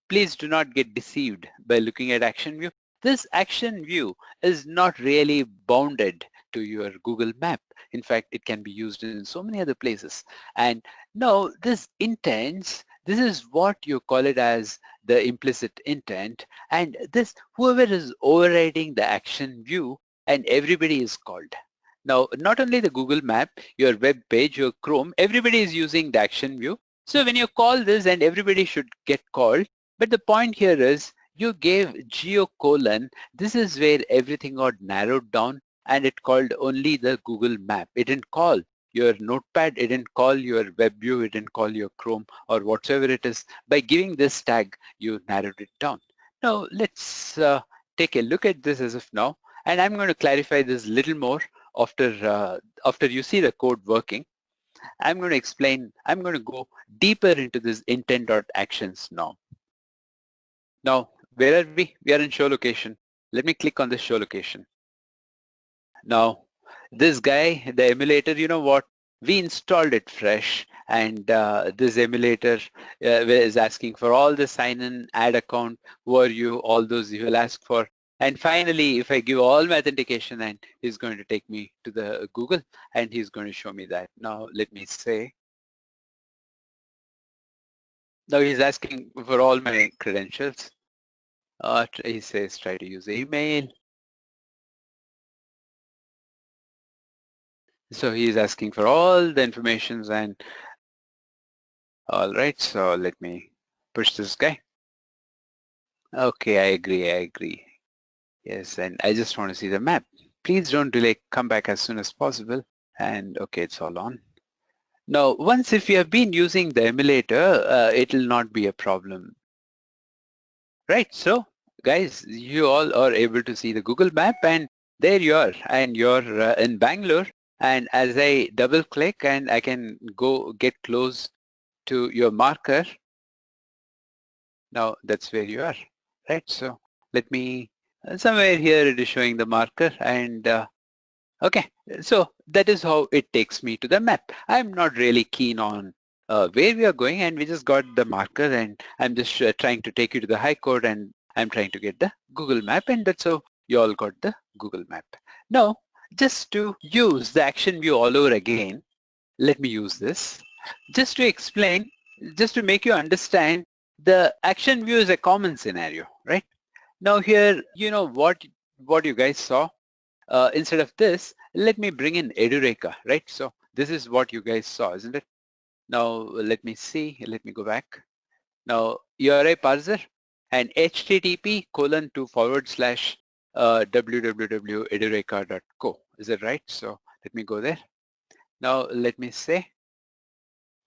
please do not get deceived by looking at Action View. This Action View is not really bounded to your Google Map. In fact, it can be used in so many other places. And no, this intents, this is what you call it as the implicit intent. And this, whoever is overriding the Action View, and everybody is called. Now, not only the Google Map, your web page, your Chrome, everybody is using the Action View. So when you call this, and everybody should get called, but the point here is you gave geocolon. This is where everything got narrowed down and it called only the Google Map. It didn't call your Notepad, it didn't call your web view, it didn't call your Chrome or whatsoever it is. By giving this tag, you narrowed it down. Now let's take a look at this as of now, and I'm going to clarify this a little more after you see the code working. I'm going to go deeper into this intent.actions now. Now, where are we? We are in show location. Let me click on the show location. Now, this guy, the emulator, you know what? We installed it fresh, and this emulator is asking for all the sign-in, add account, who are you, all those you will ask for. And finally, if I give all my authentication, and he's going to take me to the Google, and he's going to show me that. Now, let me say, now he's asking for all my credentials. He says try to use email. So he is asking for all the informations, and all right, so let me push this guy. Okay, I agree. Yes, and I just want to see the map. Please don't delay, come back as soon as possible. And okay, it's all on. Now, once if you have been using the emulator, it will not be a problem. Right, so guys, you all are able to see the Google map, and there you are, and you're in Bangalore. And as I double click, and I can go get close to your marker. Now that's where you are, right? So let me, somewhere here it is showing the marker, and okay, so that is how it takes me to the map. I'm not really keen on where we are going, and we just got the marker, and I'm just trying to take you to the high court, and I'm trying to get the Google map, and that's how you all got the Google map. Now, just to use the action view all over again, let me use this just to explain, just to make you understand. The action view is a common scenario, right? Now here, you know what you guys saw. Instead of this, let me bring in Edureka, right? So this is what you guys saw, isn't it? Now let me see, let me go back. Now URI parser and http://www.edureka.co. Is it right? So let me go there. Now let me say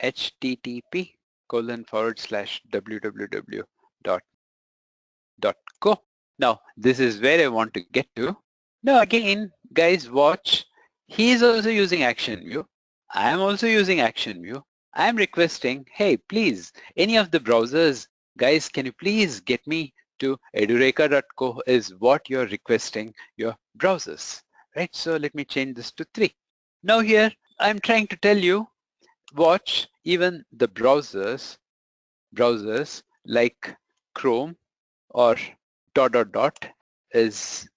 http://www.co. Now this is where I want to get to. Now again, guys, watch. He is also using action view. I am also using action view. I am requesting, hey, please, any of the browsers, guys, can you please get me to edureka.co is what you're requesting your browsers, right? So let me change this to 3. Now here, I'm trying to tell you, watch, even the browsers like Chrome or ... is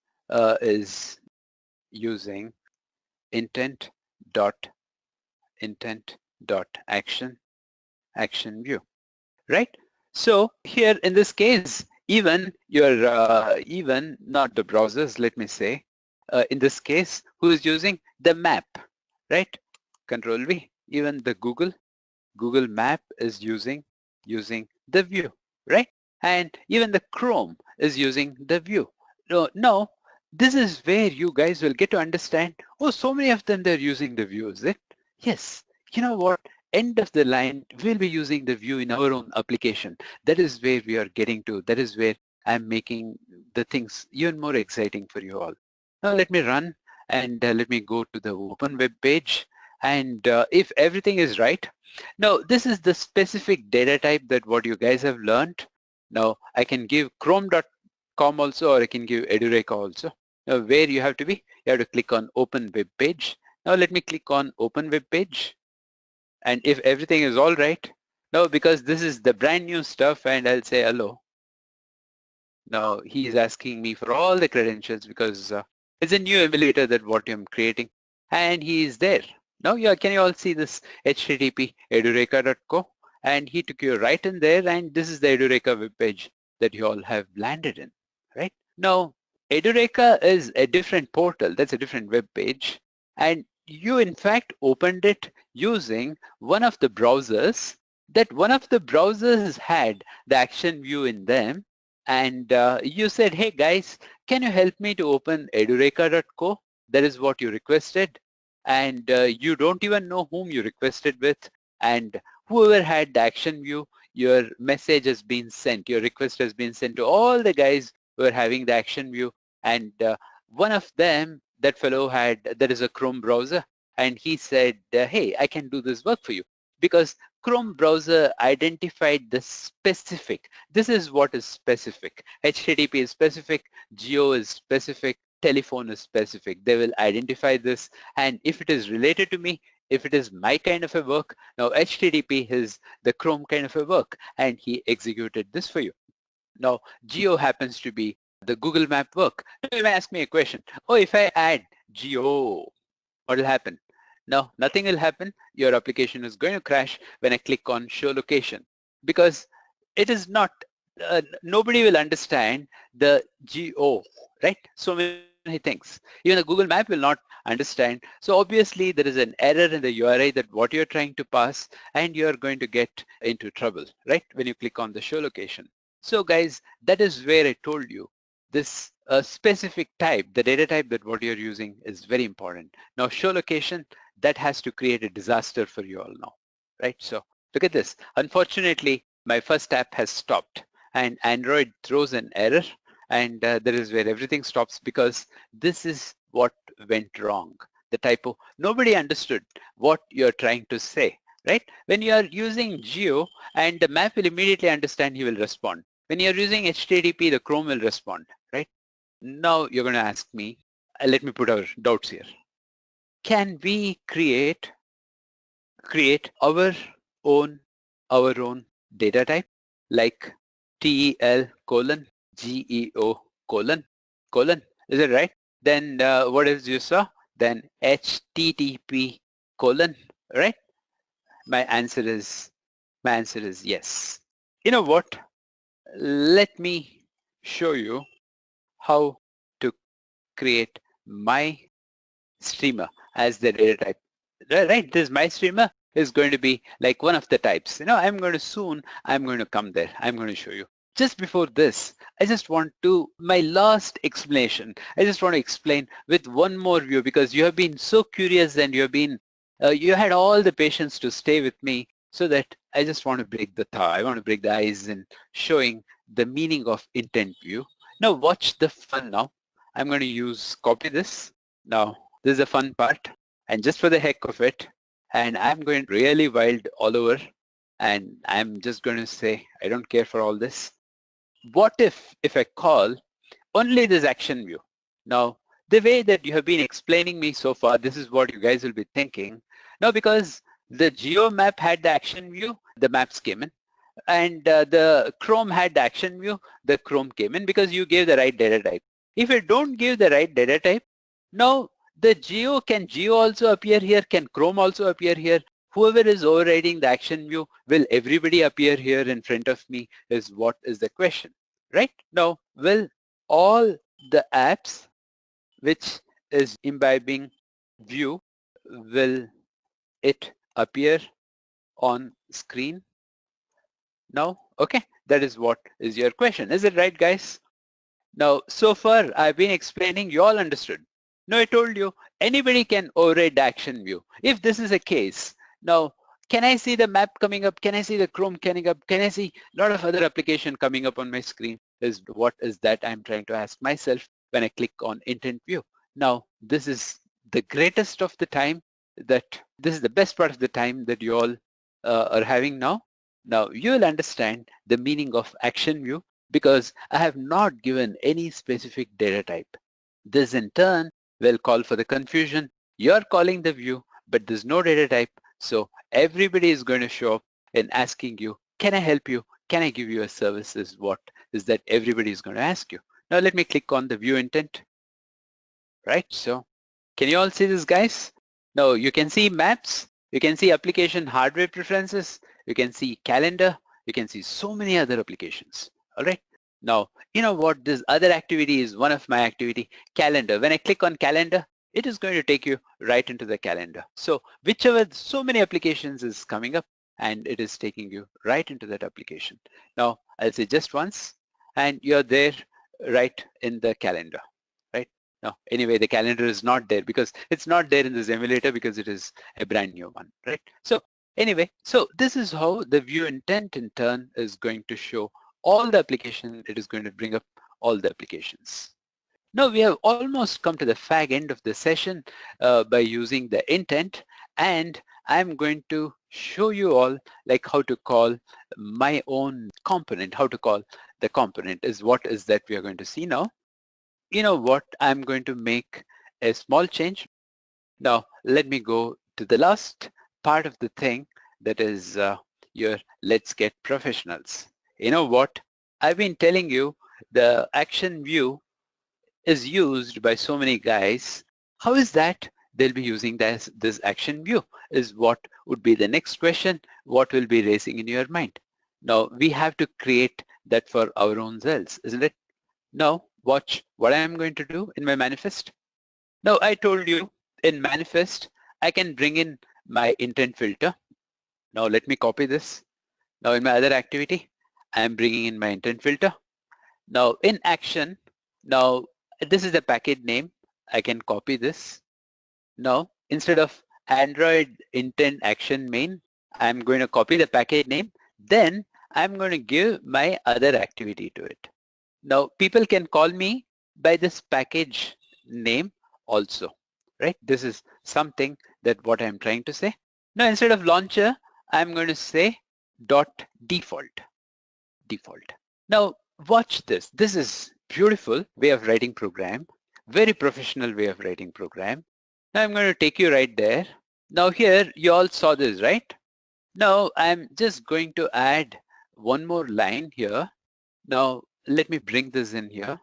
using action view, right? So here in this case, even your even not the browsers, let me say, in this case, who is using the map, right? Control V. Even the Google map is using the view, right? And even the Chrome is using the view. No, this is where you guys will get to understand, oh, so many of them, they're using the view, is it? Yes. You know what? End of the line, we'll be using the view in our own application. That is where we are getting to. That is where I'm making the things even more exciting for you all. Now let me run and let me go to the open web page. And if everything is right, now this is the specific data type that what you guys have learned. Now I can give chrome.com also, or I can give Edureka also. Now where you have to be, you have to click on open web page. Now let me click on open web page. And if everything is all right, now because this is the brand new stuff, and I'll say hello. Now he is asking me for all the credentials because it's a new emulator that what I'm creating, and he is there. Now can you all see this http edureka.co, and he took you right in there, and this is the Edureka web page that you all have landed in, right? Now Edureka is a different portal, that's a different web page, and you in fact opened it using one of the browsers, that one of the browsers had the action view in them, and you said, hey guys, can you help me to open edureka.co? That is what you requested, and you don't even know whom you requested with, and whoever had the action view, your message has been sent, your request has been sent to all the guys who are having the action view, and one of them, that fellow that is a Chrome browser, and he said, hey, I can do this work for you, because Chrome browser identified the specific. This is what is specific. HTTP is specific, geo is specific, telephone is specific. They will identify this, and if it is related to me, if it is my kind of a work, now HTTP is the Chrome kind of a work, and he executed this for you. Now geo happens to be the Google map work. Now you may ask me a question. Oh, if I add geo, what will happen? No, nothing will happen. Your application is going to crash when I click on show location, because it is not, nobody will understand the geo, right? So many things. Even the Google map will not understand. So obviously there is an error in the URI that what you're trying to pass, and you're going to get into trouble, right? When you click on the show location. So guys, that is where I told you this specific type, the data type that what you're using is very important. Now show location, that has to create a disaster for you all now, right? So look at this. Unfortunately, my first app has stopped, and Android throws an error, and that is where everything stops, because this is what went wrong. The typo, nobody understood what you're trying to say, right? When you are using geo, and the map will immediately understand, he will respond. When you're using HTTP, the Chrome will respond, right? Now you're going to ask me, let me put our doubts here. Can we create our own data type, like TEL colon GEO colon? Is it right? Then what is you saw? Then HTTP colon, right? My answer is yes. You know what? Let me show you how to create my streamer as the data type. Right, this my streamer is going to be like one of the types. I'm going to come there. I'm going to show you. Just before this, I just want to, my last explanation, I just want to explain with one more view, because you have been so curious, and you had all the patience to stay with me, so that I just want to break the thaw. I want to break the ice in showing the meaning of intent view. Now watch the fun now. I'm going to copy this. Now this is the fun part, and just for the heck of it, and I'm going really wild all over, and I'm just going to say, I don't care for all this. What if I call only this action view? Now, the way that you have been explaining me so far, this is what you guys will be thinking. Now, because the geo map had the action view, the maps came in, and the Chrome had the action view, the Chrome came in, because you gave the right data type. If you don't give the right data type, now the can geo also appear here? Can Chrome also appear here? Whoever is overriding the action view, will everybody appear here in front of me, is what is the question, right? Now, will all the apps which is imbibing view, will it appear on screen now? Okay, that is what is your question. Is it right, guys? Now, so far I've been explaining, you all understood. Now I told you anybody can override the action view. If this is a case, now Can I see the map coming up? Can I see the Chrome coming up? Can I see a lot of other application coming up on my screen? Is what is that I'm trying to ask myself when I click on intent view. Now, this is the greatest of the time this is the best part of the time that you all are having now. Now, you'll understand the meaning of action view because I have not given any specific data type. This in turn will call for the confusion. You're calling the view, but there's no data type. So everybody is going to show up and asking you, can I help you? Can I give you a service? Is what is that everybody is going to ask you. Now let me click on the view intent, right? So can you all see this, guys? Now you can see maps, you can see application hardware preferences, you can see calendar, you can see so many other applications, all right? Now, you know what, this other activity is one of my activity, calendar. When I click on calendar, it is going to take you right into the calendar. So whichever so many applications is coming up and it is taking you right into that application. Now, I'll say just once and you're there right in the calendar, right? No, anyway, the calendar is not there because it's not there in this emulator because it is a brand new one, right? So anyway, so this is how the view intent in turn is going to show all the application. It is going to bring up all the applications. Now we have almost come to the fag end of the session by using the intent, and I'm going to show you all like how to call my own component. How to call the component is what is that we are going to see now. You know what, I'm going to make a small change. Now let me go to the last part of the thing, that is your let's get professionals. You know what, I've been telling you the action view is used by so many guys. How is that they'll be using this action view is what would be the next question, what will be racing in your mind. Now we have to create that for our own selves, isn't it? Now watch what I am going to do in my manifest. Now I told you in manifest I can bring in my intent filter. Now let me copy this. Now in my other activity I am bringing in my intent filter. Now in action, now this is the package name. I can copy this. Now instead of Android intent action main, I'm going to copy the package name. Then I'm going to give my other activity to it. Now people can call me by this package name also, right? This is something that what I'm trying to say. Now instead of launcher, I'm going to say dot default. Now watch this. This is beautiful way of writing program, very professional way of writing program. Now I'm going to take you right there. Now here you all saw this, right? Now I'm just going to add one more line here. Now let me bring this in here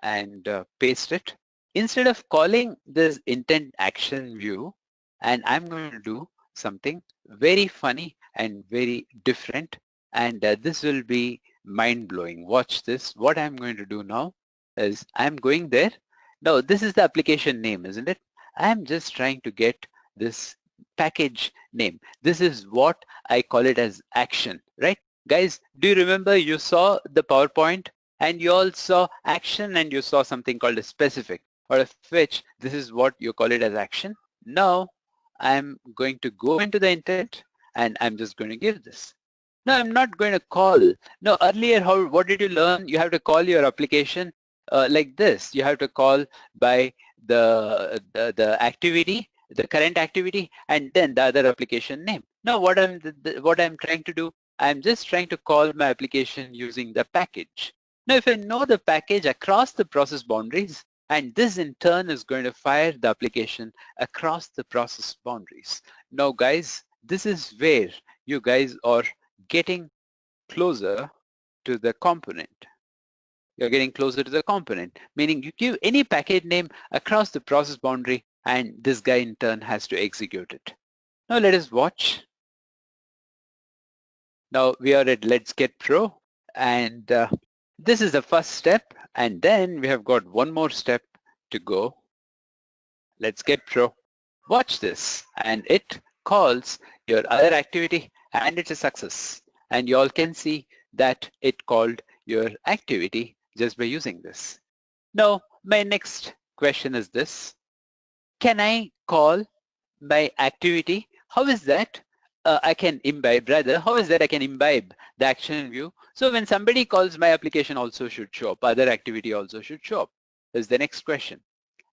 and paste it. Instead of calling this intent action view, and I'm going to do something very funny and very different, and this will be mind-blowing. Watch this. What I'm going to do now is I'm going there. Now this is the application name, isn't it? I'm just trying to get this package name. This is what I call it as action, right? Guys, do you remember you saw the PowerPoint and you all saw action and you saw something called a specific, or of which this is what you call it as action. Now I'm going to go into the intent and I'm just going to give this. No, I'm not going to call. No, earlier, what did you learn? You have to call your application like this. You have to call by the activity, the current activity, and then the other application name. Now, what I'm trying to do, I'm just trying to call my application using the package. Now, if I know the package across the process boundaries, and this in turn is going to fire the application across the process boundaries. Now, guys, this is where you guys are getting closer to the component. You're getting closer to the component, meaning you give any package name across the process boundary and this guy in turn has to execute it. Now let us watch. Now we are at Let's Get Pro, and this is the first step, and then we have got one more step to go. Let's Get Pro. Watch this, and it calls your other activity and it's a success. And you all can see that it called your activity just by using this. Now, my next question is this. Can I call my activity? How is that I can imbibe, rather, how is that I can imbibe the action view? So when somebody calls, my application also should show up, other activity also should show up, is the next question.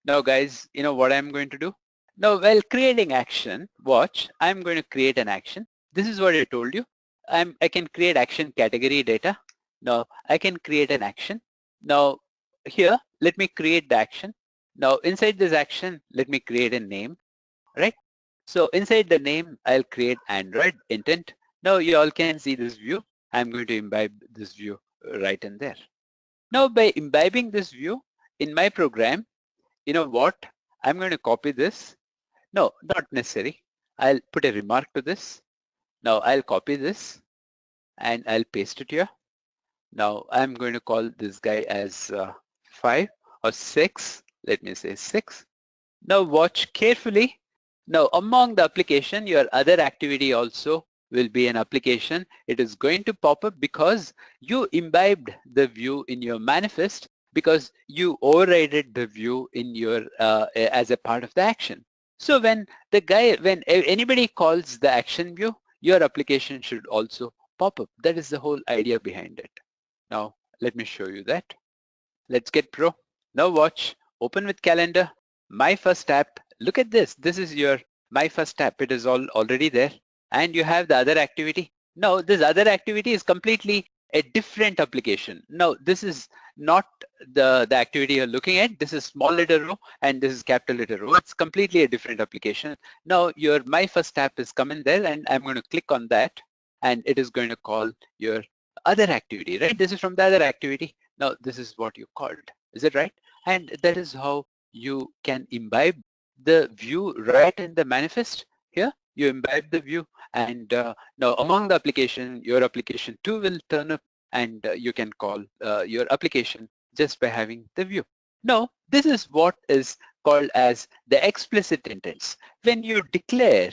Now guys, you know what I'm going to do? Now while creating action, watch, I'm going to create an action. This is what I told you. I can create action category data. Now I can create an action. Now here, let me create the action. Now inside this action, let me create a name, right? So inside the name, I'll create Android intent. Now you all can see this view. I'm going to imbibe this view right in there. Now by imbibing this view in my program, you know what? I'm going to copy this. No, not necessary. I'll put a remark to this. Now I'll copy this and I'll paste it here. Now I'm going to call this guy as 5 or 6. Let me say 6. Now watch carefully. Now among the application, your other activity also will be an application. It is going to pop up because you imbibed the view in your manifest, because you overrided the view in your as a part of the action. So when anybody calls the action view, your application should also pop up. That is the whole idea behind it. Now let me show you that. Let's get pro. Now watch, open with calendar, my first app. Look at this. This is your my first app. It is already there. And you have the other activity. Now this other activity is completely a different application. Now this is not the activity you're looking at. This is small letter row and this is capital letter row. It's completely a different application. Now your my first app is coming there and I'm going to click on that and it is going to call your other activity, right? This is from the other activity. Now this is what you called, is it right? And that is how you can imbibe the view right in the manifest. Here you imbibe the view and now among the application, your application 2 will turn up and you can call your application just by having the view. Now this is what is called as the explicit intents. When you declare,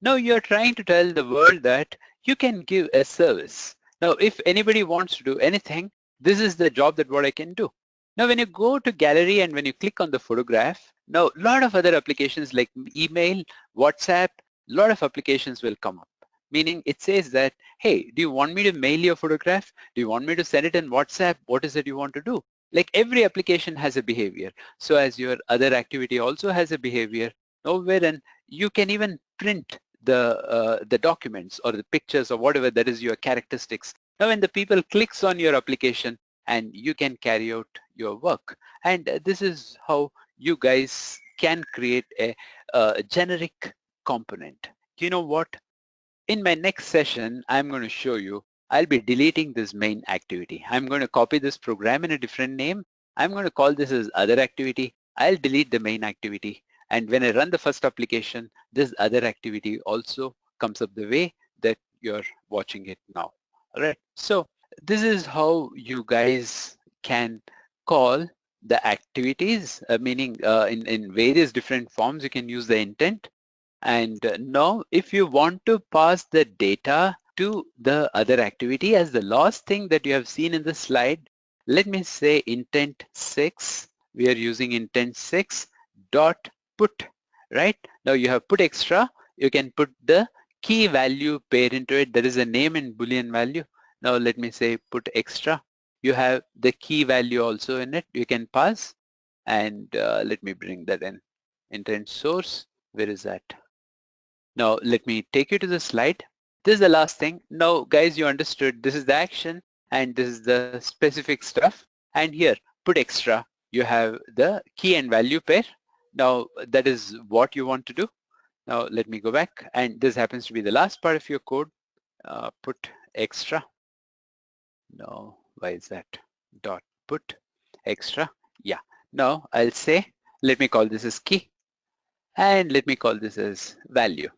now you're trying to tell the world that you can give a service. Now if anybody wants to do anything, this is the job that what I can do. Now when you go to gallery and when you click on the photograph, now a lot of other applications like email, WhatsApp, a lot of applications will come up. Meaning it says that, hey, do you want me to mail your photograph? Do you want me to send it in WhatsApp? What is it you want to do? Like every application has a behavior. So as your other activity also has a behavior, now wherein you can even print the documents or the pictures or whatever that is your characteristics. Now when the people clicks on your application and you can carry out your work. And this is how you guys can create a generic component. You know what? In my next session, I'm going to show you, I'll be deleting this main activity. I'm going to copy this program in a different name. I'm going to call this as other activity. I'll delete the main activity. And when I run the first application, this other activity also comes up the way that you're watching it now. All right. So this is how you guys can call the activities, meaning in various different forms, you can use the intent. And now if you want to pass the data to the other activity as the last thing that you have seen in the slide, let me say intent 6. We are using intent 6 dot put, right? Now you have put extra. You can put the key value pair into it. There is a name and Boolean value. Now let me say put extra. You have the key value also in it. You can pass and let me bring that in. Intent source, where is that? Now let me take you to the slide. This is the last thing. Now guys, you understood this is the action and this is the specific stuff. And here put extra, you have the key and value pair. Now that is what you want to do. Now let me go back and this happens to be the last part of your code. Put extra. No, why is that? Dot put extra. Yeah. Now I'll say, let me call this as key and let me call this as value.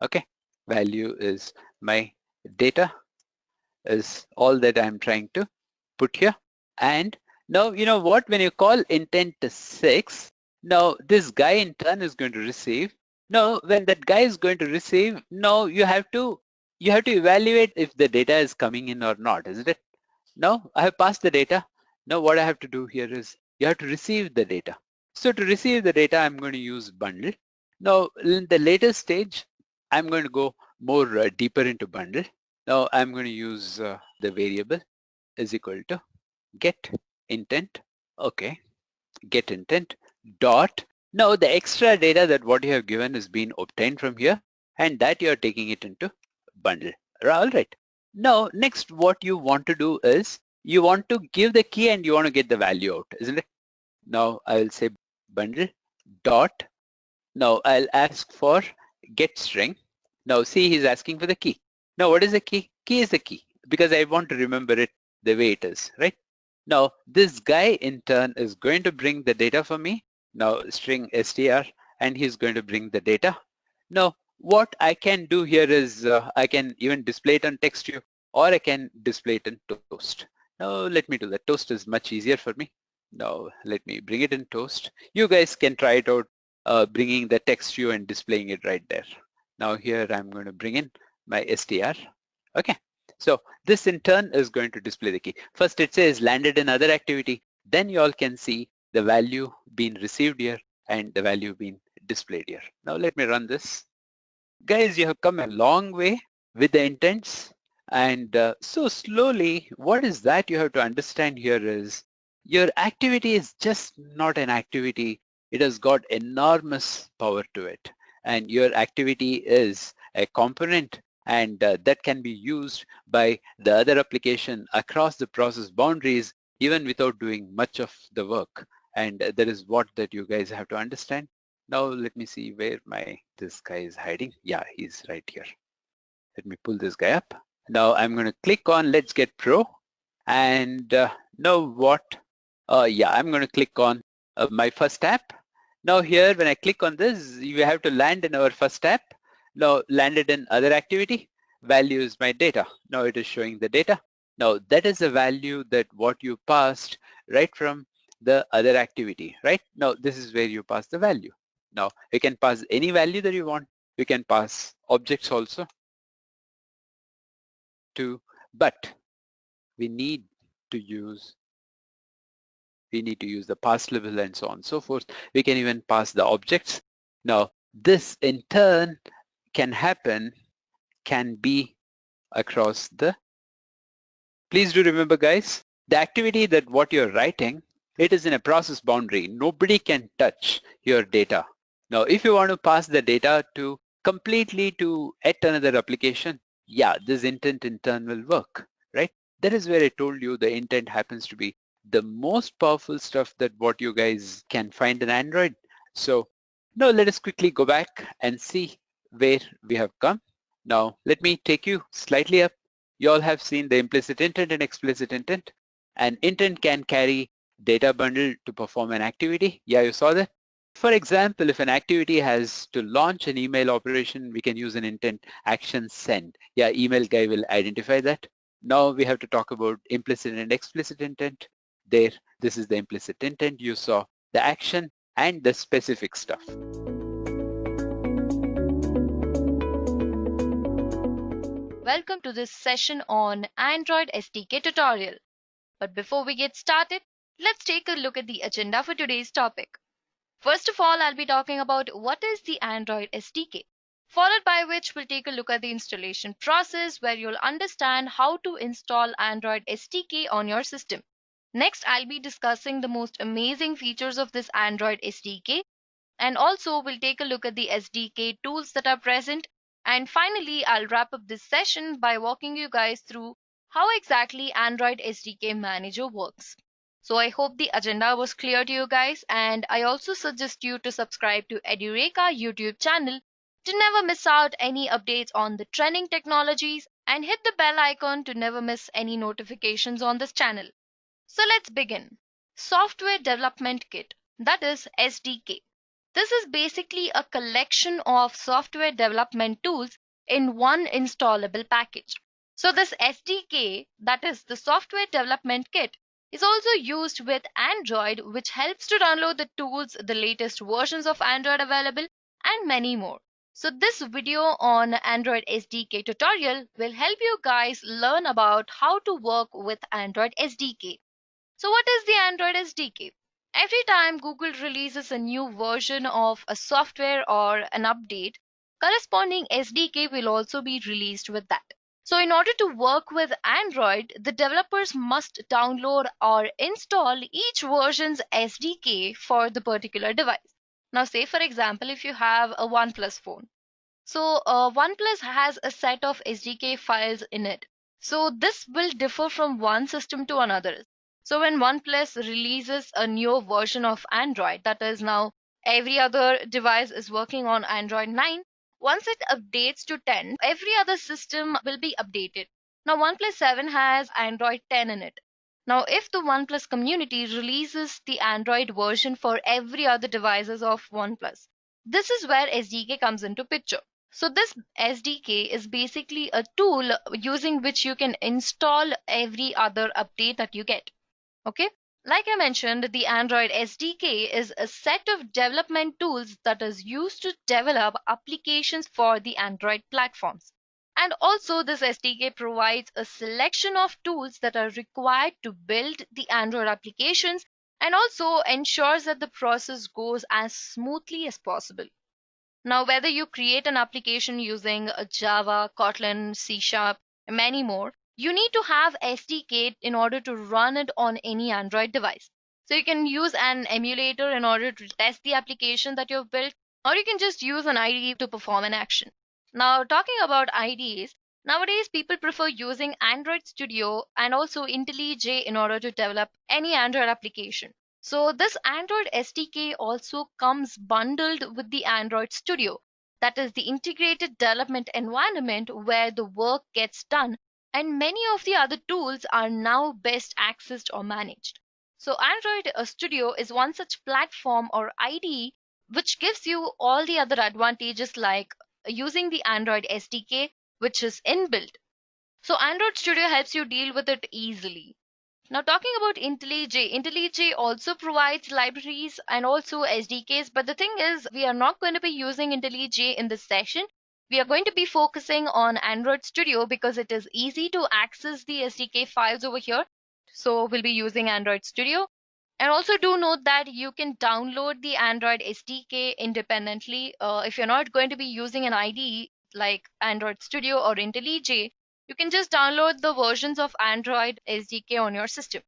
Okay, value is my data is all that I'm trying to put here. And now you know what, when you call intent 6, now this guy in turn is going to receive. Now when that guy is going to receive, now you have to evaluate if the data is coming in or not, isn't it? Now I have passed the data. Now what I have to do here is you have to receive the data. So to receive the data, I'm going to use bundle. Now in the later stage, I'm going to go more deeper into bundle. Now I'm going to use the variable is equal to get intent. Okay, get intent dot. Now the extra data that what you have given is being obtained from here, and that you are taking it into bundle. All right. Now next what you want to do is you want to give the key and you want to get the value out, isn't it? Now I'll say bundle dot. Now I'll ask for get string. Now see, he's asking for the key. Now what is the key? Key is the key because I want to remember it the way it is, right? Now this guy in turn is going to bring the data for me. Now string str, and he's going to bring the data. Now what I can do here is I can even display it on text view, or I can display it in toast. Now let me do that. Toast is much easier for me. Now let me bring it in toast. You guys can try it out, bringing the text view and displaying it right there. Now here I'm going to bring in my str. Okay, so this in turn is going to display the key. First it says landed in other activity, then you all can see the value being received here and the value being displayed here. Now let me run this. Guys, you have come a long way with the intents, and so slowly what is that you have to understand here is your activity is just not an activity. It has got enormous power to it, and your activity is a component, and that can be used by the other application across the process boundaries even without doing much of the work. And that is what that you guys have to understand. Now let me see where this guy is hiding. Yeah, he's right here. Let me pull this guy up. Now I'm going to click on Let's Get Pro, and now what? Yeah, I'm going to click on my first app. Now here when I click on this, you have to land in our first app. Now landed in other activity, value is my data. Now it is showing the data. Now that is the value that what you passed right from the other activity, right? Now this is where you pass the value. Now you can pass any value that you want. You can pass objects also to, but we need to use the pass level and so on and so forth. We can even pass the objects. Now this in turn can be across the, please do remember guys, the activity that what you're writing, it is in a process boundary. Nobody can touch your data. Now if you want to pass the data to completely to yet another application, yeah, this intent in turn will work, right? That is where I told you the intent happens to be the most powerful stuff that what you guys can find in Android. So now let us quickly go back and see where we have come. Now let me take you slightly up. You all have seen the implicit intent and explicit intent. An intent can carry data bundle to perform an activity. Yeah, you saw that. For example, if an activity has to launch an email operation, we can use an intent action send. Yeah, email guy will identify that. Now we have to talk about implicit and explicit intent. There, this is the implicit intent. You saw the action and the specific stuff. Welcome to this session on Android SDK tutorial. But before we get started, let's take a look at the agenda for today's topic. First of all, I'll be talking about what is the Android SDK, followed by which we'll take a look at the installation process where you'll understand how to install Android SDK on your system. Next, I'll be discussing the most amazing features of this Android SDK, and also we'll take a look at the SDK tools that are present. And finally, I'll wrap up this session by walking you guys through how exactly Android SDK Manager works. So I hope the agenda was clear to you guys, and I also suggest you to subscribe to Edureka YouTube channel to never miss out any updates on the trending technologies, and hit the bell icon to never miss any notifications on this channel. So let's begin. Software Development Kit, that is SDK. This is basically a collection of software development tools in one installable package. So this SDK, that is the Software Development Kit, is also used with Android, which helps to download the tools, the latest versions of Android available, and many more. So this video on Android SDK tutorial will help you guys learn about how to work with Android SDK. So what is the Android SDK? Every time Google releases a new version of a software or an update, corresponding SDK will also be released with that. So in order to work with Android, the developers must download or install each version's SDK for the particular device. Now, say for example, if you have a OnePlus phone. So OnePlus has a set of SDK files in it. So this will differ from one system to another. So when OnePlus releases a new version of Android, that is now every other device is working on Android 9, once it updates to 10, every other system will be updated. Now OnePlus 7 has Android 10 in it. Now if the OnePlus community releases the Android version for every other devices of OnePlus, this is where SDK comes into picture. So this SDK is basically a tool using which you can install every other update that you get. Okay. Like I mentioned, the Android SDK is a set of development tools that is used to develop applications for the Android platforms. And also this SDK provides a selection of tools that are required to build the Android applications and also ensures that the process goes as smoothly as possible. Now, whether you create an application using Java, Kotlin, C Sharp, and many more, you need to have SDK in order to run it on any Android device. So you can use an emulator in order to test the application that you've built, or you can just use an IDE to perform an action. Now, talking about IDEs, nowadays people prefer using Android Studio and also IntelliJ in order to develop any Android application. So this Android SDK also comes bundled with the Android Studio, that is the integrated development environment where the work gets done, and many of the other tools are now best accessed or managed. So Android Studio is one such platform or IDE which gives you all the other advantages like using the Android SDK, which is inbuilt. So Android Studio helps you deal with it easily. Now talking about IntelliJ, IntelliJ also provides libraries and also SDKs, but the thing is we are not going to be using IntelliJ in this session. We are going to be focusing on Android Studio because it is easy to access the SDK files over here. So we'll be using Android Studio. And also do note that you can download the Android SDK independently. If you're not going to be using an IDE like Android Studio or IntelliJ, you can just download the versions of Android SDK on your system.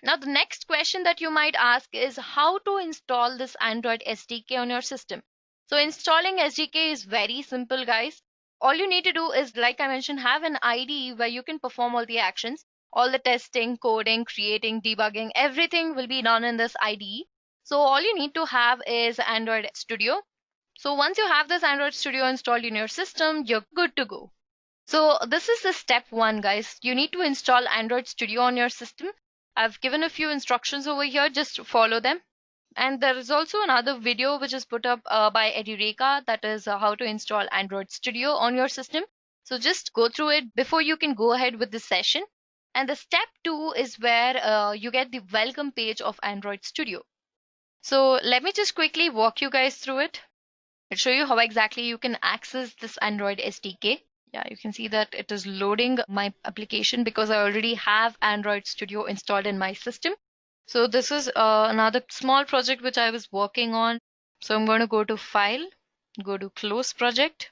Now, the next question that you might ask is how to install this Android SDK on your system. So installing SDK is very simple, guys. All you need to do is, like I mentioned, have an IDE where you can perform all the actions. All the testing, coding, creating, debugging, everything will be done in this IDE. So all you need to have is Android Studio. So once you have this Android Studio installed in your system, you're good to go. So this is the step one, guys. You need to install Android Studio on your system. I've given a few instructions over here, just follow them. And there is also another video which is put up by Edureka, that is how to install Android Studio on your system. So just go through it before you can go ahead with this session. And the step two is where you get the welcome page of Android Studio. So let me just quickly walk you guys through it. I'll show you how exactly you can access this Android SDK. Yeah, you can see that it is loading my application because I already have Android Studio installed in my system. So this is another small project which I was working on. So I'm going to go to File, go to Close Project.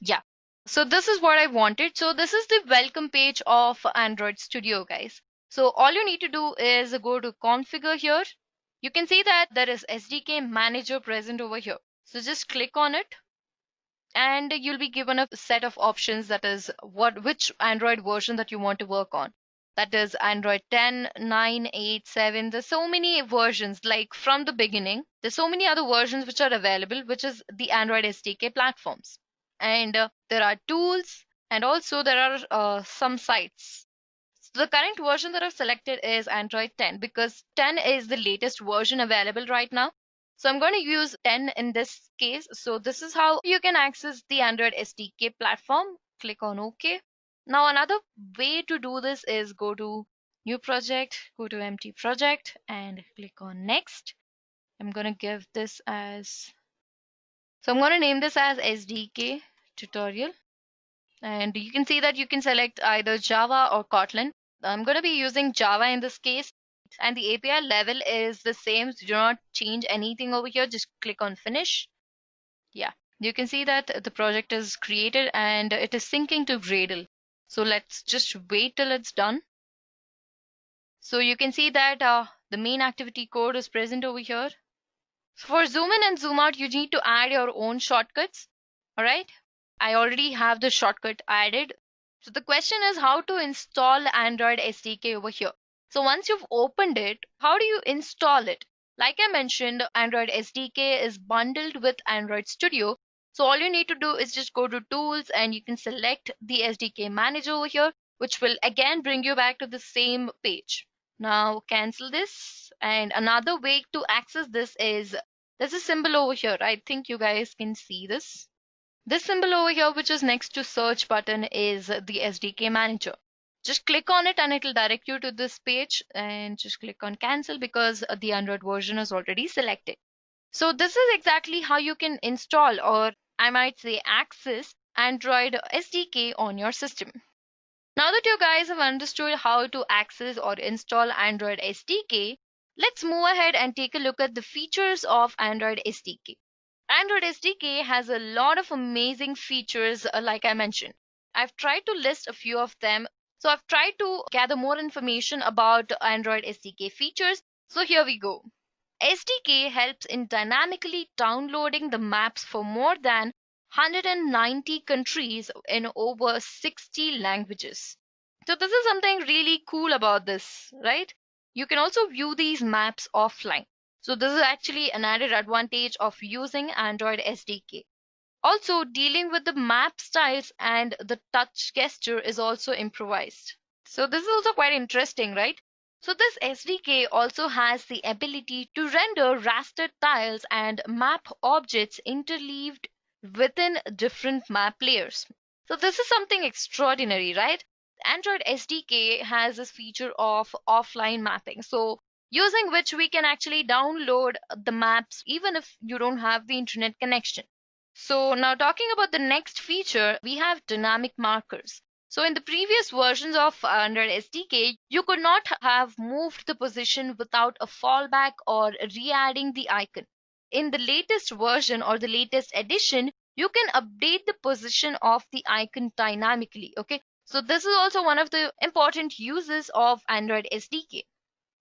Yeah, so this is what I wanted. So this is the welcome page of Android Studio, guys. So all you need to do is go to Configure here. You can see that there is SDK Manager present over here. So just click on it. And you'll be given a set of options, that is which Android version that you want to work on. That is Android 10, 9, 8, 7. There's so many versions, like from the beginning. There's so many other versions which are available, which is the Android SDK platforms. And there are tools, and also there are some sites. So the current version that I've selected is Android 10 because 10 is the latest version available right now. So I'm going to use 10 in this case. So this is how you can access the Android SDK platform. Click on OK. Now another way to do this is go to New Project, go to Empty Project and click on Next. I'm going to give this as, so I'm going to name this as SDK Tutorial. And you can see that you can select either Java or Kotlin. I'm going to be using Java in this case. And the API level is the same, so do not change anything over here. Just click on Finish. Yeah, you can see that the project is created and it is syncing to Gradle. So let's just wait till it's done. So you can see that the main activity code is present over here. So for zoom in and zoom out, you need to add your own shortcuts. All right. I already have the shortcut added. So the question is how to install Android SDK over here. So once you've opened it, how do you install it? Like I mentioned, Android SDK is bundled with Android Studio. So all you need to do is just go to tools and you can select the SDK manager over here, which will again bring you back to the same page. Now cancel this. And another way to access this is there's a symbol over here. I think you guys can see this. This symbol over here, which is next to search button, is the SDK manager. Just click on it and it will direct you to this page, and just click on cancel because the Android version is already selected. So this is exactly how you can install, or I might say access, Android SDK on your system. Now that you guys have understood how to access or install Android SDK, let's move ahead and take a look at the features of Android SDK. Android SDK has a lot of amazing features, like I mentioned. I've tried to list a few of them. So I've tried to gather more information about Android SDK features. So here we go. SDK helps in dynamically downloading the maps for more than 190 countries in over 60 languages. So this is something really cool about this, right? You can also view these maps offline. So this is actually an added advantage of using Android SDK. Also, dealing with the map styles and the touch gesture is also improvised. So this is also quite interesting, right? So this SDK also has the ability to render raster tiles and map objects interleaved within different map layers. So this is something extraordinary, right? Android SDK has this feature of offline mapping. So using which we can actually download the maps even if you don't have the internet connection. So now talking about the next feature, we have dynamic markers. So in the previous versions of Android SDK, you could not have moved the position without a fallback or re-adding the icon. In the latest version or the latest edition, you can update the position of the icon dynamically. Okay, so this is also one of the important uses of Android SDK.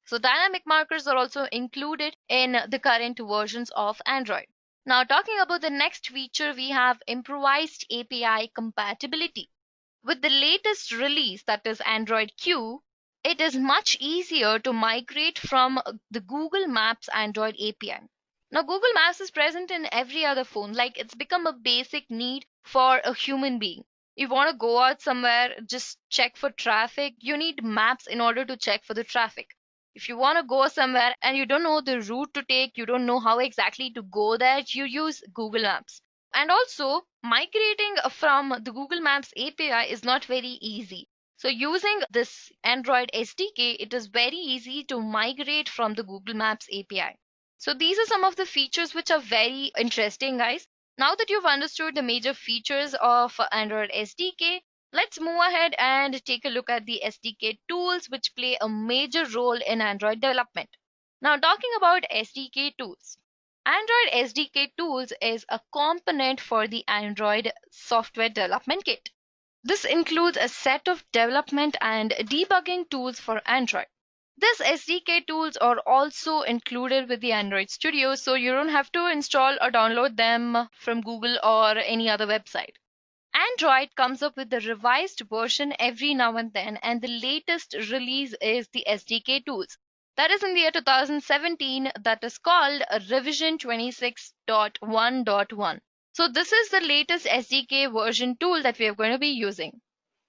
So dynamic markers are also included in the current versions of Android. Now talking about the next feature, we have improvised API compatibility. With the latest release, that is Android Q, it is much easier to migrate from the Google Maps Android API. Now Google Maps is present in every other phone, like it's become a basic need for a human being. You want to go out somewhere, just check for traffic, you need maps in order to check for the traffic. If you want to go somewhere and you don't know the route to take, you don't know how exactly to go there, you use Google Maps. And also, migrating from the Google Maps API is not very easy. So using this Android SDK, it is very easy to migrate from the Google Maps API. So these are some of the features which are very interesting, guys. Now that you've understood the major features of Android SDK, let's move ahead and take a look at the SDK tools which play a major role in Android development. Now talking about SDK tools. Android SDK tools is a component for the Android software development kit. This includes a set of development and debugging tools for Android. These SDK tools are also included with the Android Studio, so you don't have to install or download them from Google or any other website. Android comes up with a revised version every now and then, and the latest release is the SDK tools. That is in the year 2017, that is called revision 26.1.1. So this is the latest SDK version tool that we are going to be using.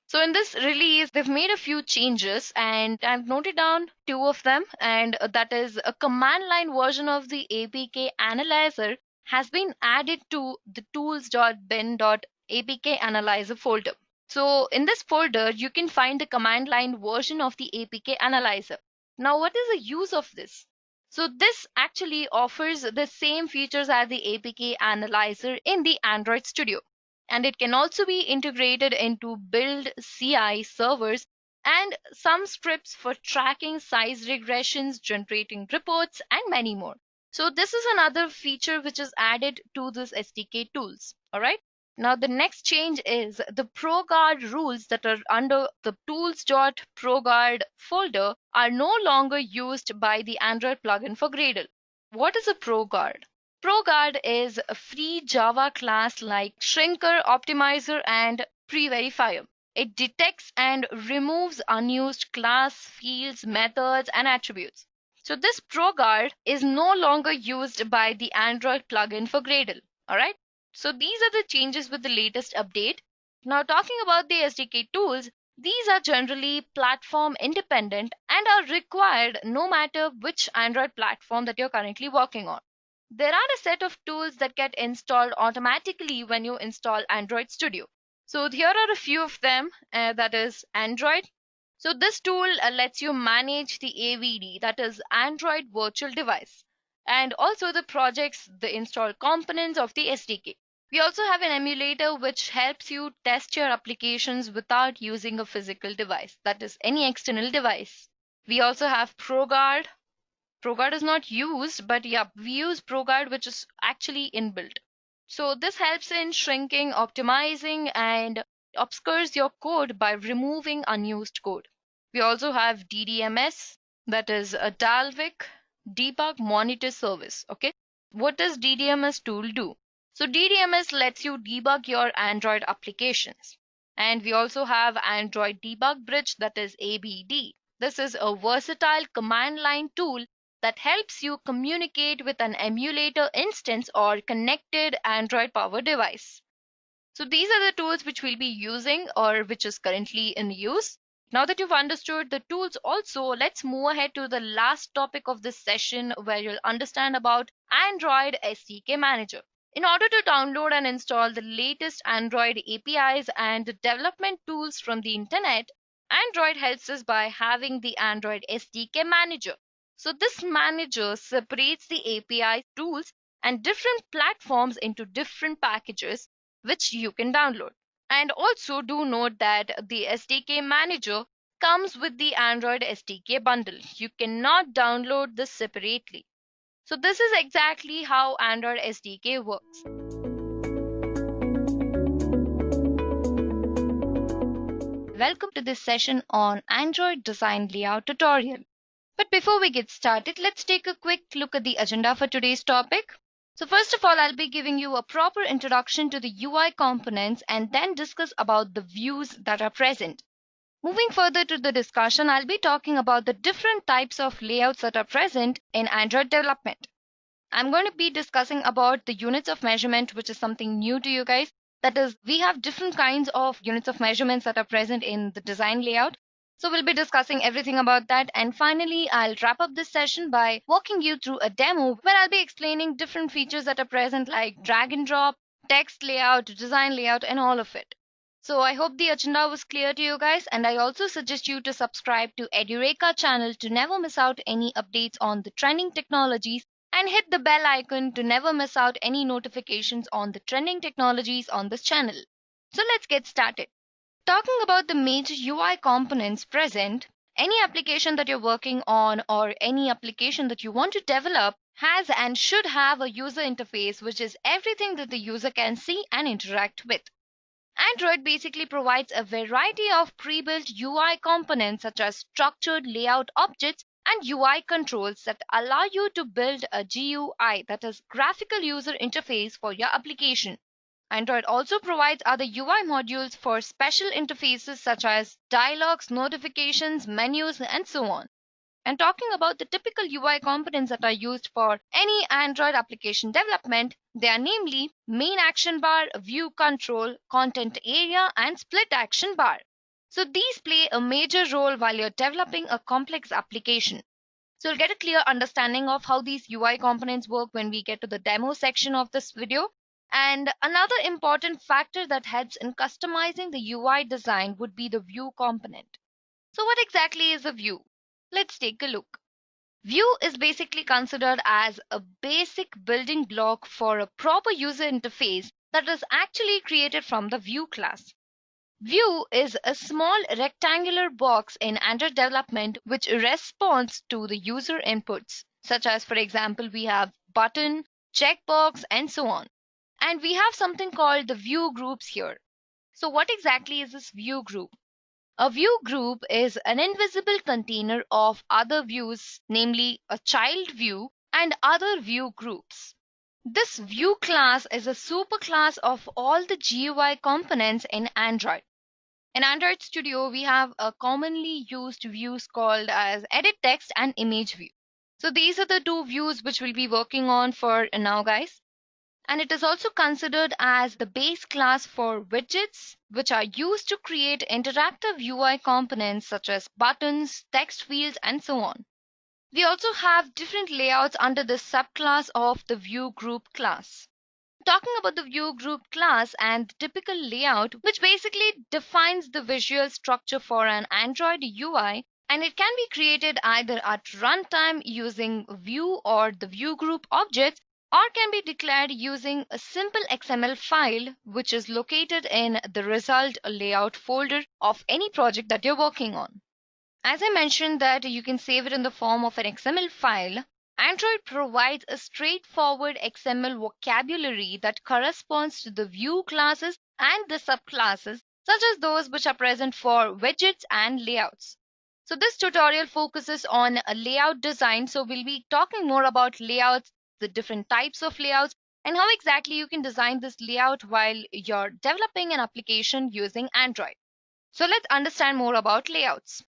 So in this release, they've made a few changes and I've noted down two of them, and that is a command line version of the APK analyzer has been added to the tools.bin.apk analyzer folder. So in this folder, you can find the command line version of the APK analyzer. Now, what is the use of this? So this actually offers the same features as the APK analyzer in the Android Studio. And it can also be integrated into build CI servers and some scripts for tracking size regressions, generating reports, and many more. So this is another feature which is added to this SDK tools. All right. Now the next change is the ProGuard rules that are under the tools.ProGuard folder are no longer used by the Android plugin for Gradle. What is a ProGuard? ProGuard is a free Java class like Shrinker, Optimizer, and Pre-Verifier. It detects and removes unused class, fields, methods, and attributes. So this ProGuard is no longer used by the Android plugin for Gradle. All right. So these are the changes with the latest update. Now talking about the SDK tools, these are generally platform independent and are required no matter which Android platform that you're currently working on. There are a set of tools that get installed automatically when you install Android Studio. So here are a few of them, that is Android. So this tool lets you manage the AVD, that is Android Virtual Device, and also the projects, the installed components of the SDK. We also have an emulator which helps you test your applications without using a physical device, that is any external device. We also have ProGuard. ProGuard is not used, but yeah, we use ProGuard, which is actually inbuilt. So this helps in shrinking, optimizing, and obscures your code by removing unused code. We also have DDMS, that is a Dalvik Debug Monitor Service. Okay, what does DDMS tool do? So DDMS lets you debug your Android applications. And we also have Android Debug Bridge, that is ABD. This is a versatile command line tool that helps you communicate with an emulator instance or connected Android power device. So these are the tools which we'll be using or which is currently in use. Now that you've understood the tools also, let's move ahead to the last topic of this session where you'll understand about Android SDK Manager. In order to download and install the latest Android APIs and development tools from the internet, Android helps us by having the Android SDK Manager. So this manager separates the API tools and different platforms into different packages which you can download. And also do note that the SDK Manager comes with the Android SDK bundle. You cannot download this separately. So this is exactly how Android SDK works. Welcome to this session on Android Design Layout tutorial. But before we get started, let's take a quick look at the agenda for today's topic. So first of all, I'll be giving you a proper introduction to the UI components and then discuss about the views that are present. Moving further to the discussion, I'll be talking about the different types of layouts that are present in Android development. I'm going to be discussing about the units of measurement, which is something new to you guys. That is, we have different kinds of units of measurements that are present in the design layout. So we'll be discussing everything about that. And finally, I'll wrap up this session by walking you through a demo where I'll be explaining different features that are present like drag and drop, text layout, design layout, and all of it. So I hope the agenda was clear to you guys, and I also suggest you to subscribe to Edureka channel to never miss out any updates on the trending technologies and hit the bell icon to never miss out any notifications on the trending technologies on this channel. So let's get started. Talking about the major UI components present, any application that you're working on or any application that you want to develop has and should have a user interface, which is everything that the user can see and interact with. Android basically provides a variety of pre-built UI components such as structured layout objects and UI controls that allow you to build a GUI, that is graphical user interface, for your application. Android also provides other UI modules for special interfaces such as dialogues, notifications, menus, and so on. And talking about the typical UI components that are used for any Android application development, they are namely main action bar, view control, content area, and split action bar. So these play a major role while you're developing a complex application. So you'll get a clear understanding of how these UI components work when we get to the demo section of this video. And another important factor that helps in customizing the UI design would be the view component. So what exactly is a view? Let's take a look. View is basically considered as a basic building block for a proper user interface that is actually created from the view class. View is a small rectangular box in Android development which responds to the user inputs, such as, for example, we have button, checkbox, and so on. And we have something called the view groups here. So what exactly is this view group? A view group is an invisible container of other views, namely a child view and other view groups. This view class is a superclass of all the GUI components in Android. In Android Studio, we have a commonly used views called as edit text and image view. So these are the two views which we'll be working on for now, guys. And it is also considered as the base class for widgets, which are used to create interactive UI components such as buttons, text fields, and so on. We also have different layouts under this subclass of the view group class. Talking about the view group class and the typical layout, which basically defines the visual structure for an Android UI, and it can be created either at runtime using view or the view group objects, or can be declared using a simple XML file which is located in the result layout folder of any project that you're working on. As I mentioned that you can save it in the form of an XML file, Android provides a straightforward XML vocabulary that corresponds to the view classes and the subclasses, such as those which are present for widgets and layouts. So this tutorial focuses on a layout design. So we'll be talking more about layouts, the different types of layouts, and how exactly you can design this layout while you're developing an application using Android. So let's understand more about layouts.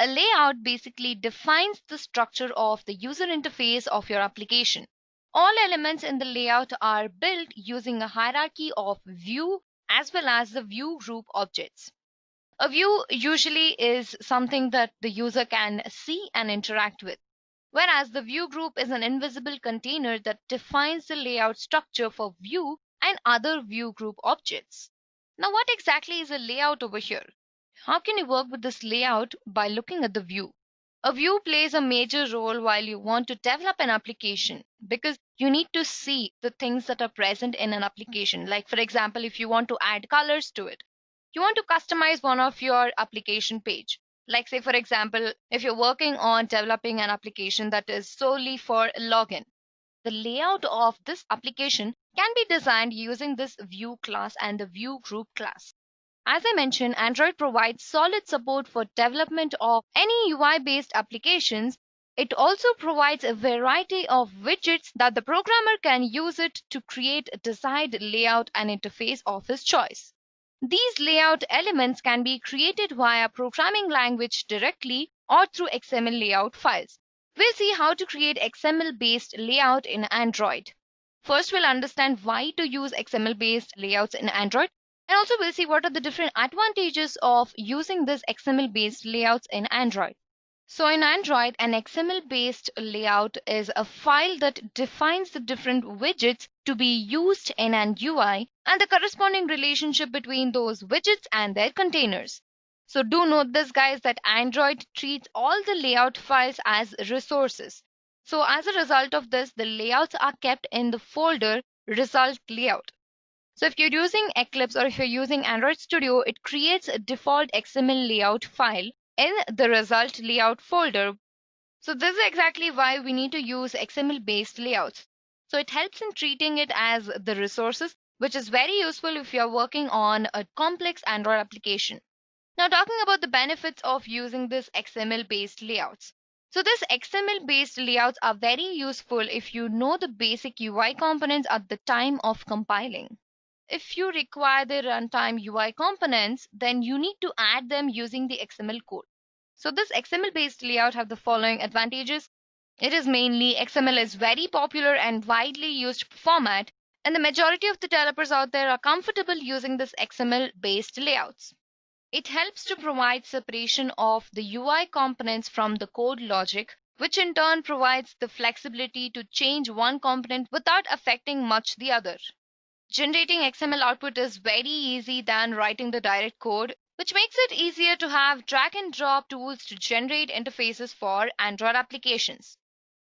A layout basically defines the structure of the user interface of your application. All elements in the layout are built using a hierarchy of view as well as the view group objects. A view usually is something that the user can see and interact with, whereas the view group is an invisible container that defines the layout structure for view and other view group objects. Now, what exactly is a layout over here? How can you work with this layout by looking at the view? A view plays a major role while you want to develop an application because you need to see the things that are present in an application. Like, for example, if you want to add colors to it, you want to customize one of your application page. Like, say, for example, if you're working on developing an application that is solely for login, the layout of this application can be designed using this view class and the view group class. As I mentioned, Android provides solid support for development of any UI-based applications. It also provides a variety of widgets that the programmer can use it to create a desired layout and interface of his choice. These layout elements can be created via programming language directly or through XML layout files. We'll see how to create XML-based layout in Android. First, we'll understand why to use XML-based layouts in Android. And also we'll see what are the different advantages of using this XML-based layouts in Android. So in Android, an XML-based layout is a file that defines the different widgets to be used in an UI and the corresponding relationship between those widgets and their containers. So do note this, guys, that Android treats all the layout files as resources. So as a result of this, the layouts are kept in the folder result layout. So if you're using Eclipse or if you're using Android Studio, it creates a default XML layout file in the result layout folder. So this is exactly why we need to use XML-based layouts. So it helps in treating it as the resources, which is very useful if you're working on a complex Android application. Now, talking about the benefits of using this XML-based layouts. So these XML-based layouts are very useful if you know the basic UI components at the time of compiling. If you require the runtime UI components, then you need to add them using the XML code. So this XML-based layout have the following advantages. It is mainly XML is very popular and widely used format, and the majority of the developers out there are comfortable using this XML-based layouts. It helps to provide separation of the UI components from the code logic, which in turn provides the flexibility to change one component without affecting much the other. Generating XML output is very easy than writing the direct code, which makes it easier to have drag and drop tools to generate interfaces for Android applications.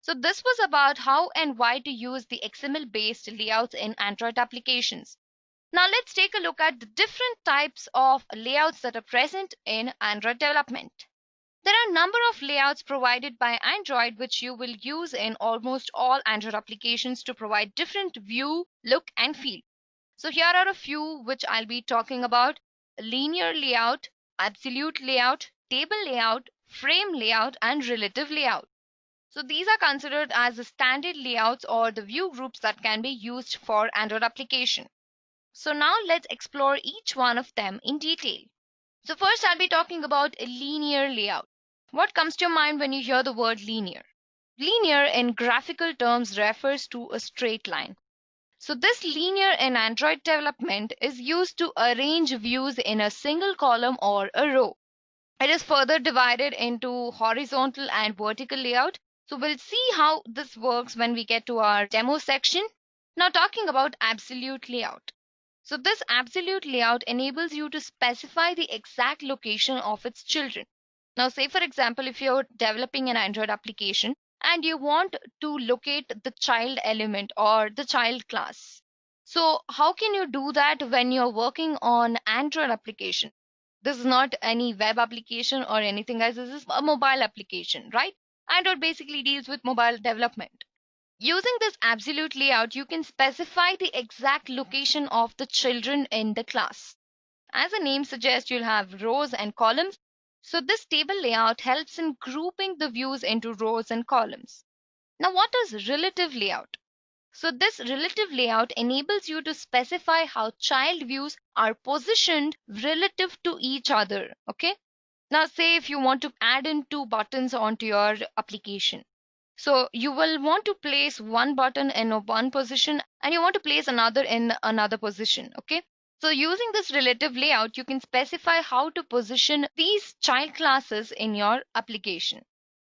So this was about how and why to use the XML-based layouts in Android applications. Now let's take a look at the different types of layouts that are present in Android development. There are a number of layouts provided by Android which you will use in almost all Android applications to provide different view, look, and feel. So here are a few which I'll be talking about: linear layout, absolute layout, table layout, frame layout, and relative layout. So these are considered as the standard layouts or the view groups that can be used for Android application. So now let's explore each one of them in detail. So first I'll be talking about a linear layout. What comes to your mind when you hear the word linear? Linear in graphical terms refers to a straight line. So this linear in Android development is used to arrange views in a single column or a row. It is further divided into horizontal and vertical layout. So we'll see how this works when we get to our demo section. Now talking about absolute layout. So this absolute layout enables you to specify the exact location of its children. Now say for example, if you're developing an Android application and you want to locate the child element or the child class. So how can you do that when you're working on Android application? This is not any web application or anything, guys. This is a mobile application, right? Android basically deals with mobile development. Using this absolute layout, you can specify the exact location of the children in the class. As the name suggests, you'll have rows and columns. So this table layout helps in grouping the views into rows and columns. Now, what is relative layout? So this relative layout enables you to specify how child views are positioned relative to each other. Okay. Now say if you want to add in two buttons onto your application. So you will want to place one button in one position and you want to place another in another position. Okay. So using this relative layout, you can specify how to position these child classes in your application.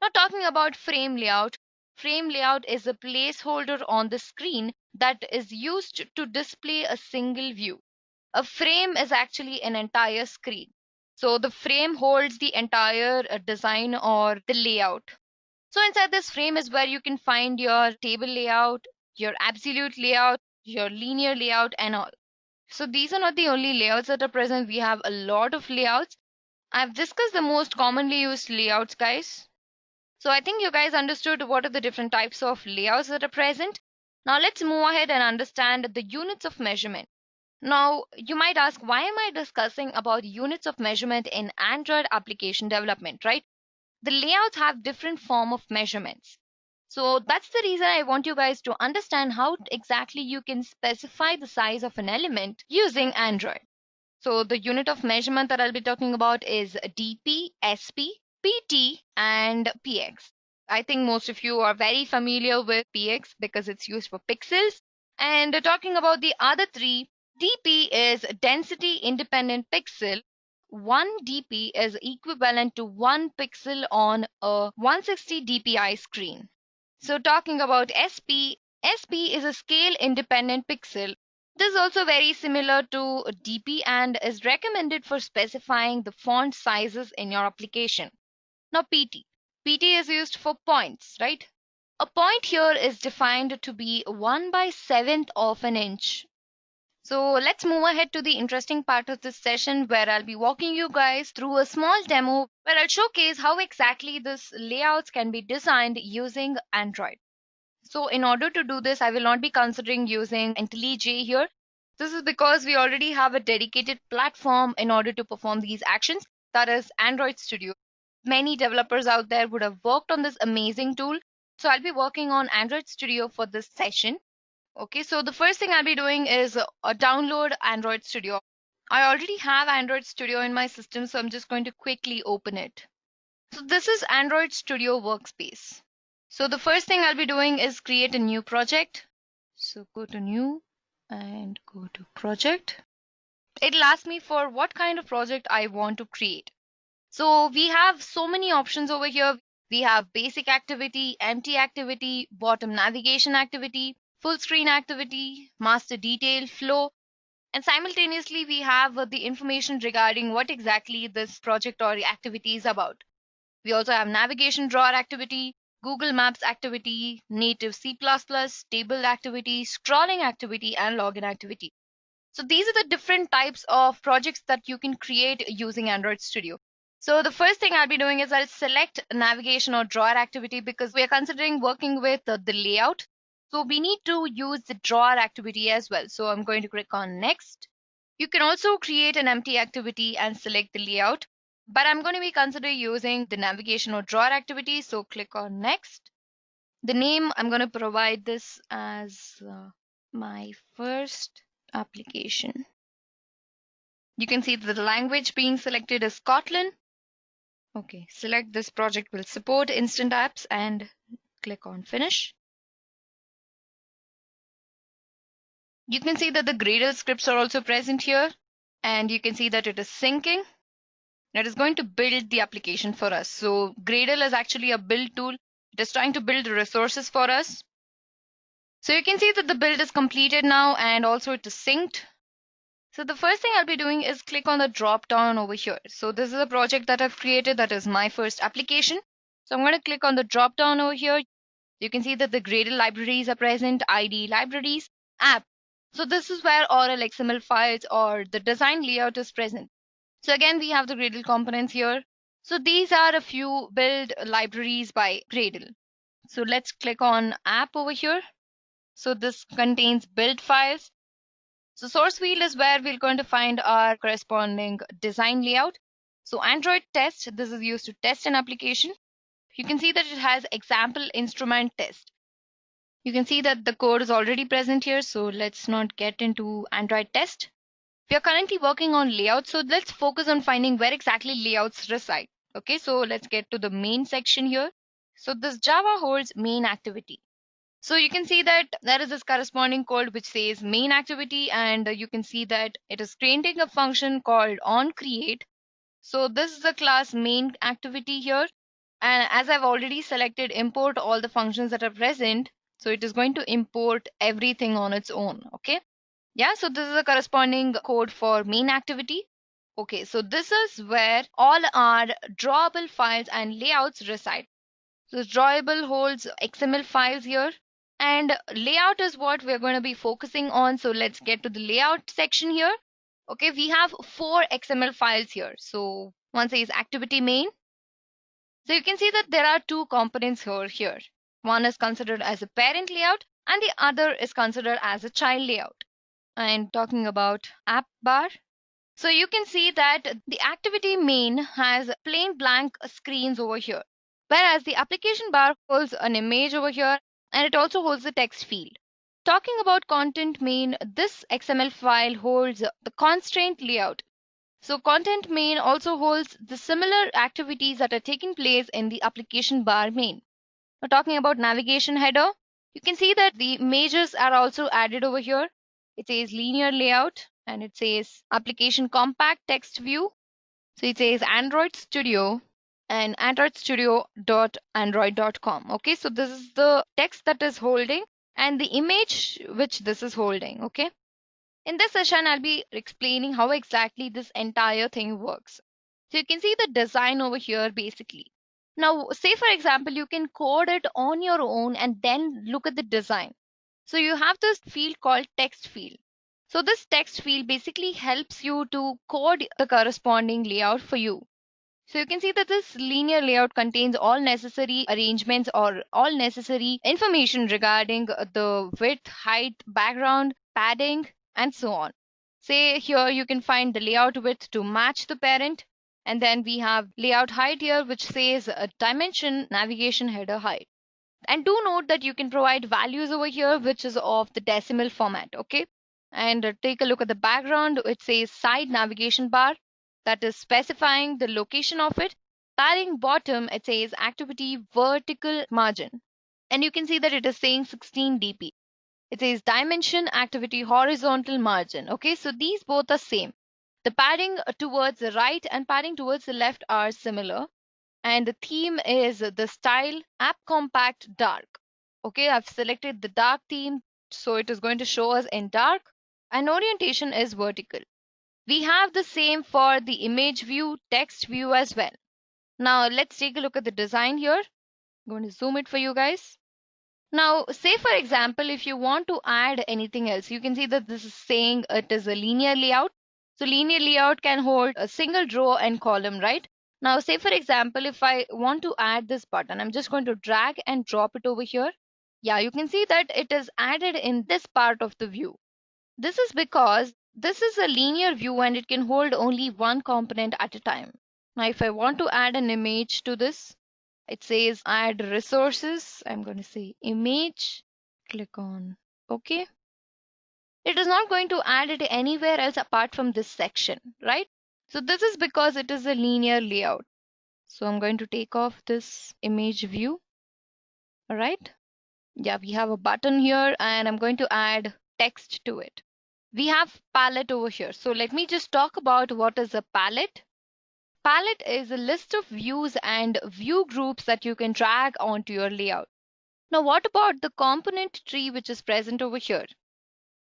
Now talking about frame layout. Frame layout is a placeholder on the screen that is used to display a single view. A frame is actually an entire screen. So the frame holds the entire design or the layout. So inside this frame is where you can find your table layout, your absolute layout, your linear layout, and all. So these are not the only layouts that are present. We have a lot of layouts. I've discussed the most commonly used layouts, guys. So I think you guys understood what are the different types of layouts that are present. Now let's move ahead and understand the units of measurement. Now you might ask, why am I discussing about units of measurement in Android application development, right? The layouts have different form of measurements. So that's the reason I want you guys to understand how exactly you can specify the size of an element using Android. So the unit of measurement that I'll be talking about is DP, SP, PT, and PX. I think most of you are very familiar with PX because it's used for pixels. And talking about the other three, DP is density independent pixel. 1 dp is equivalent to 1 pixel on a 160 dpi screen. So talking about SP is a scale independent pixel. This is also very similar to DP and is recommended for specifying the font sizes in your application. Now PT is used for points, right? A point here is defined to be 1/7 of an inch. So let's move ahead to the interesting part of this session where I'll be walking you guys through a small demo where I'll showcase how exactly this layouts can be designed using Android. So in order to do this, I will not be considering using IntelliJ here. This is because we already have a dedicated platform in order to perform these actions, that is Android Studio. Many developers out there would have worked on this amazing tool. So I'll be working on Android Studio for this session. Okay, so the first thing I'll be doing is download Android Studio. I already have Android Studio in my system, so I'm just going to quickly open it. So this is Android Studio Workspace. So the first thing I'll be doing is create a new project. So go to new and go to project. It'll ask me for what kind of project I want to create. So we have so many options over here. We have basic activity, empty activity, bottom navigation activity, full screen activity, master detail, flow, and simultaneously we have the information regarding what exactly this project or activity is about. We also have navigation drawer activity, Google Maps activity, native C++, table activity, scrolling activity, and login activity. So these are the different types of projects that you can create using Android Studio. So the first thing I'll be doing is I'll select navigation or drawer activity because we are considering working with the layout. So we need to use the drawer activity as well. So I'm going to click on next. You can also create an empty activity and select the layout, but I'm going to be considering using the navigation or drawer activity. So click on next. The name, I'm going to provide this as my first application. You can see that the language being selected is Kotlin. Okay, select this project will support instant apps and click on finish. You can see that the Gradle scripts are also present here, and you can see that it is syncing. It is going to build the application for us. So Gradle is actually a build tool. It is trying to build the resources for us. So you can see that the build is completed now and also it is synced. So the first thing I'll be doing is click on the drop down over here. So this is a project that I've created that is my first application. So I'm going to click on the drop down over here. You can see that the Gradle libraries are present, ID libraries, app. So this is where all XML files or the design layout is present. So again, we have the Gradle components here. So these are a few build libraries by Gradle. So let's click on app over here. So this contains build files. So source field is where we're going to find our corresponding design layout. So Android test, this is used to test an application. You can see that it has example instrument test. You can see that the code is already present here. So let's not get into Android test. We are currently working on layout. So let's focus on finding where exactly layouts reside. Okay, so let's get to the main section here. So this Java holds main activity. So you can see that there is this corresponding code which says main activity, and you can see that it is creating a function called onCreate. So this is the class main activity here. And as I've already selected import all the functions that are present, so it is going to import everything on its own. Okay. Yeah, so this is a corresponding code for main activity. Okay, so this is where all our drawable files and layouts reside. So drawable holds XML files here, and layout is what we're going to be focusing on. So let's get to the layout section here. Okay, we have 4 XML files here. So one says activity main. So you can see that there are 2 components here. One is considered as a parent layout and the other is considered as a child layout. And talking about app bar. So you can see that the activity main has plain blank screens over here, whereas the application bar holds an image over here and it also holds the text field. Talking about content main, this XML file holds the constraint layout. So content main also holds the similar activities that are taking place in the application bar main. Now talking about navigation header, you can see that the images are also added over here. It says linear layout and it says application compact text view. So it says Android Studio and androidstudio.android.com. Okay, so this is the text that is holding and the image which this is holding. Okay. In this session, I'll be explaining how exactly this entire thing works. So you can see the design over here basically. Now, say for example, you can code it on your own and then look at the design. So you have this field called text field. So this text field basically helps you to code the corresponding layout for you. So you can see that this linear layout contains all necessary arrangements or all necessary information regarding the width, height, background, padding, and so on. Say here you can find the layout width to match the parent. And then we have layout height here, which says dimension navigation header height. And do note that you can provide values over here, which is of the decimal format. Okay. And take a look at the background. It says side navigation bar, that is specifying the location of it. Padding bottom, it says activity vertical margin. And you can see that it is saying 16 dp. It says dimension activity horizontal margin. Okay, so these both are same. The padding towards the right and padding towards the left are similar. And the theme is the style app compact dark. Okay, I've selected the dark theme, so it is going to show us in dark, and orientation is vertical. We have the same for the image view, text view as well. Now let's take a look at the design here. I'm going to zoom it for you guys. Now, say for example, if you want to add anything else, you can see that this is saying it is a linear layout. So linear layout can hold a single row and column, right? Now, say for example, if I want to add this button, I'm just going to drag and drop it over here. Yeah, you can see that it is added in this part of the view. This is because this is a linear view and it can hold only one component at a time. Now, if I want to add an image to this, it says add resources. I'm going to say image, click on OK. It is not going to add it anywhere else apart from this section, right? So this is because it is a linear layout. So I'm going to take off this image view. All right. Yeah, we have a button here and I'm going to add text to it. We have palette over here. So let me just talk about what is a palette. Palette is a list of views and view groups that you can drag onto your layout. Now, what about the component tree which is present over here?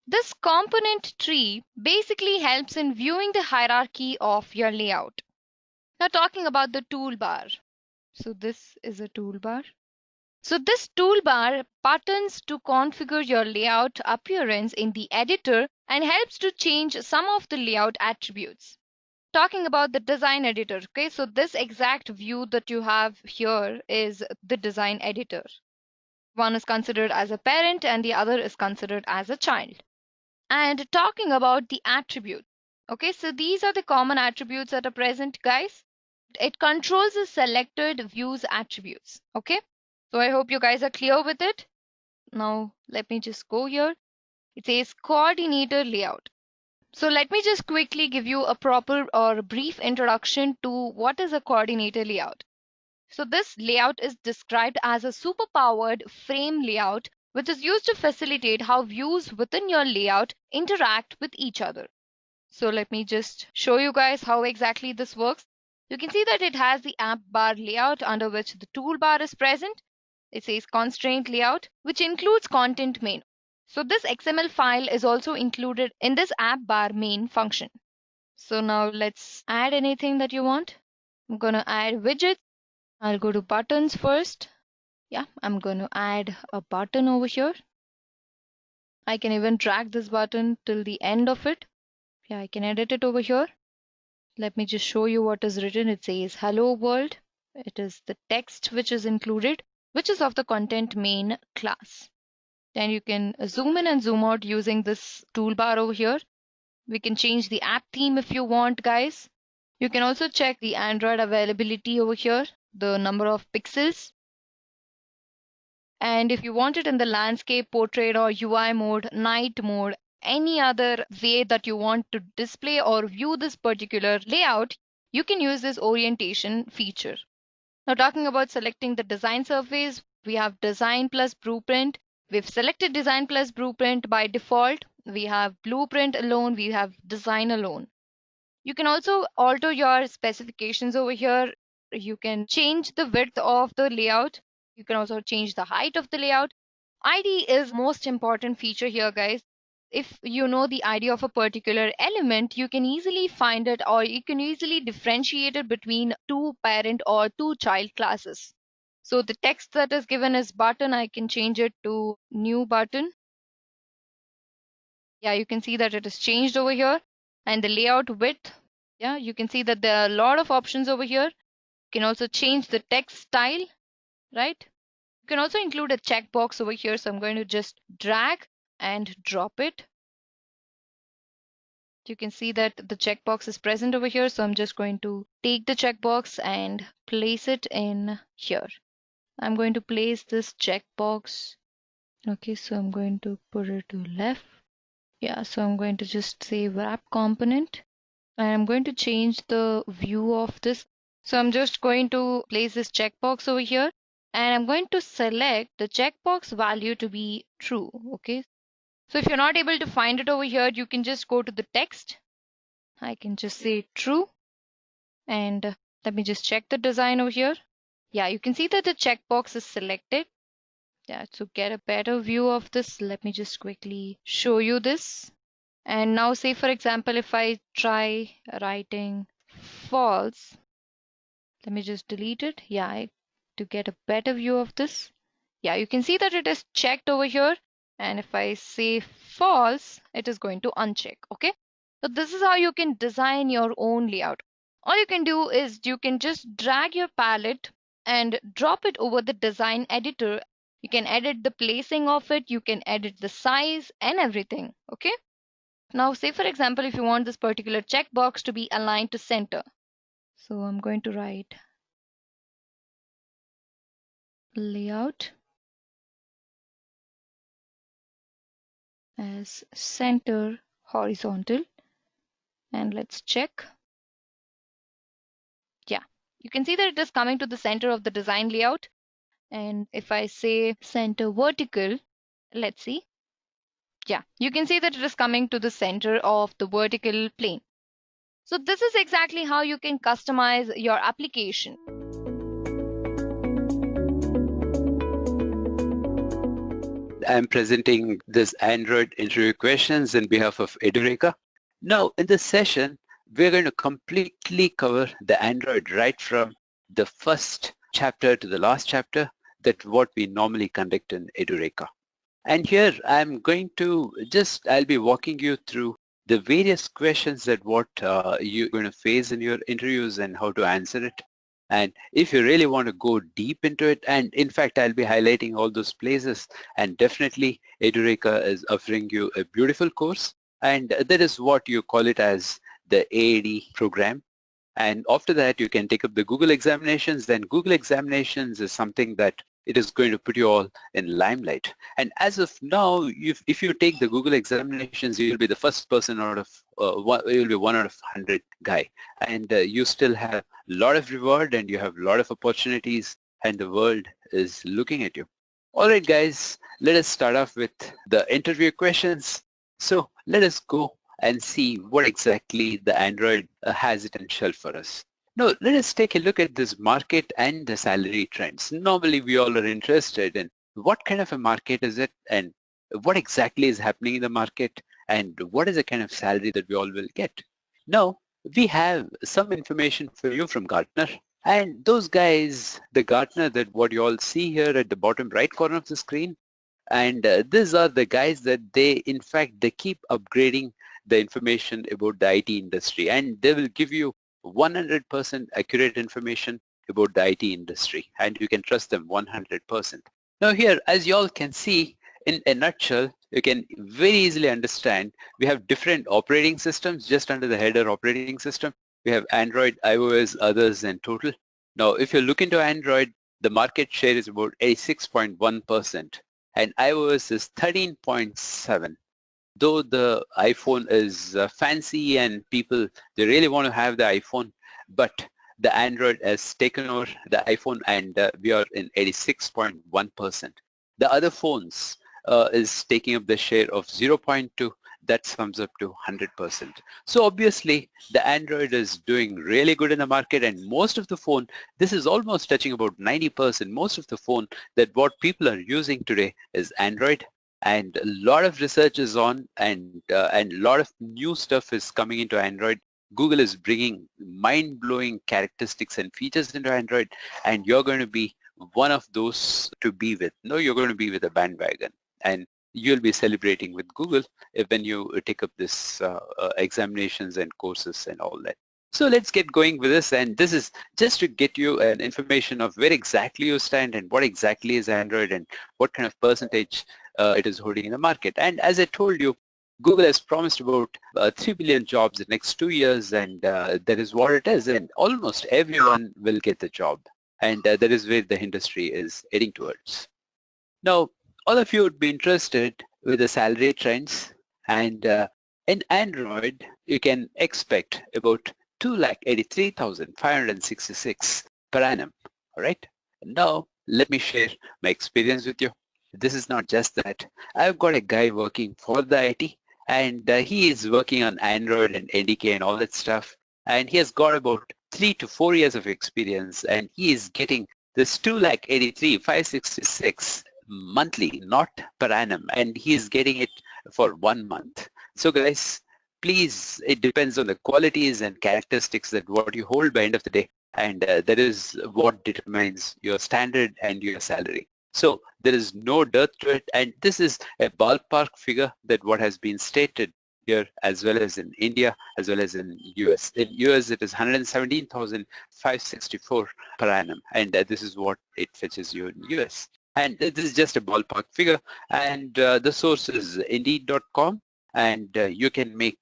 This component tree basically helps in viewing the hierarchy of your layout. Now, talking about the toolbar. So this is a toolbar. So this toolbar buttons to configure your layout appearance in the editor and helps to change some of the layout attributes. Talking about the design editor, okay, so this exact view that you have here is the design editor. One is considered as a parent and the other is considered as a child. And talking about the attribute, okay, so these are the common attributes that are present, guys. It controls the selected views attributes, okay. So I hope you guys are clear with it. Now let me just go here. It says coordinator layout. So let me just quickly give you a proper or brief introduction to what is a coordinator layout. So this layout is described as a superpowered frame layout which is used to facilitate how views within your layout interact with each other. So let me just show you guys how exactly this works. You can see that it has the app bar layout under which the toolbar is present. It says constraint layout, which includes content main. So this XML file is also included in this app bar main function. So now let's add anything that you want. I'm going to add widgets. I'll go to buttons first. Yeah, I'm going to add a button over here. I can even drag this button till the end of it. Yeah, I can edit it over here. Let me just show you what is written. It says hello world. It is the text which is included, which is of the content main class. Then you can zoom in and zoom out using this toolbar over here. We can change the app theme if you want, guys. You can also check the Android availability over here, the number of pixels. And if you want it in the landscape, portrait, or UI mode, night mode, any other way that you want to display or view this particular layout, you can use this orientation feature. Now, talking about selecting the design surface, we have design plus blueprint. We've selected design plus blueprint by default. We have blueprint alone, we have design alone. You can also alter your specifications over here. You can change the width of the layout. You can also change the height of the layout. ID is most important feature here, guys. If you know the ID of a particular element, you can easily find it or you can easily differentiate it between two parent or two child classes. So the text that is given as button, I can change it to new button. Yeah, you can see that it is changed over here. And the layout width, yeah, you can see that there are a lot of options over here. You can also change the text style, right? You can also include a checkbox over here. So I'm going to just drag and drop it. You can see that the checkbox is present over here. So I'm just going to take the checkbox and place it in here. I'm going to place this checkbox. Okay, so I'm going to put it to left. Yeah, so I'm going to just say wrap component. And I'm going to change the view of this. So I'm just going to place this checkbox over here. And I'm going to select the checkbox value to be true. Okay. So if you're not able to find it over here, you can just go to the text. I can just say true. And let me just check the design over here. Yeah, you can see that the checkbox is selected. Yeah, to get a better view of this, let me just quickly show you this. And now say, for example, if I try writing false, let me just delete it. Yeah, to get a better view of this. Yeah, you can see that it is checked over here. And if I say false, it is going to uncheck. Okay. So this is how you can design your own layout. All you can do is you can just drag your palette and drop it over the design editor. You can edit the placing of it, you can edit the size and everything. Okay. Now, say for example, if you want this particular checkbox to be aligned to center. So I'm going to write layout as center horizontal, and let's check. Yeah, you can see that it is coming to the center of the design layout. And if I say center vertical, let's see. Yeah, you can see that it is coming to the center of the vertical plane. So this is exactly how you can customize your application. I'm presenting this Android interview questions in behalf of Edureka. Now, in this session, we're going to completely cover the Android right from the first chapter to the last chapter, that what we normally conduct in Edureka. And here I'm going to I'll be walking you through the various questions that what you're going to face in your interviews and how to answer it. And if you really want to go deep into it, and in fact, I'll be highlighting all those places, and definitely Edureka is offering you a beautiful course, and that is what you call it as the AAD program. And after that, you can take up the Google examinations. Then Google examinations is something that it is going to put you all in limelight. And as of now, if you take the Google examinations, you'll be the first person out of, you'll be 1 out of 100 guy. And you still have a lot of reward and you have a lot of opportunities and the world is looking at you. All right, guys, let us start off with the interview questions. So let us go and see what exactly the Android has it on shelf for us. Now, let us take a look at this market and the salary trends. Normally, we all are interested in what kind of a market is it and what exactly is happening in the market and what is the kind of salary that we all will get. Now, we have some information for you from Gartner. And those guys, the Gartner that what you all see here at the bottom right corner of the screen, and these are the guys that in fact, they keep upgrading the information about the IT industry, and they will give you 100% accurate information about the IT industry, and you can trust them 100%. Now here, as you all can see, in a nutshell, you can very easily understand we have different operating systems just under the header operating system. We have Android, iOS, others, and total. Now, if you look into Android, the market share is about 86.1%, and iOS is 13.7. Though the iPhone is fancy and people, they really want to have the iPhone, but the Android has taken over the iPhone, and we are in 86.1%. The other phones is taking up the share of 0.2. That sums up to 100%. So obviously the Android is doing really good in the market, and most of the phone, this is almost touching about 90%. Most of the phone that what people are using today is Android, and a lot of research is on, and a lot of new stuff is coming into Android. Google is bringing mind-blowing characteristics and features into Android, and you're going to be one of those to be with. No, you're going to be with a bandwagon, and you'll be celebrating with Google when you take up this examinations and courses and all that. So let's get going with this, and this is just to get you an information of where exactly you stand and what exactly is Android and what kind of percentage it is holding in the market. And as I told you, Google has promised about 3 billion jobs in the next 2 years, and that is what it is, and almost everyone will get the job, and that is where the industry is heading towards. Now, all of you would be interested with the salary trends, and in Android, you can expect about 2,83,566 per annum, all right? Now, let me share my experience with you. This is not just that. I've got a guy working for the IT, and he is working on Android and NDK and all that stuff, and he has got about 3 to 4 years of experience, and he is getting this 2,83,566 monthly, not per annum, and he is getting it for 1 month. So guys, please, it depends on the qualities and characteristics that what you hold by end of the day, and that is what determines your standard and your salary. So there is no dearth to it, and this is a ballpark figure that what has been stated here, as well as in India, as well as in US. In US, it is 117,564 per annum, and this is what it fetches you in US. And this is just a ballpark figure, and the source is Indeed.com, and you can make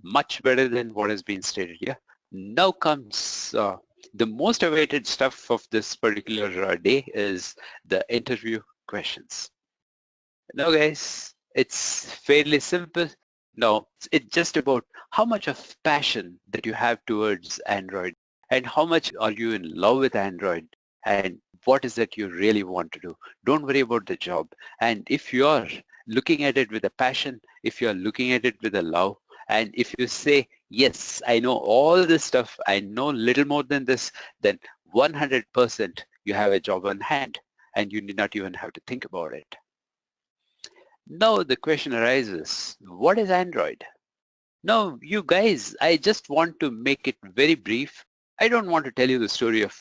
much better than what has been stated here. Now comes the most awaited stuff of this particular day is the interview questions. Now guys, it's fairly simple. Now it's just about how much of passion that you have towards Android and how much are you in love with Android and what is that you really want to do. Don't worry about the job. And if you are looking at it with a passion, if you are looking at it with a love, and if you say, yes, I know all this stuff, I know little more than this, then 100% you have a job on hand and you need not even have to think about it. Now the question arises, what is Android? Now you guys, I just want to make it very brief. I don't want to tell you the story of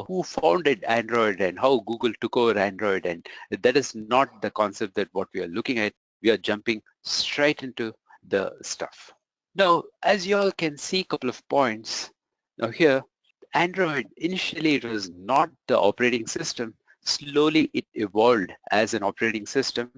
who founded Android and how Google took over Android, and that is not the concept that what we are looking at. We are jumping straight into the stuff. Now, as you all can see, a couple of points. Now here, Android, initially it was not the operating system. Slowly it evolved as an operating system.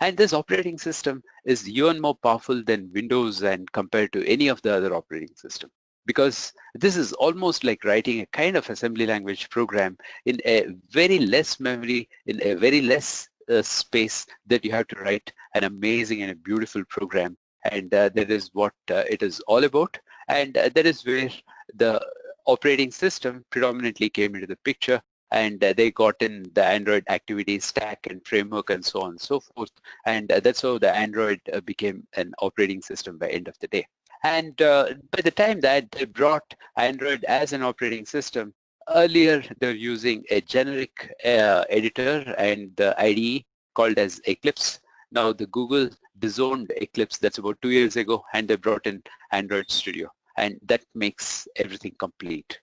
And this operating system is even more powerful than Windows and compared to any of the other operating system. Because this is almost like writing a kind of assembly language program in a very less memory, in a very less space that you have to write an amazing and a beautiful program. And that is what it is all about. And that is where the operating system predominantly came into the picture, and they got in the Android activity stack and framework and so on and so forth. And that's how the Android became an operating system by end of the day. And by the time that they brought Android as an operating system, earlier they're using a generic editor and IDE called as Eclipse. Now the Google disowned Eclipse, that's about 2 years ago, and they brought in Android Studio, and that makes everything complete.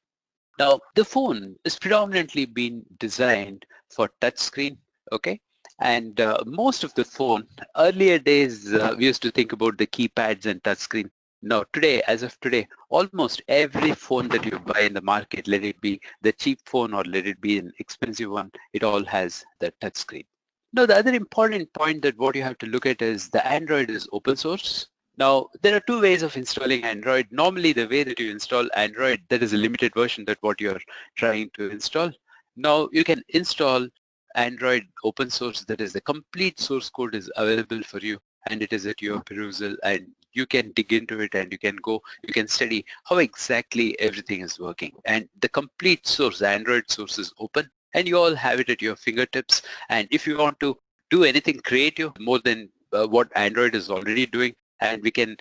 Now, the phone is predominantly been designed for touchscreen, okay? And most of the phone, earlier days, we used to think about the keypads and touchscreen. Now, today, as of today, almost every phone that you buy in the market, let it be the cheap phone or let it be an expensive one, it all has the touchscreen. Now, the other important point that what you have to look at is the Android is open source. Now, there are two ways of installing Android. Normally, the way that you install Android, that is a limited version that what you're trying to install. Now, you can install Android open source, that is the complete source code is available for you and it is at your perusal, and you can dig into it and you can study how exactly everything is working. And the complete source, the Android source is open and you all have it at your fingertips. And if you want to do anything creative more than what Android is already doing, and we can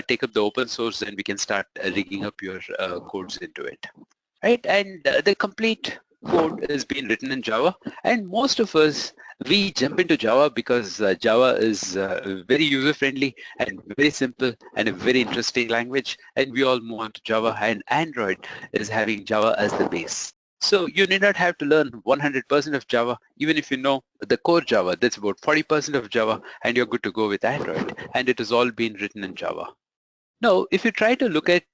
take up the open source and we can start rigging up your codes into it, right? And the complete code is being written in Java, and most of us, we jump into Java because Java is very user-friendly and very simple and a very interesting language, and we all move on to Java, and Android is having Java as the base. So you need not have to learn 100% of Java. Even if you know the core Java, that's about 40% of Java, and you're good to go with Android, and it has all been written in Java. Now, if you try to look at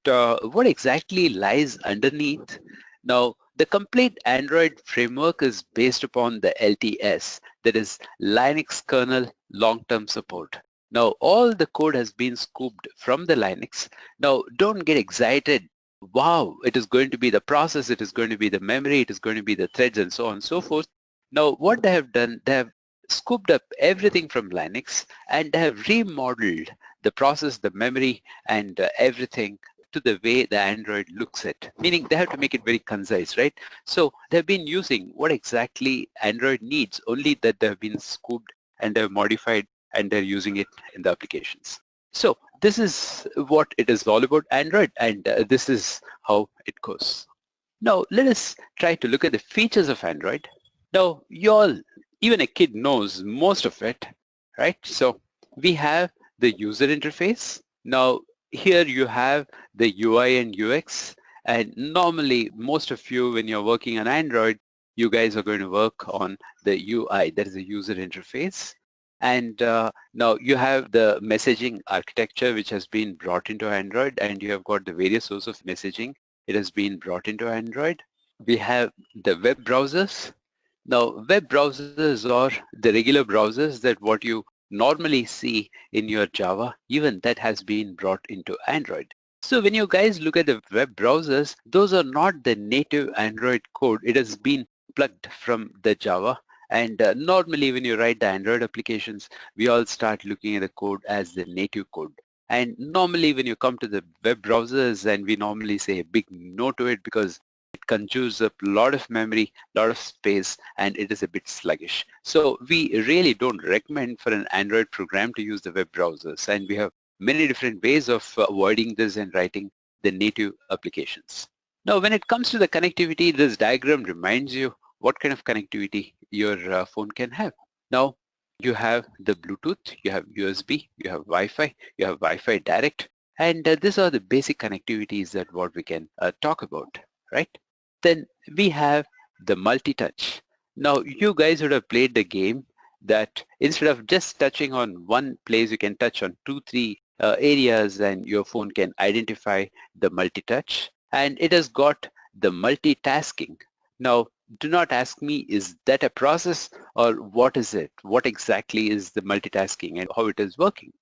what exactly lies underneath, now the complete Android framework is based upon the LTS, that is Linux kernel long-term support. Now, all the code has been scooped from the Linux. Now, don't get excited. Wow, it is going to be the process, it is going to be the memory, it is going to be the threads and so on and so forth. Now, what they have done, they have scooped up everything from Linux and they have remodeled the process, the memory, and everything to the way the Android looks at, meaning they have to make it very concise, right? So they've been using what exactly Android needs, only that they've been scooped and they've modified and they're using it in the applications. So this is what it is all about, Android, and this is how it goes. Now let us try to look at the features of Android. Now you all, even a kid knows most of it, right? So we have the user interface. Now here you have the UI and UX, and normally most of you, when you're working on Android, you guys are going to work on the UI, that is the user interface. And now you have the messaging architecture which has been brought into Android, and you have got the various sources of messaging. It has been brought into Android. We have the web browsers. Now, web browsers are the regular browsers that what you normally see in your Java, even that has been brought into Android. So when you guys look at the web browsers, those are not the native Android code. It has been plugged from the Java. And normally when you write the Android applications, we all start looking at the code as the native code. And normally when you come to the web browsers, and we normally say a big no to it because it consumes up a lot of memory, a lot of space, and it is a bit sluggish. So we really don't recommend for an Android program to use the web browsers, and we have many different ways of avoiding this and writing the native applications. Now, when it comes to the connectivity, this diagram reminds you what kind of connectivity your phone can have. Now, you have the Bluetooth, you have USB, you have Wi-Fi, you have Wi-Fi Direct, and these are the basic connectivities that what we can talk about, right? Then we have the multi-touch. Now, you guys would have played the game that instead of just touching on one place, you can touch on 2, 3 areas, and your phone can identify the multi-touch, and it has got the multitasking. Now, do not ask me, is that a process or what is it? What exactly is the multitasking and how it is working?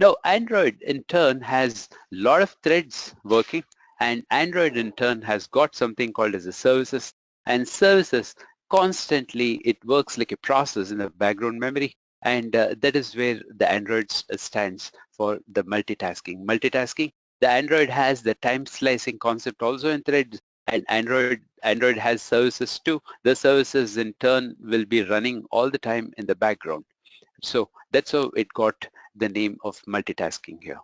Now, Android in turn has a lot of threads working, and Android in turn has got something called as the services, and services constantly, it works like a process in the background memory, and that is where the Android stands for the multitasking. Multitasking, the Android has the time slicing concept also in threads, and Android has services too. The services in turn will be running all the time in the background. So that's how it got the name of multitasking here.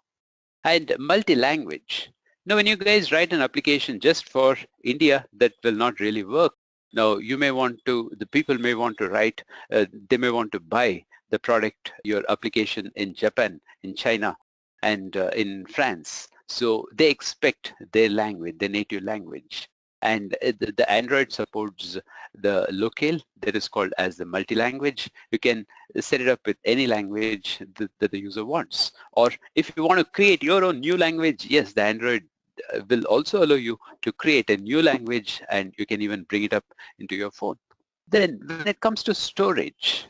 And multi-language. Now, when you guys write an application just for India, that will not really work. Now, you may want to, the people may want to write, they may want to buy the product, your application in Japan, in China, and in France. So they expect their language, their native language. And the Android supports the locale that is called as the multi-language. You can set it up with any language that the user wants. Or if you want to create your own new language, yes, the Android will also allow you to create a new language, and you can even bring it up into your phone. Then when it comes to storage,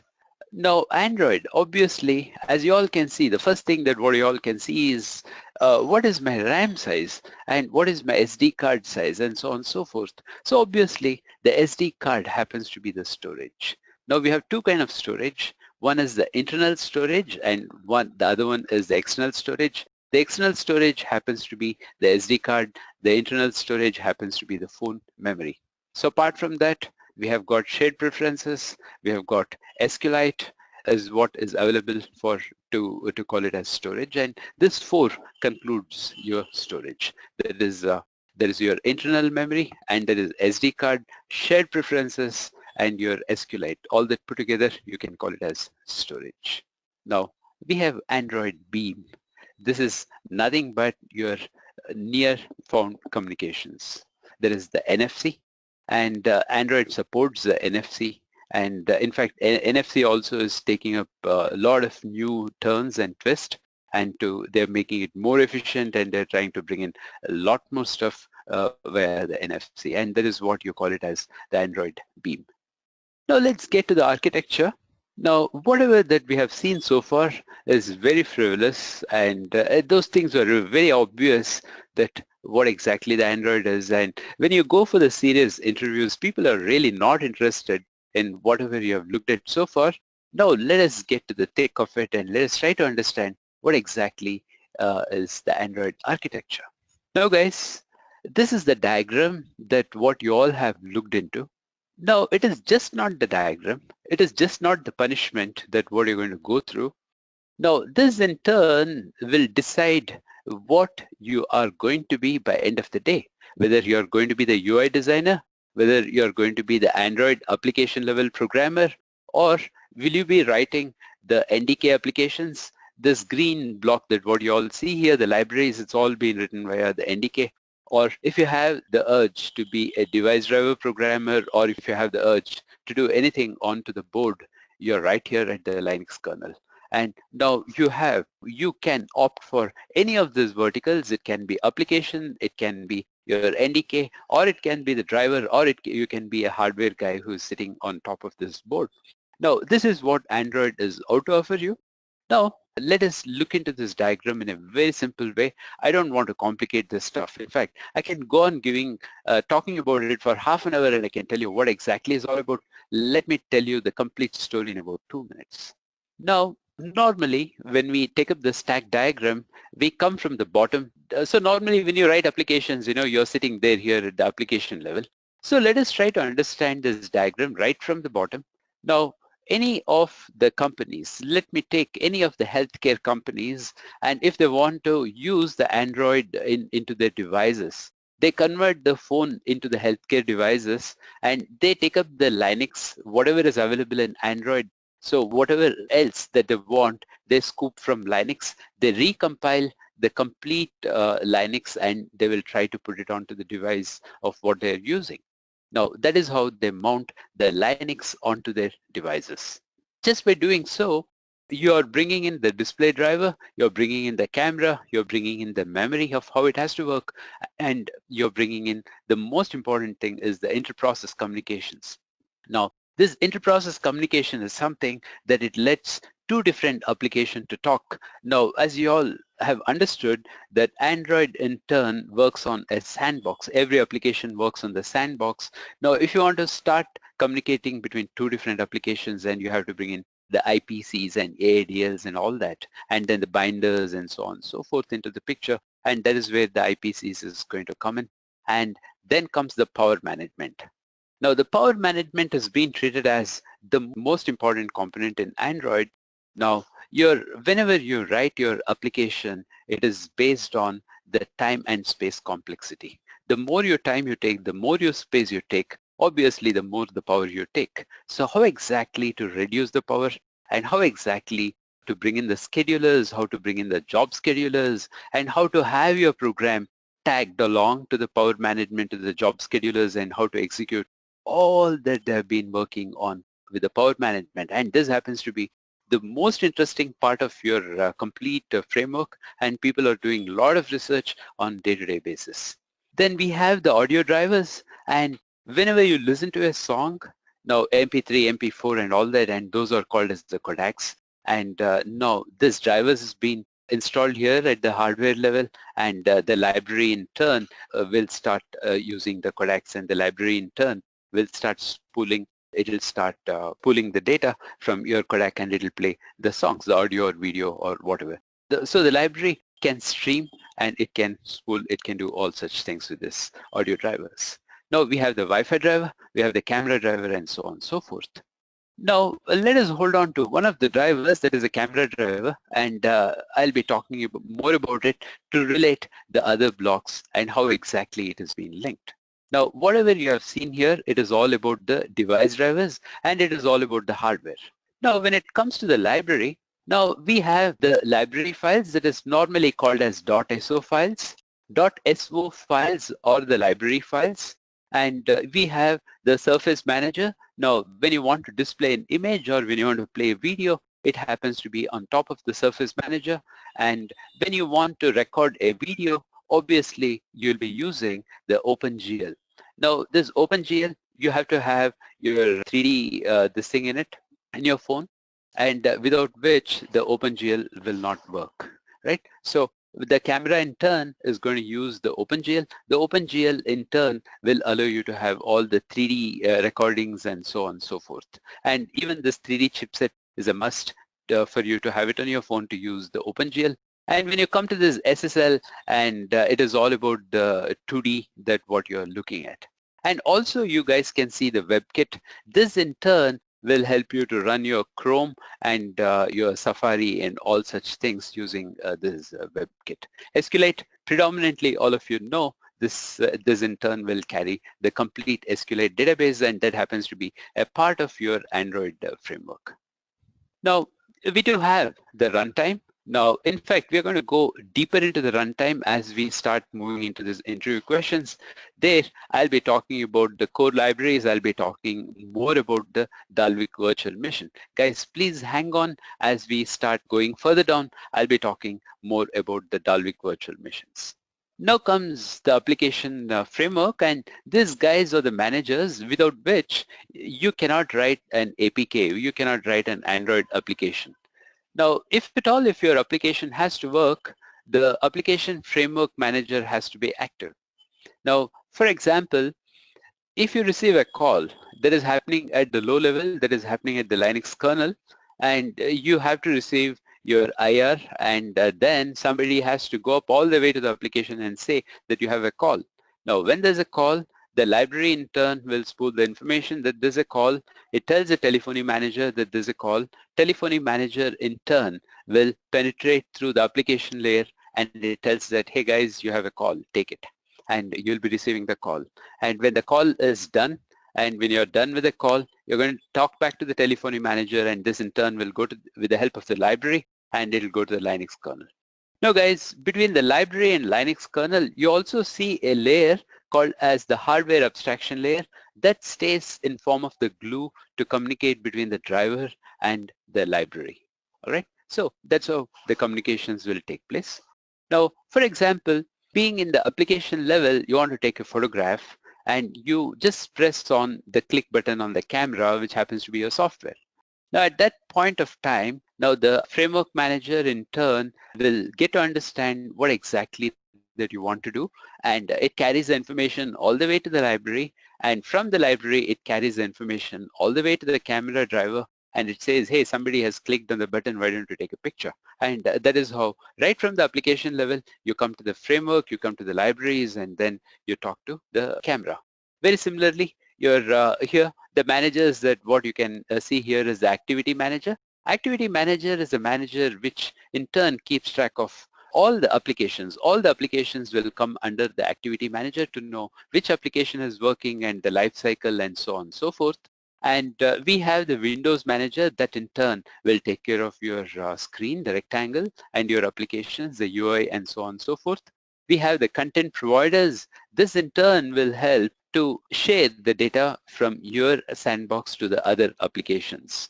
now Android, obviously, as you all can see, the first thing that what you all can see is what is my RAM size and what is my SD card size and so on and so forth. So obviously the SD card happens to be the storage. Now we have two kinds of storage. One is the internal storage, and the other one is the external storage. The external storage happens to be the SD card. The internal storage happens to be the phone memory. So apart from that, we have got shared preferences, we have got SQLite as what is available for to call it as storage, and this 4 concludes your storage. There is your internal memory, and there is SD card, shared preferences, and your SQLite. All that put together, you can call it as storage. Now we have Android Beam. This is nothing but your near phone communications. There is the NFC, and Android supports the NFC, and in fact NFC also is taking up a lot of new turns and twists, and they're making it more efficient, and they're trying to bring in a lot more stuff via the NFC, and that is what you call it as the Android Beam. Now let's get to the architecture. Now, whatever that we have seen so far is very frivolous, and those things are very obvious that what exactly the Android is. And when you go for the serious interviews, people are really not interested in whatever you have looked at so far. Now, let us get to the thick of it, and let us try to understand what exactly is the Android architecture. Now, guys, this is the diagram that what you all have looked into. Now, it is just not the diagram. It is just not the punishment that what you're going to go through. Now, this in turn will decide what you are going to be by end of the day, whether you're going to be the UI designer, whether you're going to be the Android application level programmer, or will you be writing the NDK applications. This green block that what you all see here, the libraries, it's all been written via the NDK. Or if you have the urge to be a device driver programmer, or if you have the urge to do anything onto the board you're right here at the Linux kernel. And now you can opt for any of these verticals. It can be application, it can be your NDK, or it can be the driver, or you can be a hardware guy who's sitting on top of this board. Now, this is what Android is out to offer you. Now, let us look into this diagram in a very simple way. I don't want to complicate this stuff. In fact, I can go on talking about it for half an hour and I can tell you what exactly is all about. Let me tell you the complete story in about 2 minutes. Now, normally, when we take up the stack diagram, we come from the bottom. So normally when you write applications, you're sitting there here at the application level. So let us try to understand this diagram right from the bottom. Now, any of the companies, let me take any of the healthcare companies, and if they want to use the Android into their devices, they convert the phone into the healthcare devices and they take up the Linux, whatever is available in Android. So whatever else that they want, they scoop from Linux, they recompile the complete Linux and they will try to put it onto the device of what they're using. Now, that is how they mount the Linux onto their devices. Just by doing so, you're bringing in the display driver, you're bringing in the camera, you're bringing in the memory of how it has to work, and you're bringing in the most important thing is the inter-process communications. Now, this inter-process communication is something that it lets two different applications to talk. Now, as you all have understood that Android in turn works on a sandbox. Every application works on the sandbox. Now, if you want to start communicating between two different applications, then you have to bring in the IPCs and AADLs and all that, and then the binders and so on and so forth into the picture. And that is where the IPCs is going to come in. And then comes the power management. Now, the power management has been treated as the most important component in Android. Now, whenever you write your application, it is based on the time and space complexity. The more your time you take, the more your space you take, obviously the more the power you take. So how exactly to reduce the power and how exactly to bring in the schedulers, how to bring in the job schedulers, and how to have your program tagged along to the power management, to the job schedulers, and how to execute all that they have been working on with the power management. And this happens to be the most interesting part of your complete framework, and people are doing a lot of research on day-to-day basis. Then we have the audio drivers, and whenever you listen to a song, now MP3, MP4 and all that, and those are called as the codecs, and now this drivers has been installed here at the hardware level, and the library in turn will start using the codecs, and the library in turn will start spooling. It will start pulling the data from your codec and it will play the songs, the audio or video or whatever. So the library can stream and it can spool, it can do all such things with this audio drivers. Now we have the Wi-Fi driver, we have the camera driver and so on and so forth. Now let us hold on to one of the drivers, that is a camera driver, and I'll be talking more about it to relate the other blocks and how exactly it is being linked. Now, whatever you have seen here, it is all about the device drivers and it is all about the hardware. Now, when it comes to the library, now we have the library files that is normally called as .so files. .so files or the library files, and we have the Surface Manager. Now, when you want to display an image or when you want to play a video, it happens to be on top of the Surface Manager. And when you want to record a video, obviously you'll be using the OpenGL. Now this OpenGL, you have to have your 3D this thing in it in your phone, and without which the OpenGL will not work, right? So the camera in turn is going to use the OpenGL. The OpenGL in turn will allow you to have all the 3D recordings and so on and so forth. And even this 3D chipset is a must for you to have it on your phone to use the OpenGL. And when you come to this SSL, and it is all about the 2D that what you're looking at. And also you guys can see the WebKit. This in turn will help you to run your Chrome and your Safari and all such things using this WebKit. SQLite, predominantly all of you know, this in turn will carry the complete SQLite database, and that happens to be a part of your Android framework. Now, we do have the runtime. Now, in fact, we are going to go deeper into the runtime as we start moving into this interview questions. There, I'll be talking about the core libraries. I'll be talking more about the Dalvik virtual machine. Guys, please hang on as we start going further down. I'll be talking more about the Dalvik virtual machines. Now comes the application framework, and these guys are the managers without which you cannot write an APK, you cannot write an Android application. Now, if at all, if your application has to work, the application framework manager has to be active. Now, for example, if you receive a call that is happening at the low level, that is happening at the Linux kernel, and you have to receive your IR, and then somebody has to go up all the way to the application and say that you have a call. Now, when there's a call, the library in turn will spool the information that there's a call. It tells the telephony manager that there's a call. Telephony manager in turn will penetrate through the application layer, and it tells that, hey guys, you have a call, take it. And you'll be receiving the call. And when the call is done, and when you're done with the call, you're going to talk back to the telephony manager, and this in turn will go to, with the help of the library, and it'll go to the Linux kernel. Now guys, between the library and Linux kernel, you also see a layer called as the hardware abstraction layer that stays in form of the glue to communicate between the driver and the library. All right, so that's how the communications will take place. Now, for example, being in the application level, you want to take a photograph, and you just press on the click button on the camera, which happens to be your software. Now at that point of time, now the framework manager in turn will get to understand what exactly that you want to do, and it carries the information all the way to the library, and from the library it carries the information all the way to the camera driver, and it says, hey, somebody has clicked on the button, why don't you take a picture? And that is how, right from the application level, you come to the framework, you come to the libraries, and then you talk to the camera. Very similarly, you're here, the managers that what you can see here is the activity manager. Activity manager is a manager which in turn keeps track of all the applications. All the applications will come under the activity manager to know which application is working and the life cycle and so on and so forth. And we have the Windows manager that in turn will take care of your screen, the rectangle, and your applications, the UI and so on and so forth. We have the content providers. This in turn will help to share the data from your sandbox to the other applications.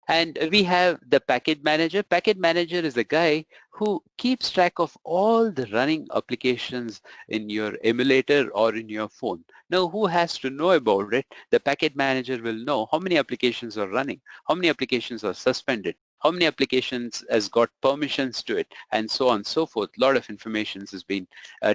And we have the package manager. Package manager is a guy who keeps track of all the running applications in your emulator or in your phone. Now, who has to know about it? The package manager will know how many applications are running, how many applications are suspended, how many applications has got permissions to it, and so on and so forth. A lot of information has been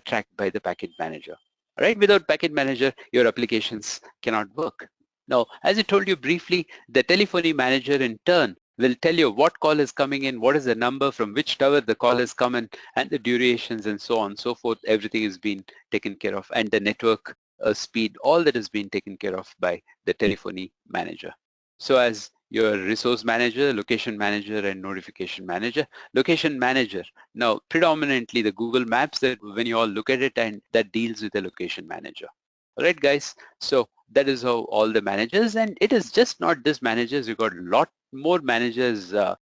tracked by the package manager. All right, without package manager, your applications cannot work. Now, as I told you briefly, the telephony manager in turn will tell you what call is coming in, what is the number, from which tower the call is coming, and the durations and so on and so forth. Everything is being taken care of, and the network speed, all that is being taken care of by the telephony manager. So as your resource manager, location manager, and notification manager. Location manager, now predominantly the Google Maps that when you all look at it, and that deals with the location manager. All right, guys, so that is how all the managers, and it is just not this managers, you got a lot more managers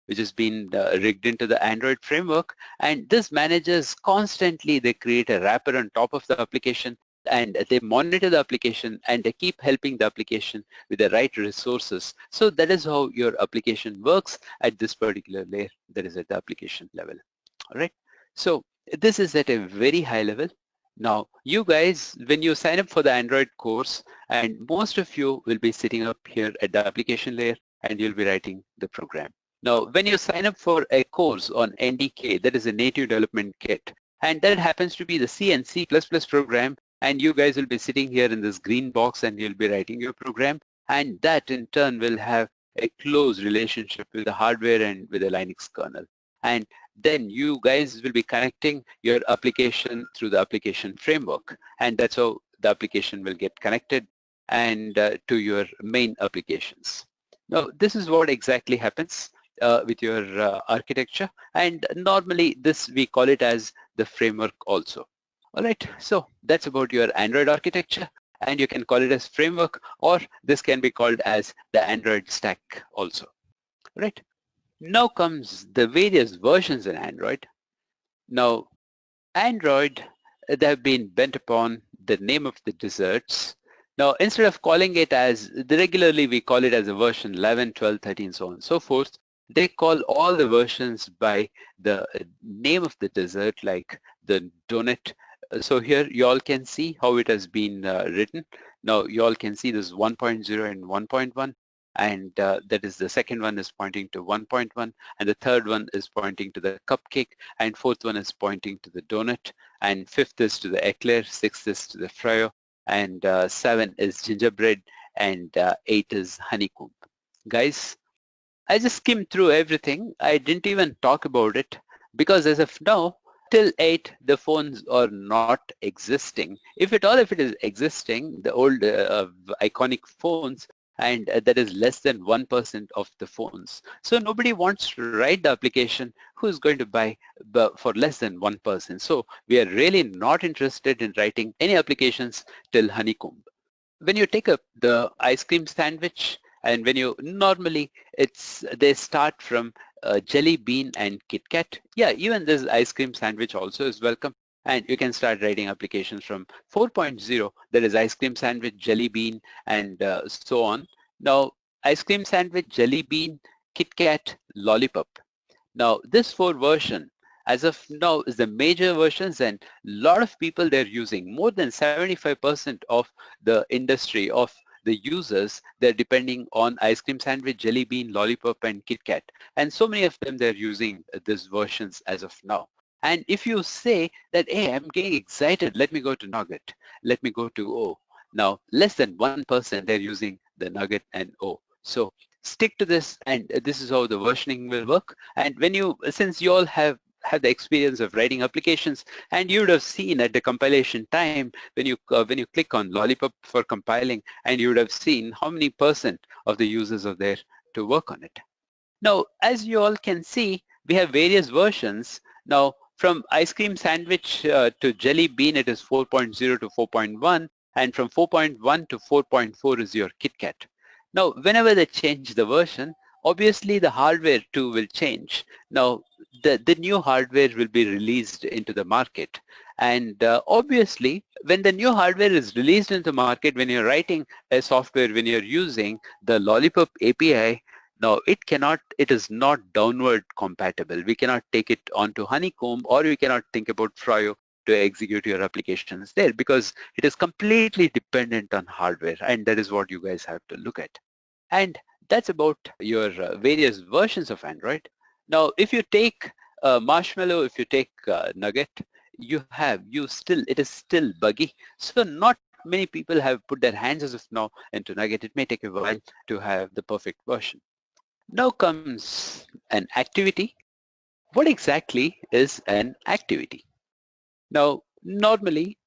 which has been rigged into the Android framework, and this managers constantly, they create a wrapper on top of the application, and they monitor the application, and they keep helping the application with the right resources. So that is how your application works at this particular layer, that is at the application level. All right, so this is at a very high level. Now, you guys, when you sign up for the Android course, and most of you will be sitting up here at the application layer, and you'll be writing the program. Now, when you sign up for a course on NDK, that is a native development kit, and that happens to be the C and C++ program, and you guys will be sitting here in this green box, and you'll be writing your program, and that in turn will have a close relationship with the hardware and with the Linux kernel. And then you guys will be connecting your application through the application framework, and that's how the application will get connected and to your main applications. Now, this is what exactly happens with your architecture, and normally this we call it as the framework also. All right, so that's about your Android architecture, and you can call it as framework, or this can be called as the Android stack also. All right. Now comes the various versions in Android. Now, Android, they have been bent upon the name of the desserts. Now, instead of calling it as, regularly we call it as a version 11, 12, 13, so on and so forth, they call all the versions by the name of the dessert, like the donut. So here you all can see how it has been written. Now you all can see this 1.0 and 1.1, and that is the second one is pointing to 1.1, and the third one is pointing to the cupcake, and fourth one is pointing to the donut, and fifth is to the eclair, sixth is to the frio, and 7 is gingerbread, and 8 is honeycomb. Guys, I just skimmed through everything. I didn't even talk about it because as of now, till 8, the phones are not existing. If at all, if it is existing, the old iconic phones, and that is less than 1% of the phones. So nobody wants to write the application who is going to buy for less than 1%. So we are really not interested in writing any applications till honeycomb. When you take up the ice cream sandwich, and when you normally they start from jelly bean and Kit Kat. Yeah, even this ice cream sandwich also is welcome, and you can start writing applications from 4.0. There is ice cream sandwich, jelly bean, and so on. Now, ice cream sandwich, jelly bean, Kit Kat, lollipop. Now, this 4 version, as of now, is the major versions, and a lot of people they're using. More than 75% of the industry of the users, they're depending on ice cream sandwich, jelly bean, lollipop, and Kit Kat. And so many of them, they're using these versions as of now. And if you say that, hey, I'm getting excited, let me go to Nugget, let me go to O. Now, less than 1%, they're using the Nugget and O. So stick to this, and this is how the versioning will work. And when you, since you all have had the experience of writing applications, and you would have seen at the compilation time when you click on lollipop for compiling, and you would have seen how many percent of the users are there to work on it. Now, as you all can see, we have various versions. Now, from ice cream sandwich to jelly bean, it is 4.0 to 4.1, and from 4.1 to 4.4 is your Kit Kat. Now, whenever they change the version, obviously the hardware too will change. Now, the new hardware will be released into the market. And obviously, when the new hardware is released into the market, when you're writing a software, when you're using the Lollipop API, now it is not downward compatible. We cannot take it onto Honeycomb, or we cannot think about Frio to execute your applications there, because it is completely dependent on hardware, and that is what you guys have to look at. And that's about your various versions of Android. Now, if you take Marshmallow, if you take Nugget, it is still buggy. So not many people have put their hands as of now into Nugget. It may take a while to have the perfect version. Now comes an activity. What exactly is an activity? Now, normally,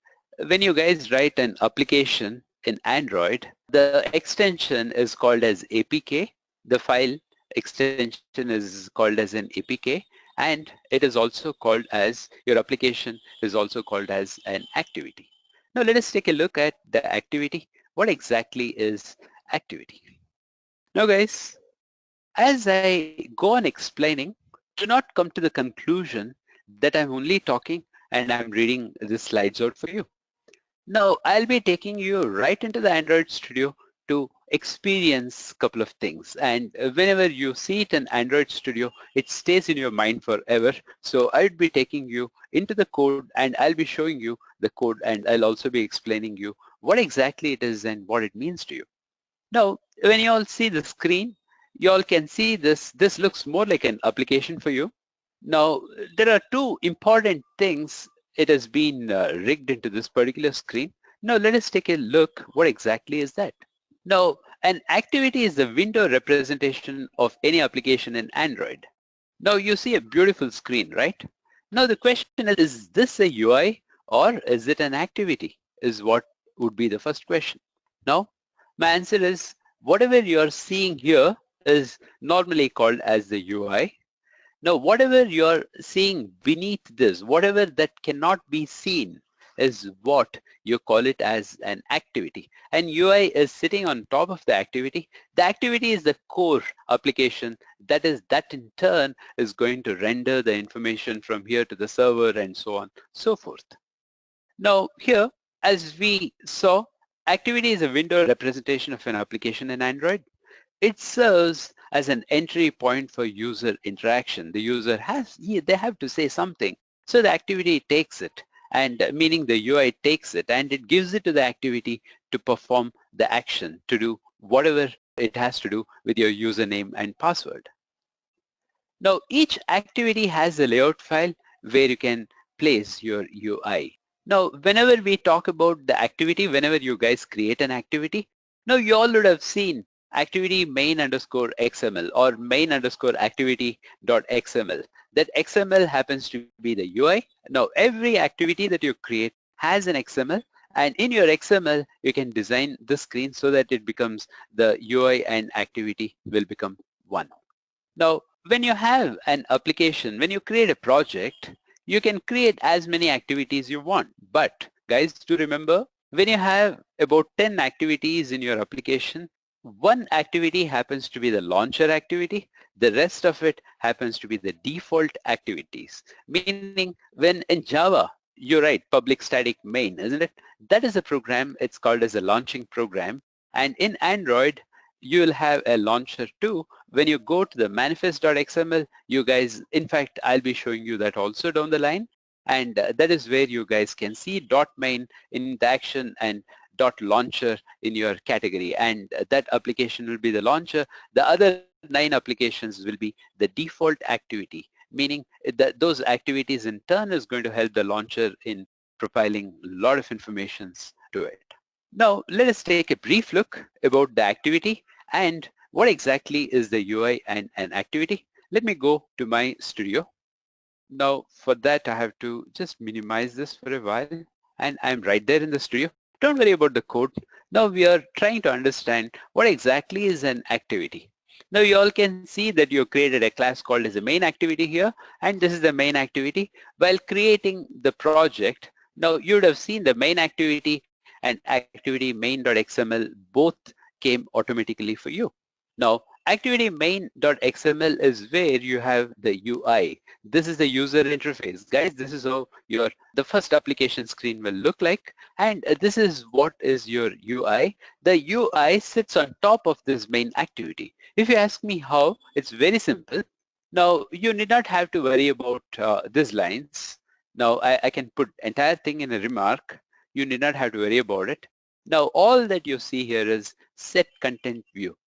when you guys write an application in Android, the extension is called as APK. The file extension is called as an APK, and it is also called as, your application is also called as an activity. Now let us take a look at the activity. What exactly is activity? Now guys, as I go on explaining, do not come to the conclusion that I'm only talking and I'm reading the slides out for you. Now, I'll be taking you right into the Android Studio to experience a couple of things. And whenever you see it in Android Studio, it stays in your mind forever. So I'll be taking you into the code, and I'll be showing you the code, and I'll also be explaining you what exactly it is and what it means to you. Now, when you all see the screen, you all can see this. This looks more like an application for you. Now, there are two important things. It has been rigged into this particular screen. Now, let us take a look. What exactly is that? Now, an activity is the window representation of any application in Android. Now, you see a beautiful screen, right? Now, the question is this a UI or is it an activity? Is what would be the first question. Now, my answer is whatever you're seeing here is normally called as the UI. Now, whatever you're seeing beneath this, whatever that cannot be seen, is what you call it as an activity, and UI is sitting on top of the activity. The activity is the core application that in turn is going to render the information from here to the server and so on, so forth. Now here, as we saw, activity is a window representation of an application in Android. It serves as an entry point for user interaction. The user they have to say something. So the activity takes it, and meaning the UI takes it and it gives it to the activity to perform the action, to do whatever it has to do with your username and password. Now each activity has a layout file where you can place your UI. Now whenever we talk about the activity, whenever you guys create an activity, now you all would have seen activity main underscore XML or main underscore activity dot XML. That XML happens to be the UI. Now every activity that you create has an XML, and in your XML you can design the screen so that it becomes the UI and activity will become one. Now, when you have an application, when you create a project, you can create as many activities you want. But guys, do remember, when you have about 10 activities in your application, one activity happens to be the launcher activity. The rest of it happens to be the default activities. Meaning, when in Java, you write public static main, isn't it? That is a program, it's called as a launching program. And in Android, you will have a launcher too. When you go to the manifest.xml, you guys, in fact, I'll be showing you that also down the line. And that is where you guys can see .main in the action and .launcher in your category. And that application will be the launcher. The other 9 applications will be the default activity, meaning that those activities in turn is going to help the launcher in profiling a lot of informations to it. Now, let us take a brief look about the activity and what exactly is the UI and an activity. Let me go to my studio. Now, for that, I have to just minimize this for a while, and I'm right there in the studio. Don't worry about the code. Now we are trying to understand what exactly is an activity. Now you all can see that you created a class called as a main activity here, and this is the main activity. While creating the project, now you would have seen the main activity and activity main.xml both came automatically for you. Now activity main.xml is where you have the UI. This is the user interface. Guys, this is how the first application screen will look like, and this is what is your UI. The UI sits on top of this main activity. If you ask me how, it's very simple. Now you need not have to worry about these lines. Now I can put entire thing in a remark. You need not have to worry about it. Now all that you see here is set content view.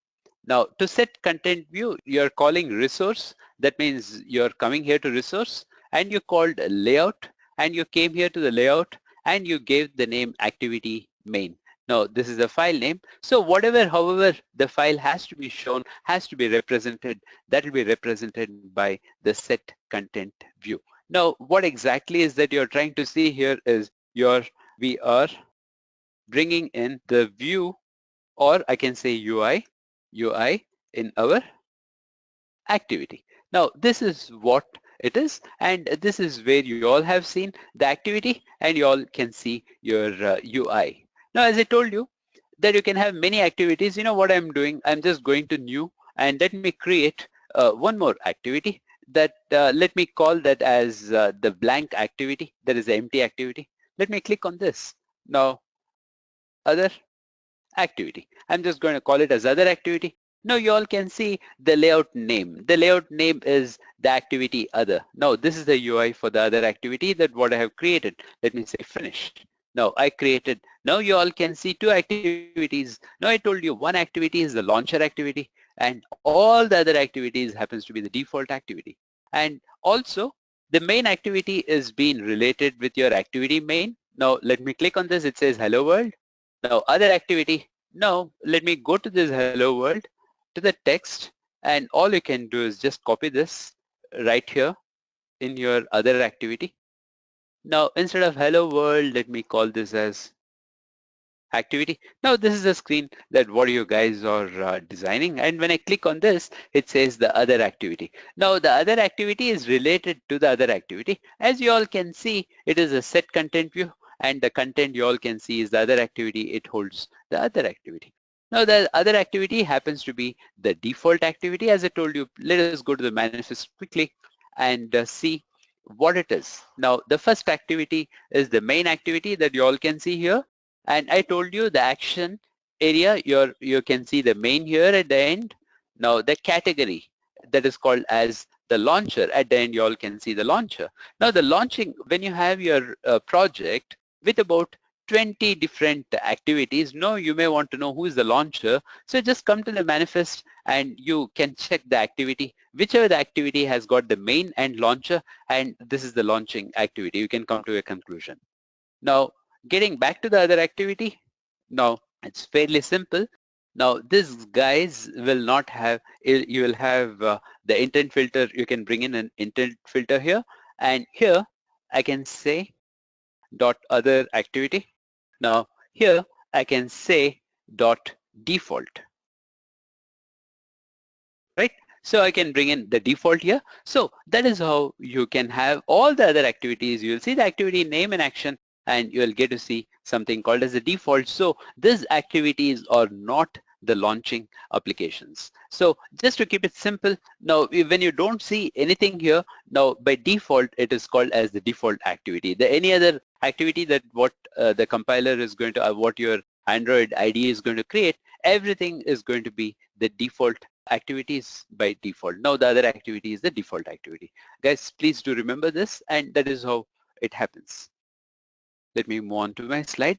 Now to set content view, you're calling resource. That means you're coming here to resource, and you called layout, and you came here to the layout, and you gave the name activity main. Now this is the file name. So however the file has to be shown, has to be represented, that will be represented by the set content view. Now what exactly is that you're trying to see here is we are bringing in the view, or I can say UI in our activity. Now this is what it is, and this is where you all have seen the activity, and you all can see your UI. Now as I told you that you can have many activities, you know what I'm doing? I'm just going to new, and let me create one more activity that let me call that as the blank activity, that is the empty activity. Let me click on this. Now other activity. I'm just going to call it as other activity. Now you all can see the layout name. The layout name is the activity other. Now this is the UI for the other activity that what I have created. Let me say finished. Now I created, now you all can see 2 activities. Now I told you one activity is the launcher activity, and all the other activities happens to be the default activity. And also the main activity is being related with your activity main. Now let me click on this. It says hello world. Now other activity, now let me go to this hello world, to the text, and all you can do is just copy this right here in your other activity. Now instead of hello world, let me call this as activity. Now this is the screen that what you guys are designing, and when I click on this, it says the other activity. Now the other activity is related to the other activity. As you all can see, it is a set content view, and the content you all can see is the other activity. It holds the other activity. Now the other activity happens to be the default activity. As I told you, let us go to the manifest quickly and see what it is. Now the first activity is the main activity that you all can see here, and I told you the action area, you can see the main here at the end. Now the category that is called as the launcher, at the end you all can see the launcher. Now the launching, when you have your project with about 20 different activities, now you may want to know who is the launcher. So just come to the manifest and you can check the activity, whichever the activity has got the main and launcher, and this is the launching activity. You can come to a conclusion. Now getting back to the other activity, now it's fairly simple. Now this guys will not have, you will have the intent filter. You can bring in an intent filter here, and here I can say dot other activity. Now here I can say dot default, right? So I can bring in the default here. So that is how you can have all the other activities. You'll see the activity name and action, and you'll get to see something called as the default. So these activities are not the launching applications. So just to keep it simple, now when you don't see anything here, now by default it is called as the default activity. The any other activity that what the compiler is going to, what your Android IDE is going to create, everything is going to be the default activities by default. Now the other activity is the default activity. Guys, please do remember this, and that is how it happens. Let me move on to my slide.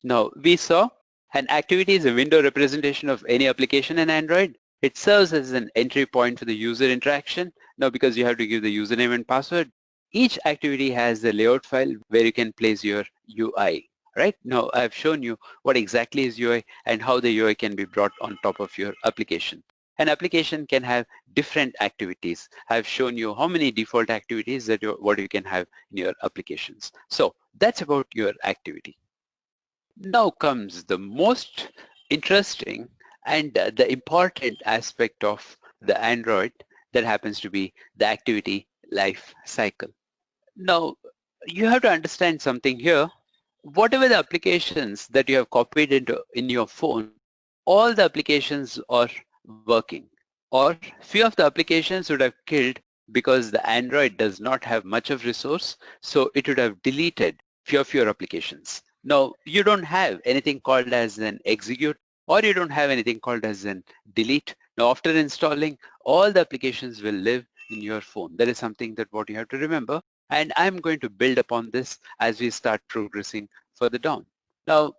Now we saw an activity is a window representation of any application in Android. It serves as an entry point for the user interaction. Now because you have to give the username and password, each activity has the layout file where you can place your UI. Right now I've shown you what exactly is UI and how the UI can be brought on top of your application. An application can have different activities. I've shown you how many default activities that what you can have in your applications. So that's about your activity. Now comes the most interesting and the important aspect of the Android, that happens to be the activity life cycle. Now you have to understand something here. Whatever the applications that you have copied into in your phone, all the applications are working, or few of the applications would have killed because the Android does not have much of resource, so it would have deleted few of your applications. Now you don't have anything called as an execute, or you don't have anything called as an delete. Now after installing, all the applications will live in your phone. That is something that what you have to remember, and I'm going to build upon this as we start progressing further down. Now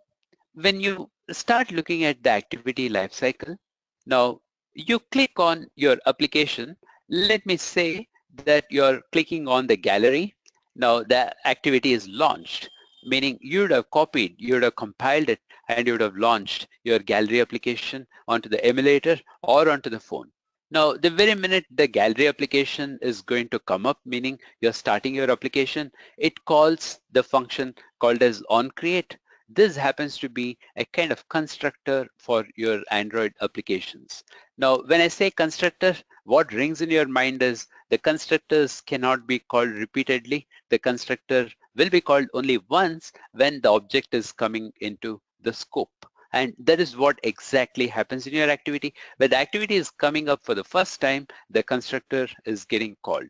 when you start looking at the activity lifecycle, now you click on your application. Let me say that you're clicking on the gallery. Now the activity is launched, meaning you would have copied, you would have compiled it, and you would have launched your gallery application onto the emulator or onto the phone. Now the very minute the gallery application is going to come up, meaning you're starting your application, it calls the function called as onCreate. This happens to be a kind of constructor for your Android applications. Now when I say constructor, what rings in your mind is the constructors cannot be called repeatedly. The constructor will be called only once when the object is coming into the scope. And that is what exactly happens in your activity. When the activity is coming up for the first time, the constructor is getting called.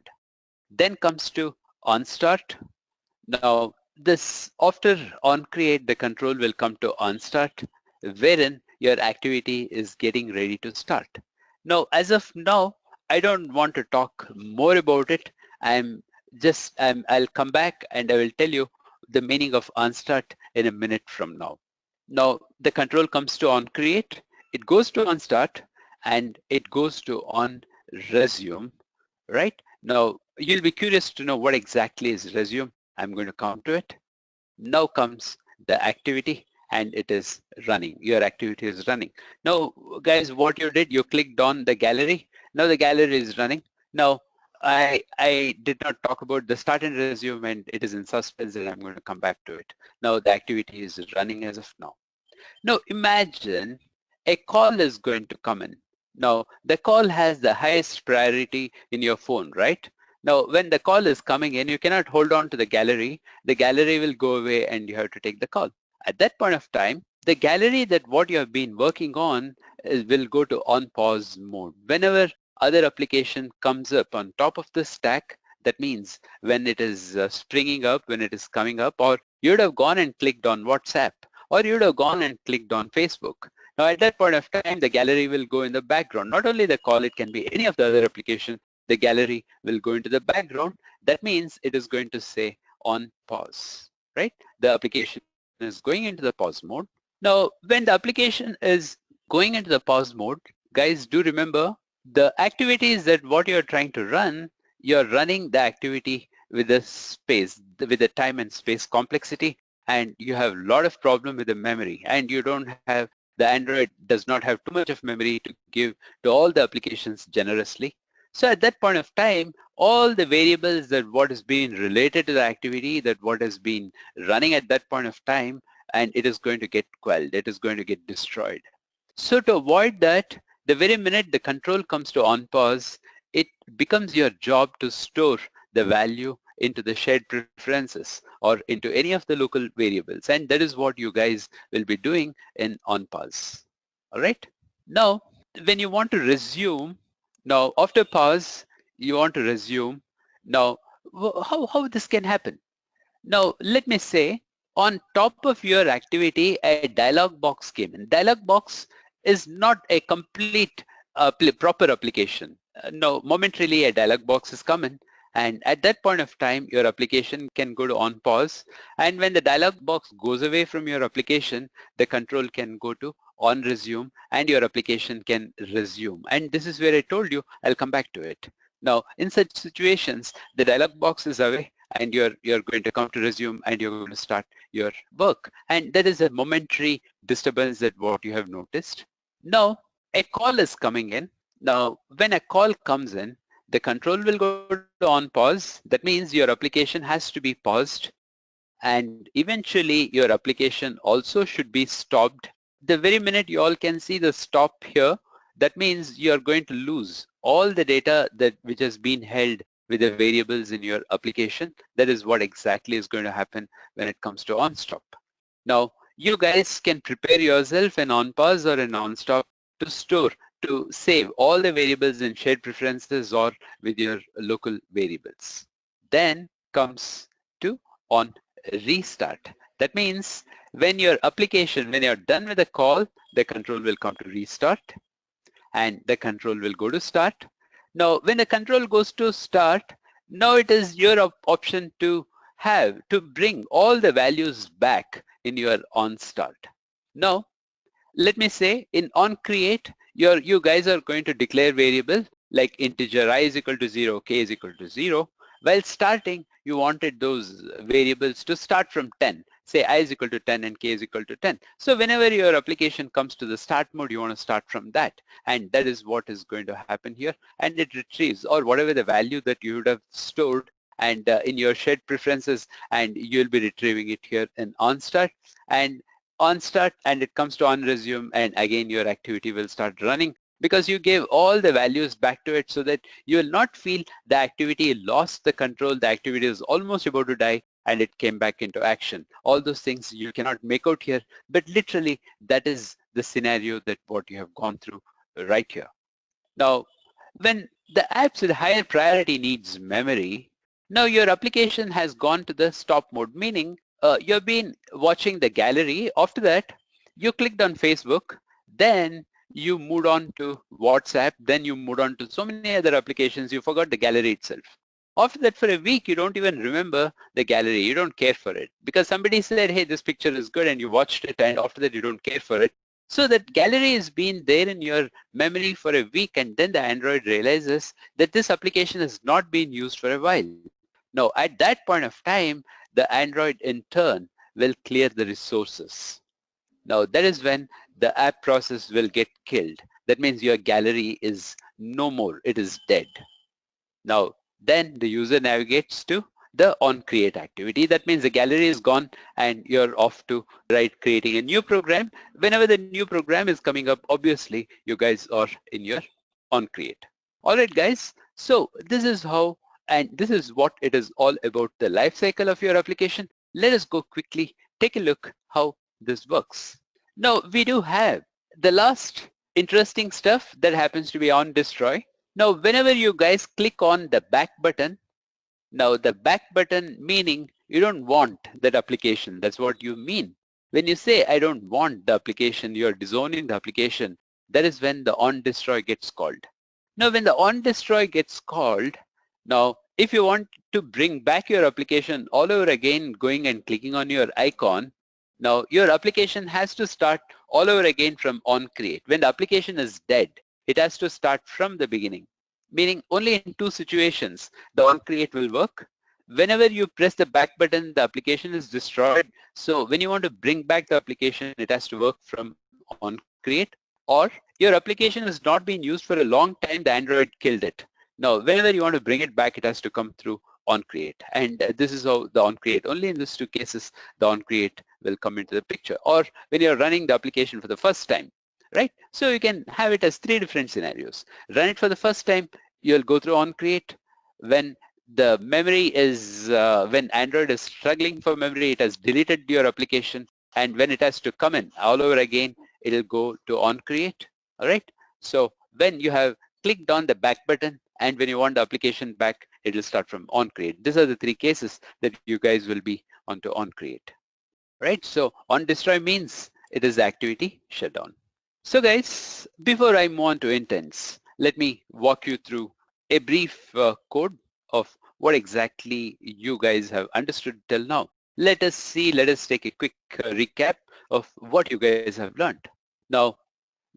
Then comes to onStart. Now this after onCreate, the control will come to onStart, wherein your activity is getting ready to start. Now as of now, I don't want to talk more about it. I'll come back and I will tell you the meaning of onStart in a minute from now. Now the control comes to onCreate, it goes to onStart, and it goes to onResume, right? Now you'll be curious to know what exactly is resume. I'm going to come to it. Now comes the activity, and it is running. Your activity is running. Now guys, what you did, you clicked on the gallery. Now the gallery is running. Now I did not talk about the start and resume, and it is in suspense, and I'm going to come back to it. Now the activity is running as of now. Now imagine a call is going to come in. Now the call has the highest priority in your phone, right? Now, when the call is coming in, you cannot hold on to the gallery. The gallery will go away and you have to take the call. At that point of time, the gallery that what you have been working on will go to on pause mode. Whenever other application comes up on top of the stack, that means when it is springing up, when it is coming up, or you would have gone and clicked on WhatsApp, or you would have gone and clicked on Facebook. Now at that point of time, the gallery will go in the background. Not only the call, it can be any of the other application. The gallery will go into the background. That means it is going to say on pause, right? The application is going into the pause mode. Now, when the application is going into the pause mode, guys, do remember the activities that what you're trying to run, you're running the activity with the space, with the time and space complexity, and you have a lot of problem with the memory, and you don't have, the Android does not have too much of memory to give to all the applications generously. So at that point of time, all the variables that what is being related to the activity, that what has been running at that point of time, and it is going to get quelled, it is going to get destroyed. So to avoid that, the very minute the control comes to on pause, it becomes your job to store the value into the shared preferences or into any of the local variables. And that is what you guys will be doing in on pause. All right. Now, when you want to resume, now after pause, you want to resume. Now, how this can happen? Now, let me say on top of your activity, a dialog box came in. Dialog box is not a complete proper application. No, momentarily a dialog box is coming, and at that point of time, your application can go to on pause. And when the dialog box goes away from your application, the control can go to on resume and your application can resume. And this is where I told you, I'll come back to it. Now, in such situations, the dialog box is away and you're going to come to resume and you're going to start your work. And that is a momentary disturbance that what you have noticed. Now, a call is coming in. Now, when a call comes in, the control will go to on pause. That means your application has to be paused, and eventually your application also should be stopped. The very minute you all can see the stop here, that means you're going to lose all the data that which has been held with the variables in your application. That is what exactly is going to happen when it comes to on stop. Now, you guys can prepare yourself an on pause or an on stop to store, to save all the variables in shared preferences or with your local variables. Then comes to on restart. That means when your application, when you're done with the call, the control will come to restart and the control will go to start. Now, when the control goes to start, now it is your option to bring all the values back in your on start. Now, let me say in on create, you guys are going to declare variable like integer I is equal to 0, k is equal to 0. While starting, you wanted those variables to start from 10. Say I is equal to 10 and k is equal to 10. So whenever your application comes to the start mode, you want to start from that. And that is what is going to happen here. And it retrieves or whatever the value that you would have stored and in your shared preferences, and you'll be retrieving it here in on start. And on start, and it comes to on resume, and again your activity will start running because you gave all the values back to it so that you will not feel the activity lost the control, the activity is almost about to die and it came back into action. All those things you cannot make out here, but literally that is the scenario that what you have gone through right here. Now, when the apps with higher priority needs memory, now your application has gone to the stop mode, meaning you've been watching the gallery. After that, you clicked on Facebook, then you moved on to WhatsApp, then you moved on to so many other applications, you forgot the gallery itself. After that, for a week, you don't even remember the gallery. You don't care for it because somebody said, hey, this picture is good, and you watched it, and after that, you don't care for it. So that gallery has been there in your memory for a week, and then the Android realizes that this application has not been used for a while. Now, at that point of time, the Android in turn will clear the resources. Now, that is when the app process will get killed. That means your gallery is no more. It is dead. Now, then the user navigates to the on create activity. That means the gallery is gone and you're off to creating a new program. Whenever the new program is coming up, obviously you guys are in your on create. All right, guys. So this is how and this is what it is all about, the life cycle of your application. Let us go quickly take a look how this works. Now we do have the last interesting stuff that happens to be on destroy. Now whenever you guys click on the back button, now the back button meaning you don't want that application. That's what you mean. When you say I don't want the application, you're disowning the application. That is when the on destroy gets called. Now when the on destroy gets called, now if you want to bring back your application all over again, going and clicking on your icon, now your application has to start all over again from on create. When the application is dead, it has to start from the beginning. Meaning only in two situations the on create will work. Whenever you press the back button, the application is destroyed. So when you want to bring back the application, it has to work from on create, or your application has not been used for a long time, the Android killed it. Now whenever you want to bring it back, it has to come through on create, and this is how the on create, only in these two cases the on create will come into the picture, or when you're running the application for the first time, right? So you can have it as three different scenarios. Run it for the first time, you'll go through on create. When the memory is, when Android is struggling for memory, it has deleted your application, and when it has to come in all over again, it'll go to on create. All right. So when you have clicked on the back button and when you want the application back, it will start from on create. These are the three cases that you guys will be onto on create. Right. So on destroy means it is the activity shutdown. So guys, before I move on to intents, let me walk you through a brief code of what exactly you guys have understood till now. Let us see, let us take a quick recap of what you guys have learned. Now,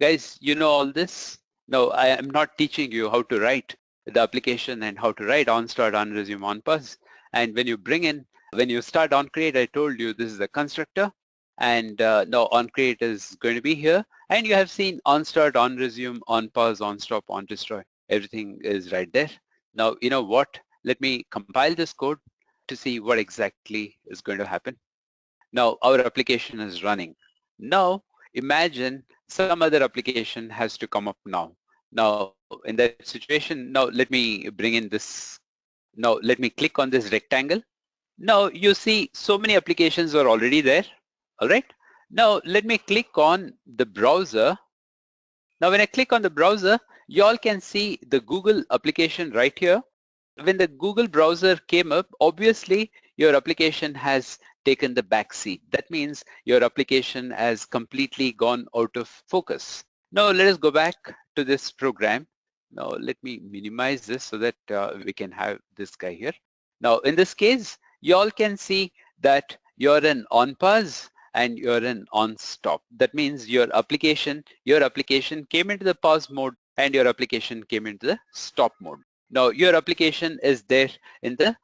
guys, you know all this. Now, I am not teaching you how to write the application and how to write on start, on resume, on pause. And when you bring in, when you start on create, I told you this is the constructor, and now on create is going to be here. And you have seen on start, on resume, on pause, on stop, on destroy. Everything is right there. Now, you know what? Let me compile this code to see what exactly is going to happen. Now our application is running. Now imagine some other application has to come up now. Now in that situation, now let me bring in this. Now let me click on this rectangle. Now you see so many applications are already there. All right. Now let me click on the browser. Now when I click on the browser, you all can see the Google application right here. When the Google browser came up, obviously your application has taken the back seat. That means your application has completely gone out of focus. Now let us go back to this program. Now let me minimize this so that we can have this guy here. Now in this case, you all can see that you're in on pause and you're in on stop. That means your application came into the pause mode and your application came into the stop mode. Now your application is there in the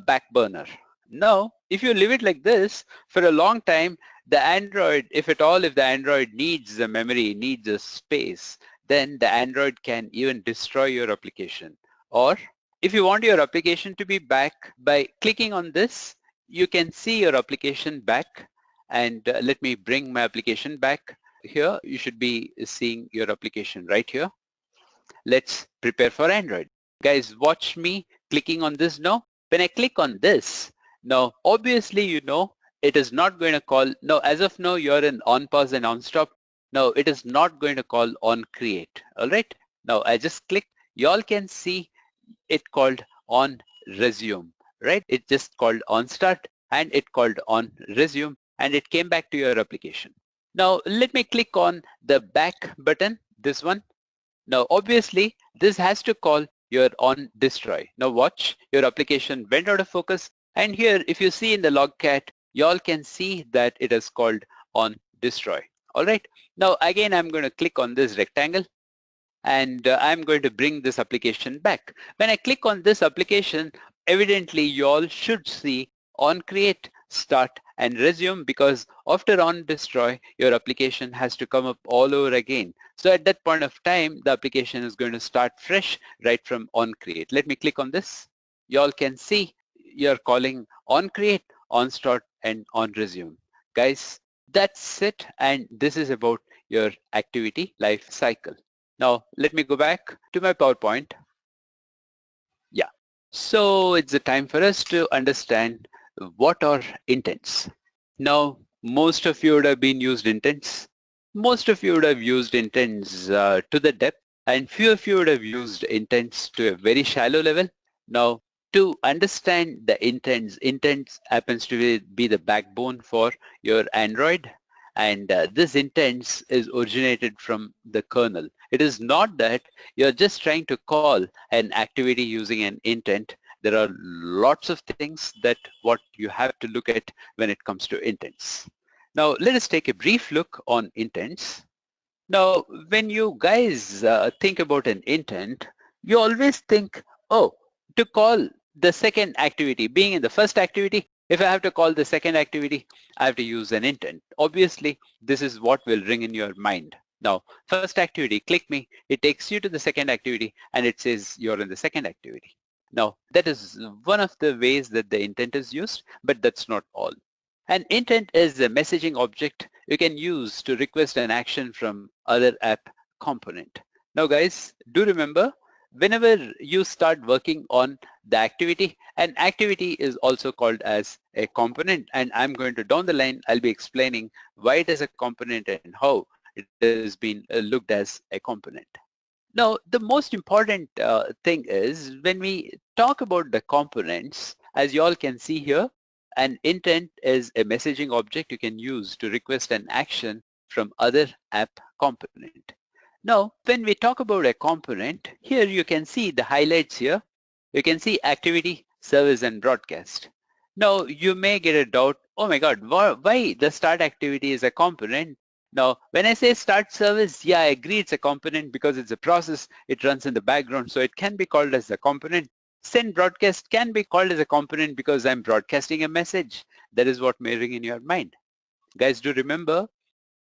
back burner. Now if you leave it like this for a long time, the Android, if at all, if the Android needs the memory, needs the space, then the Android can even destroy your application. Or if you want your application to be back, by clicking on this, you can see your application back. And let me bring my application back here. You should be seeing your application right here. Let's prepare for Android. Guys, watch me clicking on this now. When I click on this, now obviously you know it is not going to call, now as of now you're in on pause and on stop. Now it is not going to call on create. All right. Now I just click, you all can see it called on resume, right? It just called on start and it called on resume and it came back to your application. Now let me click on the back button, this one. Now obviously this has to call your on destroy. Now watch, your application went out of focus, and here if you see in the logcat, you all can see that it is called on destroy. All right. Now again I'm going to click on this rectangle and I'm going to bring this application back. When I click on this application, evidently you all should see on create, start and resume, because after on destroy, your application has to come up all over again. So at that point of time, the application is going to start fresh right from on create. Let me click on this. You all can see you're calling on create, on start and on resume. Guys, that's it, and this is about your activity life cycle. Now let me go back to my PowerPoint. Yeah. So it's the time for us to understand what are intents. Now, most of you would have been used intents. Most of you would have used intents to the depth, and few of you would have used intents to a very shallow level. Now, to understand the intents happens to be the backbone for your Android, and this intents is originated from the kernel. It is not that you're just trying to call an activity using an intent. There are lots of things that what you have to look at when it comes to intents. Now let us take a brief look on intents. Now when you guys think about an intent, you always think, oh, to call the second activity, being in the first activity, if I have to call the second activity, I have to use an intent. Obviously, this is what will ring in your mind. Now, first activity, click me, it takes you to the second activity and it says you're in the second activity. Now, that is one of the ways that the intent is used, but that's not all. An intent is a messaging object you can use to request an action from other app component. Now guys, do remember, whenever you start working on the activity, an activity is also called as a component, and I'm going to down the line, I'll be explaining why it is a component and how it has been looked as a component. Now, the most important thing is when we talk about the components, as you all can see here, an intent is a messaging object you can use to request an action from other app component. Now, when we talk about a component, here you can see the highlights here. You can see activity, service, and broadcast. Now, you may get a doubt, oh my God, why the start activity is a component? Now, when I say start service, yeah, I agree it's a component because it's a process, it runs in the background, so it can be called as a component. Send broadcast can be called as a component because I'm broadcasting a message. That is what may ring in your mind. Guys, do remember,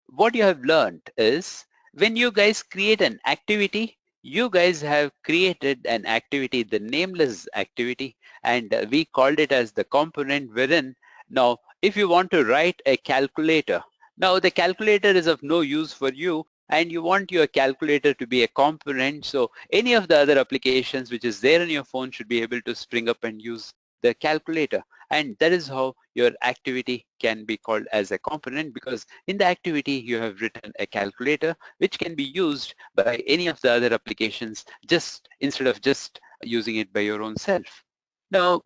what you have learned is when you guys create an activity, you guys have created an activity, the nameless activity, and we called it as the component wherein now if you want to write a calculator, now the calculator is of no use for you and you want your calculator to be a component, so any of the other applications which is there on your phone should be able to spring up and use the calculator, and that is how your activity can be called as a component, because in the activity you have written a calculator which can be used by any of the other applications just instead of just using it by your own self. Now,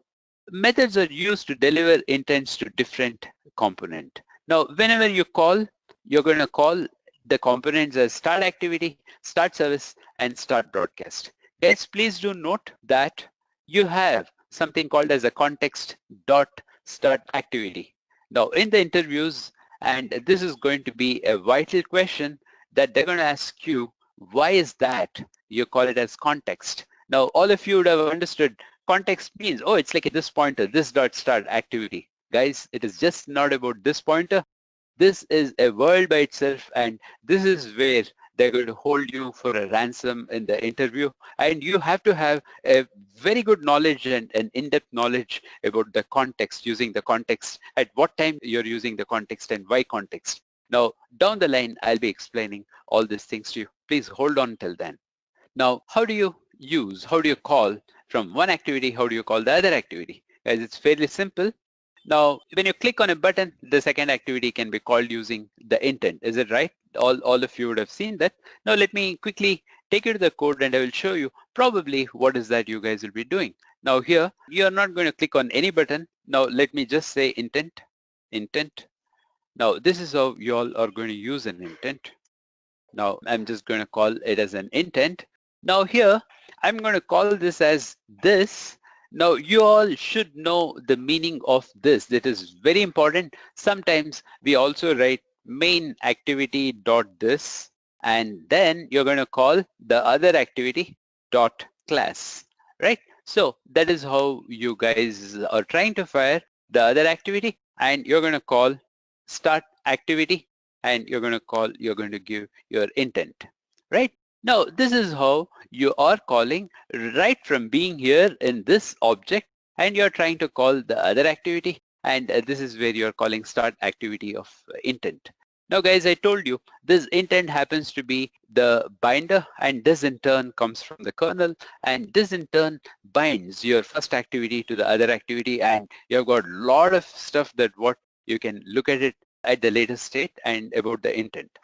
methods are used to deliver intents to different component. Now, whenever you call, you're going to call the components as start activity, start service, and start broadcast. Guys, please do note that you have something called as a context dot start activity. Now in the interviews, and this is going to be a vital question that they're going to ask you, why is that you call it as context? Now all of you would have understood context means, oh, it's like this pointer, this dot start activity. Guys, it is just not about this pointer. This is a world by itself, and this is where they're going to hold you for a ransom in the interview, and you have to have a very good knowledge and an in-depth knowledge about the context, using the context, at what time you're using the context and why context. Now down the line I'll be explaining all these things to you. Please hold on till then. Now how do you call from one activity, how do you call the other activity? Guys, it's fairly simple. Now, when you click on a button, the second activity can be called using the intent. Is it right? All of you would have seen that. Now, let me quickly take you to the code and I will show you probably what is that you guys will be doing. Now here, you are not going to click on any button. Now, let me just say intent. Now, this is how you all are going to use an intent. Now, I'm just going to call it as an intent. Now here, I'm going to call this as this. Now you all should know the meaning of this. That is very important. Sometimes we also write main activity dot this, and then you're going to call the other activity dot class, right? So that is how you guys are trying to fire the other activity, and you're going to call start activity, and you're going to give your intent, right? Now this is how you are calling right from being here in this object, and you're trying to call the other activity, and this is where you're calling start activity of intent. Now guys, I told you this intent happens to be the binder, and this in turn comes from the kernel, and this in turn binds your first activity to the other activity, and you've got a lot of stuff that what you can look at it at the later state and about the intent.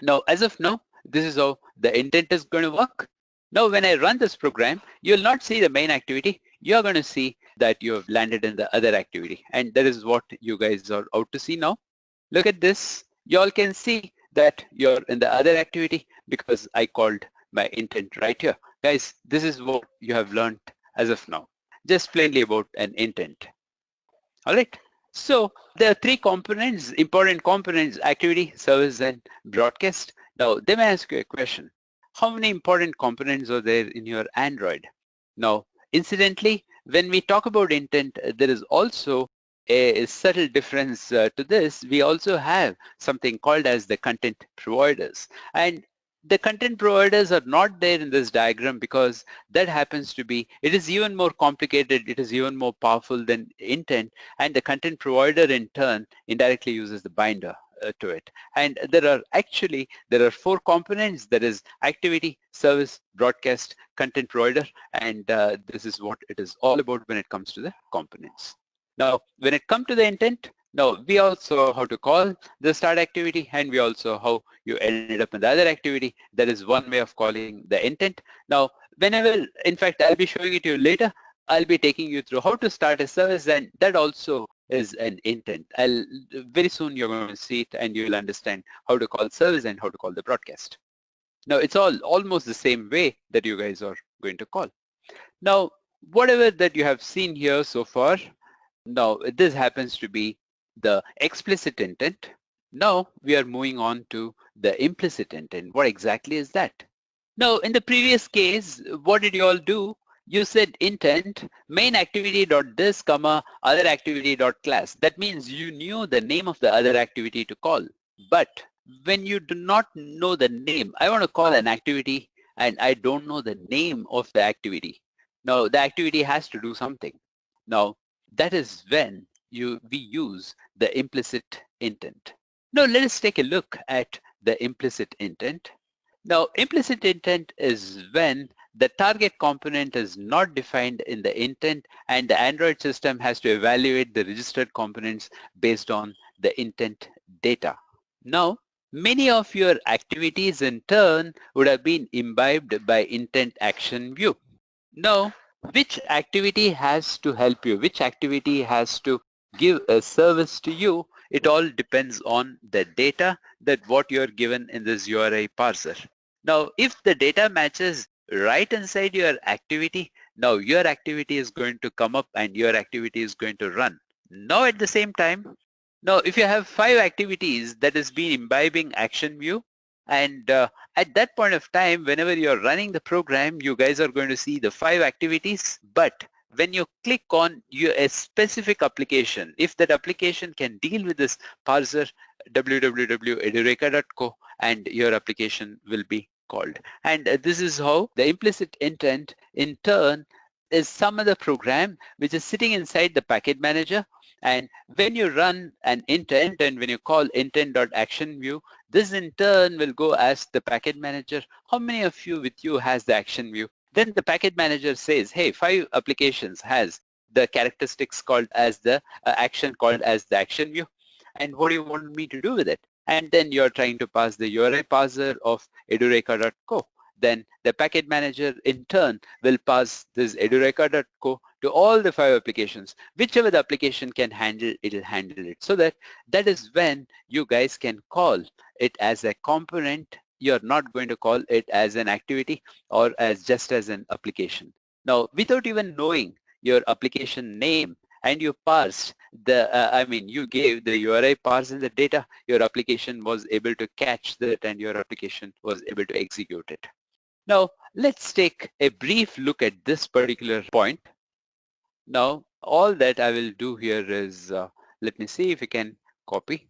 Now, as of now, this is how the intent is going to work. Now, when I run this program, you'll not see the main activity. You're going to see that you have landed in the other activity. And that is what you guys are out to see now. Look at this. You all can see that you're in the other activity because I called my intent right here. Guys, this is what you have learned as of now, just plainly about an intent. All right. So there are three components, important components: activity, service, and broadcast. Now they may ask you a question. How many important components are there in your Android? Now, incidentally, when we talk about intent, there is also a subtle difference to this. We also have something called as the content providers. And the content providers are not there in this diagram because that happens to be, it is even more complicated, it is even more powerful than intent, and the content provider in turn indirectly uses the binder to it. And there are four components: that is activity, service, broadcast, content provider, and this is what it is all about when it comes to the components. Now, when it comes to the intent, now we also how to call the start activity, and we also how you ended up in the other activity. That is one way of calling the intent. Now, whenever, in fact, I'll be showing it to you later, I'll be taking you through how to start a service, and that also is an intent. Very soon you're going to see it and you'll understand how to call service and how to call the broadcast. Now, it's all almost the same way that you guys are going to call. Now, whatever that you have seen here so far, now this happens to be the explicit intent. Now we are moving on to the implicit intent. What exactly is that? Now, in the previous case, what did you all do? You said intent main activity dot this comma other activity dot class. That means you knew the name of the other activity to call. But when you do not know the name, I want to call an activity and I don't know the name of the activity. Now the activity has to do something. Now that is when we use the implicit intent. Now let us take a look at the implicit intent. Now, implicit intent is when the target component is not defined in the intent and the Android system has to evaluate the registered components based on the intent data. Now, many of your activities in turn would have been imbibed by intent action view. Now, which activity has to help you? Which activity has to give a service to you? It all depends on the data that what you're given in this URI parser. Now, if the data matches right inside your activity, now your activity is going to come up and your activity is going to run. Now at the same time, now if you have 5 activities that has been imbibing action view, and at that point of time, whenever you're running the program, you guys are going to see the 5 activities, but when you click on a specific application, if that application can deal with this parser www.edureka.co, and your application will be called. And this is how the implicit intent in turn is some other program which is sitting inside the package manager. And when you run an intent and when you call intent.actionView, this in turn will go ask the package manager, how many of you with you has the action view? Then the package manager says, hey, 5 applications has the characteristics called as the action called as the action view. And what do you want me to do with it? And then you're trying to pass the URI parser of edureka.co. Then the package manager in turn will pass this edureka.co to all the 5 applications. Whichever the application can handle, it will handle it. So that is when you guys can call it as a component. You're not going to call it as an activity or as just as an application. Now, without even knowing your application name, and you parsed you gave the URI parse in the data, your application was able to catch that and your application was able to execute it. Now, let's take a brief look at this particular point. Now, all that I will do here is, let me see if we can copy,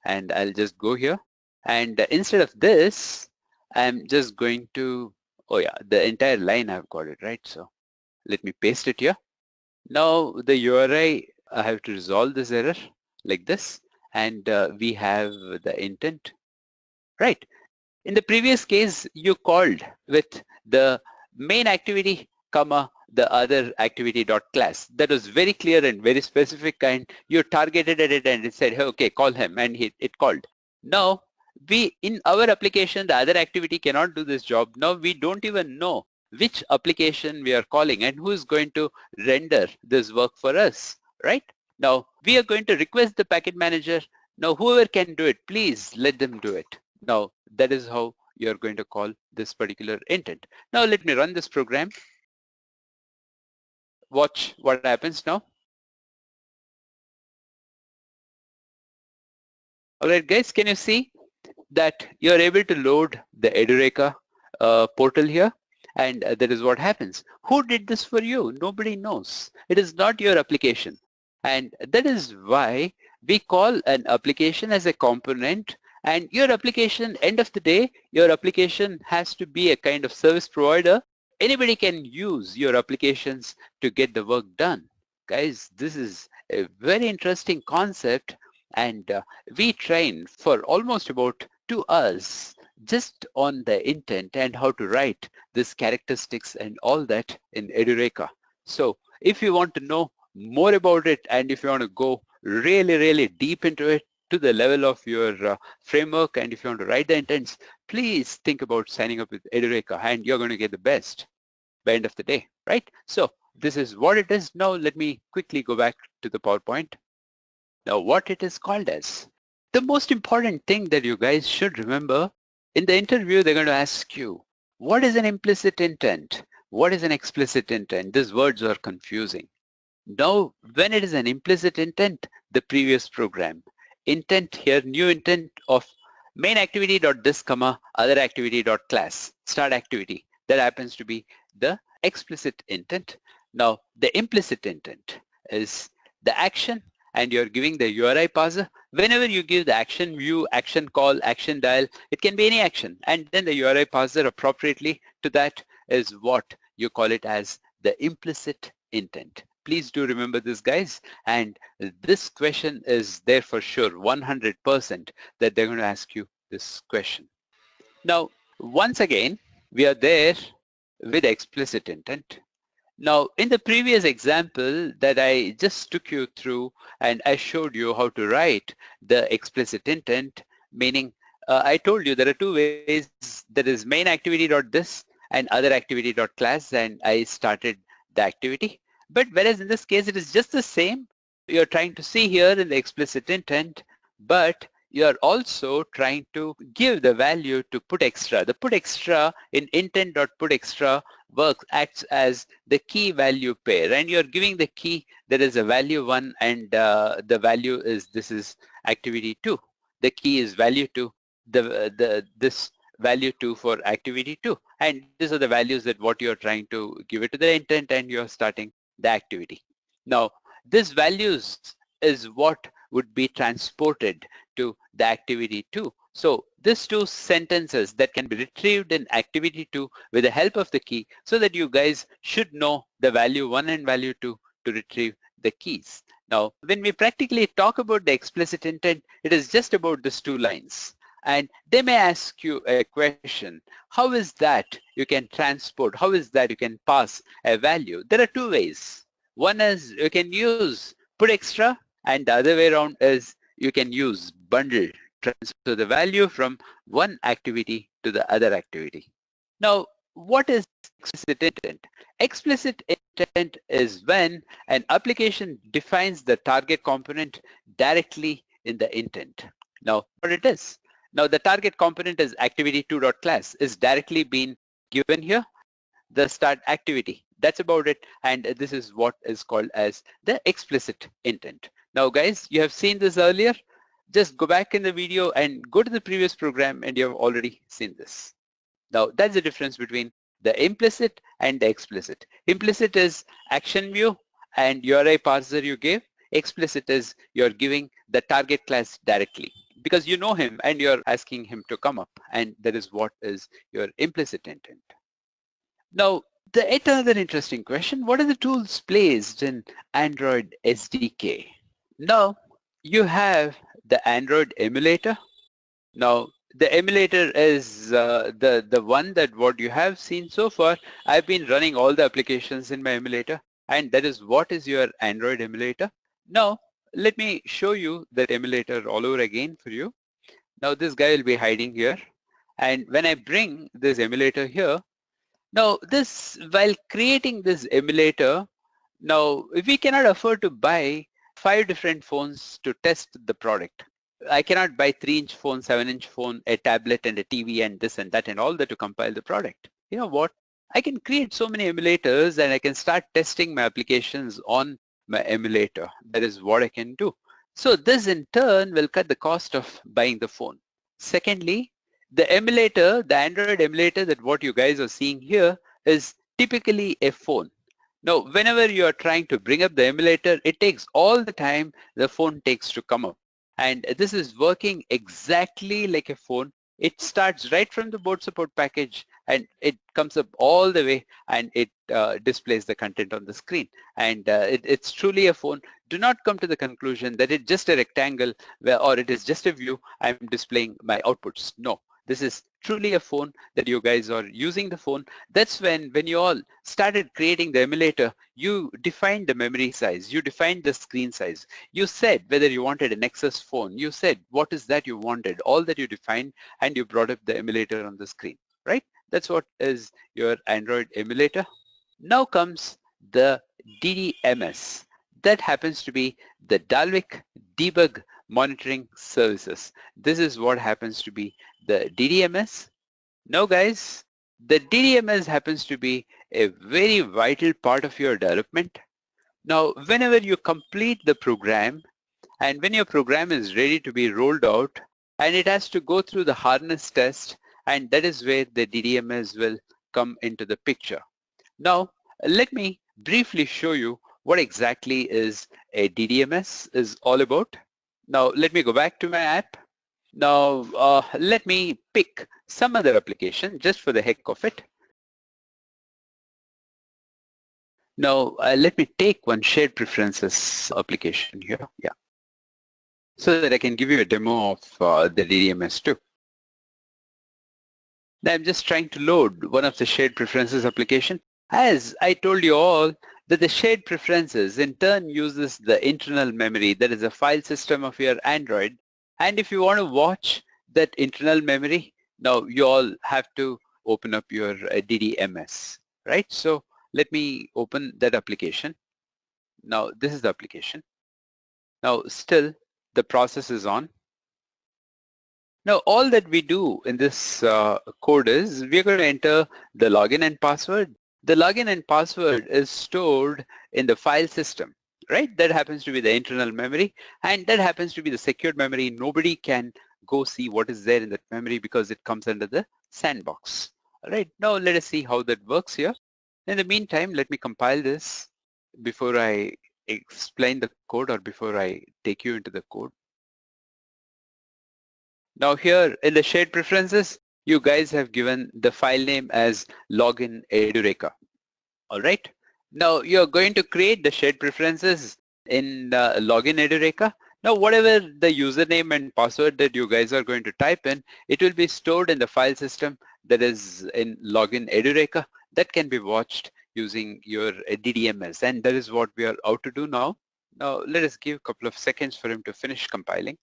and I'll just go here. And instead of this, I'm just going to, oh yeah, the entire line I've got it, right? So let me paste it here. Now the URI, I have to resolve this error like this, and we have the intent, right? In the previous case, you called with the main activity, comma, the other activity dot class. That was very clear and very specific, and you targeted at it and it said, hey, okay, call him, and it called. Now, in our application, the other activity cannot do this job. Now, we don't even know which application we are calling and who is going to render this work for us, right? Now, we are going to request the packet manager. Now, whoever can do it, please let them do it. Now, that is how you're going to call this particular intent. Now, let me run this program. Watch what happens now. All right, guys, can you see that you're able to load the Edureka portal here? And that is what happens. Who did this for you? Nobody knows. It is not your application. And that is why we call an application as a component, and your application, end of the day, your application has to be a kind of service provider. Anybody can use your applications to get the work done. Guys, this is a very interesting concept, and we train for almost about 2 hours just on the intent and how to write this characteristics and all that in Edureka. So if you want to know more about it, and if you want to go really deep into it to the level of your framework, and if you want to write the intents, please think about signing up with Edureka, and you're going to get the best by end of the day, right? So this is what it is. Now let me quickly go back to the PowerPoint. Now what it is called as. The most important thing that you guys should remember, in the interview they're going to ask you, what is an implicit intent? What is an explicit intent? These words are confusing. Now, when it is an implicit intent, the previous program, intent here, new intent of main activity dot this comma other activity dot class, start activity, that happens to be the explicit intent. Now, the implicit intent is the action, and you're giving the URI parser. Whenever you give the action view, action call, action dial, it can be any action, and then the URI parser appropriately to that is what you call it as the implicit intent. Please do remember this, guys, and this question is there for sure, 100% that they're going to ask you this question. Now, once again, we are there with explicit intent. Now, in the previous example that I just took you through, and I showed you how to write the explicit intent, meaning I told you there are 2 ways. There is main activity dot this and other activity dot class, and I started the activity. But whereas in this case, it is just the same. You're trying to see here in the explicit intent, but you're also trying to give the value to put extra. The put extra in intent.putExtra works, acts as the key value pair, and you're giving the key that is a value 1, and the value is, this is activity 2. The key is value 2, this value 2 for activity 2, and these are the values that what you're trying to give it to the intent, and you're starting the activity. Now, this values is what would be transported to the activity 2. So these 2 sentences that can be retrieved in activity 2 with the help of the key, so that you guys should know the value 1 and value 2 to retrieve the keys. Now, when we practically talk about the explicit intent, it is just about these 2 lines. And they may ask you a question, how is that you can transport, how is that you can pass a value? There are 2 ways. One is you can use put extra, and the other way around is you can use bundle, transfer the value from one activity to the other activity. Now, what is explicit intent? Explicit intent is when an application defines the target component directly in the intent. Now, what it is? Now, the target component is activity2.class is directly being given here, the start activity. That's about it, and this is what is called as the explicit intent. Now, guys, you have seen this earlier. Just go back in the video and go to the previous program, and you have already seen this. Now, that's the difference between the implicit and the explicit. Implicit is action view and URI parser you gave. Explicit is you're giving the target class directly, because you know him and you're asking him to come up, and that is what is your implicit intent. Now, another interesting question, what are the tools placed in Android SDK? Now, you have the Android emulator. Now, the emulator is the one that what you have seen so far. I've been running all the applications in my emulator, and that is what is your Android emulator. Now, let me show you that emulator all over again for you. Now, this guy will be hiding here. And when I bring this emulator here, now this, while creating this emulator, now we cannot afford to buy 5 different phones to test the product. I cannot buy 3-inch phone, 7-inch phone, a tablet and a TV and this and that and all that to compile the product. You know what? I can create so many emulators and I can start testing my applications on my emulator. That is what I can do. So this in turn will cut the cost of buying the phone. Secondly, the emulator, the Android emulator that what you guys are seeing here is typically a phone. Now, whenever you are trying to bring up the emulator, it takes all the time the phone takes to come up. And this is working exactly like a phone. It starts right from the board support package and it comes up all the way and it displays the content on the screen. And it's truly a phone. Do not come to the conclusion that it's just a rectangle or it is just a view. I'm displaying my outputs. No. This is truly a phone that you guys are using the phone. That's when you all started creating the emulator, you defined the memory size, you defined the screen size. You said whether you wanted an Nexus phone, you said what is that you wanted, all that you defined, and you brought up the emulator on the screen, right? That's what is your Android emulator. Now comes the DDMS. That happens to be the Dalvik Debug Monitoring Services. This is what happens to be the DDMS. Now guys, the DDMS happens to be a very vital part of your development. Now, whenever you complete the program and when your program is ready to be rolled out and it has to go through the harness test, and that is where the DDMS will come into the picture. Now, let me briefly show you what exactly is a DDMS is all about. Now, let me go back to my app. Now, let me pick some other application just for the heck of it. Now, let me take one shared preferences application here. Yeah. So that I can give you a demo of the DDMS too. Now, I'm just trying to load one of the shared preferences application. As I told you all, that the shared preferences in turn uses the internal memory, that is the file system of your Android. And if you want to watch that internal memory, now you all have to open up your DDMS, right? So let me open that application. Now this is the application. Now still the process is on. Now all that we do in this code is we're going to enter the login and password. The login and password is stored in the file system, right? That happens to be the internal memory and that happens to be the secured memory. Nobody can go see what is there in that memory because it comes under the sandbox. All right, now let us see how that works here. In the meantime, let me compile this before I explain the code or before I take you into the code. Now here in the shared preferences, you guys have given the file name as login edureka. All right. Now you're going to create the shared preferences in login edureka. Now whatever the username and password that you guys are going to type in, it will be stored in the file system that is in login edureka that can be watched using your DDMS, and that is what we are out to do now. Now let us give a couple of seconds for him to finish compiling.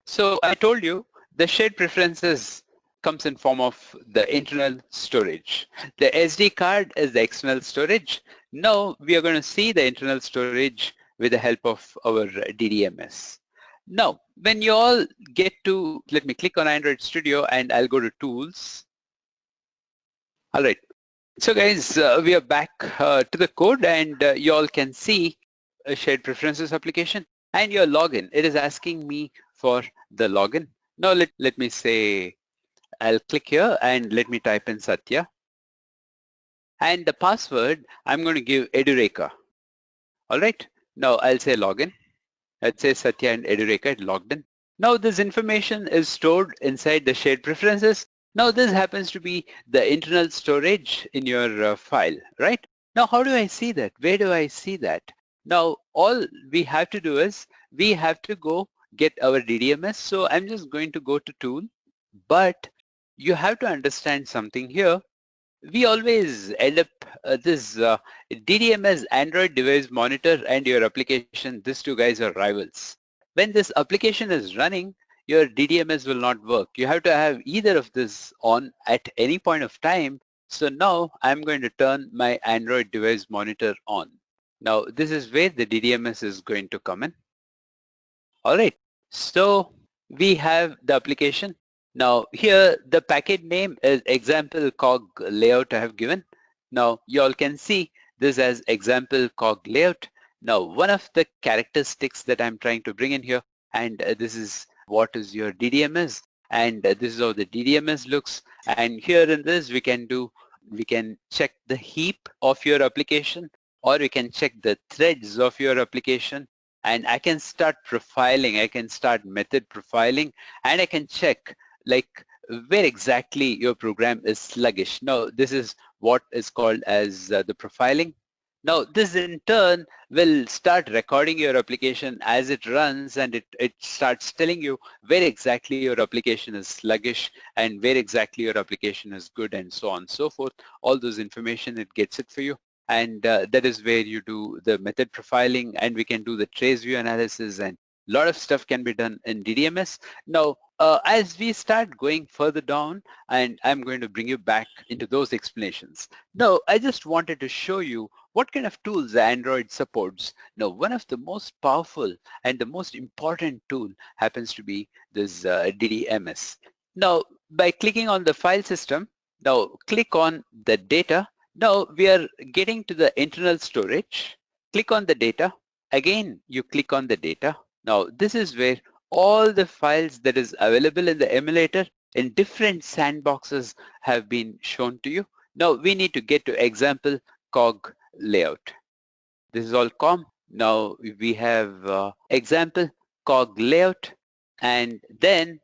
So I told you the shared preferences comes in form of the internal storage. The SD card is the external storage. Now we are going to see the internal storage with the help of our DDMS. Now, when you all get to, let me click on Android Studio and I'll go to Tools. All right. So guys, we are back to the code and you all can see a shared preferences application and your login. It is asking me for the login. Now let me say, I'll click here and let me type in Satya. And the password, I'm going to give Edureka. All right. Now I'll say login. Let's say Satya and Edureka logged in. Now this information is stored inside the shared preferences. Now this happens to be the internal storage in your file, right? Now how do I see that? Where do I see that? Now all we have to do is we have to go get our DDMS. So I'm just going to go to tool, but you have to understand something here. We always end up this DDMS Android device monitor and your application, these two guys are rivals. When this application is running, your DDMS will not work. You have to have either of this on at any point of time. So now I'm going to turn my Android device monitor on. Now this is where the DDMS is going to come in. All right, so we have the application. Now here the package name is example cog layout I have given. Now you all can see this as example cog layout. Now one of the characteristics that I'm trying to bring in here, and this is what is your DDMS, and this is how the DDMS looks. And here in this we can check the heap of your application, or we can check the threads of your application, and I can start profiling, I can start method profiling, and I can check like where exactly your program is sluggish. Now this is what is called as the profiling. Now this in turn will start recording your application as it runs, and it starts telling you where exactly your application is sluggish and where exactly your application is good, and so on and so forth. All those information, it gets it for you. And that is where you do the method profiling, and we can do the trace view analysis, and a lot of stuff can be done in DDMS. Now, as we start going further down, and I'm going to bring you back into those explanations. Now, I just wanted to show you what kind of tools Android supports. Now, one of the most powerful and the most important tool happens to be this DDMS. Now, by clicking on the file system, now click on the data. Now we are getting to the internal storage. Click on the data. Again, you click on the data. Now this is where all the files that is available in the emulator in different sandboxes have been shown to you. Now we need to get to example cog layout. This is all COM. Now we have example cog layout, and then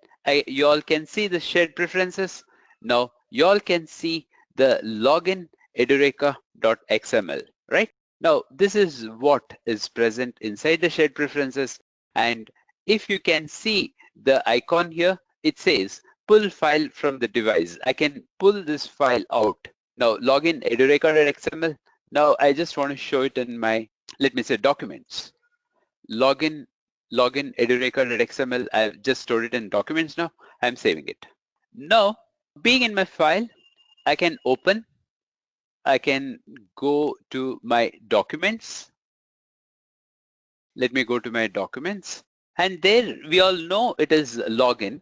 you all can see the shared preferences. Now you all can see the login edureka.xml, right? Now this is what is present inside the shared preferences, and if you can see the icon here, it says pull file from the device. I can pull this file out. Now login edureka.xml. Now I just want to show it in my, let me say, documents. Login edureka.xml. I've just stored it in documents now. I'm saving it. Now, being in my file, I can open. I can go to my documents. Let me go to my documents. And there we all know it is login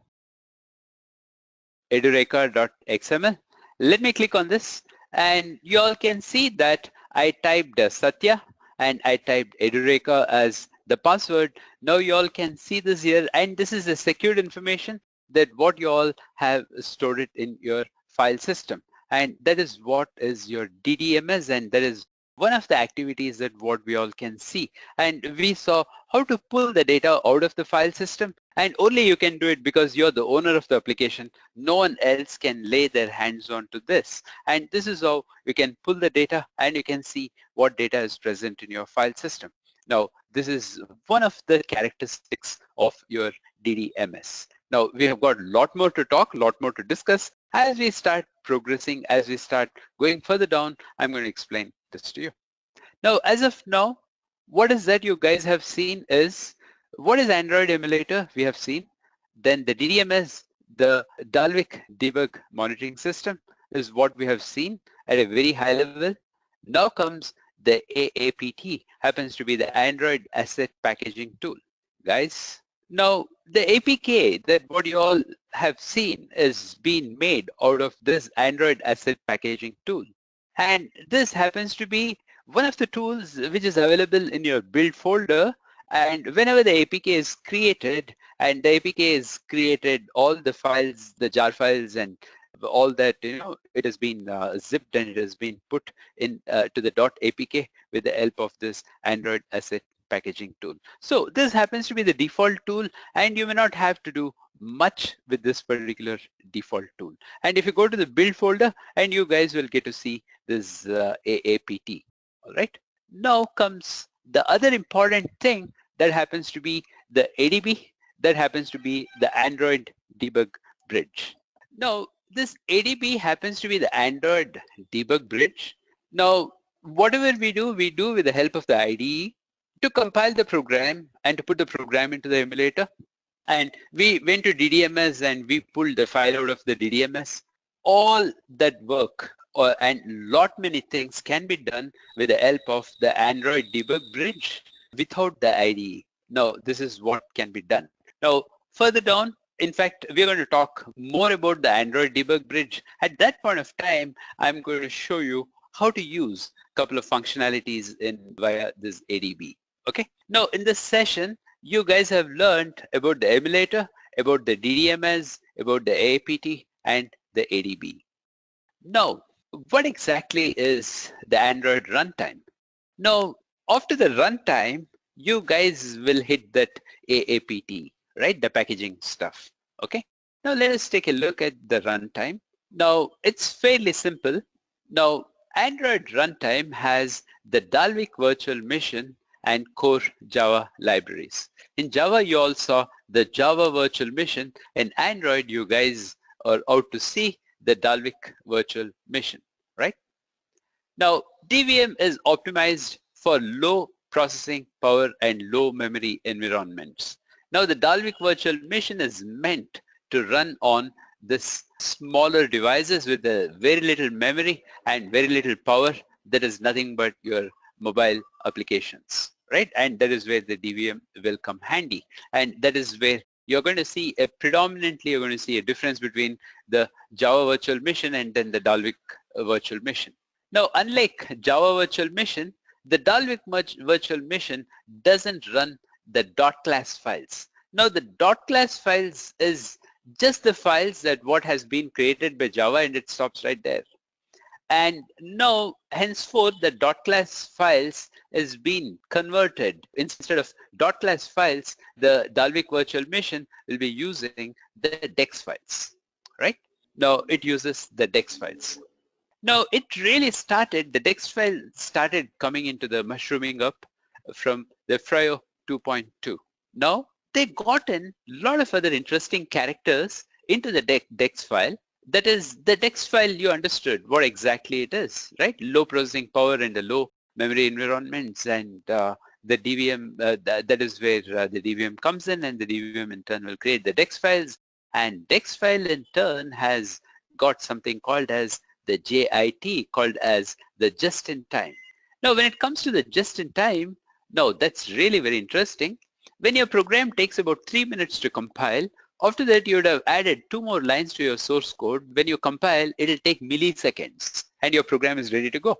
edureka.xml. Let me click on this, and you all can see that I typed Satya and I typed edureka as the password. Now you all can see this here, and this is the secured information that what you all have stored it in your file system, and that is what is your DDMS, and that is one of the activities that what we all can see. And we saw how to pull the data out of the file system, and only you can do it because you're the owner of the application. No one else can lay their hands on to this, and this is how you can pull the data, and you can see what data is present in your file system. Now this is one of the characteristics of your DDMS. Now we have got a lot more to talk, a lot more to discuss. As we start progressing, as we start going further down, I'm going to explain this to you. Now, as of now, what is that you guys have seen is, what is Android emulator? We have seen. Then the DDMS, the Dalvik debug monitoring system, is what we have seen at a very high level. Now comes the AAPT, happens to be the Android Asset Packaging Tool. Guys, now the APK that what you all have seen is being made out of this Android Asset Packaging Tool. And this happens to be one of the tools which is available in your build folder, and whenever the APK is created, and the APK is created, all the files, the jar files and all that, it has been zipped and it has been put in to the .apk with the help of this Android Asset Packaging Tool. So this happens to be the default tool, and you may not have to do much with this particular default tool. And if you go to the build folder, and you guys will get to see this AAPT. All right. Now comes the other important thing that happens to be the ADB. that happens to be the Android debug bridge. Now, this ADB happens to be the Android debug bridge. Now, whatever we do with the help of the IDE to compile the program and to put the program into the emulator. And we went to DDMS and we pulled the file out of the DDMS. All that work and lot many things can be done with the help of the Android debug bridge without the IDE. Now, this is what can be done. Now, further down, in fact, we're going to talk more about the Android debug bridge. At that point of time, I'm going to show you how to use a couple of functionalities via this ADB. Okay. Now, in this session, you guys have learned about the emulator, about the DDMS, about the AAPT, and the ADB. Now, what exactly is the Android runtime? Now, after the runtime, you guys will hit that AAPT, right? The packaging stuff. Okay. Now, let us take a look at the runtime. Now, it's fairly simple. Now, Android runtime has the Dalvik virtual machine and core Java libraries. In Java, you all saw the Java virtual machine. In Android, you guys are out to see the Dalvik virtual machine, right? Now, DVM is optimized for low processing power and low memory environments. Now, the Dalvik virtual machine is meant to run on this smaller devices with very little memory and very little power. That is nothing but your mobile applications, right? And that is where the DVM will come handy. And that is where you're going to see predominantly you're going to see a difference between the Java virtual machine and then the Dalvik virtual machine. Now, unlike Java virtual machine, the Dalvik virtual machine doesn't run the .class files. Now, the .class files is just the files that what has been created by Java, and it stops right there. And now, henceforth, the .class files is being converted. Instead of .class files, the Dalvik virtual machine will be using the DEX files, right? Now, it uses the DEX files. Now, it really started, the DEX file started coming into the mushrooming up from the Fryo 2.2. Now, they got in a lot of other interesting characters into the DEX file. That is, the DEX file, you understood what exactly it is, right? Low processing power and the low memory environments, and the DVM, that is where the DVM comes in, and the DVM in turn will create the DEX files, and DEX file in turn has got something called as the JIT, called as the just-in-time. Now, when it comes to the just-in-time, now that's really very interesting. When your program takes about 3 minutes to compile, after that you would have added 2 more lines to your source code. When you compile, it'll take milliseconds and your program is ready to go.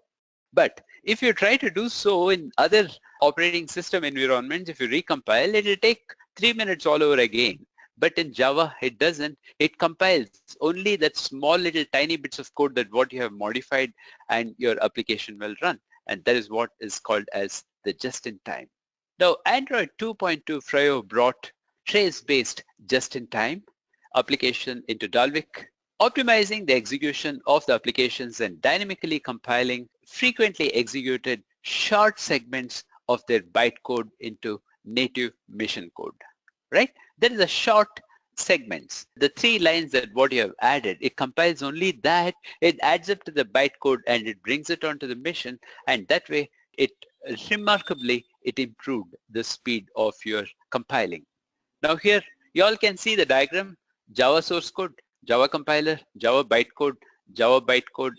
But if you try to do so in other operating system environments, if you recompile, it'll take 3 minutes all over again. But in Java, it doesn't. It compiles only that small little tiny bits of code that what you have modified and your application will run. And that is what is called as the just-in-time. Now, Android 2.2 Fryo brought trace-based just-in-time application into Dalvik, optimizing the execution of the applications and dynamically compiling frequently executed short segments of their bytecode into native machine code, right? There is a short segments. The 3 lines that what you have added, it compiles only that, it adds up to the bytecode and it brings it onto the machine, and that way it remarkably it improved the speed of your compiling. Now here you all can see the diagram: Java source code, Java compiler, Java bytecode,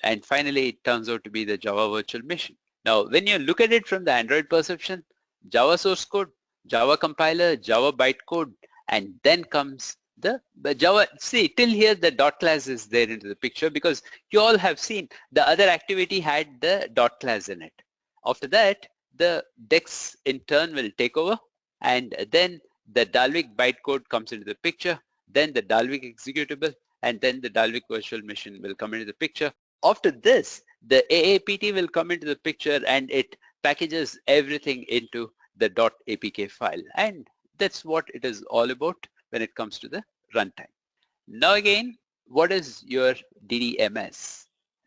and finally it turns out to be the Java virtual machine. Now when you look at it from the Android perception, Java source code, Java compiler, Java bytecode, and then comes the Java. See, till here the .class is there into the picture because you all have seen the other activity had the .class in it. After that, the DEX in turn will take over, and then the Dalvik bytecode comes into the picture, then the Dalvik executable, and then the Dalvik virtual machine will come into the picture. After this, the AAPT will come into the picture and it packages everything into the .apk file. And that's what it is all about when it comes to the runtime. Now again, what is your DDMS?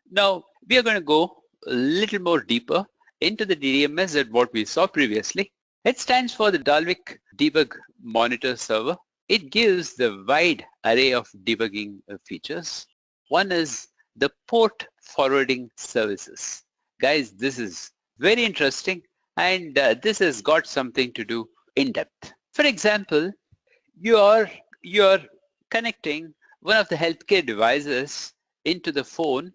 Now we are going to go a little more deeper into the DDMS than what we saw previously. It stands for the Dalvik Debug Monitor Server. it gives the wide array of debugging features. One is the port forwarding services. Guys, this is very interesting, and this has got something to do in depth. For example, you're connecting one of the healthcare devices into the phone.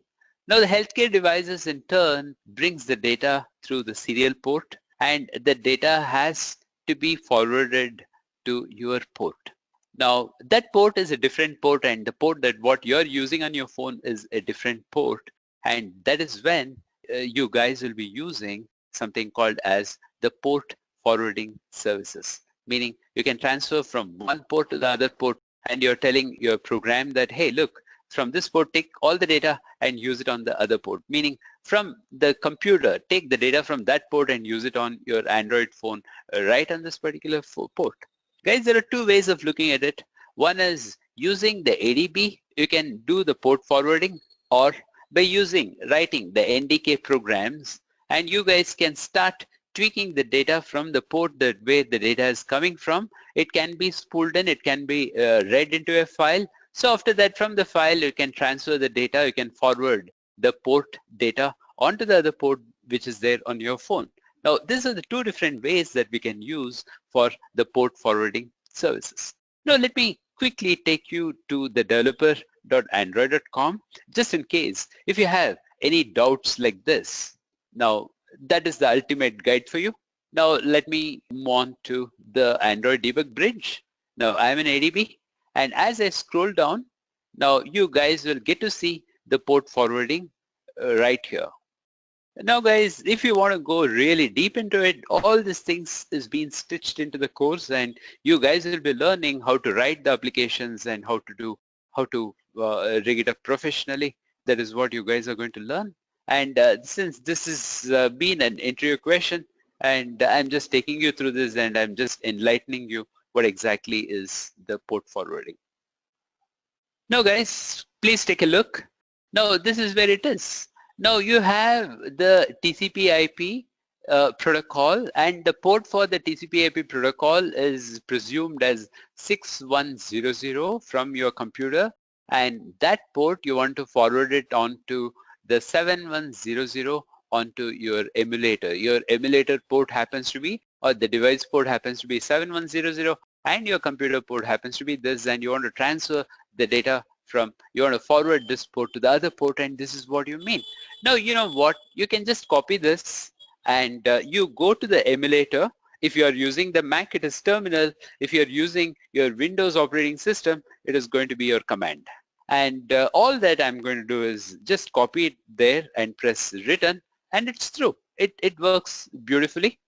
Now the healthcare devices in turn brings the data through the serial port, and the data has to be forwarded to your port. Now that port is a different port, and the port that what you're using on your phone is a different port, and that is when you guys will be using something called as the port forwarding services, meaning you can transfer from one port to the other port, and you're telling your program that, hey, look, from this port take all the data and use it on the other port, meaning from the computer take the data from that port and use it on your Android phone right on this particular port. Guys, there are two ways of looking at it. One is using the ADB, you can do the port forwarding, or by writing the NDK programs, and you guys can start tweaking the data from the port that where the data is coming from. It can be spooled in, it can be read into a file. So after that, from the file, you can transfer the data, you can forward the port data onto the other port which is there on your phone. Now, these are the two different ways that we can use for the port forwarding services. Now, let me quickly take you to the developer.android.com just in case if you have any doubts like this. Now, that is the ultimate guide for you. Now, let me move on to the Android debug bridge. Now, I'm in ADB, and as I scroll down, now you guys will get to see the port forwarding right here. Now guys, if you want to go really deep into it, all these things is being stitched into the course, and you guys will be learning how to write the applications and how to rig it up professionally. That is what you guys are going to learn. And since this has been an interview question, and I'm just taking you through this and I'm just enlightening you what exactly is the port forwarding. Now guys, please take a look. Now this is where it is. Now you have the TCP IP protocol, and the port for the TCP IP protocol is presumed as 6100 from your computer, and that port you want to forward it onto the 7100 onto your emulator. Your emulator port happens to be, or the device port happens to be 7100, and your computer port happens to be this, and you want to transfer the data from, you want to forward this port to the other port, and this is what you mean. Now, you know what, you can just copy this and you go to the emulator. If you are using the Mac, it is terminal. If you are using your Windows operating system, it is going to be your command. And all that I'm going to do is just copy it there and press return, and it's through. It works beautifully,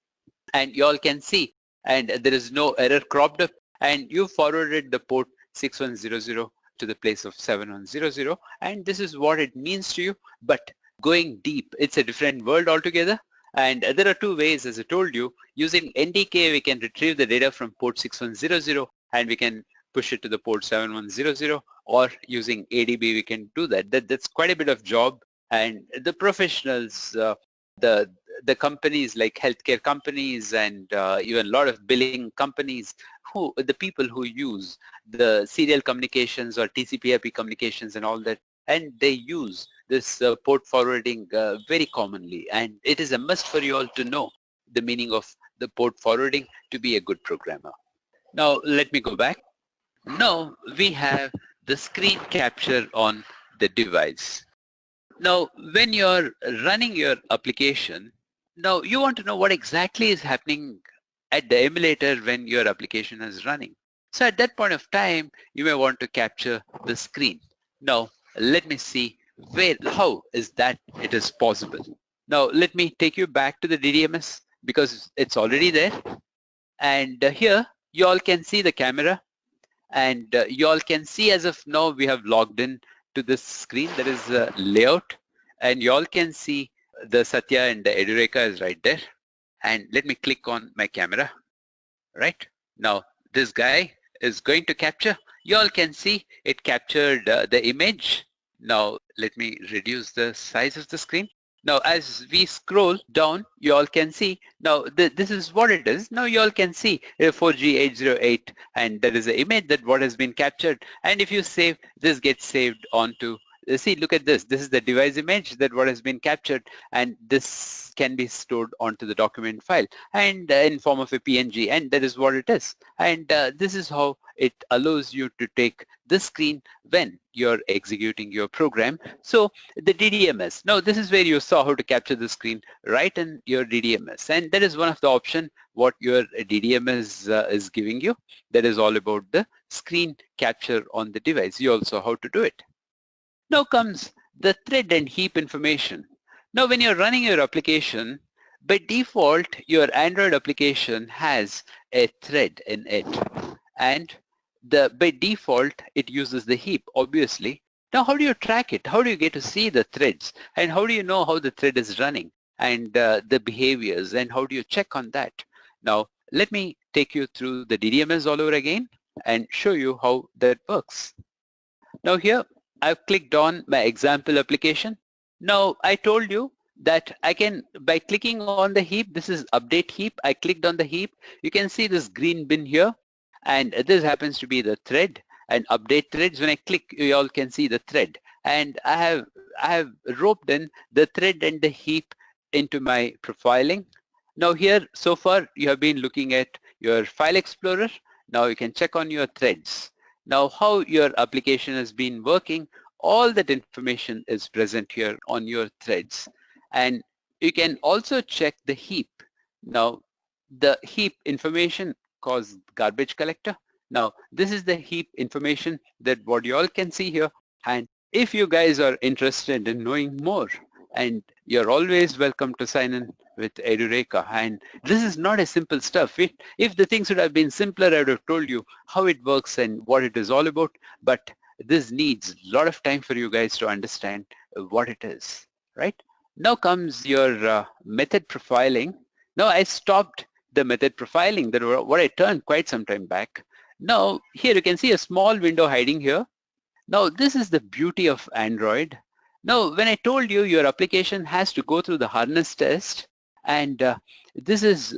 and you all can see, and there is no error cropped up, and you forwarded the port 6100 to the place of 7100, and this is what it means to you. But going deep, it's a different world altogether, and there are two ways. As I told you, using NDK we can retrieve the data from port 6100 and we can push it to the port 7100, or using ADB we can do that. That's quite a bit of job, and the professionals, the companies like healthcare companies and even a lot of billing companies, the people who use the serial communications or TCP/IP communications and all that, and they use this port forwarding very commonly, and it is a must for you all to know the meaning of the port forwarding to be a good programmer. Now let me go back. Now we have the screen capture on the device. Now when you're running your application, now you want to know what exactly is happening at the emulator when your application is running. So at that point of time, you may want to capture the screen. Now let me see how is that it is possible. Now let me take you back to the DDMS because it's already there. And here you all can see the camera, and you all can see as of now we have logged in to this screen. There is a layout, and you all can see the Satya and the Edureka is right there. And let me click on my camera. Right now this guy is going to capture. You all can see it captured the image. Now let me reduce the size of the screen. Now, as we scroll down, you all can see, now this is what it is. Now you all can see 4G808, and there is an image that what has been captured. And if you save, this gets saved onto, see, look at this. This is the device image that what has been captured, and this can be stored onto the document file and in form of a PNG, and that is what it is. And this is how it allows you to take the screen when you're executing your program. So the DDMS. Now this is where you saw how to capture the screen right in your DDMS, and that is one of the option what your DDMS is giving you. That is all about the screen capture on the device. You also how to do it. Now comes the thread and heap information. Now when you're running your application, by default your Android application has a thread in it, and by default it uses the heap, obviously. Now how do you track it? How do you get to see the threads, and how do you know how the thread is running and the behaviors, and how do you check on that? Now let me take you through the DDMS all over again and show you how that works. Now here I've clicked on my example application. Now I told you that I can, by clicking on the heap, this is update heap. I clicked on the heap. You can see this green bin here, and this happens to be the thread and update threads. When I click, you all can see the thread, and I have roped in the thread and the heap into my profiling. Now here, so far you have been looking at your file explorer. Now you can check on your threads. Now how your application has been working, all that information is present here on your threads. And you can also check the heap. Now the heap information cause garbage collector. Now this is the heap information that what you all can see here. And if you guys are interested in knowing more, and you're always welcome to sign in with Edureka. And this is not a simple stuff. If the things would have been simpler, I would have told you how it works and what it is all about. But this needs a lot of time for you guys to understand what it is, right? Now comes your method profiling. Now I stopped the method profiling that what I turned quite some time back. Now here you can see a small window hiding here. Now this is the beauty of Android. Now when I told you your application has to go through the harness test, and this is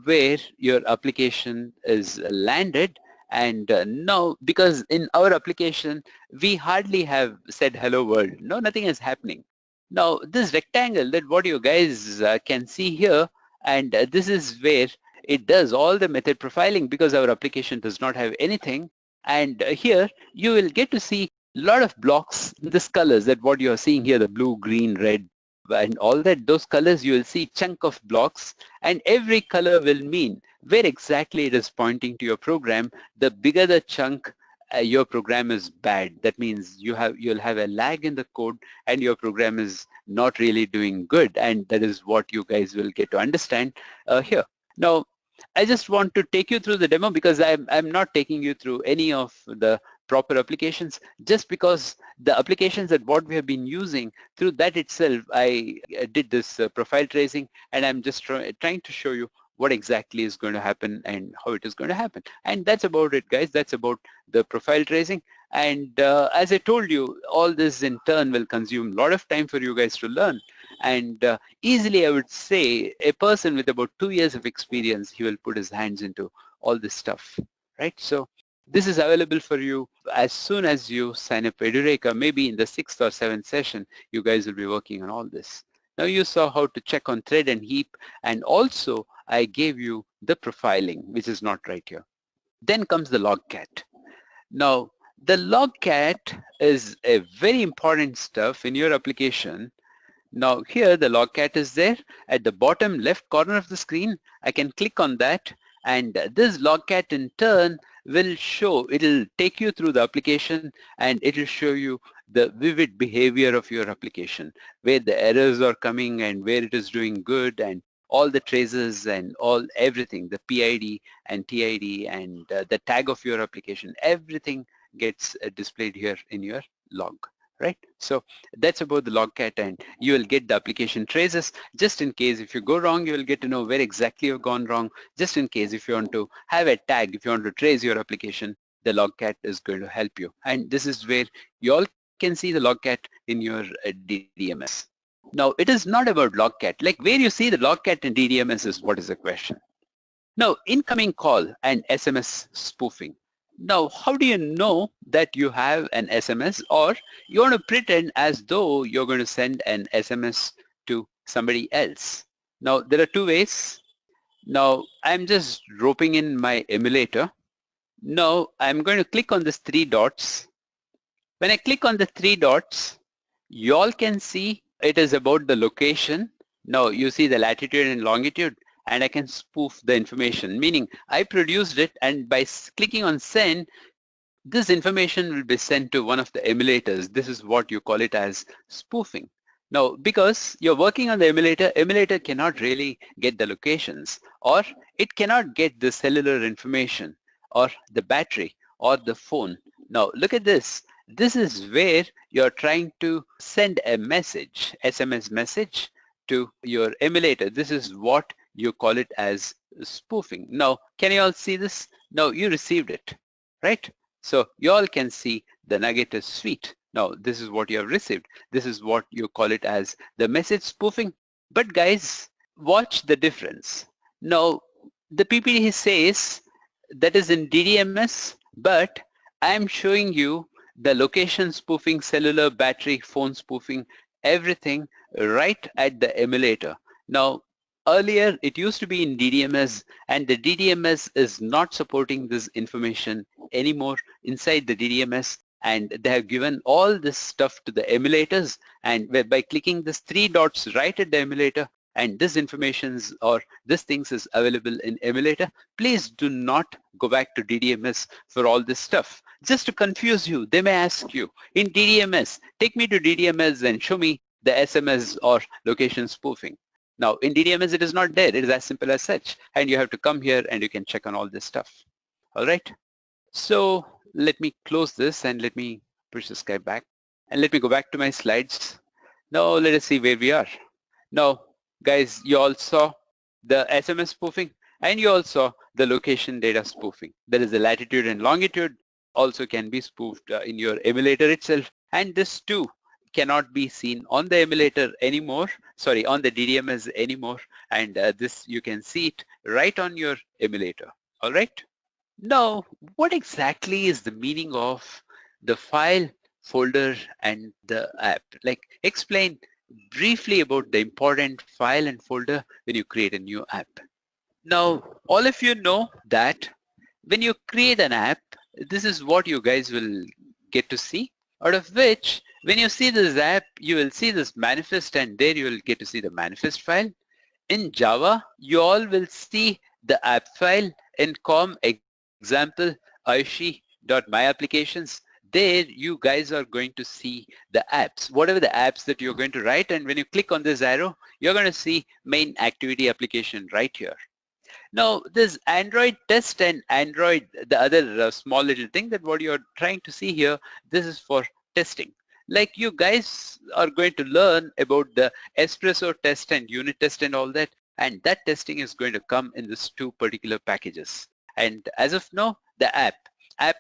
where your application is landed. And now, because in our application we hardly have said hello world, no, nothing is happening. Now this rectangle that what you guys can see here, and this is where it does all the method profiling, because our application does not have anything. And here you will get to see a lot of blocks, this colors that what you are seeing here, the blue, green, red, and all that, those colors you will see chunk of blocks, and every color will mean where exactly it is pointing to your program. The bigger the chunk, your program is bad. That means you'll have a lag in the code and your program is not really doing good, and that is what you guys will get to understand here. Now I just want to take you through the demo, because I'm not taking you through any of the proper applications, just because the applications that what we have been using, through that itself I did this profile tracing, and I'm just trying to show you what exactly is going to happen and how it is going to happen. And that's about it, guys. That's about the profile tracing. And as I told you, all this in turn will consume a lot of time for you guys to learn. And easily I would say a person with about 2 years of experience, he will put his hands into all this stuff, right? So this is available for you as soon as you sign up for Edureka. Maybe in the 6th or 7th session, you guys will be working on all this. Now you saw how to check on thread and heap, and also I gave you the profiling, which is not right here. Then comes the logcat. Now the logcat is a very important stuff in your application. Now here the logcat is there at the bottom left corner of the screen. I can click on that, and this logcat in turn will show, it'll take you through the application, and it'll show you the vivid behavior of your application, where the errors are coming and where it is doing good, and all the traces and everything, the PID and TID and the tag of your application, everything gets displayed here in your log, right? So that's about the logcat, and you will get the application traces. Just in case if you go wrong, you will get to know where exactly you've gone wrong. Just in case if you want to have a tag, if you want to trace your application, the logcat is going to help you. And this is where you all can see the logcat in your DDMS. Now, it is not about logcat. Like where you see the logcat in DDMS is what is the question. Now, incoming call and SMS spoofing. Now, how do you know that you have an SMS, or you want to pretend as though you're going to send an SMS to somebody else? Now, there are two ways. Now, I'm just roping in my emulator. Now, I'm going to click on these three dots. When I click on the three dots, you all can see it is about the location. Now you see the latitude and longitude, and I can spoof the information, meaning I produced it, and by clicking on send, this information will be sent to one of the emulators. This is what you call it as spoofing. Now, because you're working on the emulator cannot really get the locations, or it cannot get the cellular information, or the battery, or the phone. Now, look at this. This is where you're trying to send a message, SMS message, to your emulator. This is what you call it as spoofing. Now, can you all see this? Now, you received it, right? So you all can see the nugget is sweet. Now this is what you have received. This is what you call it as the message spoofing. But guys, watch the difference. Now the PPT says that is in DDMS, but I am showing you the location spoofing, cellular, battery, phone spoofing, everything right at the emulator. Now earlier it used to be in DDMS, and the DDMS is not supporting this information anymore inside the DDMS, and they have given all this stuff to the emulators, and by clicking this three dots right at the emulator, and this information's or this things is available in emulator. Please do not go back to DDMS for all this stuff. Just to confuse you, they may ask you in DDMS, take me to DDMS and show me the SMS or location spoofing. Now in DDMS it is not there. It is as simple as such, and you have to come here and you can check on all this stuff. All right. So let me close this and let me push this guy back, and let me go back to my slides. Now let us see where we are. Now guys, you all saw the SMS spoofing, and you all saw the location data spoofing. There is the latitude and longitude also can be spoofed in your emulator itself, and this too cannot be seen on the emulator anymore, sorry, on the DDMS anymore, and this you can see it right on your emulator. All right. Now, what exactly is the meaning of the file, folder, and the app? Like, explain briefly about the important file and folder when you create a new app. Now, all of you know that when you create an app, this is what you guys will get to see, out of which when you see this app, you will see this manifest, and there you will get to see the manifest file. In Java, you all will see the app file in com example aishi.myapplications. There you guys are going to see the apps, whatever the apps that you're going to write, and when you click on this arrow, you're going to see main activity application right here. Now this Android test and Android, the other small little thing that what you're trying to see here, this is for testing. Like you guys are going to learn about the espresso test and unit test and all that, and that testing is going to come in these two particular packages. And as of now, the app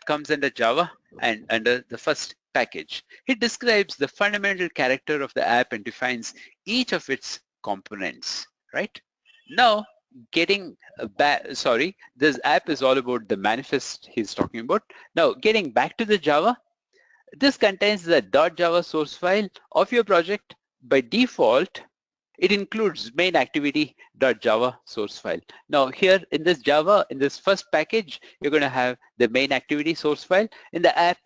comes under Java and under the first package. It describes the fundamental character of the app and defines each of its components, right? Now, getting back, sorry, this app is all about the manifest he's talking about. Now, getting back to the Java, this contains the .java source file of your project. By default, it includes main activity.java source file. Now here in this Java, in this first package, you're going to have the main activity source file. In the app,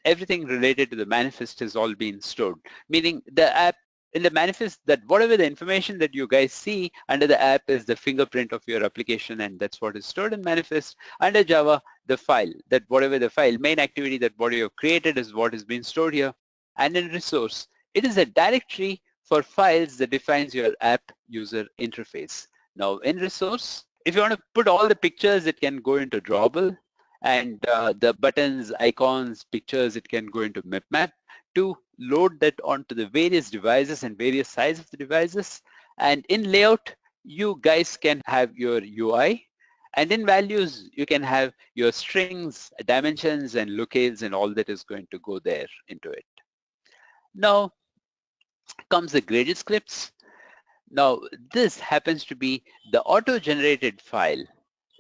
everything related to the manifest has all been stored, meaning the app in the manifest, that whatever the information that you guys see under the app is the fingerprint of your application, and that's what is stored in manifest. Under Java, the file, that whatever the file, main activity that what you have created is what is being stored here. And in resource, it is a directory for files that defines your app user interface. Now in resource, if you want to put all the pictures, it can go into drawable, and the buttons, icons, pictures, it can go into map to load that onto the various devices and various size of the devices. And in layout, you guys can have your UI, and in values, you can have your strings, dimensions, and locales, and all that is going to go there into it. Now, comes the Gradle scripts. Now this happens to be the auto-generated file,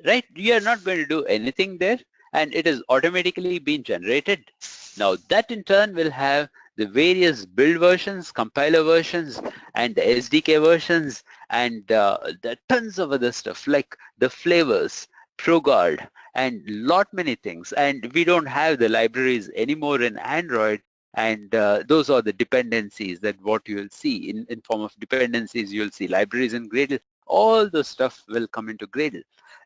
right? You are not going to do anything there, and it is automatically being generated. Now that in turn will have the various build versions, compiler versions, and the SDK versions, and the tons of other stuff like the flavors, ProGuard, and lot many things. And we don't have the libraries anymore in Android, and those are the dependencies that what you will see in form of dependencies. You'll see libraries in Gradle. All the stuff will come into Gradle.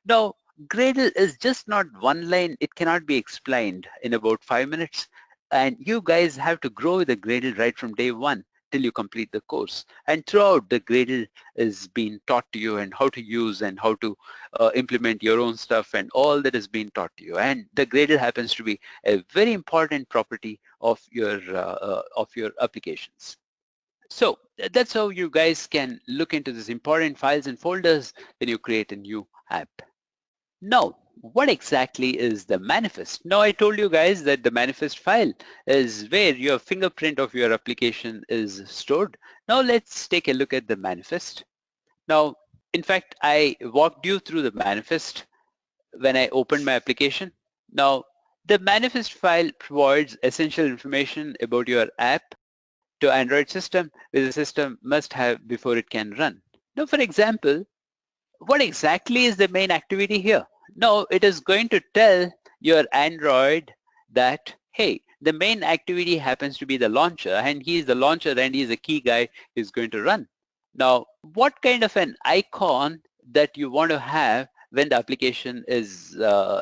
Now, Gradle is just not one line. It cannot be explained in about 5 minutes. And you guys have to grow with the Gradle right from day one till you complete the course. And throughout, the Gradle is being taught to you, and how to use and how to implement your own stuff, and all that is being taught to you. And the Gradle happens to be a very important property of your applications. So that's how you guys can look into these important files and folders when you create a new app. Now, what exactly is the manifest? Now, I told you guys that the manifest file is where your fingerprint of your application is stored. Now, let's take a look at the manifest. Now, in fact, I walked you through the manifest when I opened my application. Now, the manifest file provides essential information about your app to Android system, which the system must have before it can run. Now, for example, what exactly is the main activity here? No, it is going to tell your Android that, hey, the main activity happens to be the launcher, and he is the launcher and he is a key guy who's going to run. Now, what kind of an icon that you want to have when the application is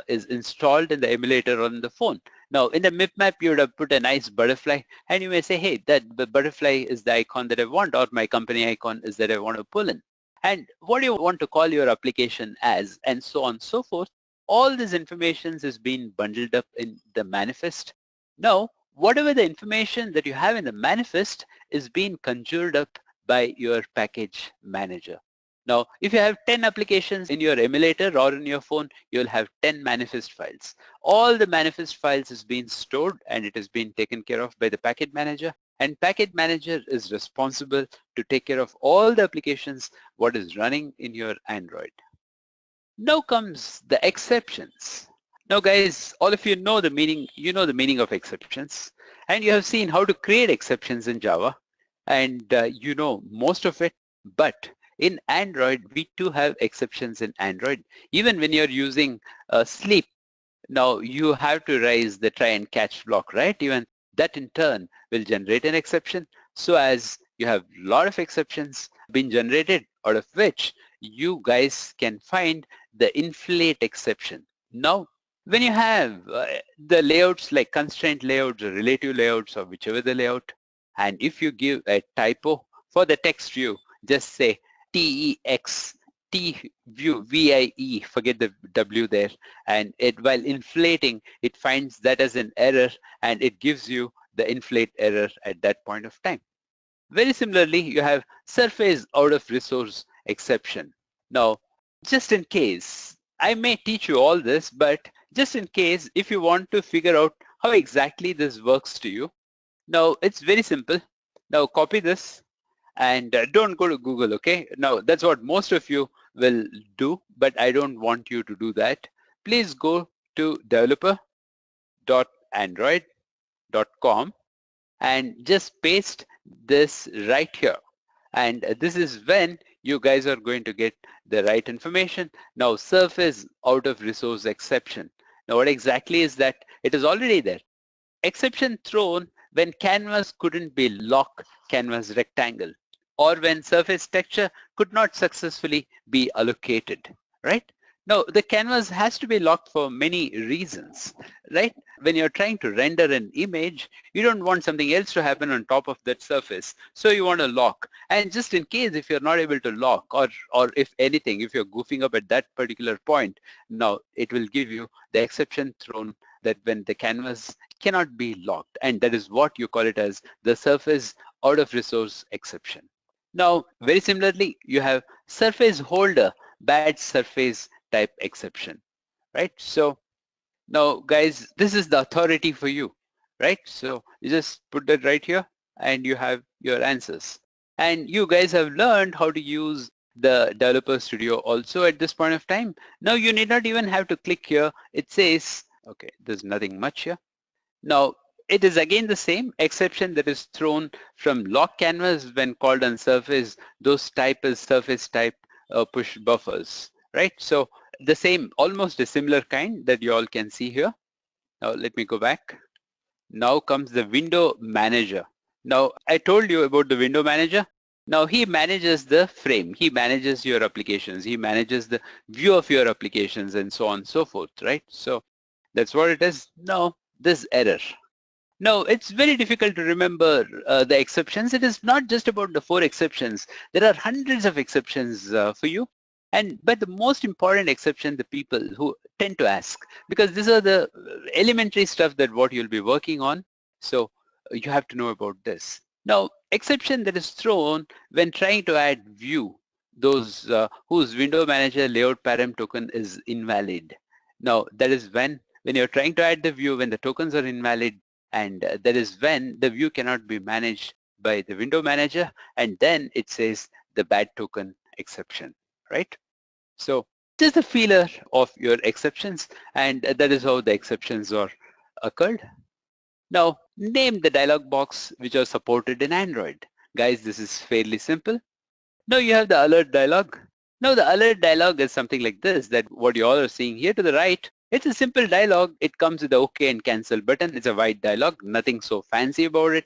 installed in the emulator on the phone? Now, in the MIP map, you would have put a nice butterfly, and you may say, hey, that the butterfly is the icon that I want, or my company icon is that I want to pull in. And what do you want to call your application as, and so on and so forth. All this information is being bundled up in the manifest. Now, whatever the information that you have in the manifest is being conjured up by your package manager. Now, if you have 10 applications in your emulator or in your phone, you'll have 10 manifest files. All the manifest files is being stored, and it is being taken care of by the package manager. And package manager is responsible to take care of all the applications what is running in your Android. Now comes the exceptions. Now guys, all of you know the meaning of exceptions, and you have seen how to create exceptions in Java, and you know most of it. But in Android, we too have exceptions in Android. Even when you're using sleep, now you have to raise the try and catch block, right? Even that in turn will generate an exception. So as you have a lot of exceptions being generated, out of which you guys can find the inflate exception. Now, when you have the layouts like constraint layouts or relative layouts or whichever the layout, and if you give a typo for the text view, just say TEX, T view, VIE, forget the W there, and it while inflating, it finds that as an error, and it gives you the inflate error at that point of time. Very similarly, you have surface out of resource exception. Now, just in case, I may teach you all this, but just in case, if you want to figure out how exactly this works to you, now it's very simple. Now copy this and don't go to Google, okay? Now that's what most of you will do, but I don't want you to do that. Please go to developer.android.com and just paste this right here. And this is when you guys are going to get the right information. Now, surface out of resource exception. Now, what exactly is that? It is already there. Exception thrown when canvas couldn't be lock canvas rectangle, or when surface texture could not successfully be allocated, right? Now, the canvas has to be locked for many reasons, right? When you're trying to render an image, you don't want something else to happen on top of that surface. So you want to lock. And just in case if you're not able to lock, or if anything, if you're goofing up at that particular point, now it will give you the exception thrown that when the canvas cannot be locked, and that is what you call it as the surface out of resource exception. Now, very similarly, you have surface holder bad surface type exception, right? So now guys, this is the authority for you, right? So you just put that right here, and you have your answers. And you guys have learned how to use the Developer Studio also at this point of time. Now you need not even have to click here. It says, okay, there's nothing much here. Now, it is again the same exception that is thrown from lock canvas when called on surface. Those type is surface type push buffers, right? So the same, almost a similar kind that you all can see here. Now let me go back. Now comes the window manager. Now I told you about the window manager. Now he manages the frame. He manages your applications. He manages the view of your applications and so on and so forth, right? So that's what it is. Now this error. No, it's very difficult to remember the exceptions. It is not just about the 4 exceptions. There are hundreds of exceptions for you. But the most important exception, the people who tend to ask, because these are the elementary stuff that what you'll be working on. So you have to know about this. Now, exception that is thrown when trying to add view, those whose window manager layout param token is invalid. Now, that is when you're trying to add the view, when the tokens are invalid, and that is when the view cannot be managed by the window manager, and then it says the bad token exception, right? So this is the feeler of your exceptions, and that is how the exceptions are occurred. Now name the dialog box which are supported in Android. Guys, this is fairly simple. Now you have the alert dialog. Now the alert dialog is something like this, that what you all are seeing here to the right. It's a simple dialog. It comes with the OK and cancel button. It's a white dialog, nothing so fancy about it.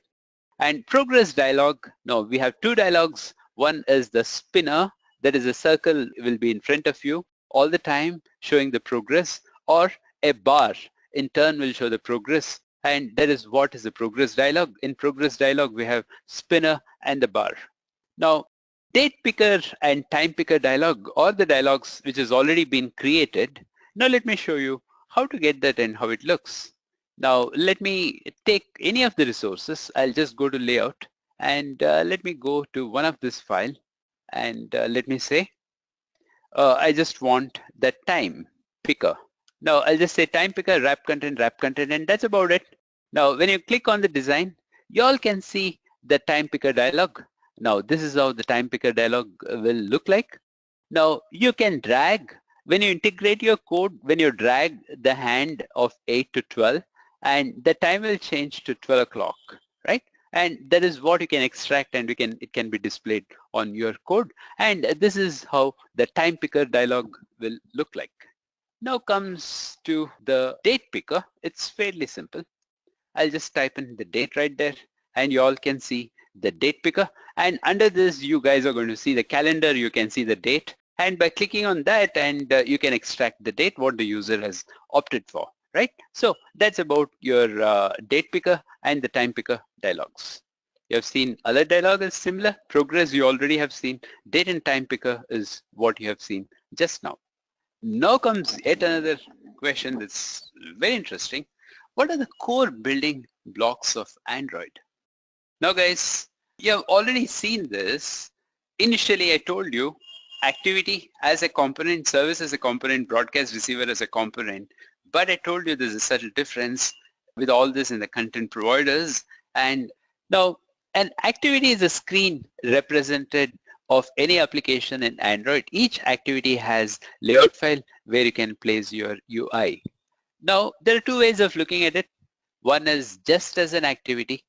And progress dialog. Now we have 2 dialogs. One is the spinner, that is a circle will be in front of you all the time showing the progress, or a bar in turn will show the progress, and that is what is the progress dialog. In progress dialog we have spinner and the bar. Now date picker and time picker dialog, or the dialogs which has already been created. Now let me show you how to get that and how it looks. Now let me take any of the resources. I'll just go to layout, and let me go to one of this file, and let me say I just want the time picker. Now I'll just say time picker, wrap content, and that's about it. Now when you click on the design, you all can see the time picker dialog. Now this is how the time picker dialog will look like. Now you can drag, when you integrate your code, when you drag the hand of 8 to 12, and the time will change to 12 o'clock, right? And that is what you can extract, and it can be displayed on your code. And this is how the time picker dialog will look like. Now comes to the date picker. It's fairly simple. I'll just type in the date right there, and you all can see the date picker. And under this, you guys are going to see the calendar. You can see the date. And by clicking on that, and you can extract the date, what the user has opted for, right? So that's about your date picker and the time picker dialogues. You have seen other dialog is similar. Progress you already have seen. Date and time picker is what you have seen just now. Now comes yet another question that's very interesting. What are the core building blocks of Android? Now guys, you have already seen this. Initially I told you activity as a component, service as a component, broadcast receiver as a component, but I told you there's a subtle difference with all this in the content providers. And now an activity is a screen represented of any application in Android. Each activity has layout file where you can place your UI. Now there are 2 ways of looking at it. One is just as an activity.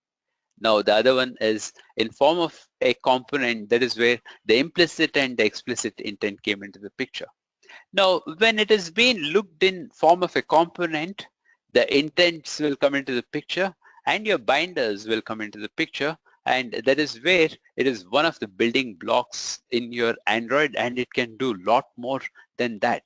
Now the other one is in form of a component. That is where the implicit and the explicit intent came into the picture. Now when it is being looked in form of a component, the intents will come into the picture and your binders will come into the picture, and that is where it is one of the building blocks in your Android, and it can do a lot more than that.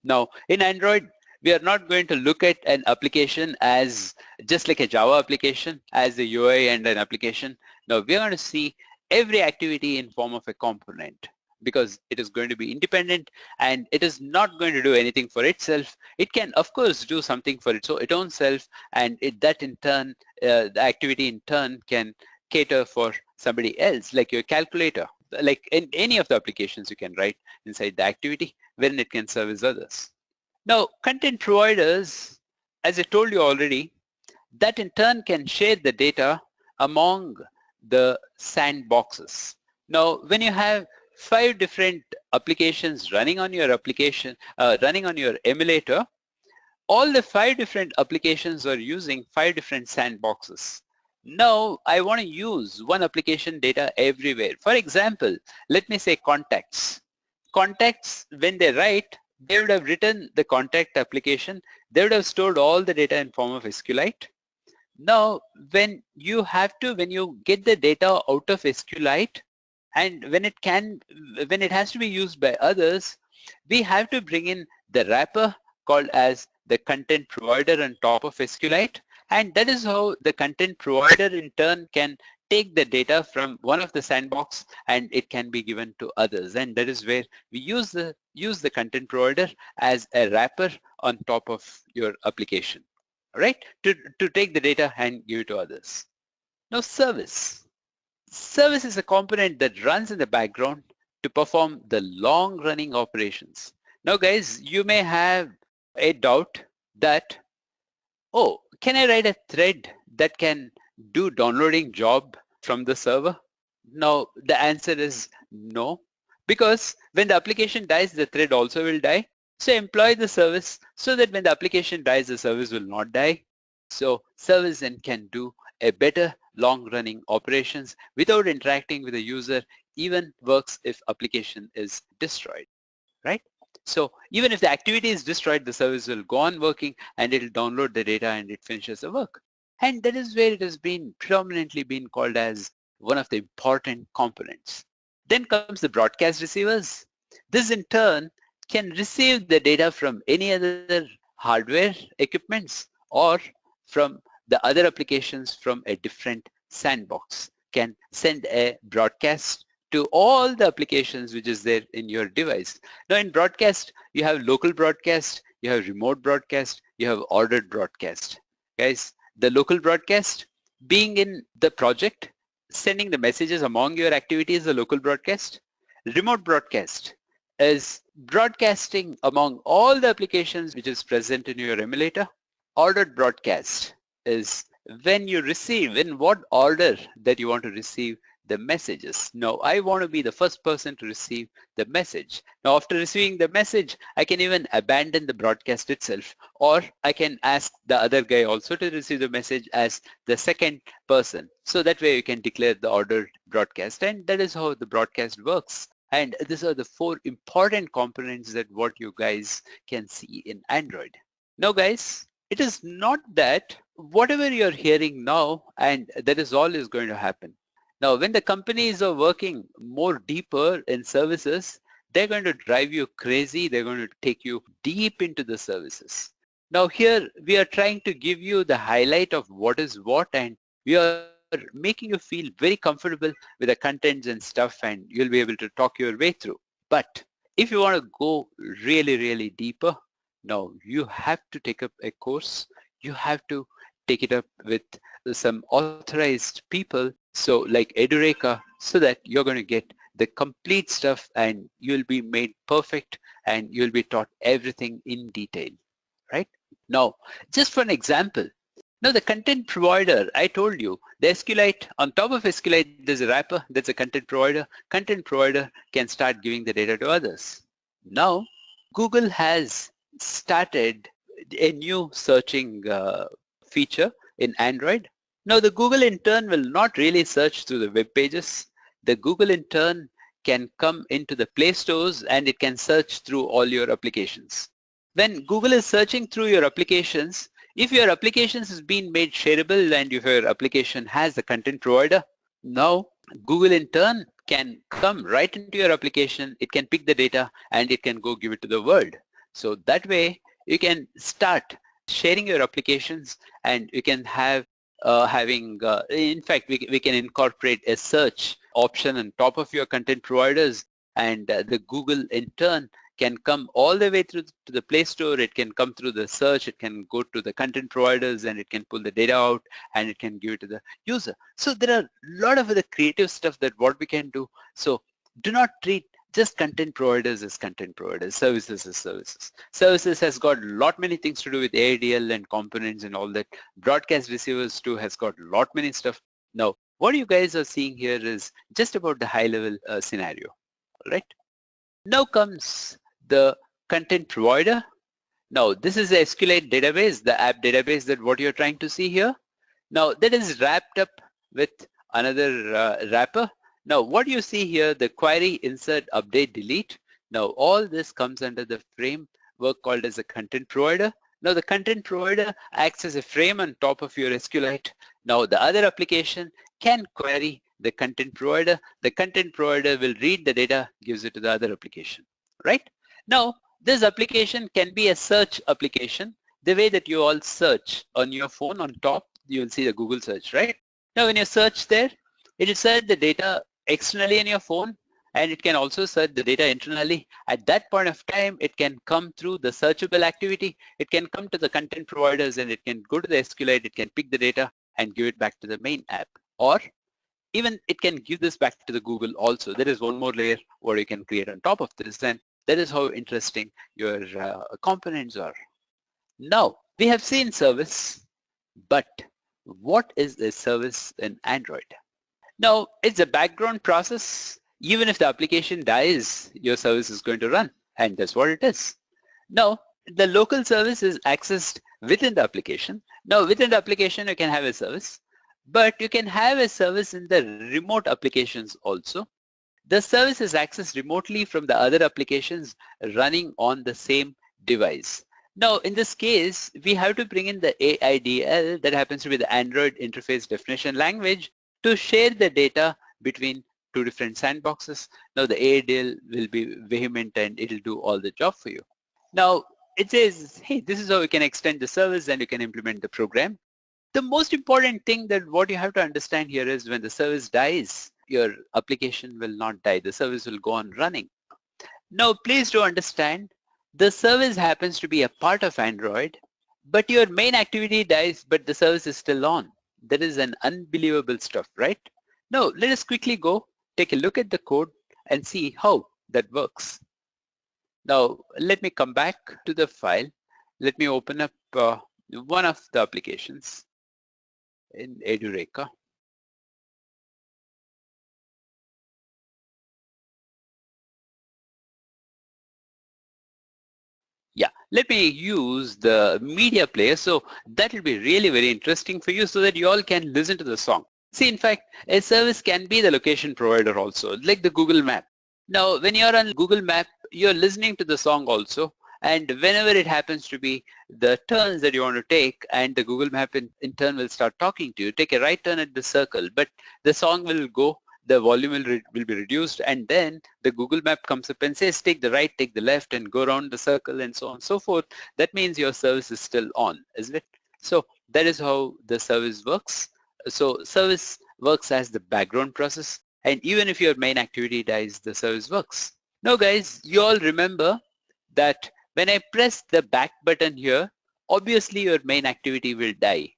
Now in Android, we are not going to look at an application as just like a Java application as a UI and an application. Now we are going to see every activity in form of a component, because it is going to be independent and it is not going to do anything for itself. It can of course do something for its own self, and that in turn, the activity in turn can cater for somebody else, like your calculator. Like in any of the applications you can write inside the activity, wherein it can service others. Now content providers, as I told you already, that in turn can share the data among the sandboxes. Now, when you have 5 different applications running on your running on your emulator, all the 5 different applications are using 5 different sandboxes. Now, I want to use one application data everywhere. For example, let me say contacts. Contacts, when they write, they would have written the contact application. They would have stored all the data in form of SQLite. Now, when you get the data out of SQLite, and when it has to be used by others, we have to bring in the wrapper called as the content provider on top of SQLite, and that is how the content provider in turn can take the data from one of the sandbox and it can be given to others, and that is where we use the content provider as a wrapper on top of your application, right? To take the data and give it to others. Now, service. Service is a component that runs in the background to perform the long-running operations. Now, guys, you may have a doubt that, oh, can I write a thread that can do downloading job from the server? Now, the answer is no, because when the application dies, the thread also will die. So employ the service so that when the application dies, the service will not die. So service then can do a better long-running operations without interacting with the user, even works if application is destroyed, right? So even if the activity is destroyed, the service will go on working and it will download the data and it finishes the work. And that is where it has been predominantly been called as one of the important components. Then comes the broadcast receivers. This in turn can receive the data from any other hardware equipments or from the other applications from a different sandbox, can send a broadcast to all the applications which is there in your device. Now in broadcast, you have local broadcast, you have remote broadcast, you have ordered broadcast. Guys, the local broadcast being in the project, sending the messages among your activities, the local broadcast. Remote broadcast is broadcasting among all the applications which is present in your emulator. Ordered broadcast is when you receive, in what order that you want to receive the messages. Now, I want to be the first person to receive the message. Now, after receiving the message, I can even abandon the broadcast itself, or I can ask the other guy also to receive the message as the second person. So that way you can declare the ordered broadcast, and that is how the broadcast works. And these are the 4 important components that what you guys can see in Android. Now, guys, it is not that whatever you're hearing now and that is all is going to happen. Now, when the companies are working more deeper in services, they're going to drive you crazy. They're going to take you deep into the services. Now here we are trying to give you the highlight of what is what, and we are making you feel very comfortable with the contents and stuff, and you'll be able to talk your way through. But if you want to go really deeper, now you have to take up a course. You have to take it up with some authorized people, so like Edureka, so that you're going to get the complete stuff and you'll be made perfect and you'll be taught everything in detail, right? Now, just for an example, now the content provider, I told you, the SQLite, on top of SQLite, there's a wrapper, that's a content provider. Content provider can start giving the data to others. Now, Google has started a new searching feature in Android. Now, the Google in turn will not really search through the web pages. The Google in turn can come into the Play Stores and it can search through all your applications. When Google is searching through your applications, if your applications has been made shareable and if your application has the content provider, now Google in turn can come right into your application, it can pick the data and it can go give it to the world. So that way you can start sharing your applications and you can have in fact, we can incorporate a search option on top of your content providers, and the Google in turn can come all the way through to the Play Store. It can come through the search, it can go to the content providers, and it can pull the data out and it can give it to the user. So there are a lot of other creative stuff that what we can do. So do not treat just content providers as content providers, services as services. Services has got a lot many things to do with ADL and components and all that. Broadcast receivers too has got a lot many stuff. Now, What you guys are seeing here is just about the high level scenario, all right? Now comes the content provider. Now this is the SQLite database, the app database that what you're trying to see here. Now that is wrapped up with another wrapper. Now what you see here, the query, insert, update, delete. Now all this comes under the framework called as a content provider. Now the content provider acts as a frame on top of your SQLite. Now the other application can query the content provider. The content provider will read the data, gives it to the other application, right? Now this application can be a search application, the way that you all search on your phone. On top you will see the Google search, right? Now when you search there, it will search the data externally in your phone, and it can also search the data internally. At that point of time, it can come through the searchable activity. It can come to the content providers, and it can go to the SQLite, it can pick the data and give it back to the main app. Or even it can give this back to the Google also. There is one more layer where you can create on top of this, and that is how interesting your components are. Now, we have seen service, but what is a service in Android? Now, it's a background process. Even if the application dies, your service is going to run, and that's what it is. Now, the local service is accessed within the application. Now, within the application, you can have a service, but you can have a service in the remote applications also. The service is accessed remotely from the other applications running on the same device. Now, in this case, we have to bring in the AIDL, that happens to be the Android Interface Definition Language, to share the data between two different sandboxes. Now, the AIDL will be vehement and it will do all the job for you. Now, it says, hey, this is how you can extend the service and you can implement the program. The most important thing that what you have to understand here is when the service dies, your application will not die. The service will go on running. Now, please do understand, the service happens to be a part of Android, but your main activity dies, but the service is still on. That is an unbelievable stuff, right? Now, let us quickly go take a look at the code and see how that works. Now, let me come back to the file. Let me open up one of the applications in Edureka. Yeah, let me use the media player. So that will be really very interesting for you so that you all can listen to the song. See, in fact, a service can be the location provider also, like the Google Map. Now, when you're on Google Map, you're listening to the song also. And whenever it happens to be the turns that you want to take, and the Google Map in turn will start talking to you, take a right turn at the circle, but the song will go, the volume will be reduced, and then the Google Map comes up and says take the right, take the left, and go around the circle, and so on and so forth. That means your service is still on, isn't it? So that is how the service works. So service works as the background process, and even if your main activity dies, the service works. Now guys, you all remember that when I press the back button here, obviously your main activity will die,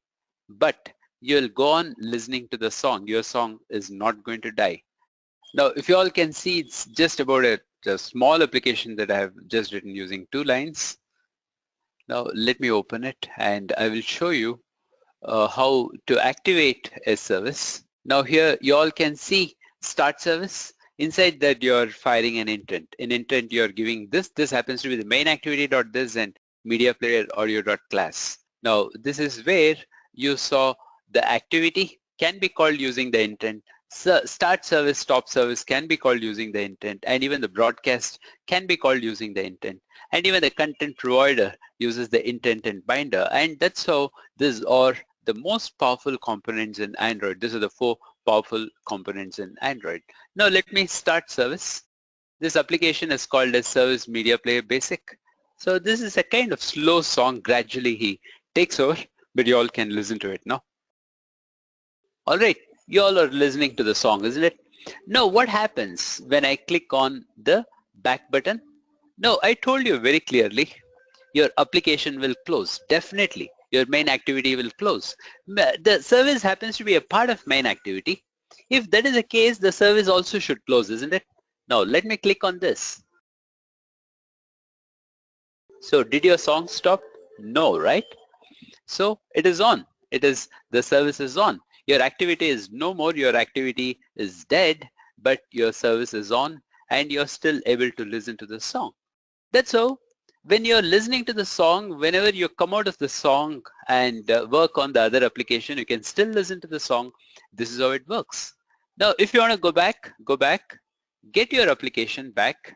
but you'll go on listening to the song. Your song is not going to die. Now, if you all can see, it's just about a small application that I have just written using 2 lines. Now, let me open it and I will show you how to activate a service. Now here you all can see start service. Inside that you're firing an intent. In intent you're giving this. This happens to be the main activity.this and media player audio.class. Now this is where you saw the activity can be called using the intent. So start service, stop service can be called using the intent, and even the broadcast can be called using the intent, and even the content provider uses the intent and binder, and that's how these are the most powerful components in Android. These are the 4 powerful components in Android. Now let me start service. This application is called as Service Media Player Basic. So this is a kind of slow song. Gradually he takes over, but you all can listen to it now. All right, you all are listening to the song, isn't it? Now what happens when I click on the back button? No, I told you very clearly, your application will close. Definitely, your main activity will close. The service happens to be a part of main activity. If that is the case, the service also should close, isn't it? Now let me click on this. So did your song stop? No, right? So it is on. The service is on. Your activity is no more, your activity is dead, but your service is on and you're still able to listen to the song. That's how when you're listening to the song, whenever you come out of the song and work on the other application, you can still listen to the song. This is how it works. Now, if you want to go back, get your application back,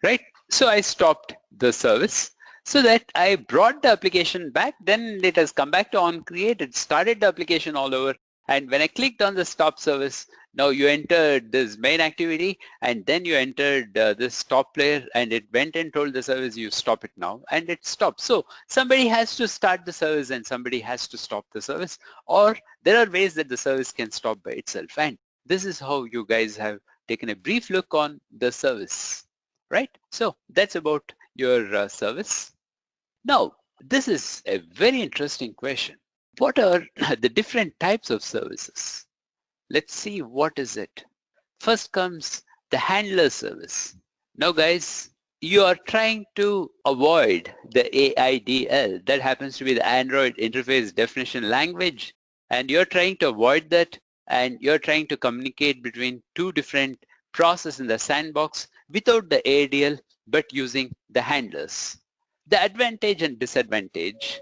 right? So I stopped the service so that I brought the application back, then it has come back to on create, it started the application all over. And when I clicked on the stop service, now you entered this main activity and then you entered this stop player and it went and told the service you stop it now and it stopped. So somebody has to start the service and somebody has to stop the service, or there are ways that the service can stop by itself. And this is how you guys have taken a brief look on the service, right? So that's about your service. Now, this is a very interesting question. What are the different types of services? Let's see what is it. First comes the handler service. Now guys, you are trying to avoid the AIDL. That happens to be the Android Interface Definition Language. And you're trying to avoid that, and you're trying to communicate between two different processes in the sandbox without the ADL, but using the handlers. The advantage and disadvantage.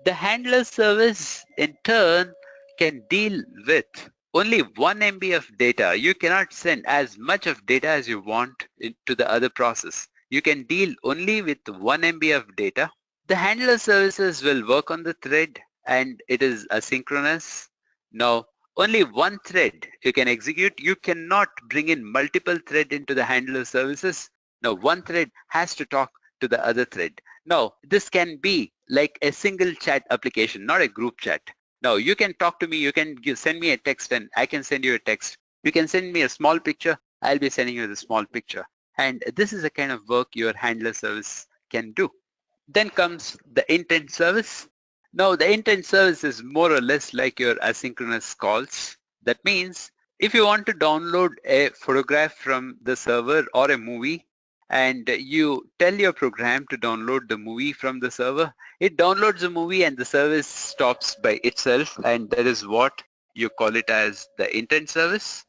The handler service in turn can deal with only 1 MB of data. You cannot send as much of data as you want into the other process. You can deal only with 1 MB of data. The handler services will work on the thread and it is asynchronous. Now, only one thread you can execute. You cannot bring in multiple threads into the handler services. Now, one thread has to talk to the other thread. Now, this can be like a single chat application, not a group chat. Now, you can talk to me, you can send me a text and I can send you a text. You can send me a small picture, I'll be sending you the small picture. And this is the kind of work your handler service can do. Then comes the intent service. Now, the intent service is more or less like your asynchronous calls. That means if you want to download a photograph from the server or a movie, and you tell your program to download the movie from the server, it downloads the movie and the service stops by itself, and that is what you call it as the intent service.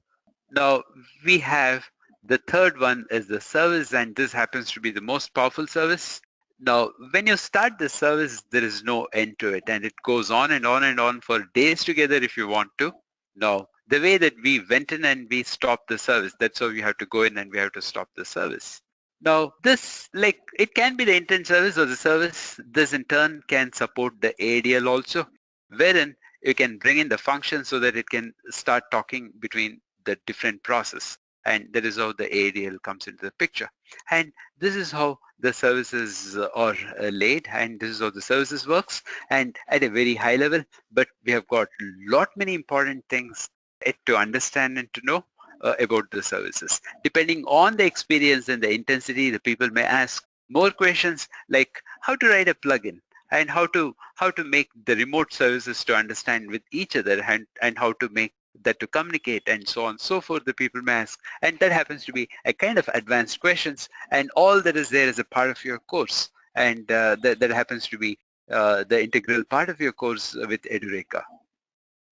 Now we have the third one is the service, and this happens to be the most powerful service. Now when you start the service, there is no end to it, and it goes on and on and on for days together if you want to. Now the way that we went in and we stopped the service, that's how we have to go in and we have to stop the service. Now this, like, it can be the intent service or the service. This in turn can support the ADL also, wherein you can bring in the function so that it can start talking between the different process, and that is how the ADL comes into the picture. And this is how the services are laid, and this is how the services works, and at a very high level. But we have got lot many important things to understand and to know about the services. Depending on the experience and the intensity, the people may ask more questions like how to write a plugin and how to make the remote services to understand with each other, and how to make that to communicate, and so on and so forth. The people may ask, and that happens to be a kind of advanced questions, and all that is there is a part of your course, and that happens to be the integral part of your course with Edureka.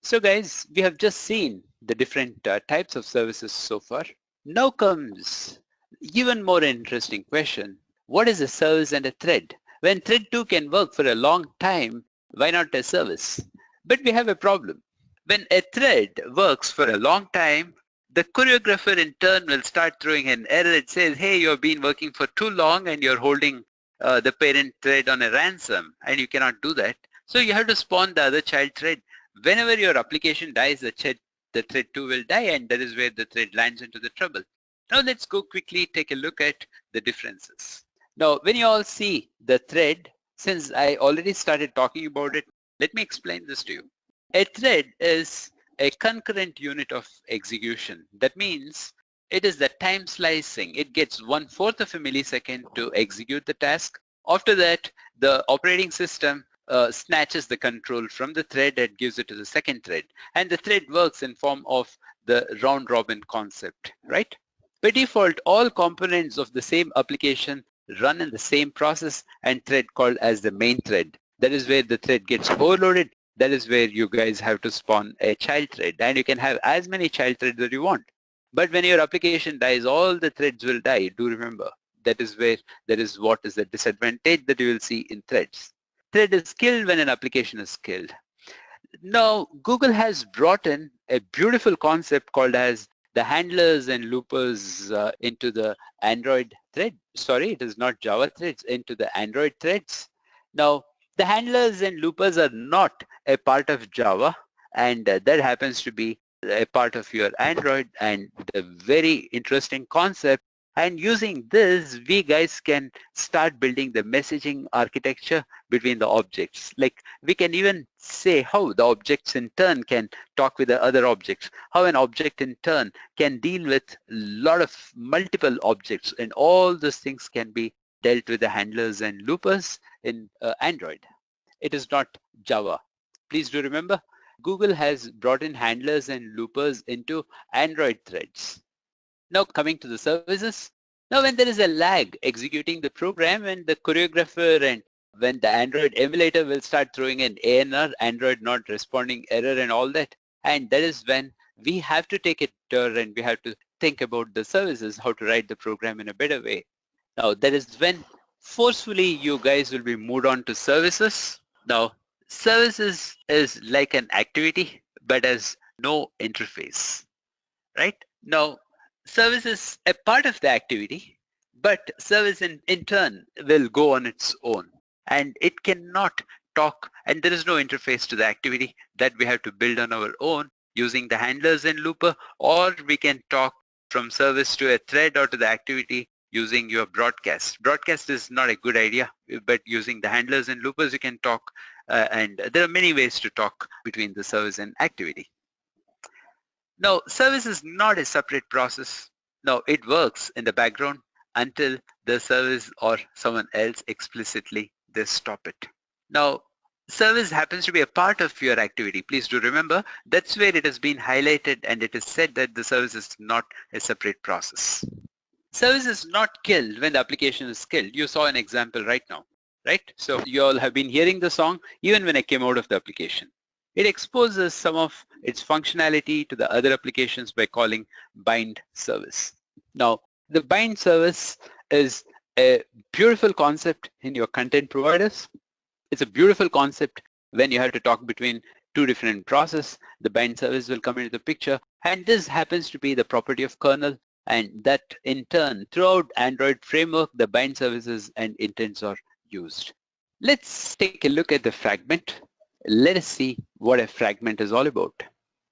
So guys, we have just seen the different types of services so far. Now comes even more interesting question. What is a service and a thread? When thread 2 can work for a long time, why not a service? But we have a problem. When a thread works for a long time, the choreographer in turn will start throwing an error. It says, hey, you've been working for too long and you're holding the parent thread on a ransom, and you cannot do that. So you have to spawn the other child thread. Whenever your application dies, the thread 2 will die, and that is where the thread lands into the trouble. Now let's go quickly take a look at the differences. Now when you all see the thread, since I already started talking about it, let me explain this to you. A thread is a concurrent unit of execution. That means it is the time slicing. It gets 1/4 of a millisecond to execute the task. After that, the operating system snatches the control from the thread and gives it to the second thread. And the thread works in form of the round robin concept, right? By default, all components of the same application run in the same process and thread called as the main thread. That is where the thread gets overloaded That is where you guys have to spawn a child thread, and you can have as many child threads that you want. But when your application dies, all the threads will die. Do remember, that is where, that is what is the disadvantage that you will see in threads. Thread is killed when an application is killed. Now, Google has brought in a beautiful concept called as the handlers and loopers into the Android thread. Sorry, it is not Java threads, into the Android threads. Now, the handlers and loopers are not a part of Java, and that happens to be a part of your Android, and the very interesting concept. And using this, we guys can start building the messaging architecture between the objects. Like, we can even say how the objects in turn can talk with the other objects, how an object in turn can deal with a lot of multiple objects, and all those things can be dealt with the handlers and loopers in Android. It is not Java. Please do remember, Google has brought in handlers and loopers into Android threads. Now coming to the services, now when there is a lag executing the program, and the choreographer and when the Android emulator will start throwing in ANR, Android not responding error and all that, and that is when we have to take a turn and we have to think about the services, how to write the program in a better way. Now that is when forcefully you guys will be moved on to services. Now services is like an activity but has no interface, right? Now service is a part of the activity, but service in turn will go on its own, and it cannot talk, and there is no interface to the activity that we have to build on our own using the handlers and looper, or we can talk from service to a thread or to the activity using your broadcast. Broadcast is not a good idea, but using the handlers and loopers you can talk, and there are many ways to talk between the service and activity. Now, service is not a separate process. No, it works in the background until the service or someone else explicitly they stop it. Now, service happens to be a part of your activity. Please do remember, that's where it has been highlighted, and it is said that the service is not a separate process. Service is not killed when the application is killed. You saw an example right now, right? So you all have been hearing the song even when I came out of the application. It exposes some of its functionality to the other applications by calling bind service. Now, the bind service is a beautiful concept in your content providers. It's a beautiful concept when you have to talk between two different processes. The bind service will come into the picture, and this happens to be the property of kernel, and that in turn throughout Android framework the bind services and intents are used. Let's take a look at the fragment. Let us see what a fragment is all about.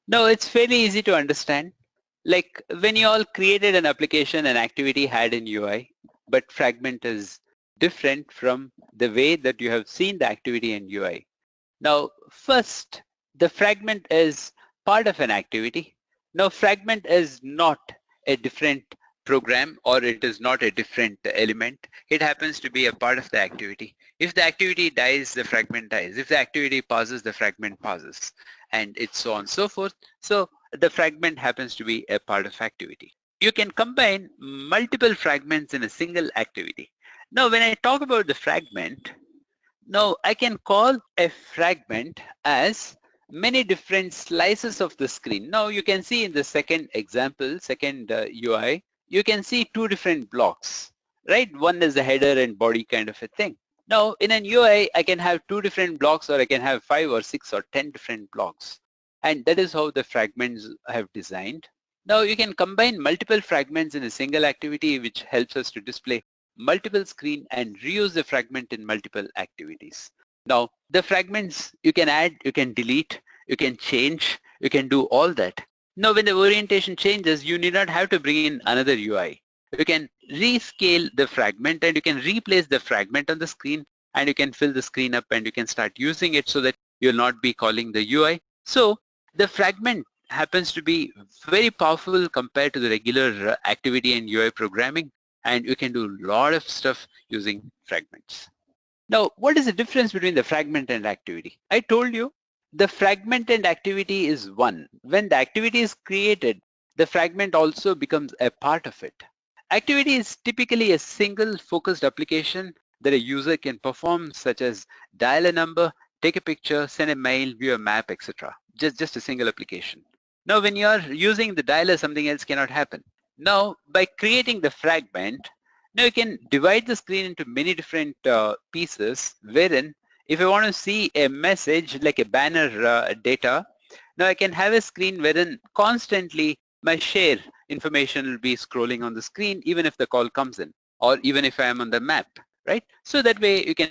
Now it's fairly easy to understand. Like when you all created an application, an activity had an UI, but fragment is different from the way that you have seen the activity in UI. Now first, the fragment is part of an activity. Now fragment is not a different program, or it is not a different element. It happens to be a part of the activity. If the activity dies, the fragment dies. If the activity passes, the fragment passes, and it's so on and so forth. So the fragment happens to be a part of activity. You can combine multiple fragments in a single activity. Now when I talk about the fragment, now I can call a fragment as many different slices of the screen. Now you can see in the second example, second UI, you can see two different blocks, right? One is the header and body kind of a thing. Now in an UI, I can have two different blocks, or I can have 5 or 6 or 10 different blocks. And that is how the fragments have designed. Now you can combine multiple fragments in a single activity, which helps us to display multiple screen and reuse the fragment in multiple activities. Now the fragments you can add, you can delete, you can change, you can do all that. Now when the orientation changes, you need not have to bring in another UI. You can rescale the fragment and you can replace the fragment on the screen, and you can fill the screen up and you can start using it so that you'll not be calling the UI. So the fragment happens to be very powerful compared to the regular activity and UI programming, and you can do a lot of stuff using fragments. Now, what is the difference between the fragment and activity? I told you the fragment and activity is one. When the activity is created, the fragment also becomes a part of it. Activity is typically a single focused application that a user can perform, such as dial a number, take a picture, send a mail, view a map, etc. Just a single application. Now when you are using the dialer, something else cannot happen. Now by creating the fragment, now you can divide the screen into many different pieces, wherein if I want to see a message like a banner data, now I can have a screen wherein constantly my share information will be scrolling on the screen even if the call comes in, or even if I am on the map, right? So that way you can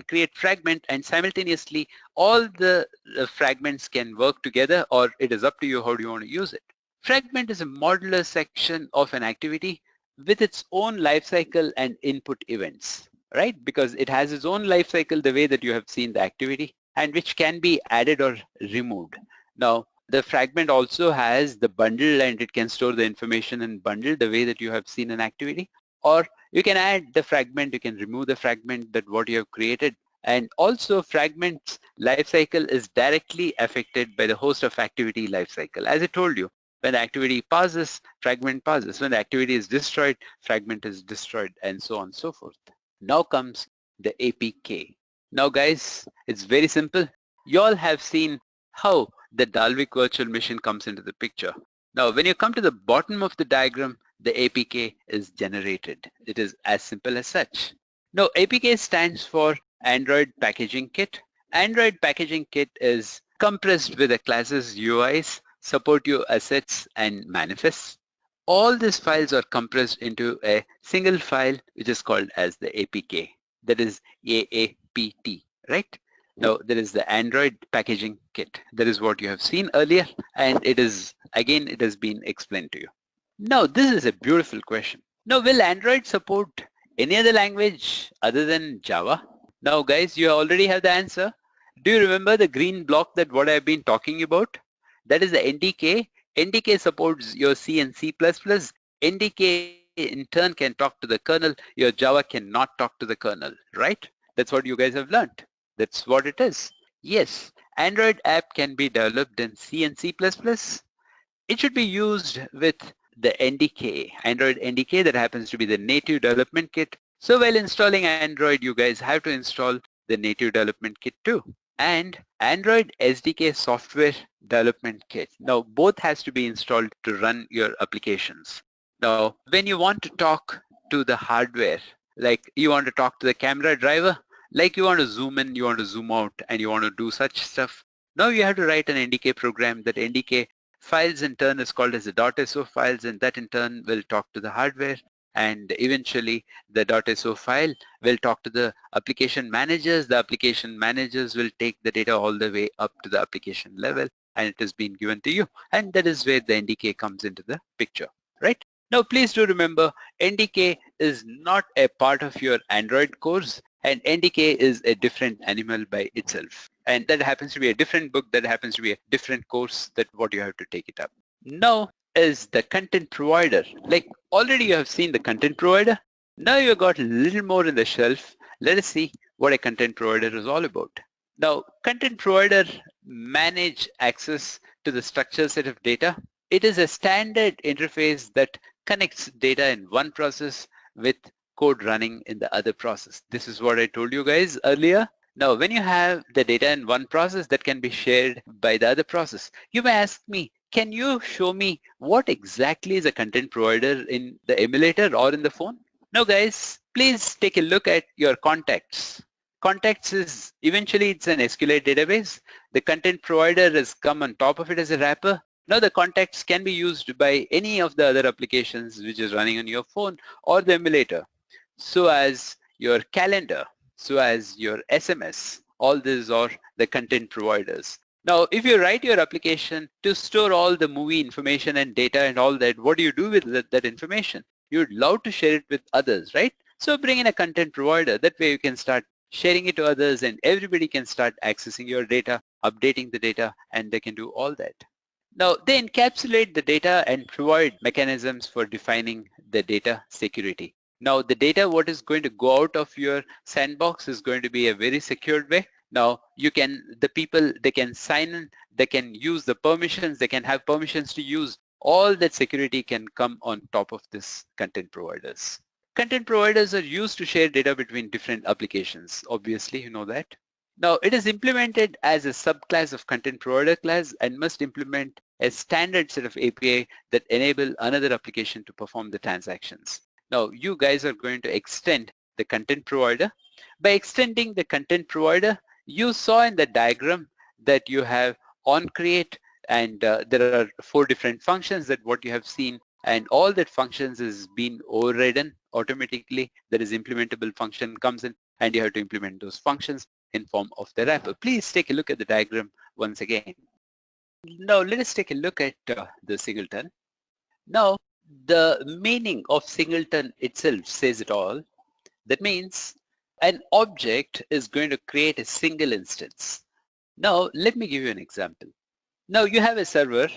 create fragment and simultaneously all the fragments can work together, or it is up to you how do you want to use it. Fragment is a modular section of an activity with its own life cycle and input events, right? Because it has its own life cycle the way that you have seen the activity, and which can be added or removed. Now, the fragment also has the bundle, and it can store the information in bundle the way that you have seen an activity, or you can add the fragment, you can remove the fragment that what you have created. And also fragments lifecycle is directly affected by the host of activity lifecycle. As I told you, when the activity passes, fragment passes. When the activity is destroyed, fragment is destroyed, and so on and so forth. Now comes the APK. Now guys, it's very simple. You all have seen how the Dalvik virtual machine comes into the picture. Now when you come to the bottom of the diagram, the APK is generated. It is as simple as such. Now APK stands for Android Packaging Kit. Android Packaging Kit is compressed with the classes UIs, support your assets and manifests. All these files are compressed into a single file which is called as the APK. That is AAPT, right? Now there is the Android Packaging Kit. That is what you have seen earlier, and it is, again, it has been explained to you. Now this is a beautiful question. Now will Android support any other language other than Java? Now guys, you already have the answer. Do you remember the green block that what I've been talking about? That is the NDK. NDK supports your C and C++. NDK in turn can talk to the kernel. Your Java cannot talk to the kernel, right? That's what you guys have learned. That's what it is. Yes, Android app can be developed in C and C++. It should be used with the NDK, Android NDK, that happens to be the native development kit. So while installing Android, you guys have to install the native development kit too. And Android SDK software development kit. Now both has to be installed to run your applications. Now when you want to talk to the hardware, like you want to talk to the camera driver, like you want to zoom in, you want to zoom out, and you want to do such stuff, now you have to write an NDK program. That NDK files in turn is called as the .so files, and that in turn will talk to the hardware, and eventually the .so file will talk to the application managers. The application managers will take the data all the way up to the application level, and it has been given to you, and that is where the NDK comes into the picture, right? Now please do remember, NDK is not a part of your Android course, and NDK is a different animal by itself. And that happens to be a different book, that happens to be a different course, that what you have to take it up. Now is the content provider. Like already you have seen the content provider. Now you got a little more in the shelf. Let us see what a content provider is all about. Now content provider manage access to the structured set of data. It is a standard interface that connects data in one process with code running in the other process. This is what I told you guys earlier. Now, when you have the data in one process that can be shared by the other process, you may ask me, can you show me what exactly is a content provider in the emulator or in the phone? Now guys, please take a look at your contacts. Contacts is eventually it's an SQLite database. The content provider has come on top of it as a wrapper. Now the contacts can be used by any of the other applications which is running on your phone or the emulator. So as your calendar, so as your SMS, all these are the content providers. Now if you write your application to store all the movie information and data and all that, what do you do with that information? You'd love to share it with others, right? So bring in a content provider. That way you can start sharing it to others, and everybody can start accessing your data, updating the data, and they can do all that. Now they encapsulate the data and provide mechanisms for defining the data security. Now the data what is going to go out of your sandbox is going to be a very secured way. Now you can, the people, they can sign in, they can use the permissions, they can have permissions to use. All that security can come on top of this content providers. Content providers are used to share data between different applications. Obviously, you know that. Now it is implemented as a subclass of content provider class and must implement a standard set of API that enable another application to perform the transactions. Now you guys are going to extend the content provider. By extending the content provider, you saw in the diagram that you have on create, and there are 4 different functions that what you have seen, and all that functions is being overridden automatically. There is implementable function comes in and you have to implement those functions in form of the wrapper. Please take a look at the diagram once again. Now let us take a look at the singleton. Now the meaning of singleton itself says it all. That means an object is going to create a single instance. Now let me give you an example. Now you have a server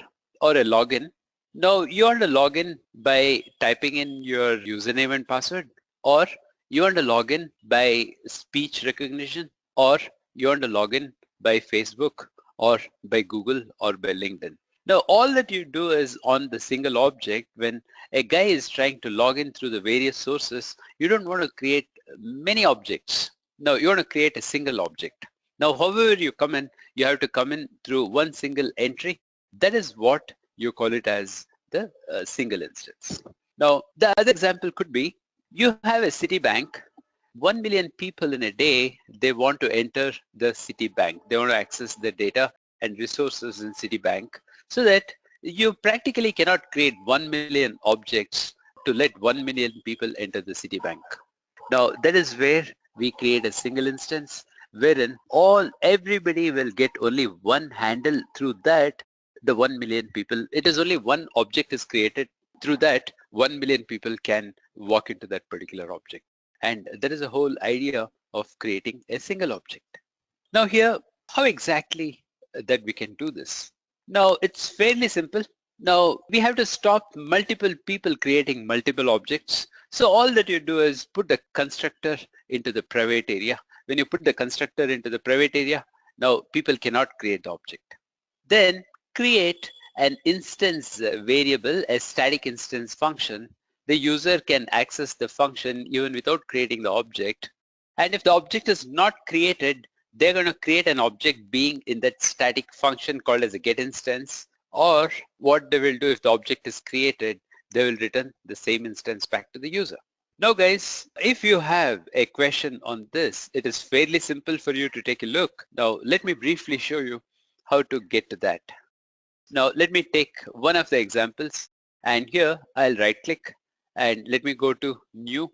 or a login. Now you want to log in by typing in your username and password, or you want to log in by speech recognition, or you want to log in by Facebook or by Google or by LinkedIn. Now all that you do is on the single object. When a guy is trying to log in through the various sources, you don't want to create many objects. No, you want to create a single object. Now however you come in, you have to come in through one single entry. That is what you call it as the single instance. Now the other example could be you have a Citibank. 1 million people in a day, they want to enter the Citibank. They want to access the data and resources in Citibank, so that you practically cannot create 1 million objects to let 1 million people enter the Citibank. Now that is where we create a single instance wherein everybody will get only one handle. Through that, the 1 million people, it is only one object is created. Through that, 1 million people can walk into that particular object. And that is the whole idea of creating a single object. Now here, how exactly that we can do this? Now it's fairly simple. Now we have to stop multiple people creating multiple objects. So all that you do is put the constructor into the private area. When you put the constructor into the private area, now people cannot create the object. Then create an instance variable, a static instance function. The user can access the function even without creating the object. And if the object is not created, they're going to create an object being in that static function called as a get instance. Or what they will do, if the object is created, they will return the same instance back to the user. Now guys, if you have a question on this, it is fairly simple for you to take a look. Now let me briefly show you how to get to that. Now let me take one of the examples, and here I'll right click and let me go to new,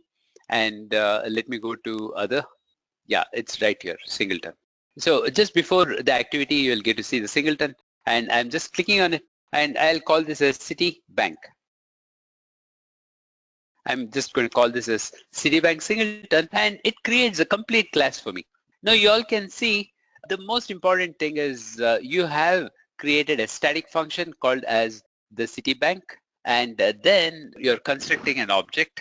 and let me go to other. Yeah, it's right here, singleton. So just before the activity, you'll get to see the singleton, and I'm just clicking on it, and I'll call this as Citibank. I'm just going to call this as Citibank singleton, and it creates a complete class for me. Now you all can see the most important thing is you have created a static function called as the Citibank, and then you're constructing an object.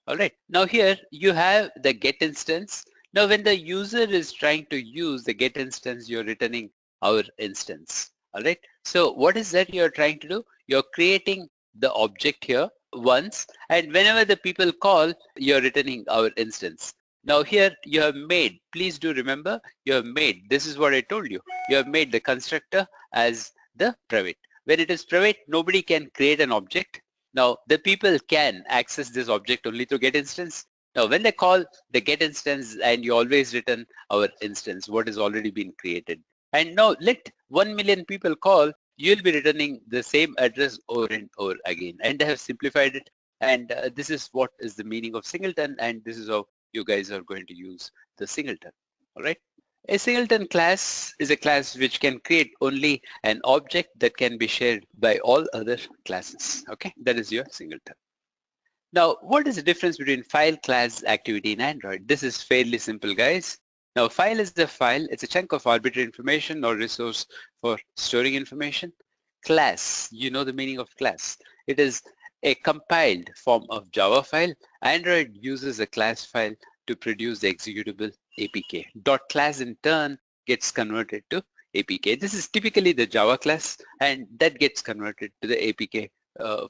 All right, now here you have the get instance. Now when the user is trying to use the get instance, you're returning our instance. All right, so what is that you're trying to do? You're creating the object here once, and whenever the people call, you're returning our instance. Now here you have made, please do remember, you have made, this is what I told you, you have made the constructor as the private. When it is private, nobody can create an object. Now the people can access this object only through get instance. Now when they call the get instance, and you always return our instance, what is already been created. And now let 1 million people call, you'll be returning the same address over and over again. And they have simplified it. And this is what is the meaning of singleton, and this is how you guys are going to use the singleton. All right. A singleton class is a class which can create only an object that can be shared by all other classes. Okay, that is your singleton. Now, what is the difference between file, class, activity in Android? This is fairly simple, guys. Now, file is the file. It's a chunk of arbitrary information or resource for storing information. Class, you know the meaning of class. It is a compiled form of Java file. Android uses a class file to produce the executable APK. .class in turn gets converted to APK. This is typically the Java class, and that gets converted to the APK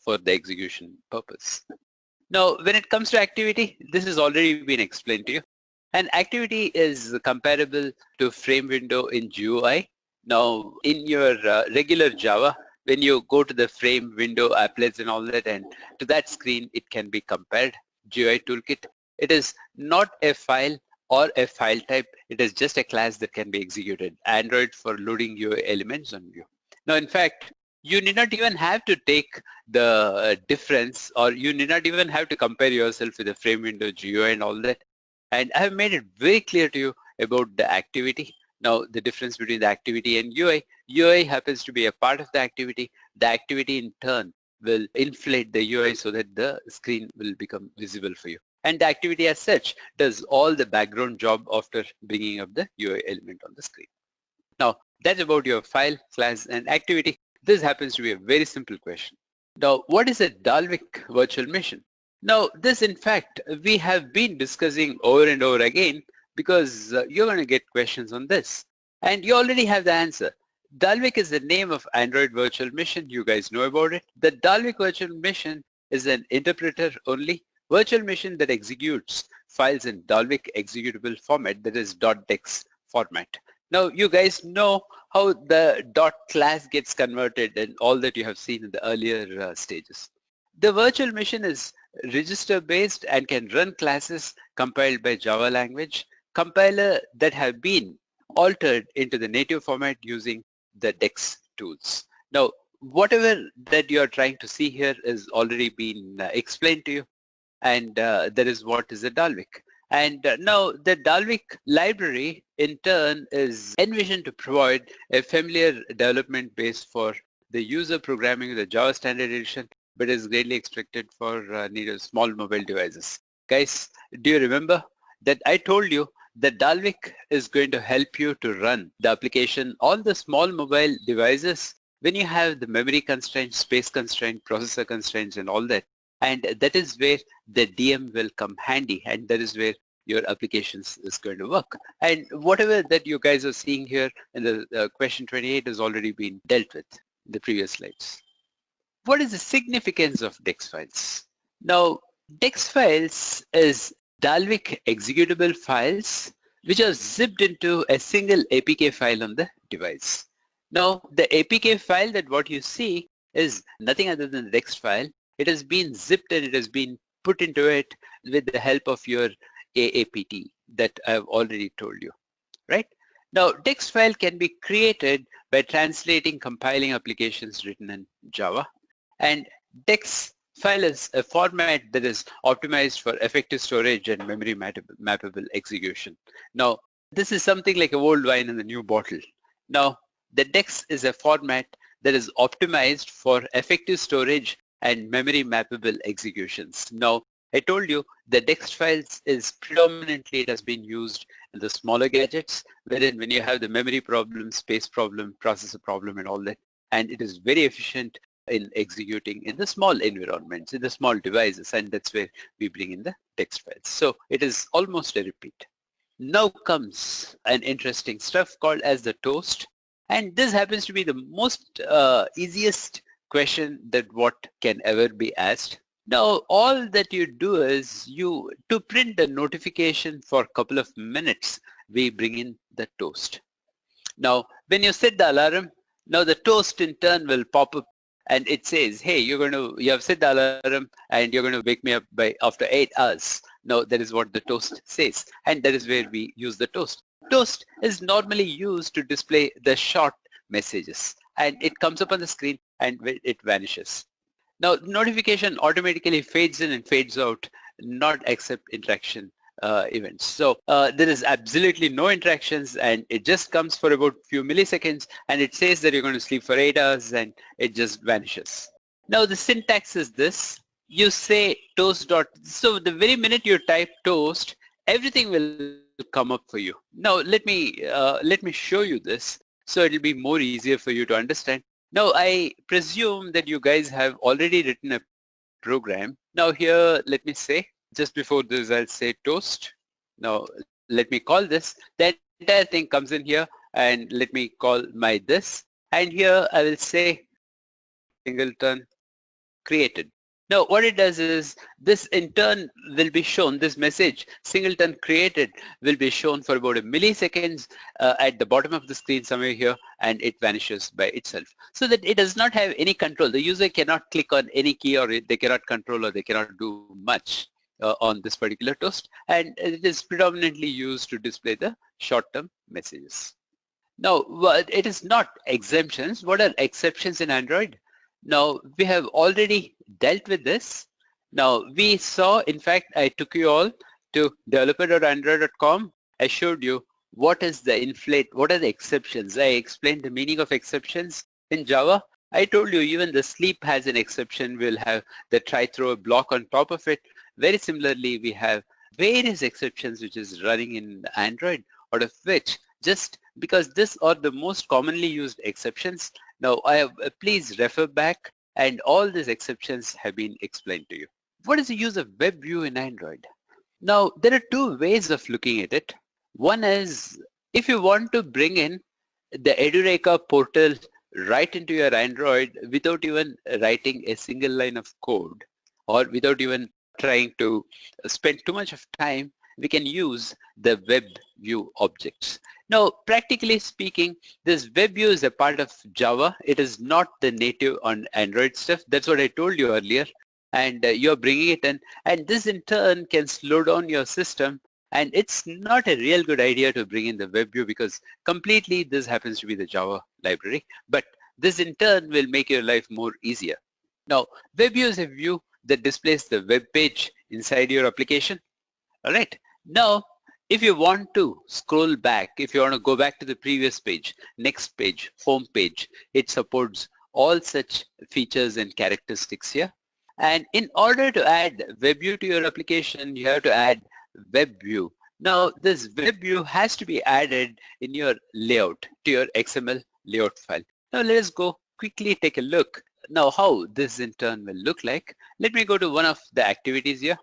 for the execution purpose. Now, when it comes to activity, this has already been explained to you. An activity is comparable to frame window in GUI. Now, in your regular Java, when you go to the frame window applets and all that, and to that screen, it can be compared. GUI toolkit. It is not a file or a file type. It is just a class that can be executed. Android for loading UI elements on view. Now, in fact, you need not even have to take the difference, or you need not even have to compare yourself with the frame window GUI and all that. And I have made it very clear to you about the activity. Now, the difference between the activity and UI. UI happens to be a part of the activity. The activity in turn will inflate the UI so that the screen will become visible for you. And the activity as such does all the background job after bringing up the UI element on the screen. Now, that's about your file, class, and activity. This happens to be a very simple question. Now, what is a Dalvik virtual machine? Now, this in fact, we have been discussing over and over again because you're going to get questions on this. And you already have the answer. Dalvik is the name of Android virtual machine. You guys know about it. The Dalvik virtual machine is an interpreter only virtual machine that executes files in Dalvik executable format, that is .dex format. Now, you guys know how the .class gets converted and all that you have seen in the earlier stages. The virtual machine is register based and can run classes compiled by Java language, compiler that have been altered into the native format using the DEX tools. Now, whatever that you are trying to see here is already been explained to you, and that is what is a Dalvik. And now the Dalvik library in turn is envisioned to provide a familiar development base for the user programming with the Java Standard Edition, but is greatly expected for needed small mobile devices. Guys, do you remember that I told you that Dalvik is going to help you to run the application on the small mobile devices when you have the memory constraints, space constraints, processor constraints, and all that. And that is where the DM will come handy, and that is where your applications is going to work. And whatever that you guys are seeing here in the question 28 has already been dealt with in the previous slides. What is the significance of DEX files? Now, DEX files is Dalvik executable files which are zipped into a single APK file on the device. Now, the APK file that what you see is nothing other than the DEX file. It has been zipped and it has been put into it with the help of your AAPT that I have already told you, right? Now, DEX file can be created by translating compiling applications written in Java, and DEX file is a format that is optimized for effective storage and memory mappable execution. Now, this is something like a old wine in the new bottle. Now, the DEX is a format that is optimized for effective storage and memory mappable executions. Now, I told you the DEX files is predominantly, it has been used in the smaller gadgets, wherein when you have the memory problem, space problem, processor problem, and all that, and it is very efficient in executing in the small environments, in the small devices, and that's where we bring in the text files. So it is almost a repeat. Now comes an interesting stuff called as the toast, and this happens to be the most easiest question that what can ever be asked. Now all that you do is to print the notification for a couple of minutes, we bring in the toast. Now when you set the alarm, now the toast in turn will pop up and it says, hey, you have set the alarm and you're going to wake me up by after 8 hours. Now that is what the toast says, and that is where we use the toast. Toast is normally used to display the short messages, and it comes up on the screen and it vanishes. Now notification automatically fades in and fades out, not accept interaction events. So there is absolutely no interactions, and it just comes for about few milliseconds, and it says that you're going to sleep for 8 hours, and it just vanishes. Now the syntax is this. You say toast dot, so the very minute you type toast, everything will come up for you. Now let me show you this, so it'll be more easier for you to understand. Now I presume that you guys have already written a program. Now here, let me say, just before this, I'll say toast. Now let me call this. The entire thing comes in here, and let me call my this. And here I will say singleton created. Now what it does is this in turn will be shown, this message singleton created will be shown for about a milliseconds at the bottom of the screen somewhere here, and it vanishes by itself, so that it does not have any control. The user cannot click on any key, or they cannot control, or they cannot do much on this particular toast, and it is predominantly used to display the short-term messages. Now, it is not exemptions. What are exceptions in Android? Now, we have already dealt with this. Now, we saw, in fact, I took you all to developer.android.com. I showed you what is the what are the exceptions. I explained the meaning of exceptions in Java. I told you even the sleep has an exception. We'll have the try throw a block on top of it. Very similarly, we have various exceptions which is running in Android, out of which, just because this are the most commonly used exceptions. Now, please refer back, and all these exceptions have been explained to you. What is the use of web view in Android? Now, there are two ways of looking at it. One is if you want to bring in the Edureka portal right into your Android without even writing a single line of code, or without even trying to spend too much of time, we can use the web view objects. Now, practically speaking, this web view is a part of Java. It is not the native on Android stuff. That's what I told you earlier. And you're bringing it in, and this in turn can slow down your system. And it's not a real good idea to bring in the web view, because completely this happens to be the Java library. But this in turn will make your life more easier. Now, web view is a view that displays the web page inside your application. All right. Now, if you want to scroll back, if you want to go back to the previous page, next page, home page, it supports all such features and characteristics here. And in order to add web view to your application, you have to add web view. Now, this web view has to be added in your layout, to your XML layout file. Now, let us go quickly take a look now how this in turn will look like. Let me go to one of the activities here.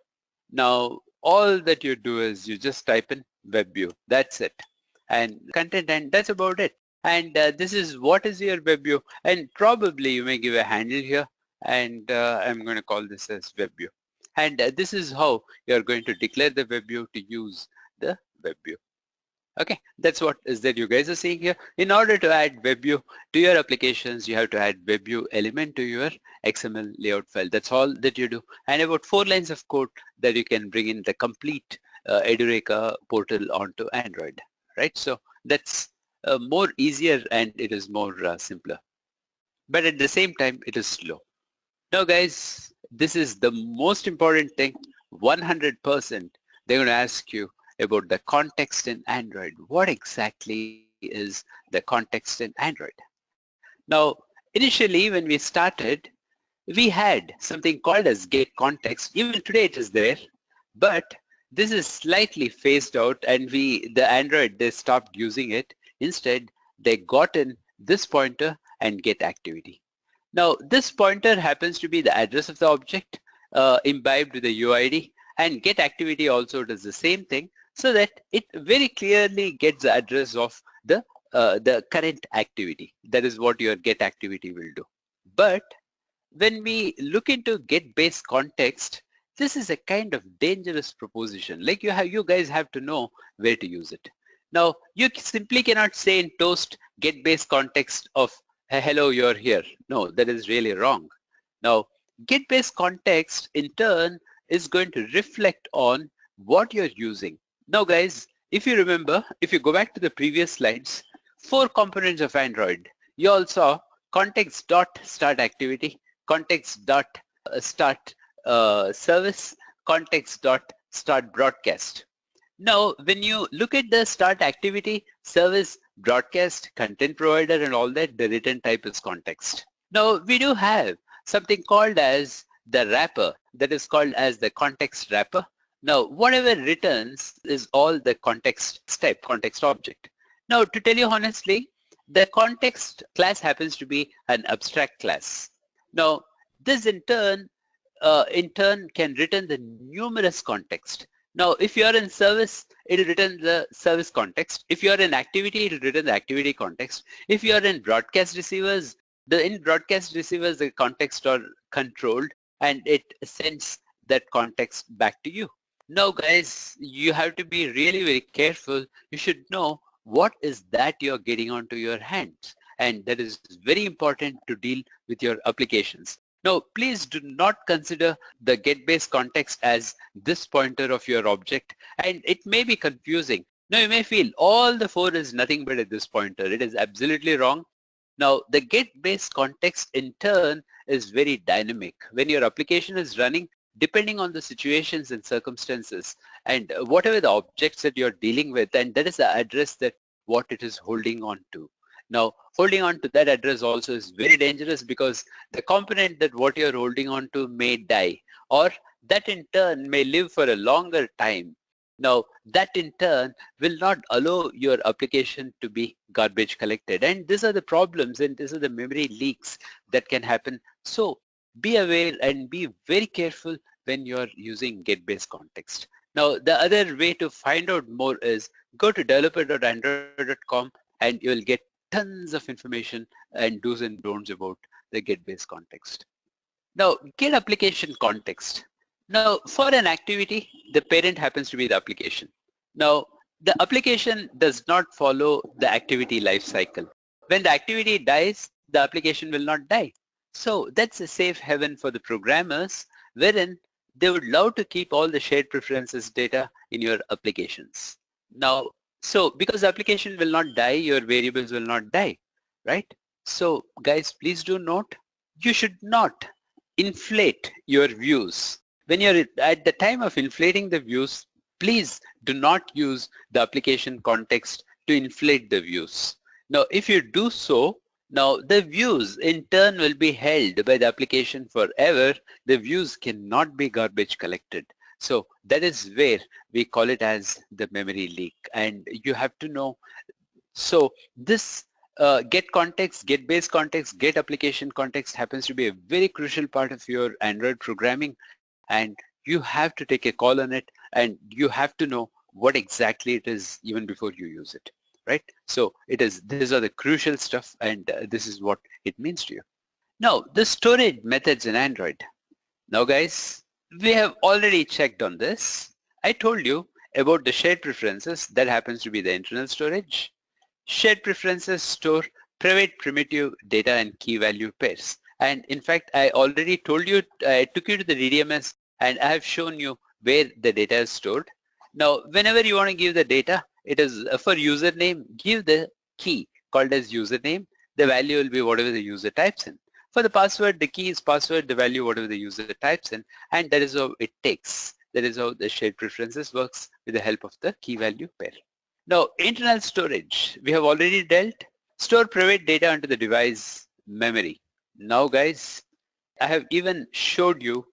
Now, all that you do is you just type in web view. That's it. And content, and that's about it. And this is what is your web view. And probably you may give a handle here. And I'm going to call this as web view. And this is how you're going to declare the web view to use the web view. Okay, that's what is that you guys are seeing here. In order to add web view to your applications, you have to add web view element to your XML layout file. That's all that you do. And about 4 lines of code that you can bring in the complete Edureka portal onto Android, right? So that's more easier, and it is more simpler. But at the same time, it is slow. Now guys, this is the most important thing. 100% they're going to ask you about the context in Android. What exactly is the context in Android? Now, initially when we started, we had something called as get context. Even today it is there, but this is slightly phased out, and the Android, they stopped using it. Instead, they got in this pointer and get activity. Now, this pointer happens to be the address of the object imbibed with the UID, and get activity also does the same thing, so that it very clearly gets the address of the current activity. That is what your get activity will do. But when we look into get base context, this is a kind of dangerous proposition. Like you guys have to know where to use it. Now, you simply cannot say in toast get base context of hello, you're here. No, that is really wrong. Now, get base context in turn is going to reflect on what you're using. Now guys, if you remember, if you go back to the previous slides, 4 components of Android, you all saw context.start activity, context.start service, context.start broadcast. Now, when you look at the start activity, service, broadcast, content provider, and all that, the return type is context. Now, we do have something called as the wrapper, that is called as the context wrapper. Now, whatever returns is all the context type, context object. Now, to tell you honestly, the context class happens to be an abstract class. Now, this in turn can return the numerous context. Now, if you are in service, it will return the service context. If you are in activity, it will return the activity context. If you are in broadcast receivers, in broadcast receivers, the context are controlled, and it sends that context back to you. Now guys, you have to be really very careful. You should know what is that you're getting onto your hands, and that is very important to deal with your applications. Now please do not consider the get base context as this pointer of your object, and it may be confusing. Now you may feel all the 4 is nothing but at this pointer. It is absolutely wrong. Now the get base context in turn is very dynamic. When your application is running, depending on the situations and circumstances and whatever the objects that you're dealing with, and that is the address that what it is holding on to. Now holding on to that address also is very dangerous, because the component that what you're holding on to may die, or that in turn may live for a longer time. Now that in turn will not allow your application to be garbage collected, and these are the problems and these are the memory leaks that can happen. So be aware and be very careful when you're using get base context. Now the other way to find out more is go to developer.android.com and you'll get tons of information and do's and don'ts about the get base context. Now get application context. Now for an activity, the parent happens to be the application. Now the application does not follow the activity life cycle. When the activity dies, the application will not die. So that's a safe haven for the programmers, wherein they would love to keep all the shared preferences data in your applications. Now, so because the application will not die, your variables will not die, right? So guys, please do note, you should not inflate your views. When you're at the time of inflating the views, please do not use the application context to inflate the views. Now, if you do so, now the views in turn will be held by the application forever. The views cannot be garbage collected. So that is where we call it as the memory leak, and you have to know. So this get context, get base context, get application context happens to be a very crucial part of your Android programming, and you have to take a call on it, and you have to know what exactly it is even before you use it, right? So these are the crucial stuff, and this is what it means to you. Now the storage methods in Android. Now guys, we have already checked on this. I told you about the shared preferences. That happens to be the internal storage. Shared preferences store private primitive data and key value pairs. And in fact, I already told you, I took you to the DDMS and I have shown you where the data is stored. Now, whenever you want to give the data, it is for username, give the key called as username. The value will be whatever the user types in. For the password, the key is password, the value whatever the user types in, and that is how it takes. That is how the shared preferences works with the help of the key value pair. Now, internal storage, we have already dealt. Store private data onto the device memory. Now guys, I have even showed you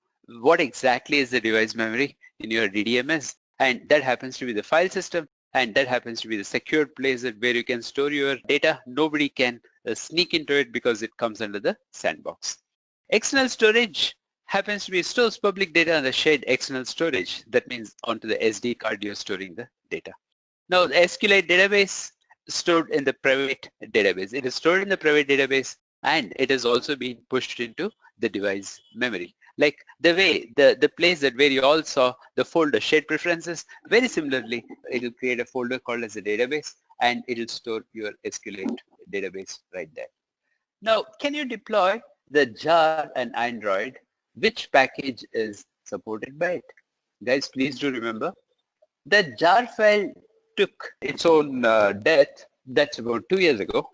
what exactly is the device memory in your DDMS, and that happens to be the file system, and that happens to be the secured place where you can store your data. Nobody can sneak into it because it comes under the sandbox. External storage happens to be stores public data on the shared external storage. That means onto the SD card you're storing the data. Now the SQLite database stored in the private database. It is stored in the private database, and it is also being pushed into the device memory. Like the way, the place that where you all saw the folder shared preferences, very similarly, it will create a folder called as a database, and it will store your SQLite database right there. Now, can you deploy the jar and Android? Which package is supported by it? Guys, please do remember, the jar file took its own death. That's about 2 years ago,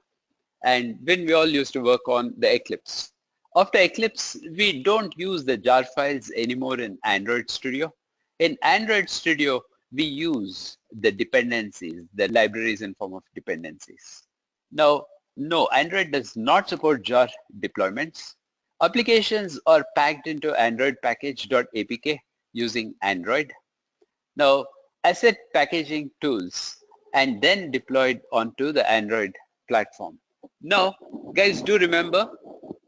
and when we all used to work on the Eclipse. After Eclipse, we don't use the jar files anymore in Android Studio. In Android Studio, we use the dependencies, the libraries in form of dependencies. Now, no, Android does not support jar deployments. Applications are packed into Android package.apk using Android. Now, asset packaging tools and then deployed onto the Android platform. Now, guys, do remember,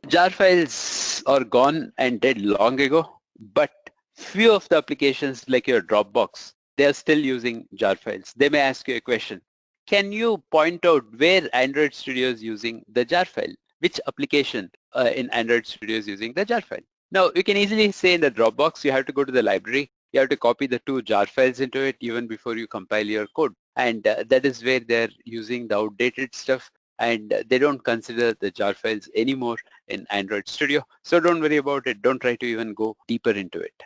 jar files are gone and dead long ago, but few of the applications like your Dropbox, they are still using jar files. They may ask you a question. Can you point out where Android Studio is using the jar file? Which application in Android Studio is using the jar file? Now you can easily say in the Dropbox, you have to go to the library, you have to copy the 2 jar files into it even before you compile your code. And that is where they're using the outdated stuff, and they don't consider the jar files anymore in Android Studio. So don't worry about it. Don't try to even go deeper into it.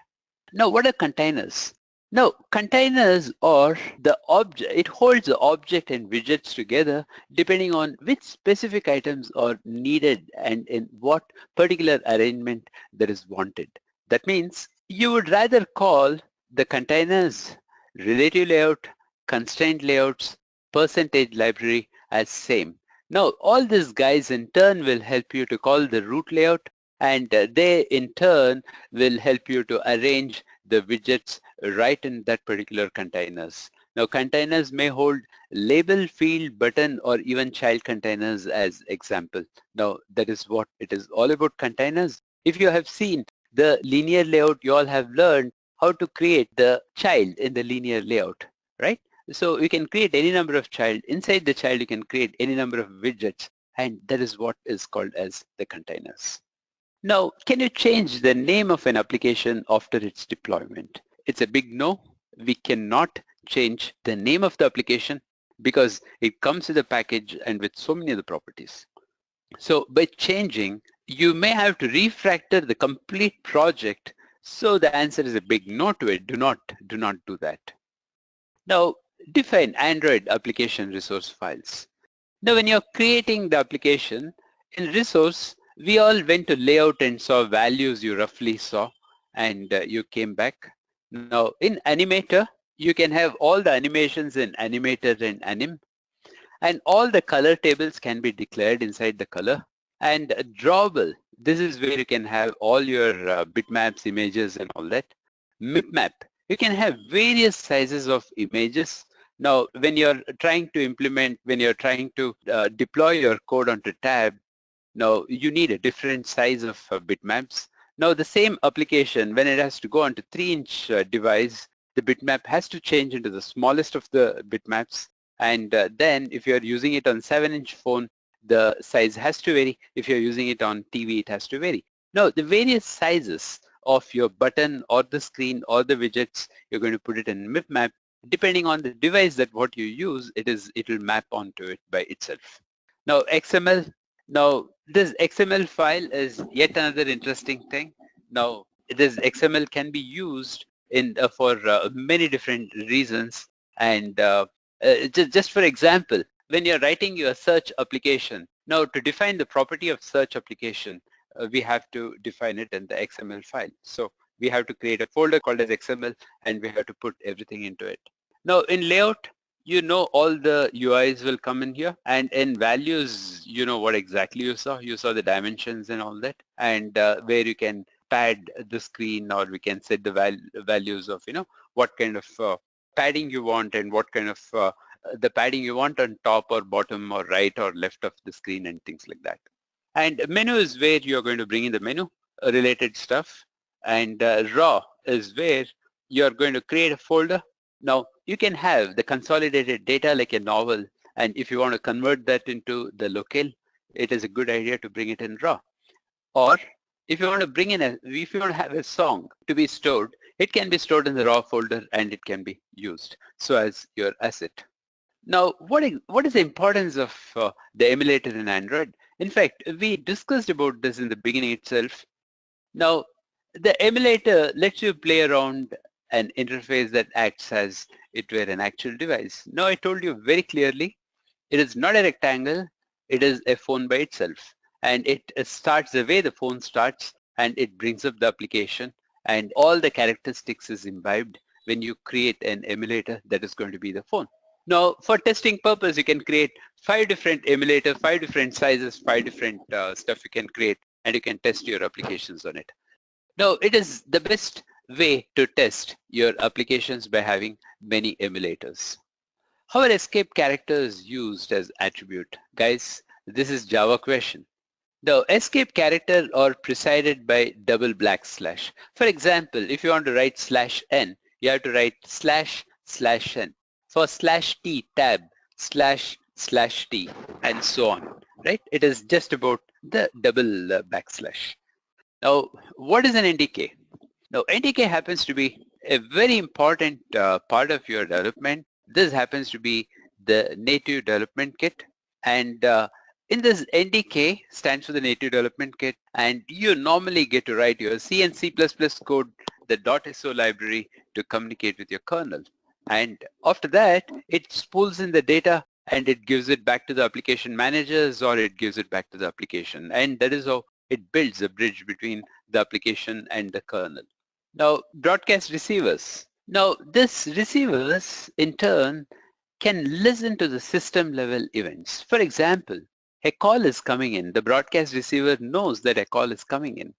Now, what are containers? Now, containers are the object, it holds the object and widgets together depending on which specific items are needed and in what particular arrangement that is wanted. That means you would rather call the containers relative layout, constraint layouts, percentage library as same. Now, all these guys in turn will help you to call the root layout, and they in turn will help you to arrange the widgets right in that particular containers. Now containers may hold label, field, button, or even child containers as example. Now that is what it is all about, containers. If you have seen the linear layout, you all have learned how to create the child in the linear layout, right? So you can create any number of child. Inside the child, you can create any number of widgets, and that is what is called as the containers. Now, can you change the name of an application after its deployment? It's a big no. We cannot change the name of the application because it comes with a package and with so many other properties. So by changing, you may have to refactor the complete project. So the answer is a big no to it. Do not do that. Now, define Android application resource files. Now, when you're creating the application in resource, we all went to layout and saw values you roughly saw, and you came back. Now, in animator, you can have all the animations in animator and anim, and all the color tables can be declared inside the color. And drawable, this is where you can have all your bitmaps, images, and all that. Mipmap, you can have various sizes of images. Now, when you're trying to implement, when you're trying to deploy your code onto tab, now you need a different size of bitmaps. Now the same application, when it has to go onto 3-inch device, the bitmap has to change into the smallest of the bitmaps. And then if you're using it on 7-inch phone, the size has to vary. If you're using it on TV, it has to vary. Now the various sizes of your button or the screen or the widgets, you're going to put it in mipmap. Depending on the device that what you use, it will map onto it by itself. Now XML, now this XML file is yet another interesting thing. Now this XML can be used in for many different reasons, and just for example, when you're writing your search application, now to define the property of search application, we have to define it in the XML file. So we have to create a folder called as XML, and we have to put everything into it. Now in layout, you know all the UIs will come in here, and in values, you know what exactly you saw. You saw the dimensions and all that, and where you can pad the screen, or we can set the values of, you know, what kind of padding you want and what kind of the padding you want on top or bottom or right or left of the screen and things like that. And menu is where you're going to bring in the menu related stuff, and raw is where you're going to create a folder. Now you can have the consolidated data like a novel, and if you want to convert that into the locale, it is a good idea to bring it in raw. Or if you want to bring in if you want to have a song to be stored, it can be stored in the raw folder and it can be used so as your asset. Now, what is the importance of the emulator in Android? In fact, we discussed about this in the beginning itself. Now, the emulator lets you play around an interface that acts as it were an actual device. Now, I told you very clearly, it is not a rectangle, it is a phone by itself. And it starts the way the phone starts, and it brings up the application, and all the characteristics is imbibed when you create an emulator that is going to be the phone. Now, for testing purpose, you can create 5 different emulators, 5 different sizes, 5 different stuff you can create, and you can test your applications on it. Now, it is the best way to test your applications by having many emulators. How are escape characters used as attribute? Guys, this is Java question. The escape character are preceded by double \\. For example, if you want to write /n, you have to write //n. For /t tab, //t, and so on, right? It is just about the double \\. Now, what is an NDK? Now, NDK happens to be a very important part of your development. This happens to be the native development kit. And in this NDK stands for the native development kit. And you normally get to write your C and C++ code, the .so library to communicate with your kernel. And after that, it spools in the data and it gives it back to the application managers or it gives it back to the application. And that is how it builds a bridge between the application and the kernel. Now, broadcast receivers. Now, this receivers in turn can listen to the system level events. For example, a call is coming in. The broadcast receiver knows that a call is coming in.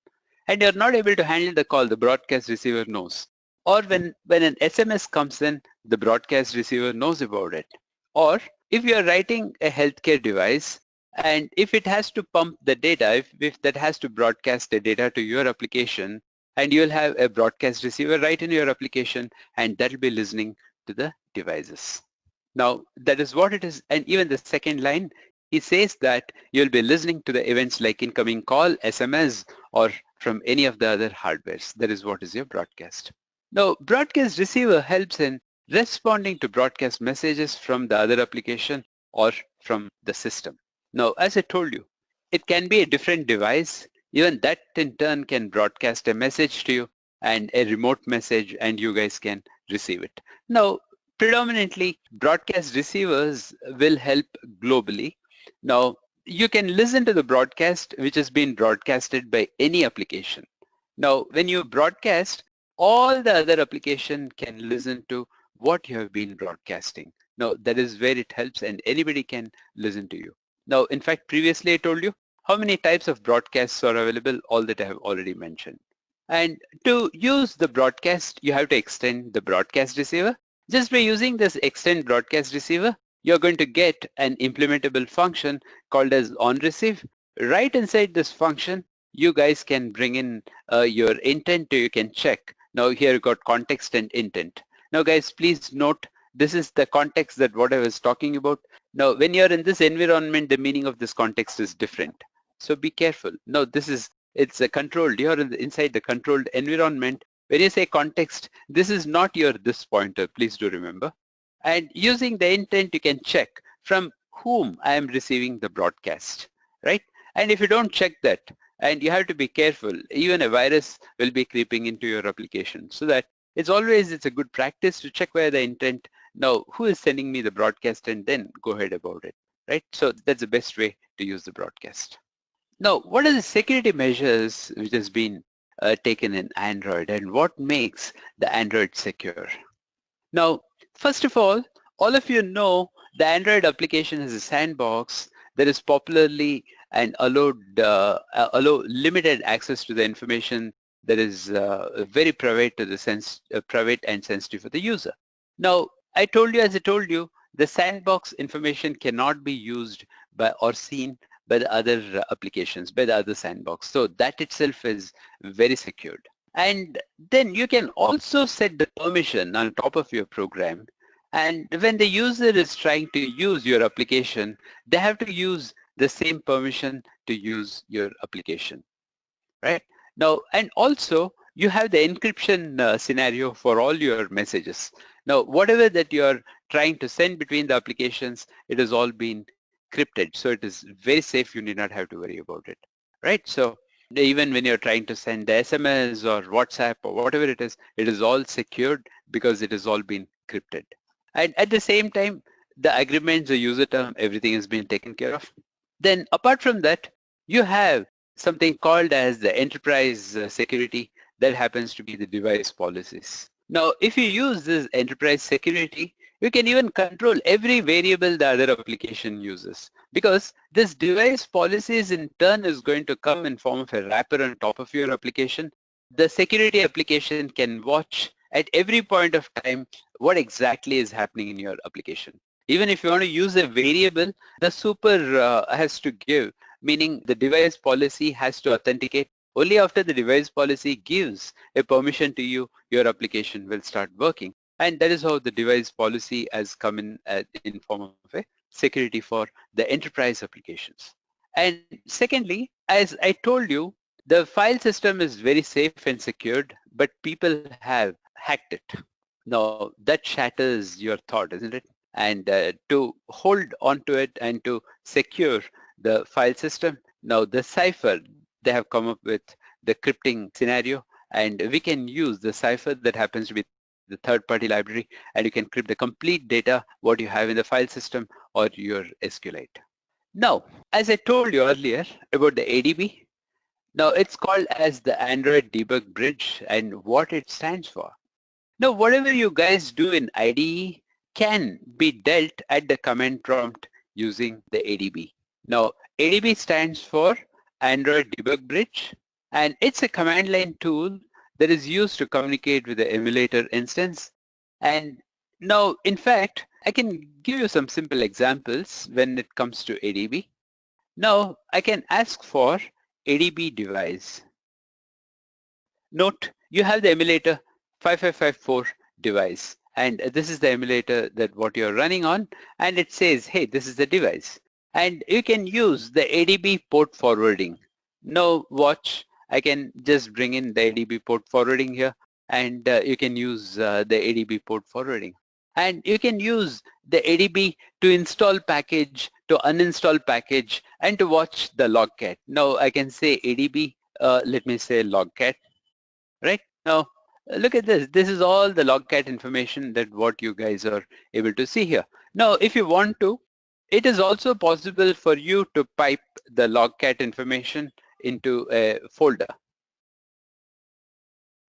And you're not able to handle the call, the broadcast receiver knows. Or when an SMS comes in, the broadcast receiver knows about it. Or if you're writing a healthcare device, and if it has to pump the data, if that has to broadcast the data to your application, and you'll have a broadcast receiver right in your application, and that'll be listening to the devices. Now, that is what it is. And even the second line, he says that you'll be listening to the events like incoming call, SMS, or from any of the other hardwares. That is what is your broadcast. Now, broadcast receiver helps in responding to broadcast messages from the other application or from the system. Now, as I told you, it can be a different device. Even that in turn can broadcast a message to you and a remote message, and you guys can receive it. Now, predominantly, broadcast receivers will help globally. Now, you can listen to the broadcast which has been broadcasted by any application. Now, when you broadcast, all the other application can listen to what you have been broadcasting. Now, that is where it helps, and anybody can listen to you. Now, in fact, previously I told you how many types of broadcasts are available, all that I have already mentioned. And to use the broadcast, you have to extend the broadcast receiver. Just by using this extend broadcast receiver, you're going to get an implementable function called as onReceive. Right inside this function, you guys can bring in your intent, you can check. Now here you got context and intent. Now guys, please note, this is the context that what I was talking about. Now when you're in this environment, the meaning of this context is different. So be careful. Now it's a controlled, you're inside the controlled environment. When you say context, this is not your this pointer, please do remember. And using the intent, you can check from whom I am receiving the broadcast, right? And if you don't check that, and you have to be careful, even a virus will be creeping into your application. So that it's a good practice to check where the intent, now who is sending me the broadcast, and then go ahead about it, right? So that's the best way to use the broadcast. Now, what are the security measures which has been taken in Android, and what makes the Android secure? Now, first of all of you know the Android application is a sandbox that is popularly and allow limited access to the information that is very private to the private and sensitive for the user. Now, as I told you, the sandbox information cannot be used by or seen by the other applications, by the other sandbox. So that itself is very secured. And then you can also set the permission on top of your program. And when the user is trying to use your application, they have to use the same permission to use your application, right? Now, and also you have the encryption scenario for all your messages. Now, whatever that you're trying to send between the applications, it has all been encrypted. So it is very safe. You need not have to worry about it, right? So even when you're trying to send the SMS or WhatsApp or whatever it is all secured because it has all been encrypted. And at the same time, the agreements, the user term, everything has been taken care of. Then apart from that, you have something called as the enterprise security that happens to be the device policies. Now, if you use this enterprise security, you can even control every variable the other application uses, because this device policies in turn is going to come in form of a wrapper on top of your application. The security application can watch at every point of time what exactly is happening in your application. Even if you want to use a variable, the super has to give, meaning the device policy has to authenticate. Only after the device policy gives a permission to you, your application will start working. And that is how the device policy has come in form of a security for the enterprise applications. And secondly, as I told you, The file system is very safe and secured, but people have hacked it. Now that shatters your thought, isn't it? And to hold onto it and to secure the file system, now the cipher, they have come up with the crypting scenario, and we can use the cipher that happens to be the third-party library, and you can crypt the complete data, what you have in the file system or your SQLite. Now, as I told you earlier about the ADB, now it's called as the Android Debug Bridge and what it stands for. Now, whatever you guys do in IDE can be dealt at the command prompt using the ADB. Now, ADB stands for Android Debug Bridge, and it's a command line tool that is used to communicate with the emulator instance. And now, in fact, I can give you some simple examples when it comes to ADB. Now, I can ask for ADB device. Note, you have the emulator 5554 device, and this is the emulator that what you're running on, and it says, hey, this is the device. And you can use the ADB port forwarding. Now watch, I can just bring in the ADB port forwarding here, and you can use the ADB port forwarding. And you can use the ADB to install package, to uninstall package, and to watch the logcat. Now I can say ADB, let me say logcat. Right now, look at this. This is all the logcat information that what you guys are able to see here. Now, if you want to, it is also possible for you to pipe the logcat information into a folder.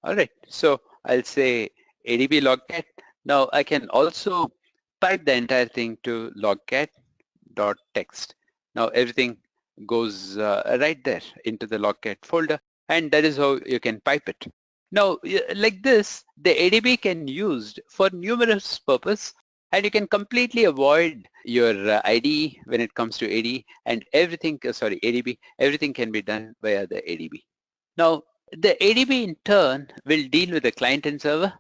All right, so I'll say ADB logcat. Now I can also pipe the entire thing to logcat.txt. Now everything goes right there into the logcat folder, and that is how you can pipe it. Now, like this, the ADB can used for numerous purposes, and you can completely avoid your IDE when it comes to ADE, and everything, ADB, everything can be done via the ADB. Now, the ADB in turn will deal with the client and server,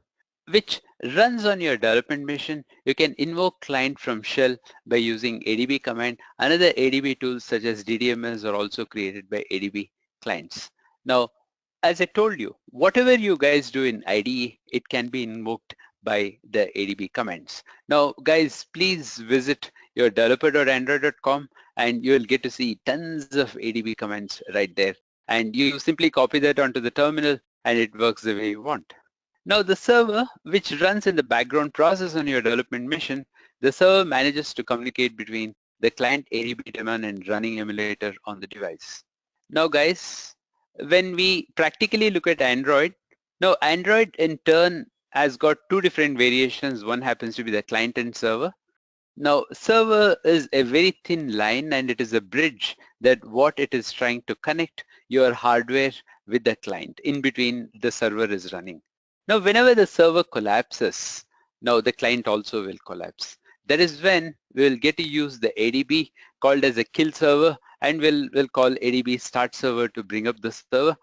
which runs on your development machine. You can invoke client from shell by using ADB command. Another ADB tools such as DDMS are also created by ADB clients. Now, as I told you, whatever you guys do in IDE, it can be invoked by the ADB commands. Now, guys, please visit your developer.android.com and you'll get to see tons of ADB commands right there. And you simply copy that onto the terminal and it works the way you want. Now, the server, which runs in the background process on your development mission, the server manages to communicate between the client ADB daemon and running emulator on the device. Now, guys, when we practically look at Android, now Android in turn has got two different variations. One happens to be the client and server. Now, server is a very thin line and it is a bridge that what it is trying to connect your hardware with the client. In between, the server is running. Now, whenever the server collapses, now the client also will collapse. That is when we will get to use the ADB called as a kill server, and we'll call ADB start server to bring up the server.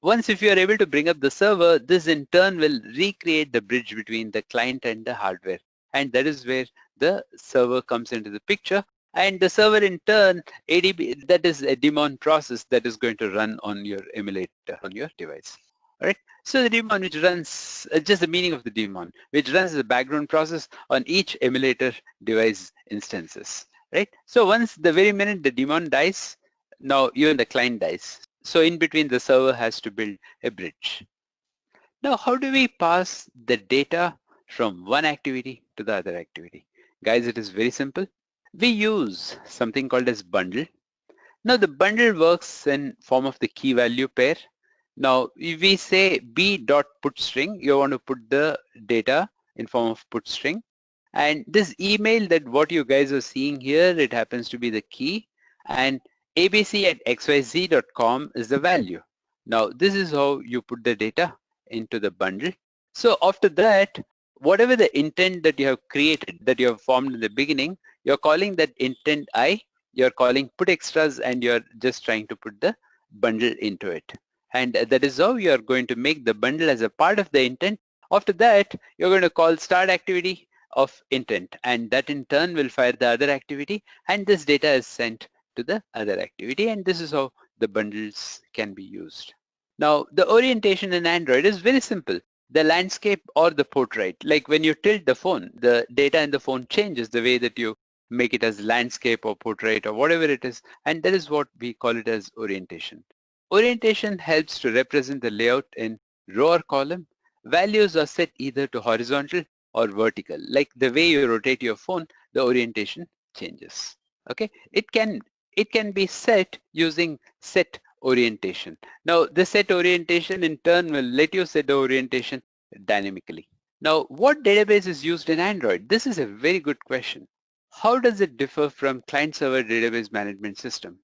Once if you are able to bring up the server, this in turn will recreate the bridge between the client and the hardware. And that is where the server comes into the picture. And the server in turn, ADB, that is a daemon process that is going to run on your emulator, on your device. All right. So the daemon which runs, just the meaning of the daemon, which runs the background process on each emulator device instances, right? So once the very minute the daemon dies, now even the client dies. So in between the server has to build a bridge. Now how do we pass the data from one activity to the other activity? Guys, it is very simple. We use something called as bundle. Now the bundle works in form of the key value pair. Now if we say b.putString, you want to put the data in form of put string. And this email that what you guys are seeing here, it happens to be the key, and abc@xyz.com is the value. Now this is how you put the data into the bundle. So after that, whatever the intent that you have created, that you have formed in the beginning, you're calling that intent I, you're calling put extras, and you're just trying to put the bundle into it. And that is how you're going to make the bundle as a part of the intent. After that, you're going to call start activity of intent, and that in turn will fire the other activity, and this data is sent to the other activity, and this is how the bundles can be used. Now, the orientation in Android is very simple. The landscape or the portrait. Like when you tilt the phone, the data in the phone changes the way that you make it as landscape or portrait or whatever it is. And that is what we call it as orientation. Orientation helps to represent the layout in row or column. Values are set either to horizontal or vertical. Like the way you rotate your phone, the orientation changes. Okay, it can be set using set orientation. Now the set orientation in turn will let you set the orientation dynamically. Now what database is used in Android? This is a very good question. How does it differ from client-server database management system?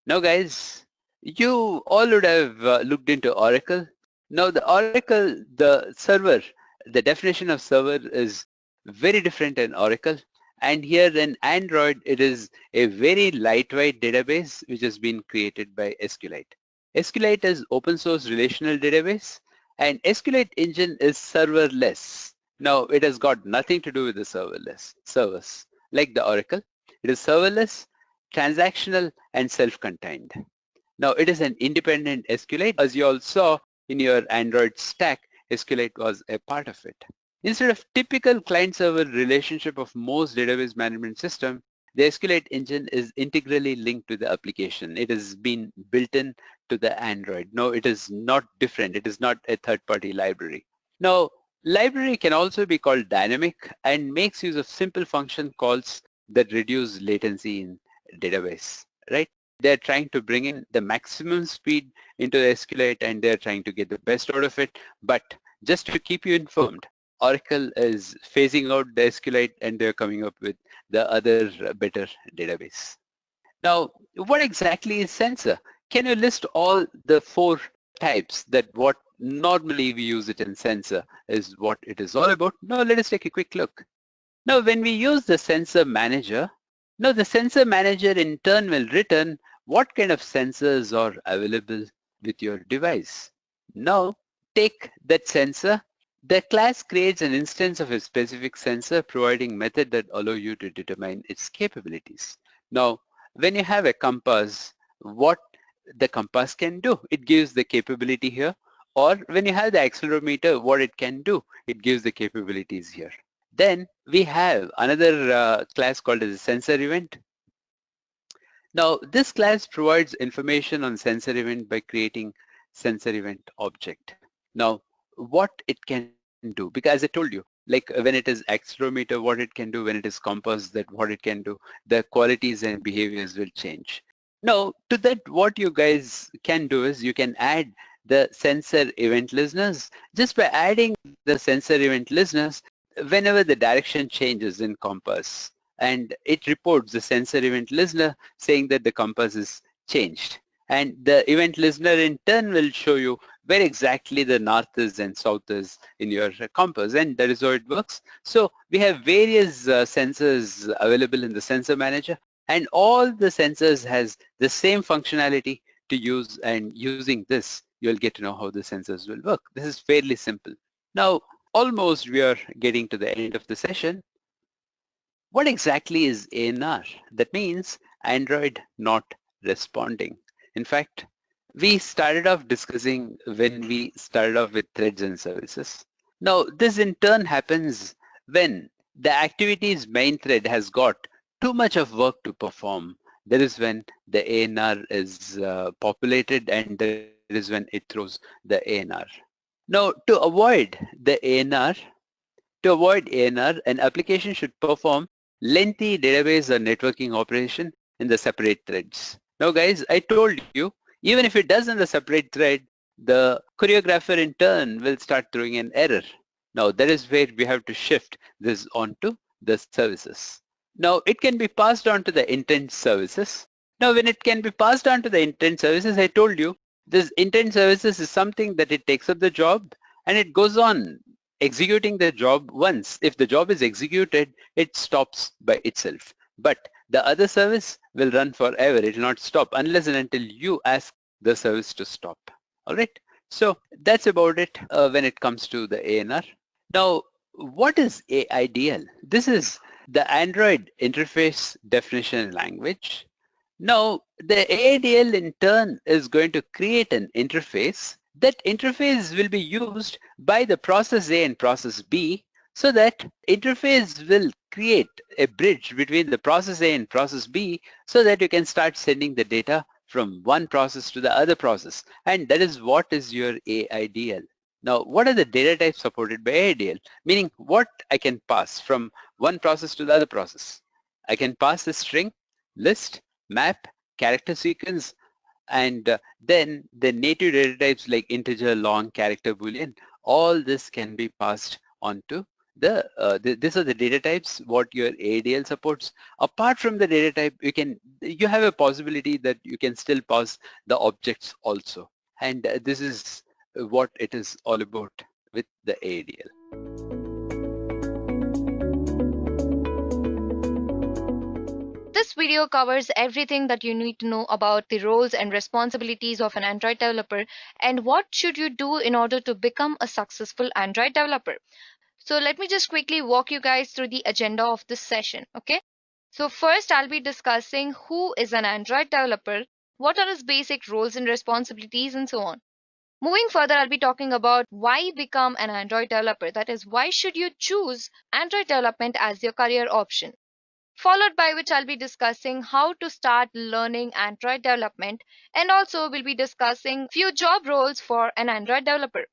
Now guys, you all would have looked into Oracle. Now the Oracle, the server, the definition of server is very different in Oracle. And here in Android, it is a very lightweight database which has been created by SQLite. SQLite is open source relational database, and SQLite engine is serverless. Now it has got nothing to do with the servers. Like the Oracle, it is serverless, transactional, and self-contained. Now it is an independent SQLite. As you all saw in your Android stack, SQLite was a part of it. Instead of typical client-server relationship of most database management system, the SQLite engine is integrally linked to the application. It has been built in to the Android. No, it is not different. It is not a third-party library. Now, library can also be called dynamic and makes use of simple function calls that reduce latency in database, right? They're trying to bring in the maximum speed into the SQLite and they're trying to get the best out of it. But just to keep you informed, Oracle is phasing out the SQLite and they're coming up with the other better database. Now, what exactly is sensor? Can you list all the 4 types that what normally we use it in sensor is what it is all about? Now, let us take a quick look. Now, when we use the sensor manager, now the sensor manager in turn will return what kind of sensors are available with your device. Now, take that sensor. The class creates an instance of a specific sensor providing method that allow you to determine its capabilities. Now, when you have a compass, what the compass can do, it gives the capability here. Or when you have the accelerometer, what it can do, it gives the capabilities here. Then we have another class called as a sensor event. Now this class provides information on sensor event by creating sensor event object. Now what it can do, because as I told you, like when it is accelerometer, what it can do, when it is compass, that what it can do, the qualities and behaviors will change. Now to that, what you guys can do is you can add the sensor event listeners. Just by adding the sensor event listeners, whenever the direction changes in compass, and it reports the sensor event listener saying that the compass is changed. And the event listener in turn will show you where exactly the north is and south is in your compass, and that is how it works. So we have various sensors available in the sensor manager, and all the sensors has the same functionality to use, and using this you'll get to know how the sensors will work. This is fairly simple. Now almost we are getting to the end of the session. What exactly is ANR? That means Android not responding. In fact, we started off discussing when we started off with threads and services. Now this in turn happens when the activity's main thread has got too much of work to perform. That is when the ANR is populated, and that is when it throws the ANR. Now to avoid the ANR, an application should perform lengthy database or networking operation in the separate threads. Now guys, I told you, even if it does in the separate thread, the choreographer in turn will start throwing an error. Now that is where we have to shift this onto the services. Now it can be passed on to the intent services. Now when it can be passed on to the intent services, I told you, this intent services is something that it takes up the job and it goes on executing the job once. If the job is executed, it stops by itself. But the other service will run forever. It will not stop unless and until you ask the service to stop. All right. So that's about it when it comes to the ANR. Now, what is AIDL? This is the Android interface definition language. Now, the AIDL in turn is going to create an interface That interface will be used by the process A and process B, so that interface will create a bridge between the process A and process B, so that you can start sending the data from one process to the other process. And that is what is your AIDL. Now, what are the data types supported by AIDL? Meaning what I can pass from one process to the other process. I can pass a string, list, map, character sequence, and then the native data types like integer, long, character, boolean, all this can be passed on to these are the data types what your ADL supports. Apart from the data type, you have a possibility that you can still pass the objects also, and this is what it is all about with the ADL. This video covers everything that you need to know about the roles and responsibilities of an Android developer and what should you do in order to become a successful Android developer. So let me just quickly walk you guys through the agenda of this session, okay? So first I'll be discussing who is an Android developer, what are his basic roles and responsibilities, and so on. Moving further, I'll be talking about why become an Android developer. That is, why should you choose Android development as your career option? Followed by which I'll be discussing how to start learning Android development, and also we'll be discussing few job roles for an Android developer.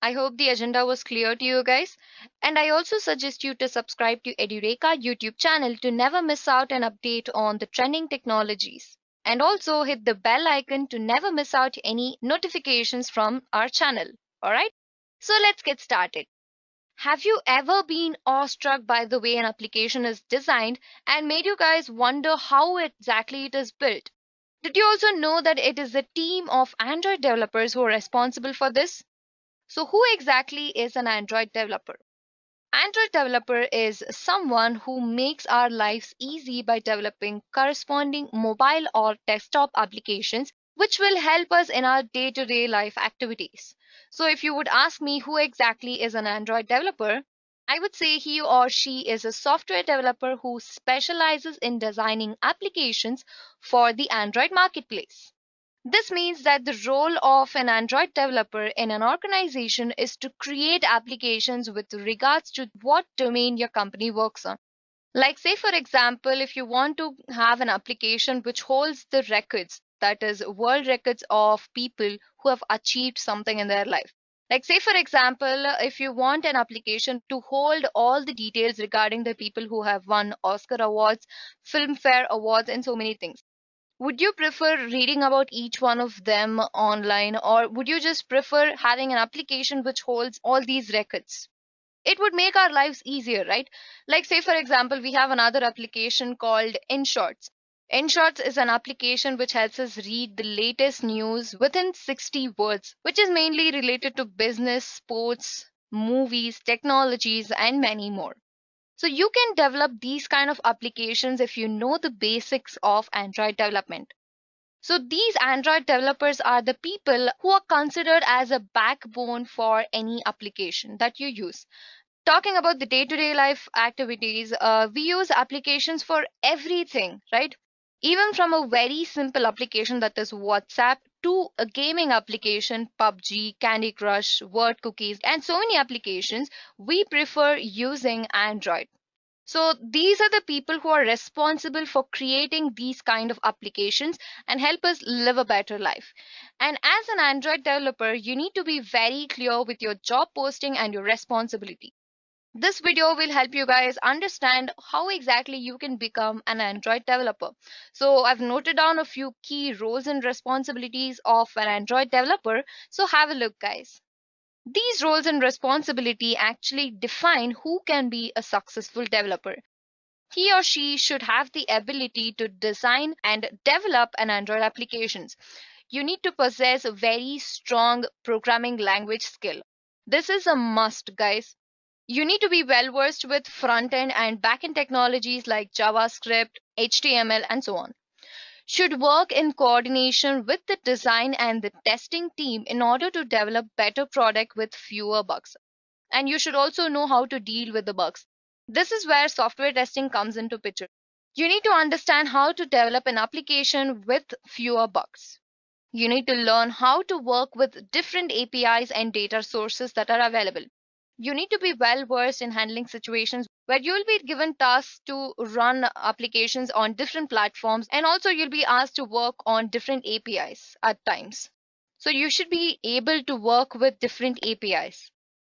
I hope the agenda was clear to you guys, and I also suggest you to subscribe to Edureka YouTube channel to never miss out an update on the trending technologies, and also hit the bell icon to never miss out any notifications from our channel. Alright, so let's get started. Have you ever been awestruck by the way an application is designed and made you guys wonder how exactly it is built? Did you also know that it is a team of Android developers who are responsible for this? So, who exactly is an Android developer? Android developer is someone who makes our lives easy by developing corresponding mobile or desktop applications which will help us in our day-to-day life activities. So if you would ask me who exactly is an Android developer, I would say he or she is a software developer who specializes in designing applications for the Android marketplace. This means that the role of an Android developer in an organization is to create applications with regards to what domain your company works on. Like, say, for example, if you want to have an application which holds the records, that is, world records of people who have achieved something in their life. Like, say, for example, if you want an application to hold all the details regarding the people who have won Oscar awards, Filmfare awards, and so many things. Would you prefer reading about each one of them online, or would you just prefer having an application which holds all these records? It would make our lives easier, right? Like, say, for example, we have another application called InShorts. InShorts is an application which helps us read the latest news within 60 words, which is mainly related to business, sports, movies, technologies, and many more. So you can develop these kind of applications if you know the basics of Android development. So these Android developers are the people who are considered as a backbone for any application that you use. Talking about the day-to-day life activities, we use applications for everything, right? Even from a very simple application that is WhatsApp to a gaming application, PUBG, Candy Crush, Word Cookies, and so many applications, we prefer using Android. So these are the people who are responsible for creating these kind of applications and help us live a better life. And as an Android developer, you need to be very clear with your job posting and your responsibility. This video will help you guys understand how exactly you can become an Android developer. So I've noted down a few key roles and responsibilities of an Android developer. So have a look, guys. These roles and responsibility actually define who can be a successful developer. He or she should have the ability to design and develop an Android applications. You need to possess a very strong programming language skill. This is a must, guys. You need to be well versed with front end and back end technologies like JavaScript, HTML, and so on. Should work in coordination with the design and the testing team in order to develop better product with fewer bugs. And you should also know how to deal with the bugs. This is where software testing comes into picture. You need to understand how to develop an application with fewer bugs. You need to learn how to work with different APIs and data sources that are available. You need to be well versed in handling situations where you'll be given tasks to run applications on different platforms, and also you'll be asked to work on different APIs at times. So you should be able to work with different APIs.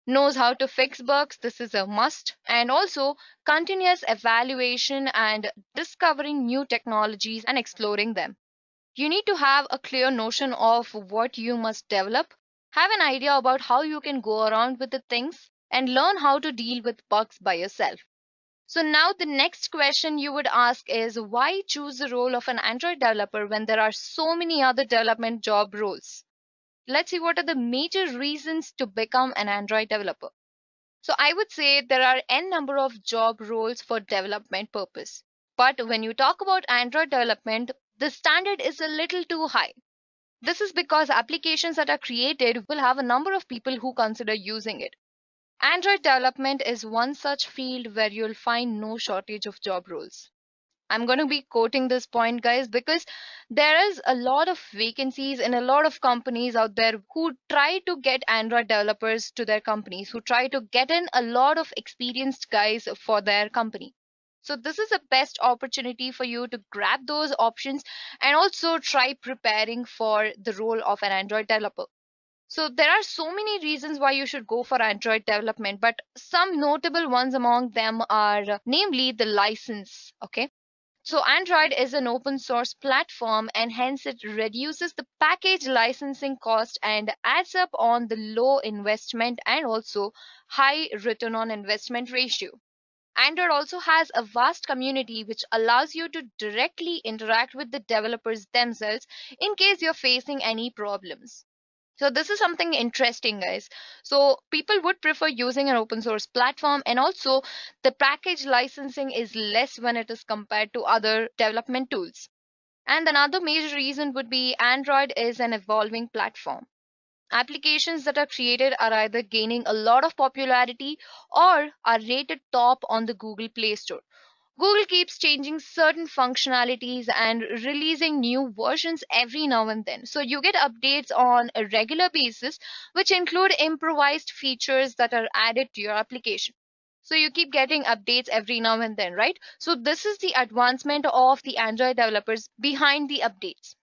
Knows how to fix bugs, this is a must, and also continuous evaluation and discovering new technologies and exploring them. You need to have a clear notion of what you must develop, have an idea about how you can go around with the things, and learn how to deal with bugs by yourself. So now the next question you would ask is, why choose the role of an Android developer when there are so many other development job roles? Let's see what are the major reasons to become an Android developer. So I would say there are n number of job roles for development purpose. But when you talk about Android development, the standard is a little too high. This is because applications that are created will have a number of people who consider using it. Android development is one such field where you'll find no shortage of job roles. I'm going to be quoting this point, guys, because there is a lot of vacancies in a lot of companies out there who try to get Android developers to their companies, who try to get in a lot of experienced guys for their company. So, this is the best opportunity for you to grab those options and also try preparing for the role of an Android developer. So there are so many reasons why you should go for Android development, but some notable ones among them are namely the license. Okay. So Android is an open source platform, and hence it reduces the package licensing cost and adds up on the low investment and also high return on investment ratio. Android also has a vast community which allows you to directly interact with the developers themselves in case you're facing any problems. So this is something interesting, guys. So people would prefer using an open source platform, and also the package licensing is less when it is compared to other development tools. And another major reason would be Android is an evolving platform. Applications that are created are either gaining a lot of popularity or are rated top on the Google Play Store. Google keeps changing certain functionalities and releasing new versions every now and then. So you get updates on a regular basis, which include improvised features that are added to your application. So you keep getting updates every now and then, right? So this is the advancement of the Android developers behind the updates.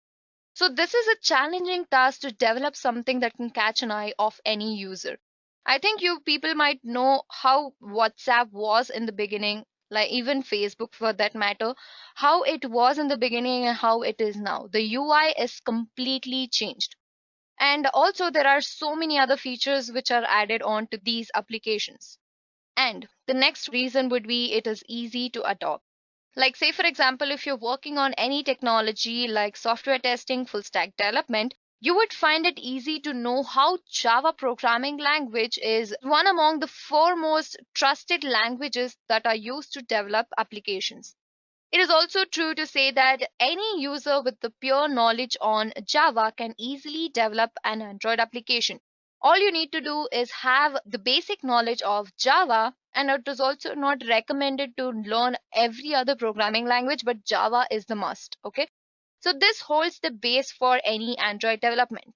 So this is a challenging task to develop something that can catch an eye of any user. I think you people might know how WhatsApp was in the beginning, like even Facebook for that matter, how it was in the beginning and how it is now. The UI is completely changed. And also there are so many other features which are added on to these applications. And the next reason would be it is easy to adopt. Like, say, for example, if you're working on any technology like software testing, full stack development, you would find it easy to know how Java programming language is one among the foremost trusted languages that are used to develop applications. It is also true to say that any user with the pure knowledge on Java can easily develop an Android application. All you need to do is have the basic knowledge of Java, and it is also not recommended to learn every other programming language, but Java is the must. Okay, so this holds the base for any Android development.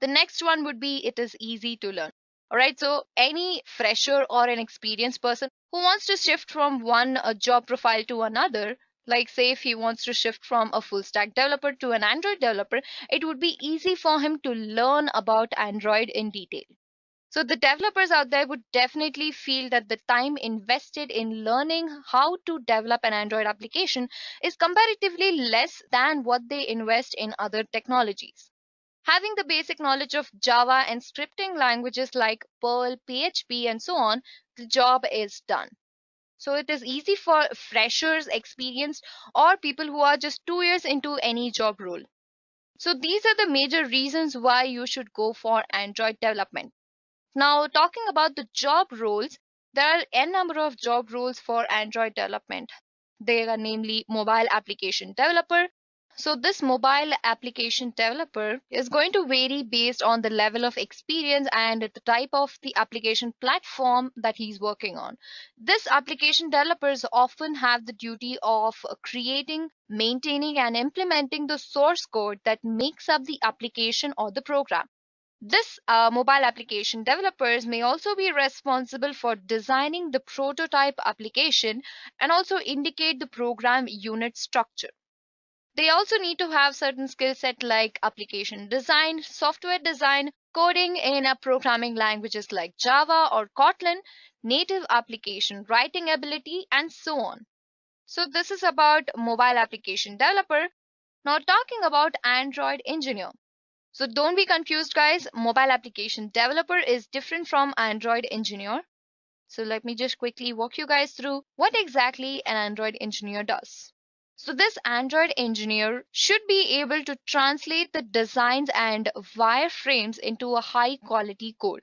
The next one would be it is easy to learn. All right, so any fresher or an experienced person who wants to shift from one job profile to another, like say if he wants to shift from a full stack developer to an Android developer, it would be easy for him to learn about Android in detail. So the developers out there would definitely feel that the time invested in learning how to develop an Android application is comparatively less than what they invest in other technologies. Having the basic knowledge of Java and scripting languages like Perl, PHP, and so on, the job is done. So it is easy for freshers, experienced, or people who are just 2 years into any job role. So these are the major reasons why you should go for Android development. Now, talking about the job roles, there are n number of job roles for Android development. They are namely mobile application developer, So this mobile application developer is going to vary based on the level of experience and the type of the application platform that he's working on. This application developers often have the duty of creating, maintaining, and implementing the source code that makes up the application or the program. This mobile application developers may also be responsible for designing the prototype application and also indicate the program unit structure. They also need to have certain skill set like application design, software design, coding in programming languages like Java or Kotlin, native application writing ability, and so on. So this is about mobile application developer. Now talking about Android engineer. So don't be confused, guys. Mobile application developer is different from Android engineer. So let me just quickly walk you guys through what exactly an Android engineer does. So this Android engineer should be able to translate the designs and wireframes into a high quality code.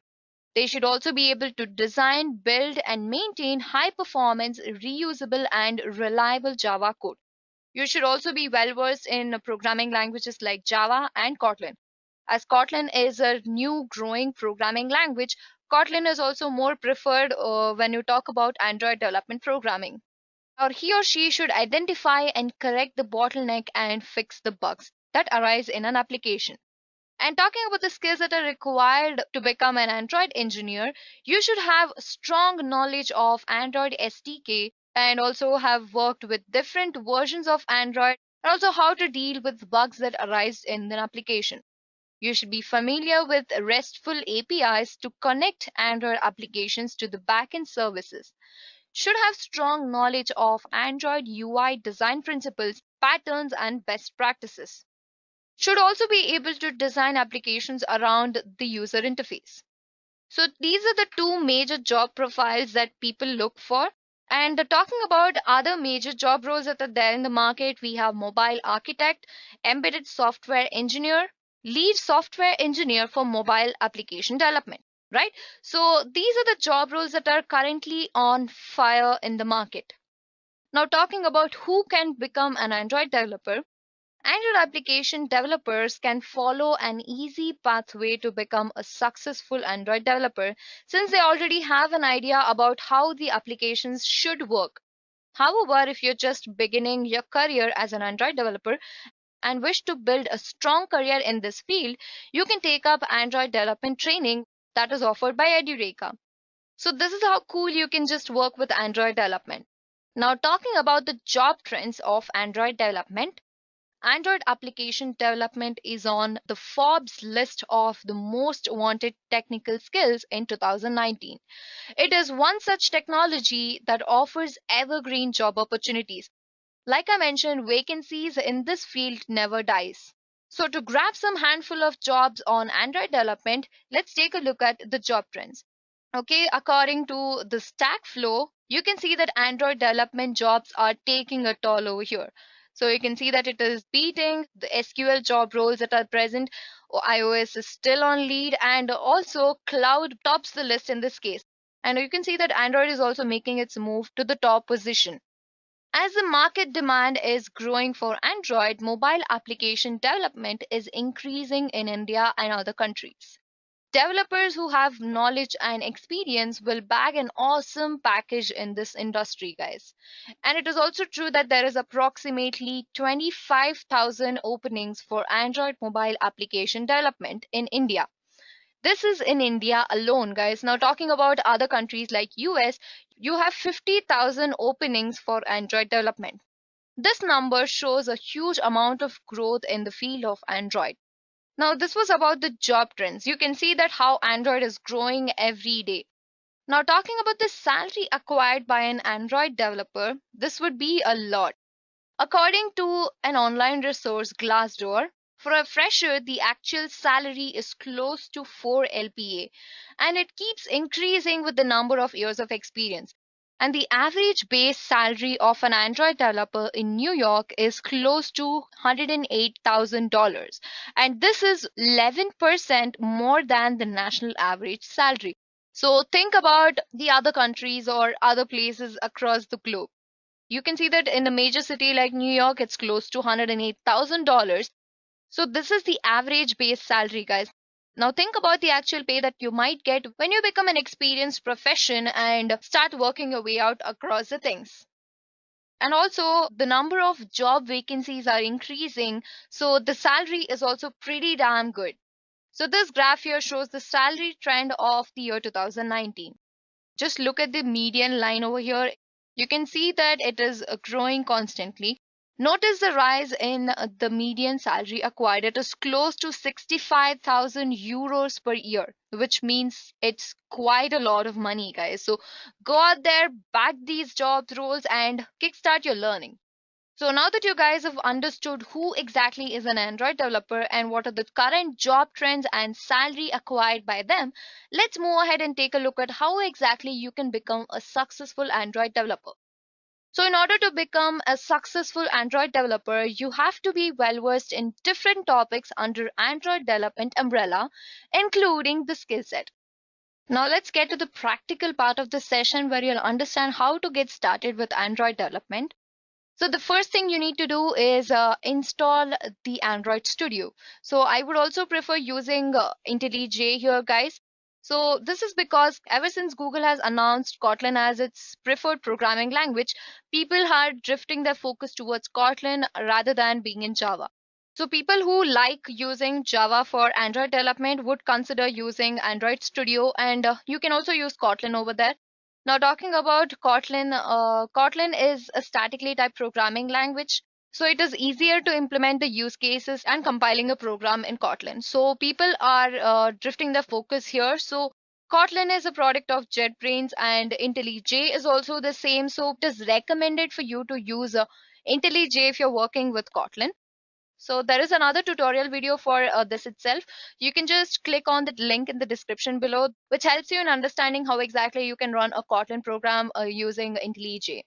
They should also be able to design, build, and maintain high performance, reusable, and reliable Java code. You should also be well versed in programming languages like Java and Kotlin. As Kotlin is a new growing programming language, Kotlin is also more preferred when you talk about Android development programming. Or he or she should identify and correct the bottleneck and fix the bugs that arise in an application. And talking about the skills that are required to become an Android engineer, you should have strong knowledge of Android SDK and also have worked with different versions of Android and also how to deal with bugs that arise in an application. You should be familiar with RESTful APIs to connect Android applications to the backend services. Should have strong knowledge of Android UI design principles, patterns, and best practices. Should also be able to design applications around the user interface. So these are the two major job profiles that people look for. And talking about other major job roles that are there in the market, we have mobile architect, embedded software engineer, lead software engineer for mobile application development, right? So these are the job roles that are currently on fire in the market. Now, talking about who can become an Android developer, Android application developers can follow an easy pathway to become a successful Android developer since they already have an idea about how the applications should work. However, if you're just beginning your career as an Android developer and wish to build a strong career in this field, you can take up Android development training that is offered by Edureka. So this is how cool you can just work with Android development. Now talking about the job trends of Android development, Android application development is on the Forbes list of the most wanted technical skills in 2019. It is one such technology that offers evergreen job opportunities. Like I mentioned, vacancies in this field never dies. So to grab some handful of jobs on Android development, let's take a look at the job trends. Okay, according to the Stack Flow, you can see that Android development jobs are taking a toll over here. So you can see that it is beating the SQL job roles that are present. iOS is still on lead, and also cloud tops the list in this case. And you can see that Android is also making its move to the top position. As the market demand is growing for Android, mobile application development is increasing in India and other countries. Developers who have knowledge and experience will bag an awesome package in this industry, guys. And it is also true that there is approximately 25,000 openings for Android mobile application development in India. This is in India alone, guys. Now talking about other countries like US, you have 50,000 openings for Android development. This number shows a huge amount of growth in the field of Android. Now, this was about the job trends. You can see that how Android is growing every day. Now, talking about the salary acquired by an Android developer, this would be a lot. According to an online resource, Glassdoor, for a fresher, the actual salary is close to 4 LPA, and it keeps increasing with the number of years of experience. And the average base salary of an Android developer in New York is close to $108,000. And this is 11% more than the national average salary. So think about the other countries or other places across the globe. You can see that in a major city like New York, it's close to $108,000. So this is the average base salary, guys. Now think about the actual pay that you might get when you become an experienced profession and start working your way out across the things. And also the number of job vacancies are increasing, so the salary is also pretty damn good. So this graph here shows the salary trend of the year 2019. Just look at the median line over here. You can see that it is growing constantly. Notice the rise in the median salary acquired. It is close to 65,000 euros per year, which means it's quite a lot of money, guys. So go out there, back these job roles, and kickstart your learning. So now that you guys have understood who exactly is an Android developer and what are the current job trends and salary acquired by them, let's move ahead and take a look at how exactly you can become a successful Android developer. So in order to become a successful Android developer, you have to be well versed in different topics under Android development umbrella, including the skill set. Now let's get to the practical part of the session where you'll understand how to get started with Android development. So the first thing you need to do is install the Android Studio. So I would also prefer using IntelliJ here, guys. So this is because ever since Google has announced Kotlin as its preferred programming language, people are drifting their focus towards Kotlin rather than being in Java. So people who like using Java for Android development would consider using Android Studio, and you can also use Kotlin over there. Now talking about Kotlin, Kotlin is a statically typed programming language. So it is easier to implement the use cases and compiling a program in Kotlin. So people are drifting their focus here. So Kotlin is a product of JetBrains and IntelliJ is also the same. So it is recommended for you to use IntelliJ if you're working with Kotlin. So there is another tutorial video for this itself. You can just click on the link in the description below, which helps you in understanding how exactly you can run a Kotlin program using IntelliJ.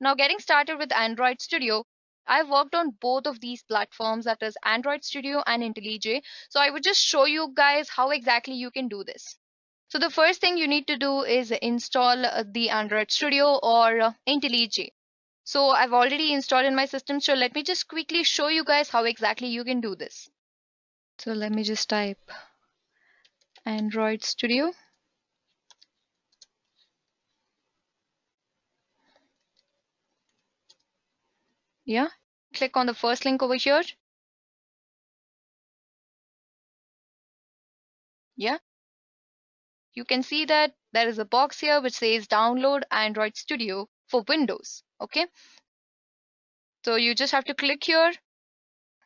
Now getting started with Android Studio, I've worked on both of these platforms, that is Android Studio and IntelliJ. So I would just show you guys how exactly you can do this. So the first thing you need to do is install the Android Studio or IntelliJ. So I've already installed in my system. So let me just quickly show you guys how exactly you can do this. So let me just type Android Studio. Yeah. Click on the first link over here. Yeah. You can see that there is a box here which says download Android Studio for Windows. Okay. So you just have to click here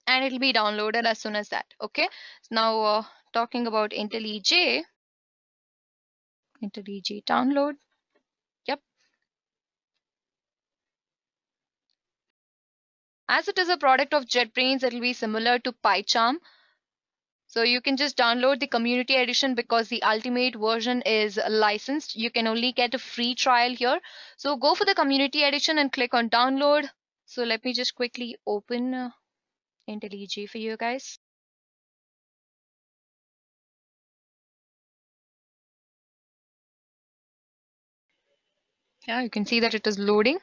and it'll be downloaded as soon as that. Okay. Now talking about IntelliJ download. Yep. As it is a product of JetBrains, it will be similar to PyCharm. So you can just download the community edition because the ultimate version is licensed. You can only get a free trial here. So go for the community edition and click on download. So let me just quickly open IntelliJ for you guys. Yeah, you can see that it is loading.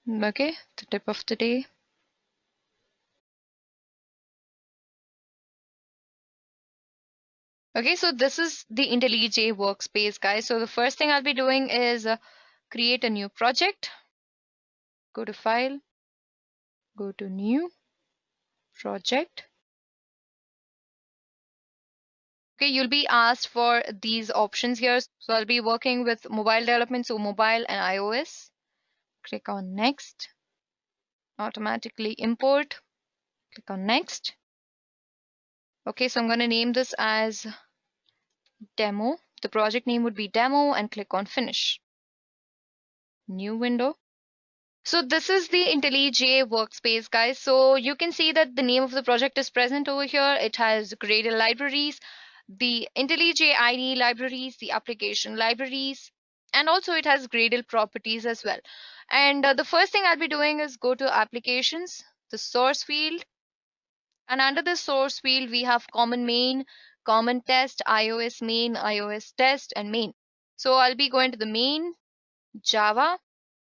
Okay, the tip of the day. Okay, so this is the IntelliJ workspace, guys. So the first thing I'll be doing is create a new project. Go to File, go to New Project. Okay, you'll be asked for these options here. So I'll be working with mobile development, so mobile and iOS. Click on Next. Automatically import. Click on Next. Okay, so I'm going to name this as Demo. The project name would be Demo and click on Finish. New window. So this is the IntelliJ workspace, guys. So you can see that the name of the project is present over here. It has Gradle libraries, the IntelliJ IDE libraries, the application libraries, and also it has Gradle properties as well. And the first thing I'll be doing is go to applications. the source field. And under the source field, we have common main, common test, iOS main, iOS test, and main. So I'll be going to the main, Java,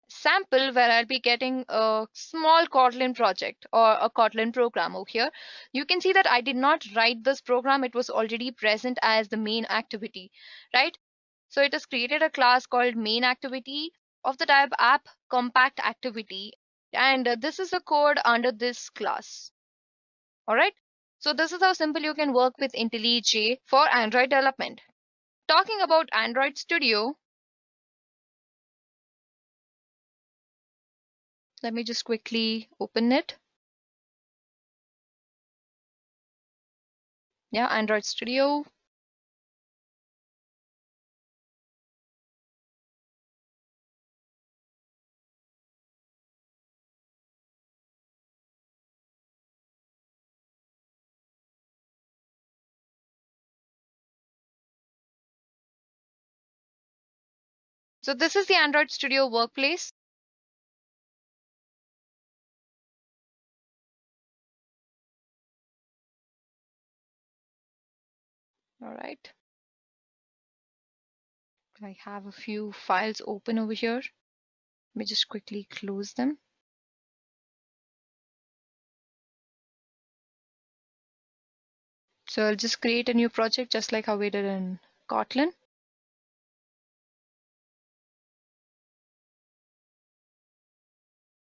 sample, where I'll be getting a small Kotlin project or a Kotlin program over here. You can see that I did not write this program. It was already present as the main activity, right? So it has created a class called main activity of the type app compact activity. And this is the code under this class. All right. So this is how simple you can work with IntelliJ for Android development. Talking about Android Studio, let me just quickly open it. Yeah, Android Studio. So this is the Android Studio workplace. All right. I have a few files open over here. Let me just quickly close them. So I'll just create a new project just like how we did in Kotlin.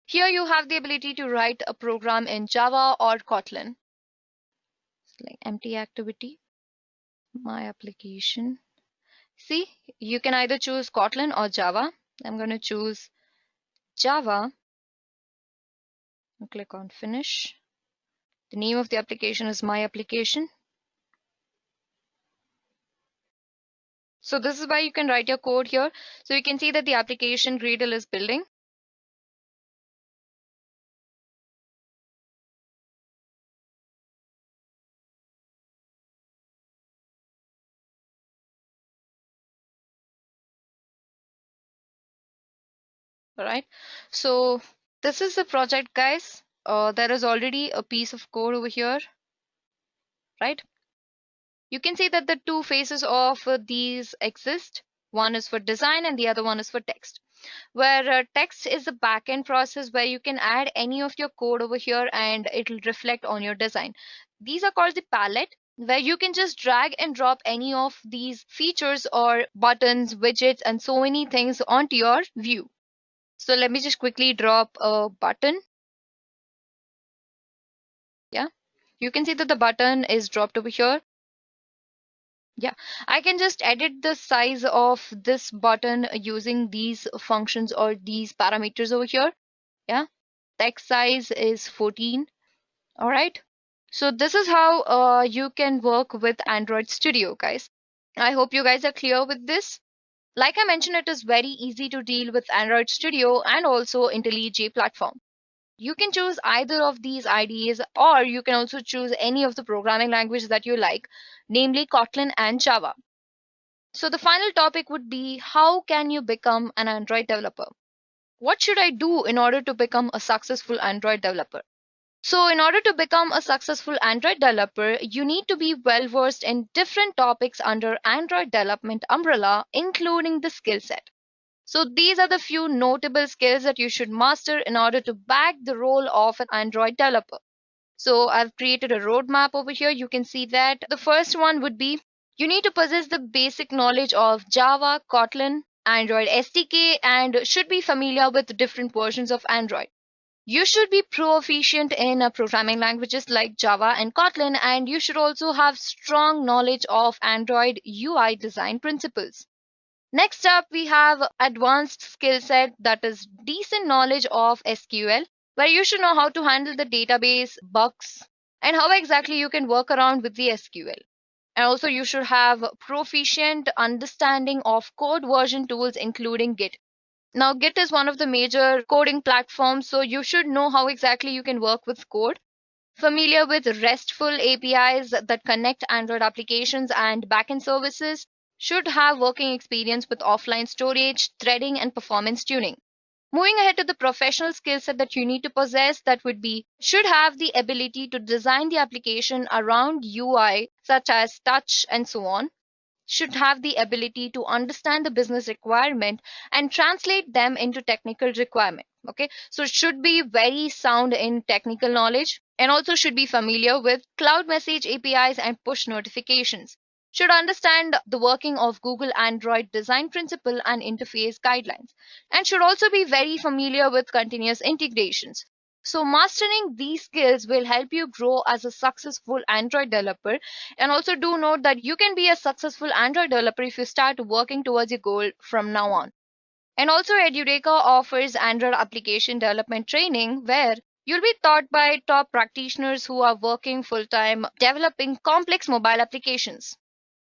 Here you have the ability to write a program in Java or Kotlin. It's like empty activity, my application. See, you can either choose Kotlin or Java. I'm going to choose Java. I'll click on finish. The name of the application is my application. So this is why you can write your code here. So you can see that the application Gradle is building. All right. So this is the project, guys. There is already a piece of code over here, right? You can see that the two phases of these exist. One is for design and the other one is for text. Where text is a backend process where you can add any of your code over here and it'll reflect on your design. These are called the palette, where you can just drag and drop any of these features or buttons, widgets, and so many things onto your view. So let me just quickly drop a button. Yeah, you can see that the button is dropped over here. Yeah, I can just edit the size of this button using these functions or these parameters over here. Yeah, text size is 14. All right. So this is how you can work with Android Studio, guys. I hope you guys are clear with this. Like I mentioned, it is very easy to deal with Android Studio and also IntelliJ platform. You can choose either of these IDEs, or you can also choose any of the programming languages that you like, namely Kotlin and Java. So the final topic would be, how can you become an Android developer? What should I do in order to become a successful Android developer? So in order to become a successful Android developer, you need to be well versed in different topics under Android development umbrella, including the skill set. So these are the few notable skills that you should master in order to bag the role of an Android developer. So I've created a roadmap over here. You can see that the first one would be, you need to possess the basic knowledge of Java, Kotlin, Android SDK, and should be familiar with different versions of Android. You should be proficient in programming languages like Java and Kotlin, and you should also have strong knowledge of Android UI design principles. Next up, we have advanced skill set, that is decent knowledge of SQL, where you should know how to handle the database, bugs, and how exactly you can work around with the SQL. And also you should have proficient understanding of code version tools, including Git. Now, Git is one of the major coding platforms, so you should know how exactly you can work with code. Familiar with RESTful APIs that connect Android applications and backend services. Should have working experience with offline storage, threading, and performance tuning. Moving ahead to the professional skill set that you need to possess, that would be should have the ability to design the application around UI such as touch and so on, should have the ability to understand the business requirement and translate them into technical requirement. Okay, so it should be very sound in technical knowledge and also should be familiar with cloud message APIs and push notifications. Should understand the working of Google Android design principle and interface guidelines, and should also be very familiar with continuous integrations. So mastering these skills will help you grow as a successful Android developer. And also do note that you can be a successful Android developer if you start working towards your goal from now on. And also Edureka offers Android application development training where you'll be taught by top practitioners who are working full-time developing complex mobile applications.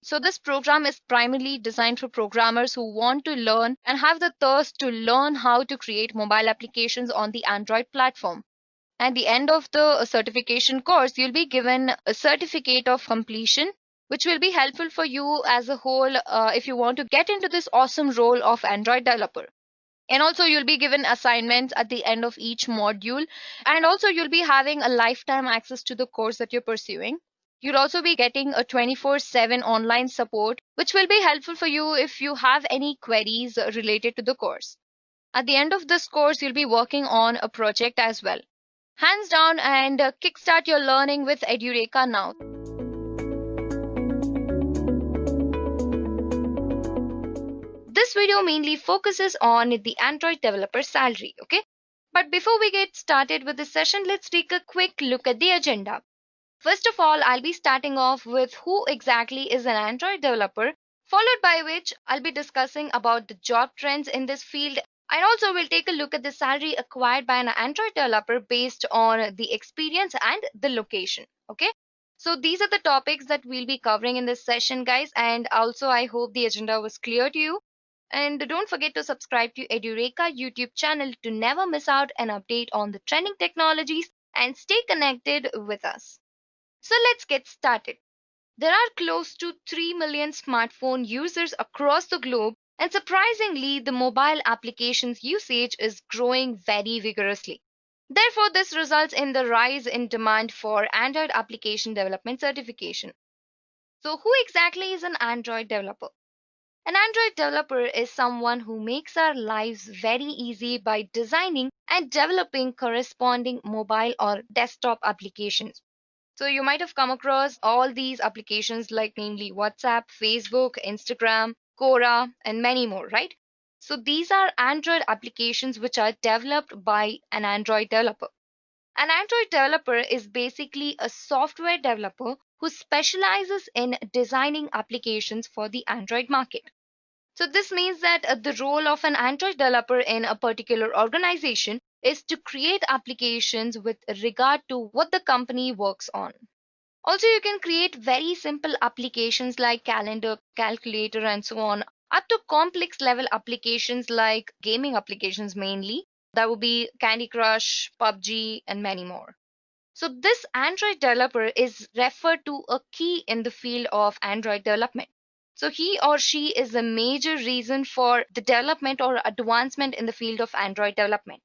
So this program is primarily designed for programmers who want to learn and have the thirst to learn how to create mobile applications on the Android platform. At the end of the certification course, you'll be given a certificate of completion, which will be helpful for you as a whole if you want to get into this awesome role of Android developer. And also, you'll be given assignments at the end of each module. And also, you'll be having a lifetime access to the course that you're pursuing. You'll also be getting a 24/7 online support, which will be helpful for you if you have any queries related to the course. At the end of this course, you'll be working on a project as well. Hands down and kickstart your learning with Edureka now. This video mainly focuses on the Android developer salary, okay? But before we get started with this session, let's take a quick look at the agenda. First of all, I'll be starting off with who exactly is an Android developer, followed by which I'll be discussing about the job trends in this field. And also we'll take a look at the salary acquired by an Android developer based on the experience and the location. Okay. So these are the topics that we'll be covering in this session, guys. And also I hope the agenda was clear to you. And don't forget to subscribe to Edureka YouTube channel to never miss out an update on the trending technologies and stay connected with us. So let's get started. There are close to 3 million smartphone users across the globe, and surprisingly, the mobile applications usage is growing very vigorously. Therefore, this results in the rise in demand for Android application development certification. So, who exactly is an Android developer? An Android developer is someone who makes our lives very easy by designing and developing corresponding mobile or desktop applications. So you might have come across all these applications like namely WhatsApp, Facebook, Instagram, Quora, and many more, right? So these are Android applications which are developed by an Android developer. An Android developer is basically a software developer who specializes in designing applications for the Android market. So this means that the role of an Android developer in a particular organization is to create applications with regard to what the company works on. Also, you can create very simple applications like calendar, calculator, and so on, up to complex level applications like gaming applications mainly. That would be Candy Crush, PUBG, and many more. So this Android developer is referred to a key in the field of Android development. So he or she is a major reason for the development or advancement in the field of Android development.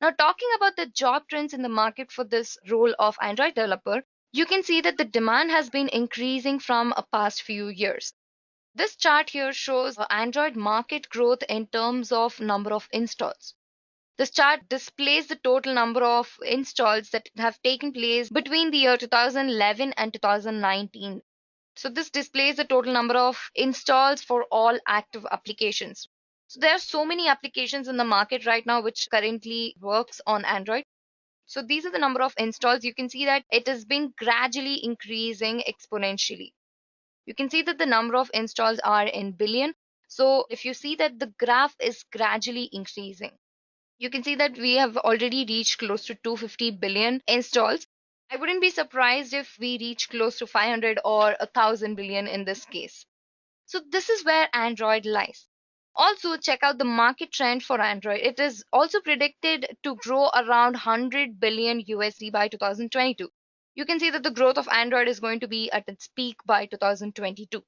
Now, talking about the job trends in the market for this role of Android developer, you can see that the demand has been increasing from a past few years. This chart here shows Android market growth in terms of number of installs. This chart displays the total number of installs that have taken place between the year 2011 and 2019. So this displays the total number of installs for all active applications. So there are so many applications in the market right now which currently works on Android. So these are the number of installs. You can see that it has been gradually increasing exponentially. You can see that the number of installs are in billion. So if you see that the graph is gradually increasing, you can see that we have already reached close to 250 billion installs. I wouldn't be surprised if we reach close to 500 or 1,000 billion in this case. So this is where Android lies. Also, check out the market trend for Android. It is also predicted to grow around 100 billion USD by 2022. You can see that the growth of Android is going to be at its peak by 2022.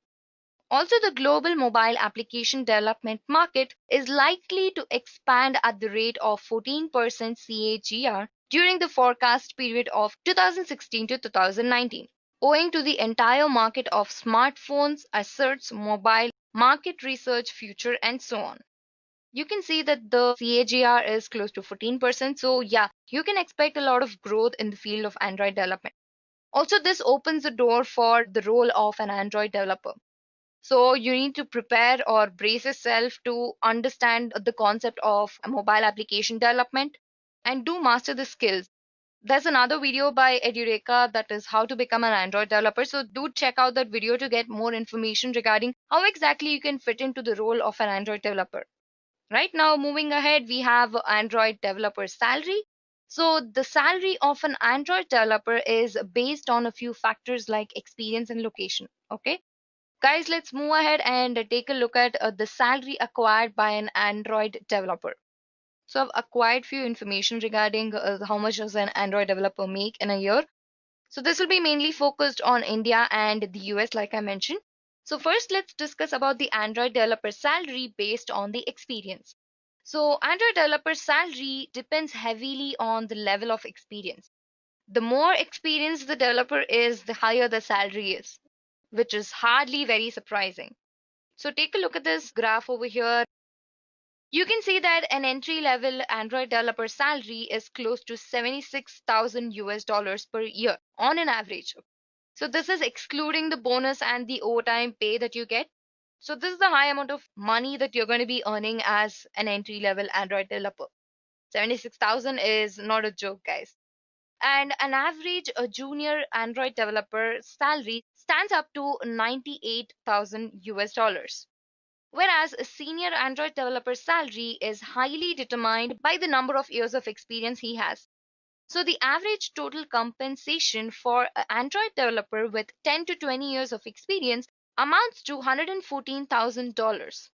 Also, the global mobile application development market is likely to expand at the rate of 14% CAGR during the forecast period of 2016 to 2019, owing to the entire market of smartphones, asserts mobile market research future, and so on. You can see that the CAGR is close to 14%. So, yeah, you can expect a lot of growth in the field of Android development. Also, this opens the door for the role of an Android developer. So you need to prepare or brace yourself to understand the concept of mobile application development and do master the skills. There's another video by Edureka that is how to become an Android developer. So do check out that video to get more information regarding how exactly you can fit into the role of an Android developer. Right now, moving ahead, we have Android developer salary. So the salary of an Android developer is based on a few factors like experience and location. Okay. Guys, let's move ahead and take a look at the salary acquired by an Android developer. So I've acquired few information regarding how much does an Android developer make in a year. So this will be mainly focused on India and the US, like I mentioned. So first, let's discuss about the Android developer salary based on the experience. So Android developer salary depends heavily on the level of experience. The more experienced the developer is, the higher the salary is, which is hardly very surprising. So take a look at this graph over here. You can see that an entry level Android developer salary is close to 76,000 US dollars per year on an average. So this is excluding the bonus and the overtime pay that you get. So this is the high amount of money that you're going to be earning as an entry level Android developer. 76,000 is not a joke, guys. And an average junior Android developer salary stands up to 98,000 US dollars. Whereas a senior Android developer salary is highly determined by the number of years of experience he has. So the average total compensation for an Android developer with 10 to 20 years of experience amounts to $114,000.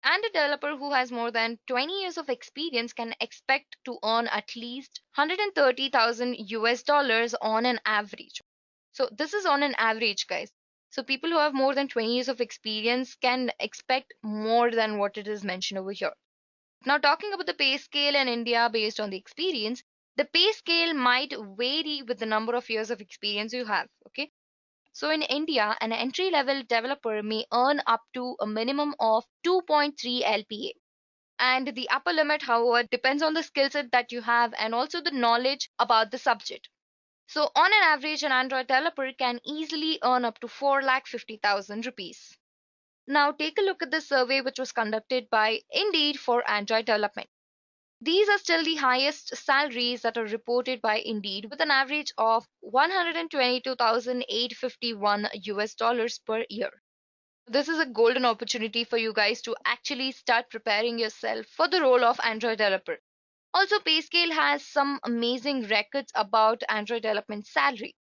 And a developer who has more than 20 years of experience can expect to earn at least 130,000 US dollars on an average. So this is on an average, guys. So people who have more than 20 years of experience can expect more than what it is mentioned over here. Now, talking about the pay scale in India based on the experience, the pay scale might vary with the number of years of experience you have. Okay. So in India, an entry level developer may earn up to a minimum of 2.3 LPA. And the upper limit, however, depends on the skill set that you have and also the knowledge about the subject. So on an average, an Android developer can easily earn up to 4,50,000 rupees. Now take a look at the survey which was conducted by Indeed for Android development. These are still the highest salaries that are reported by Indeed with an average of 122,851 US dollars per year. This is a golden opportunity for you guys to actually start preparing yourself for the role of Android developer. Also, Payscale has some amazing records about Android development salary.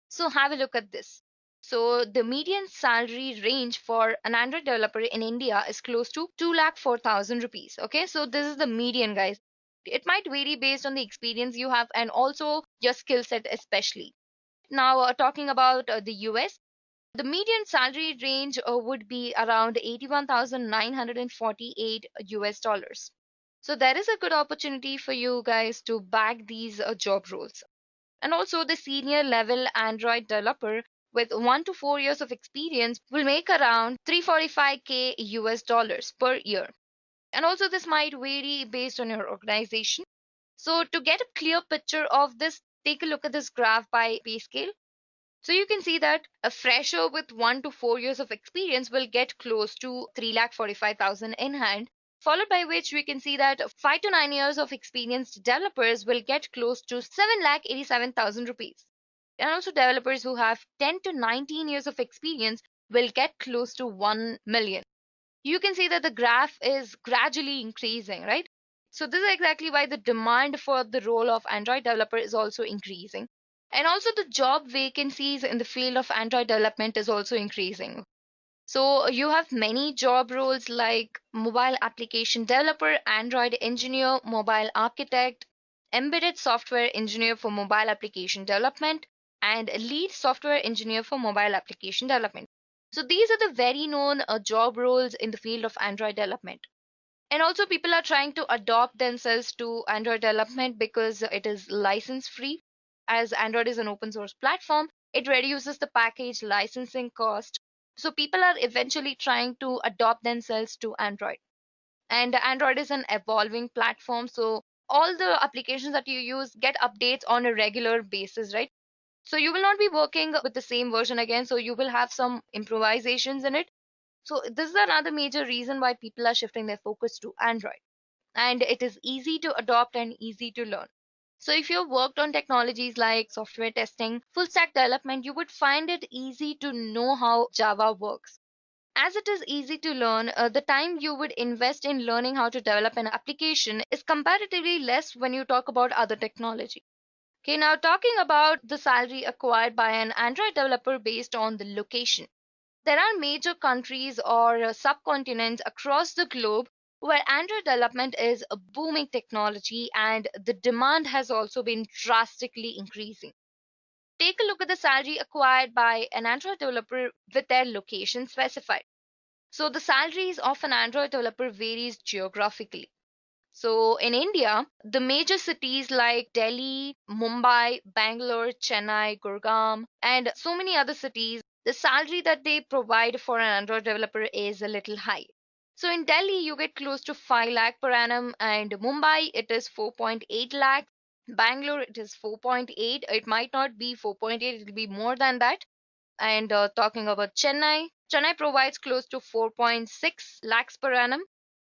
So have a look at this. So the median salary range for an Android developer in India is close to 2,04,000 rupees. Okay, so this is the median, guys. It might vary based on the experience you have and also your skill set, especially. Now, talking about the US, the median salary range would be around 81,948 US dollars. So there is a good opportunity for you guys to bag these job roles. And also the senior level Android developer with 1 to 4 years of experience will make around 345k US dollars per year. And also this might vary based on your organization. So to get a clear picture of this, take a look at this graph by pay scale. So you can see that a fresher with 1 to 4 years of experience will get close to 3,45,000 in hand, followed by which we can see that 5 to 9 years of experienced developers will get close to 7,87,000 rupees. And also developers who have 10 to 19 years of experience will get close to 1 million. You can see that the graph is gradually increasing, right? So this is exactly why the demand for the role of Android developer is also increasing. And also the job vacancies in the field of Android development is also increasing. So you have many job roles like mobile application developer, Android engineer, mobile architect, embedded software engineer for mobile application development, and lead software engineer for mobile application development. So these are the very known job roles in the field of Android development. And also people are trying to adopt themselves to Android development because it is license free. As Android is an open source platform, it reduces the package licensing cost. So people are eventually trying to adopt themselves to Android. And Android is an evolving platform, so all the applications that you use get updates on a regular basis, right? So you will not be working with the same version again, so you will have some improvisations in it. So this is another major reason why people are shifting their focus to Android. And it is easy to adopt and easy to learn. So if you've worked on technologies like software testing, full stack development, you would find it easy to know how Java works. As it is easy to learn, the time you would invest in learning how to develop an application is comparatively less when you talk about other technology. Okay, now talking about the salary acquired by an Android developer based on the location. There are major countries or subcontinents across the globe where Android development is a booming technology and the demand has also been drastically increasing. Take a look at the salary acquired by an Android developer with their location specified. So the salaries of an Android developer varies geographically. So in India, the major cities like Delhi, Mumbai, Bangalore, Chennai, Gurgaon, and so many other cities, the salary that they provide for an Android developer is a little high. So in Delhi, you get close to 5 lakh per annum, and Mumbai, it is 4.8 lakh. Bangalore, it is 4.8. It might not be 4.8, it will be more than that. And talking about Chennai, Chennai provides close to 4.6 lakhs per annum.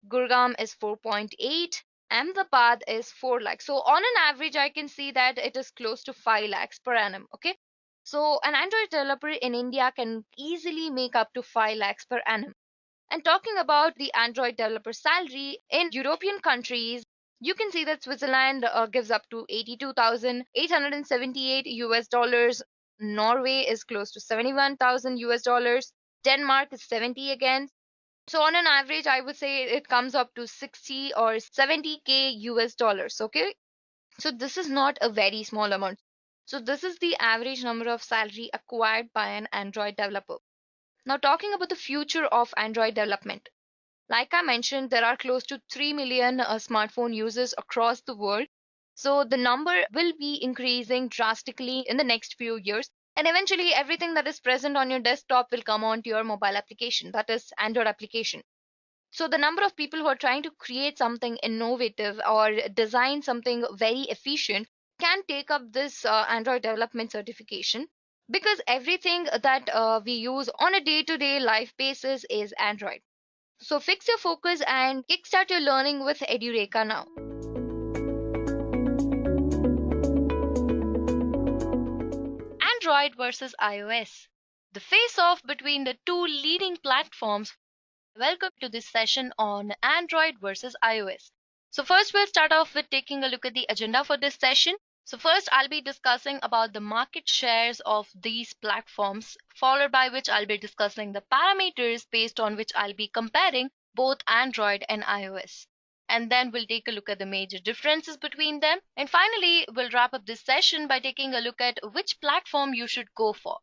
Gurgaon is 4.8. Ahmedabad is 4 lakhs. So on an average, I can see that it is close to 5 lakhs per annum. Okay. So an Android developer in India can easily make up to 5 lakhs per annum. And talking about the Android developer salary in European countries, you can see that Switzerland gives up to 82,878 US dollars. Norway is close to 71,000 US dollars. Denmark is 70 again. So on an average, I would say it comes up to 60 or 70K US dollars. Okay. So this is not a very small amount. So this is the average number of salary acquired by an Android developer. Now talking about the future of Android development. Like I mentioned, there are close to 3 million smartphone users across the world. So the number will be increasing drastically in the next few years. And eventually, everything that is present on your desktop will come onto your mobile application, that is, Android application. So the number of people who are trying to create something innovative or design something very efficient can take up this Android development certification because everything that we use on a day-to-day life basis is Android. So fix your focus and kickstart your learning with Edureka now. Android versus iOS. The face-off between the two leading platforms. Welcome to this session on Android versus iOS. So first we'll start off with taking a look at the agenda for this session. So first I'll be discussing about the market shares of these platforms, followed by which I'll be discussing the parameters based on which I'll be comparing both Android and iOS. And then we'll take a look at the major differences between them. And finally, we'll wrap up this session by taking a look at which platform you should go for.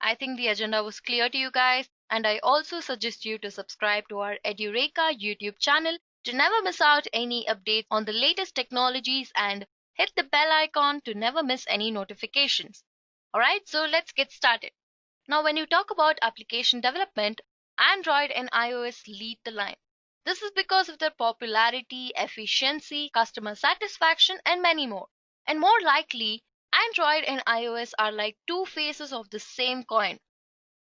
I think the agenda was clear to you guys, and I also suggest you to subscribe to our Edureka YouTube channel to never miss out any updates on the latest technologies and hit the bell icon to never miss any notifications. Alright, so let's get started. Now, when you talk about application development, Android and iOS lead the line. This is because of their popularity, efficiency, customer satisfaction, and many more. And more likely, Android and iOS are like two faces of the same coin.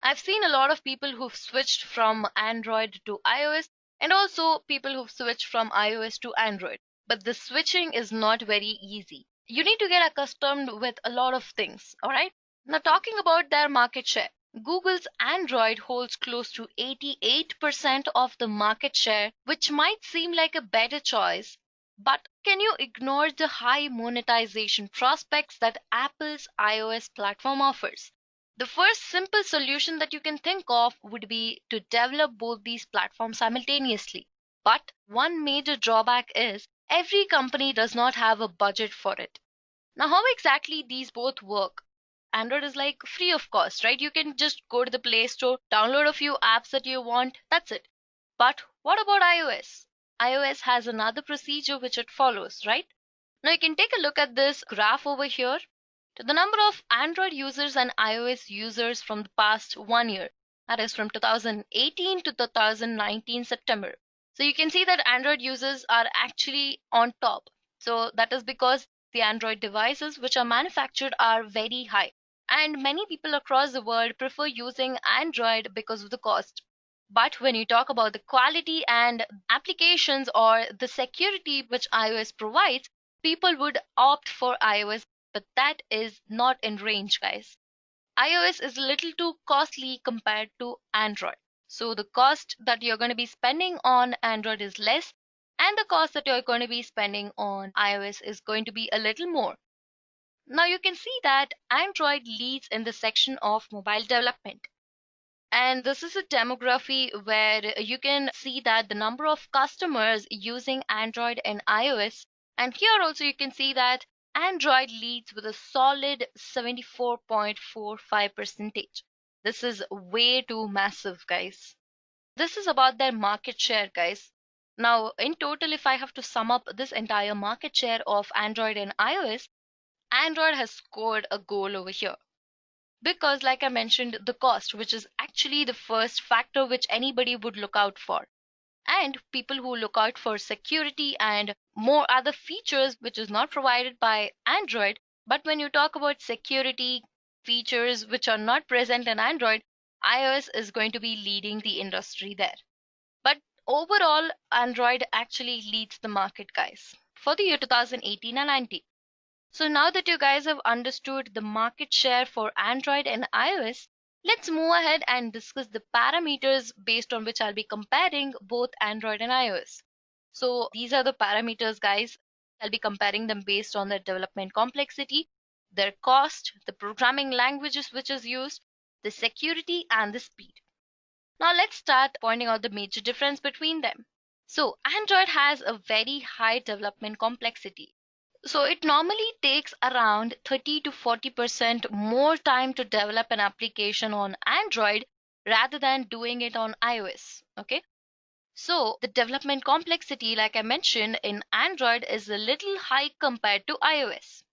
I've seen a lot of people who've switched from Android to iOS and also people who've switched from iOS to Android. But the switching is not very easy. You need to get accustomed with a lot of things, all right? Now, talking about their market share, Google's Android holds close to 88% of the market share, which might seem like a better choice. But can you ignore the high monetization prospects that Apple's iOS platform offers? The first simple solution that you can think of would be to develop both these platforms simultaneously. But one major drawback is every company does not have a budget for it. Now, how exactly these both work? Android is like free of cost, right? You can just go to the Play Store, download a few apps that you want, that's it. But what about iOS? iOS has another procedure which it follows, right? Now you can take a look at this graph over here to the number of Android users and iOS users from the past 1 year. That is from 2018 to 2019 September. So you can see that Android users are actually on top. So that is because the Android devices which are manufactured are very high. And many people across the world prefer using Android because of the cost. But when you talk about the quality and applications or the security which iOS provides, people would opt for iOS, but that is not in range, guys. iOS is a little too costly compared to Android. So the cost that you're going to be spending on Android is less, and the cost that you're going to be spending on iOS is going to be a little more. Now you can see that Android leads in the section of mobile development. And this is a demography where you can see that the number of customers using Android and iOS. And here also you can see that Android leads with a solid 74.45%. This is way too massive, guys. This is about their market share, guys. Now, in total, if I have to sum up this entire market share of Android and iOS, Android has scored a goal over here. Because, like I mentioned, the cost, which is actually the first factor which anybody would look out for. And people who look out for security and more other features which is not provided by Android. But when you talk about security features which are not present in Android, iOS is going to be leading the industry there. But overall, Android actually leads the market, guys, for the year 2018 and 19. So now that you guys have understood the market share for Android and iOS, let's move ahead and discuss the parameters based on which I'll be comparing both Android and iOS. So these are the parameters, guys. I'll be comparing them based on their development complexity, their cost, the programming languages which is used, the security, and the speed. Now let's start pointing out the major difference between them. So Android has a very high development complexity. So it normally takes around 30 to 40% more time to develop an application on Android rather than doing it on iOS. Okay. So the development complexity, like I mentioned, in Android is a little high compared to iOS.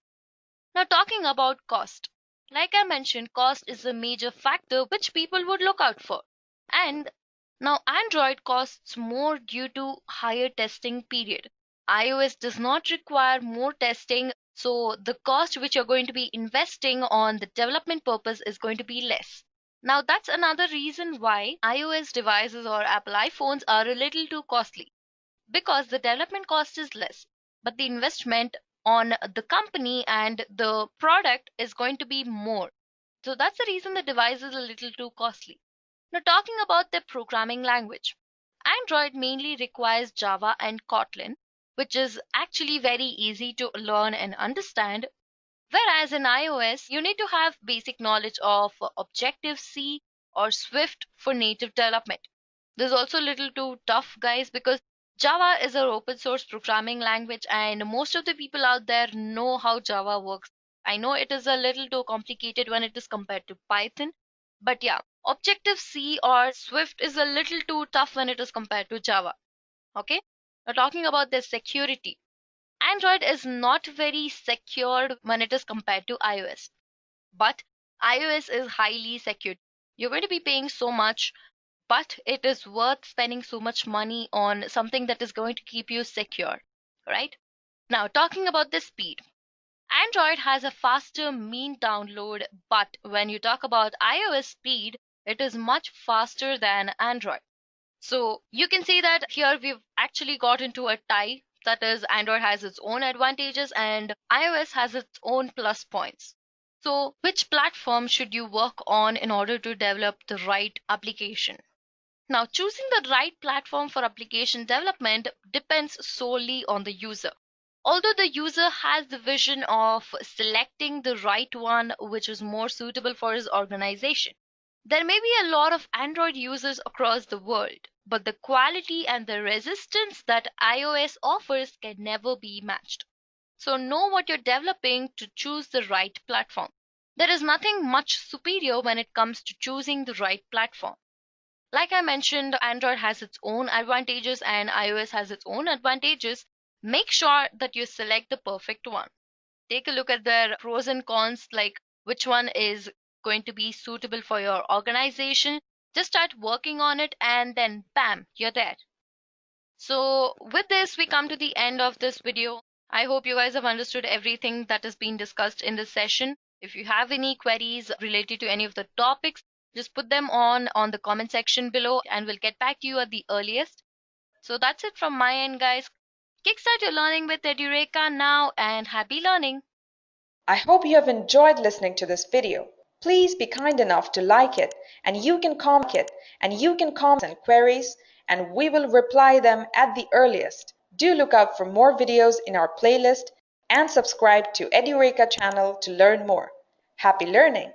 Now talking about cost. Like I mentioned, cost is a major factor which people would look out for. And now Android costs more due to higher testing period. iOS does not require more testing, so the cost which you're going to be investing on the development purpose is going to be less. Now that's another reason why iOS devices or Apple iPhones are a little too costly, because the development cost is less, but the investment on the company and the product is going to be more. So that's the reason the device is a little too costly. Now talking about the programming language. Android mainly requires Java and Kotlin, which is actually very easy to learn and understand. Whereas in iOS, you need to have basic knowledge of Objective-C or Swift for native development. This is also a little too tough, guys, because Java is an open source programming language and most of the people out there know how Java works. I know it is a little too complicated when it is compared to Python, but yeah, Objective-C or Swift is a little too tough when it is compared to Java. Okay, now talking about the security. Android is not very secured when it is compared to iOS, but iOS is highly secured. You're going to be paying so much, but it is worth spending so much money on something that is going to keep you secure, right? Now, talking about the speed. Android has a faster mean download, but when you talk about iOS speed, it is much faster than Android. So you can see that here we've actually got into a tie. That is, Android has its own advantages and iOS has its own plus points. So which platform should you work on in order to develop the right application? Now, choosing the right platform for application development depends solely on the user. Although the user has the vision of selecting the right one which is more suitable for his organization, there may be a lot of Android users across the world, but the quality and the resistance that iOS offers can never be matched. So know what you're developing to choose the right platform. There is nothing much superior when it comes to choosing the right platform. Like I mentioned, Android has its own advantages and iOS has its own advantages. Make sure that you select the perfect one. Take a look at their pros and cons, like which one is going to be suitable for your organization. Just start working on it and then bam, you're there. So with this, we come to the end of this video. I hope you guys have understood everything that has been discussed in this session. If you have any queries related to any of the topics, just put them on the comment section below and we'll get back to you at the earliest. So that's it from my end, guys. Kickstart your learning with Edureka now and happy learning. I hope you have enjoyed listening to this video. Please be kind enough to like it, and you can comment and queries, and we will reply them at the earliest. Do look out for more videos in our playlist and subscribe to Edureka channel to learn more. Happy learning!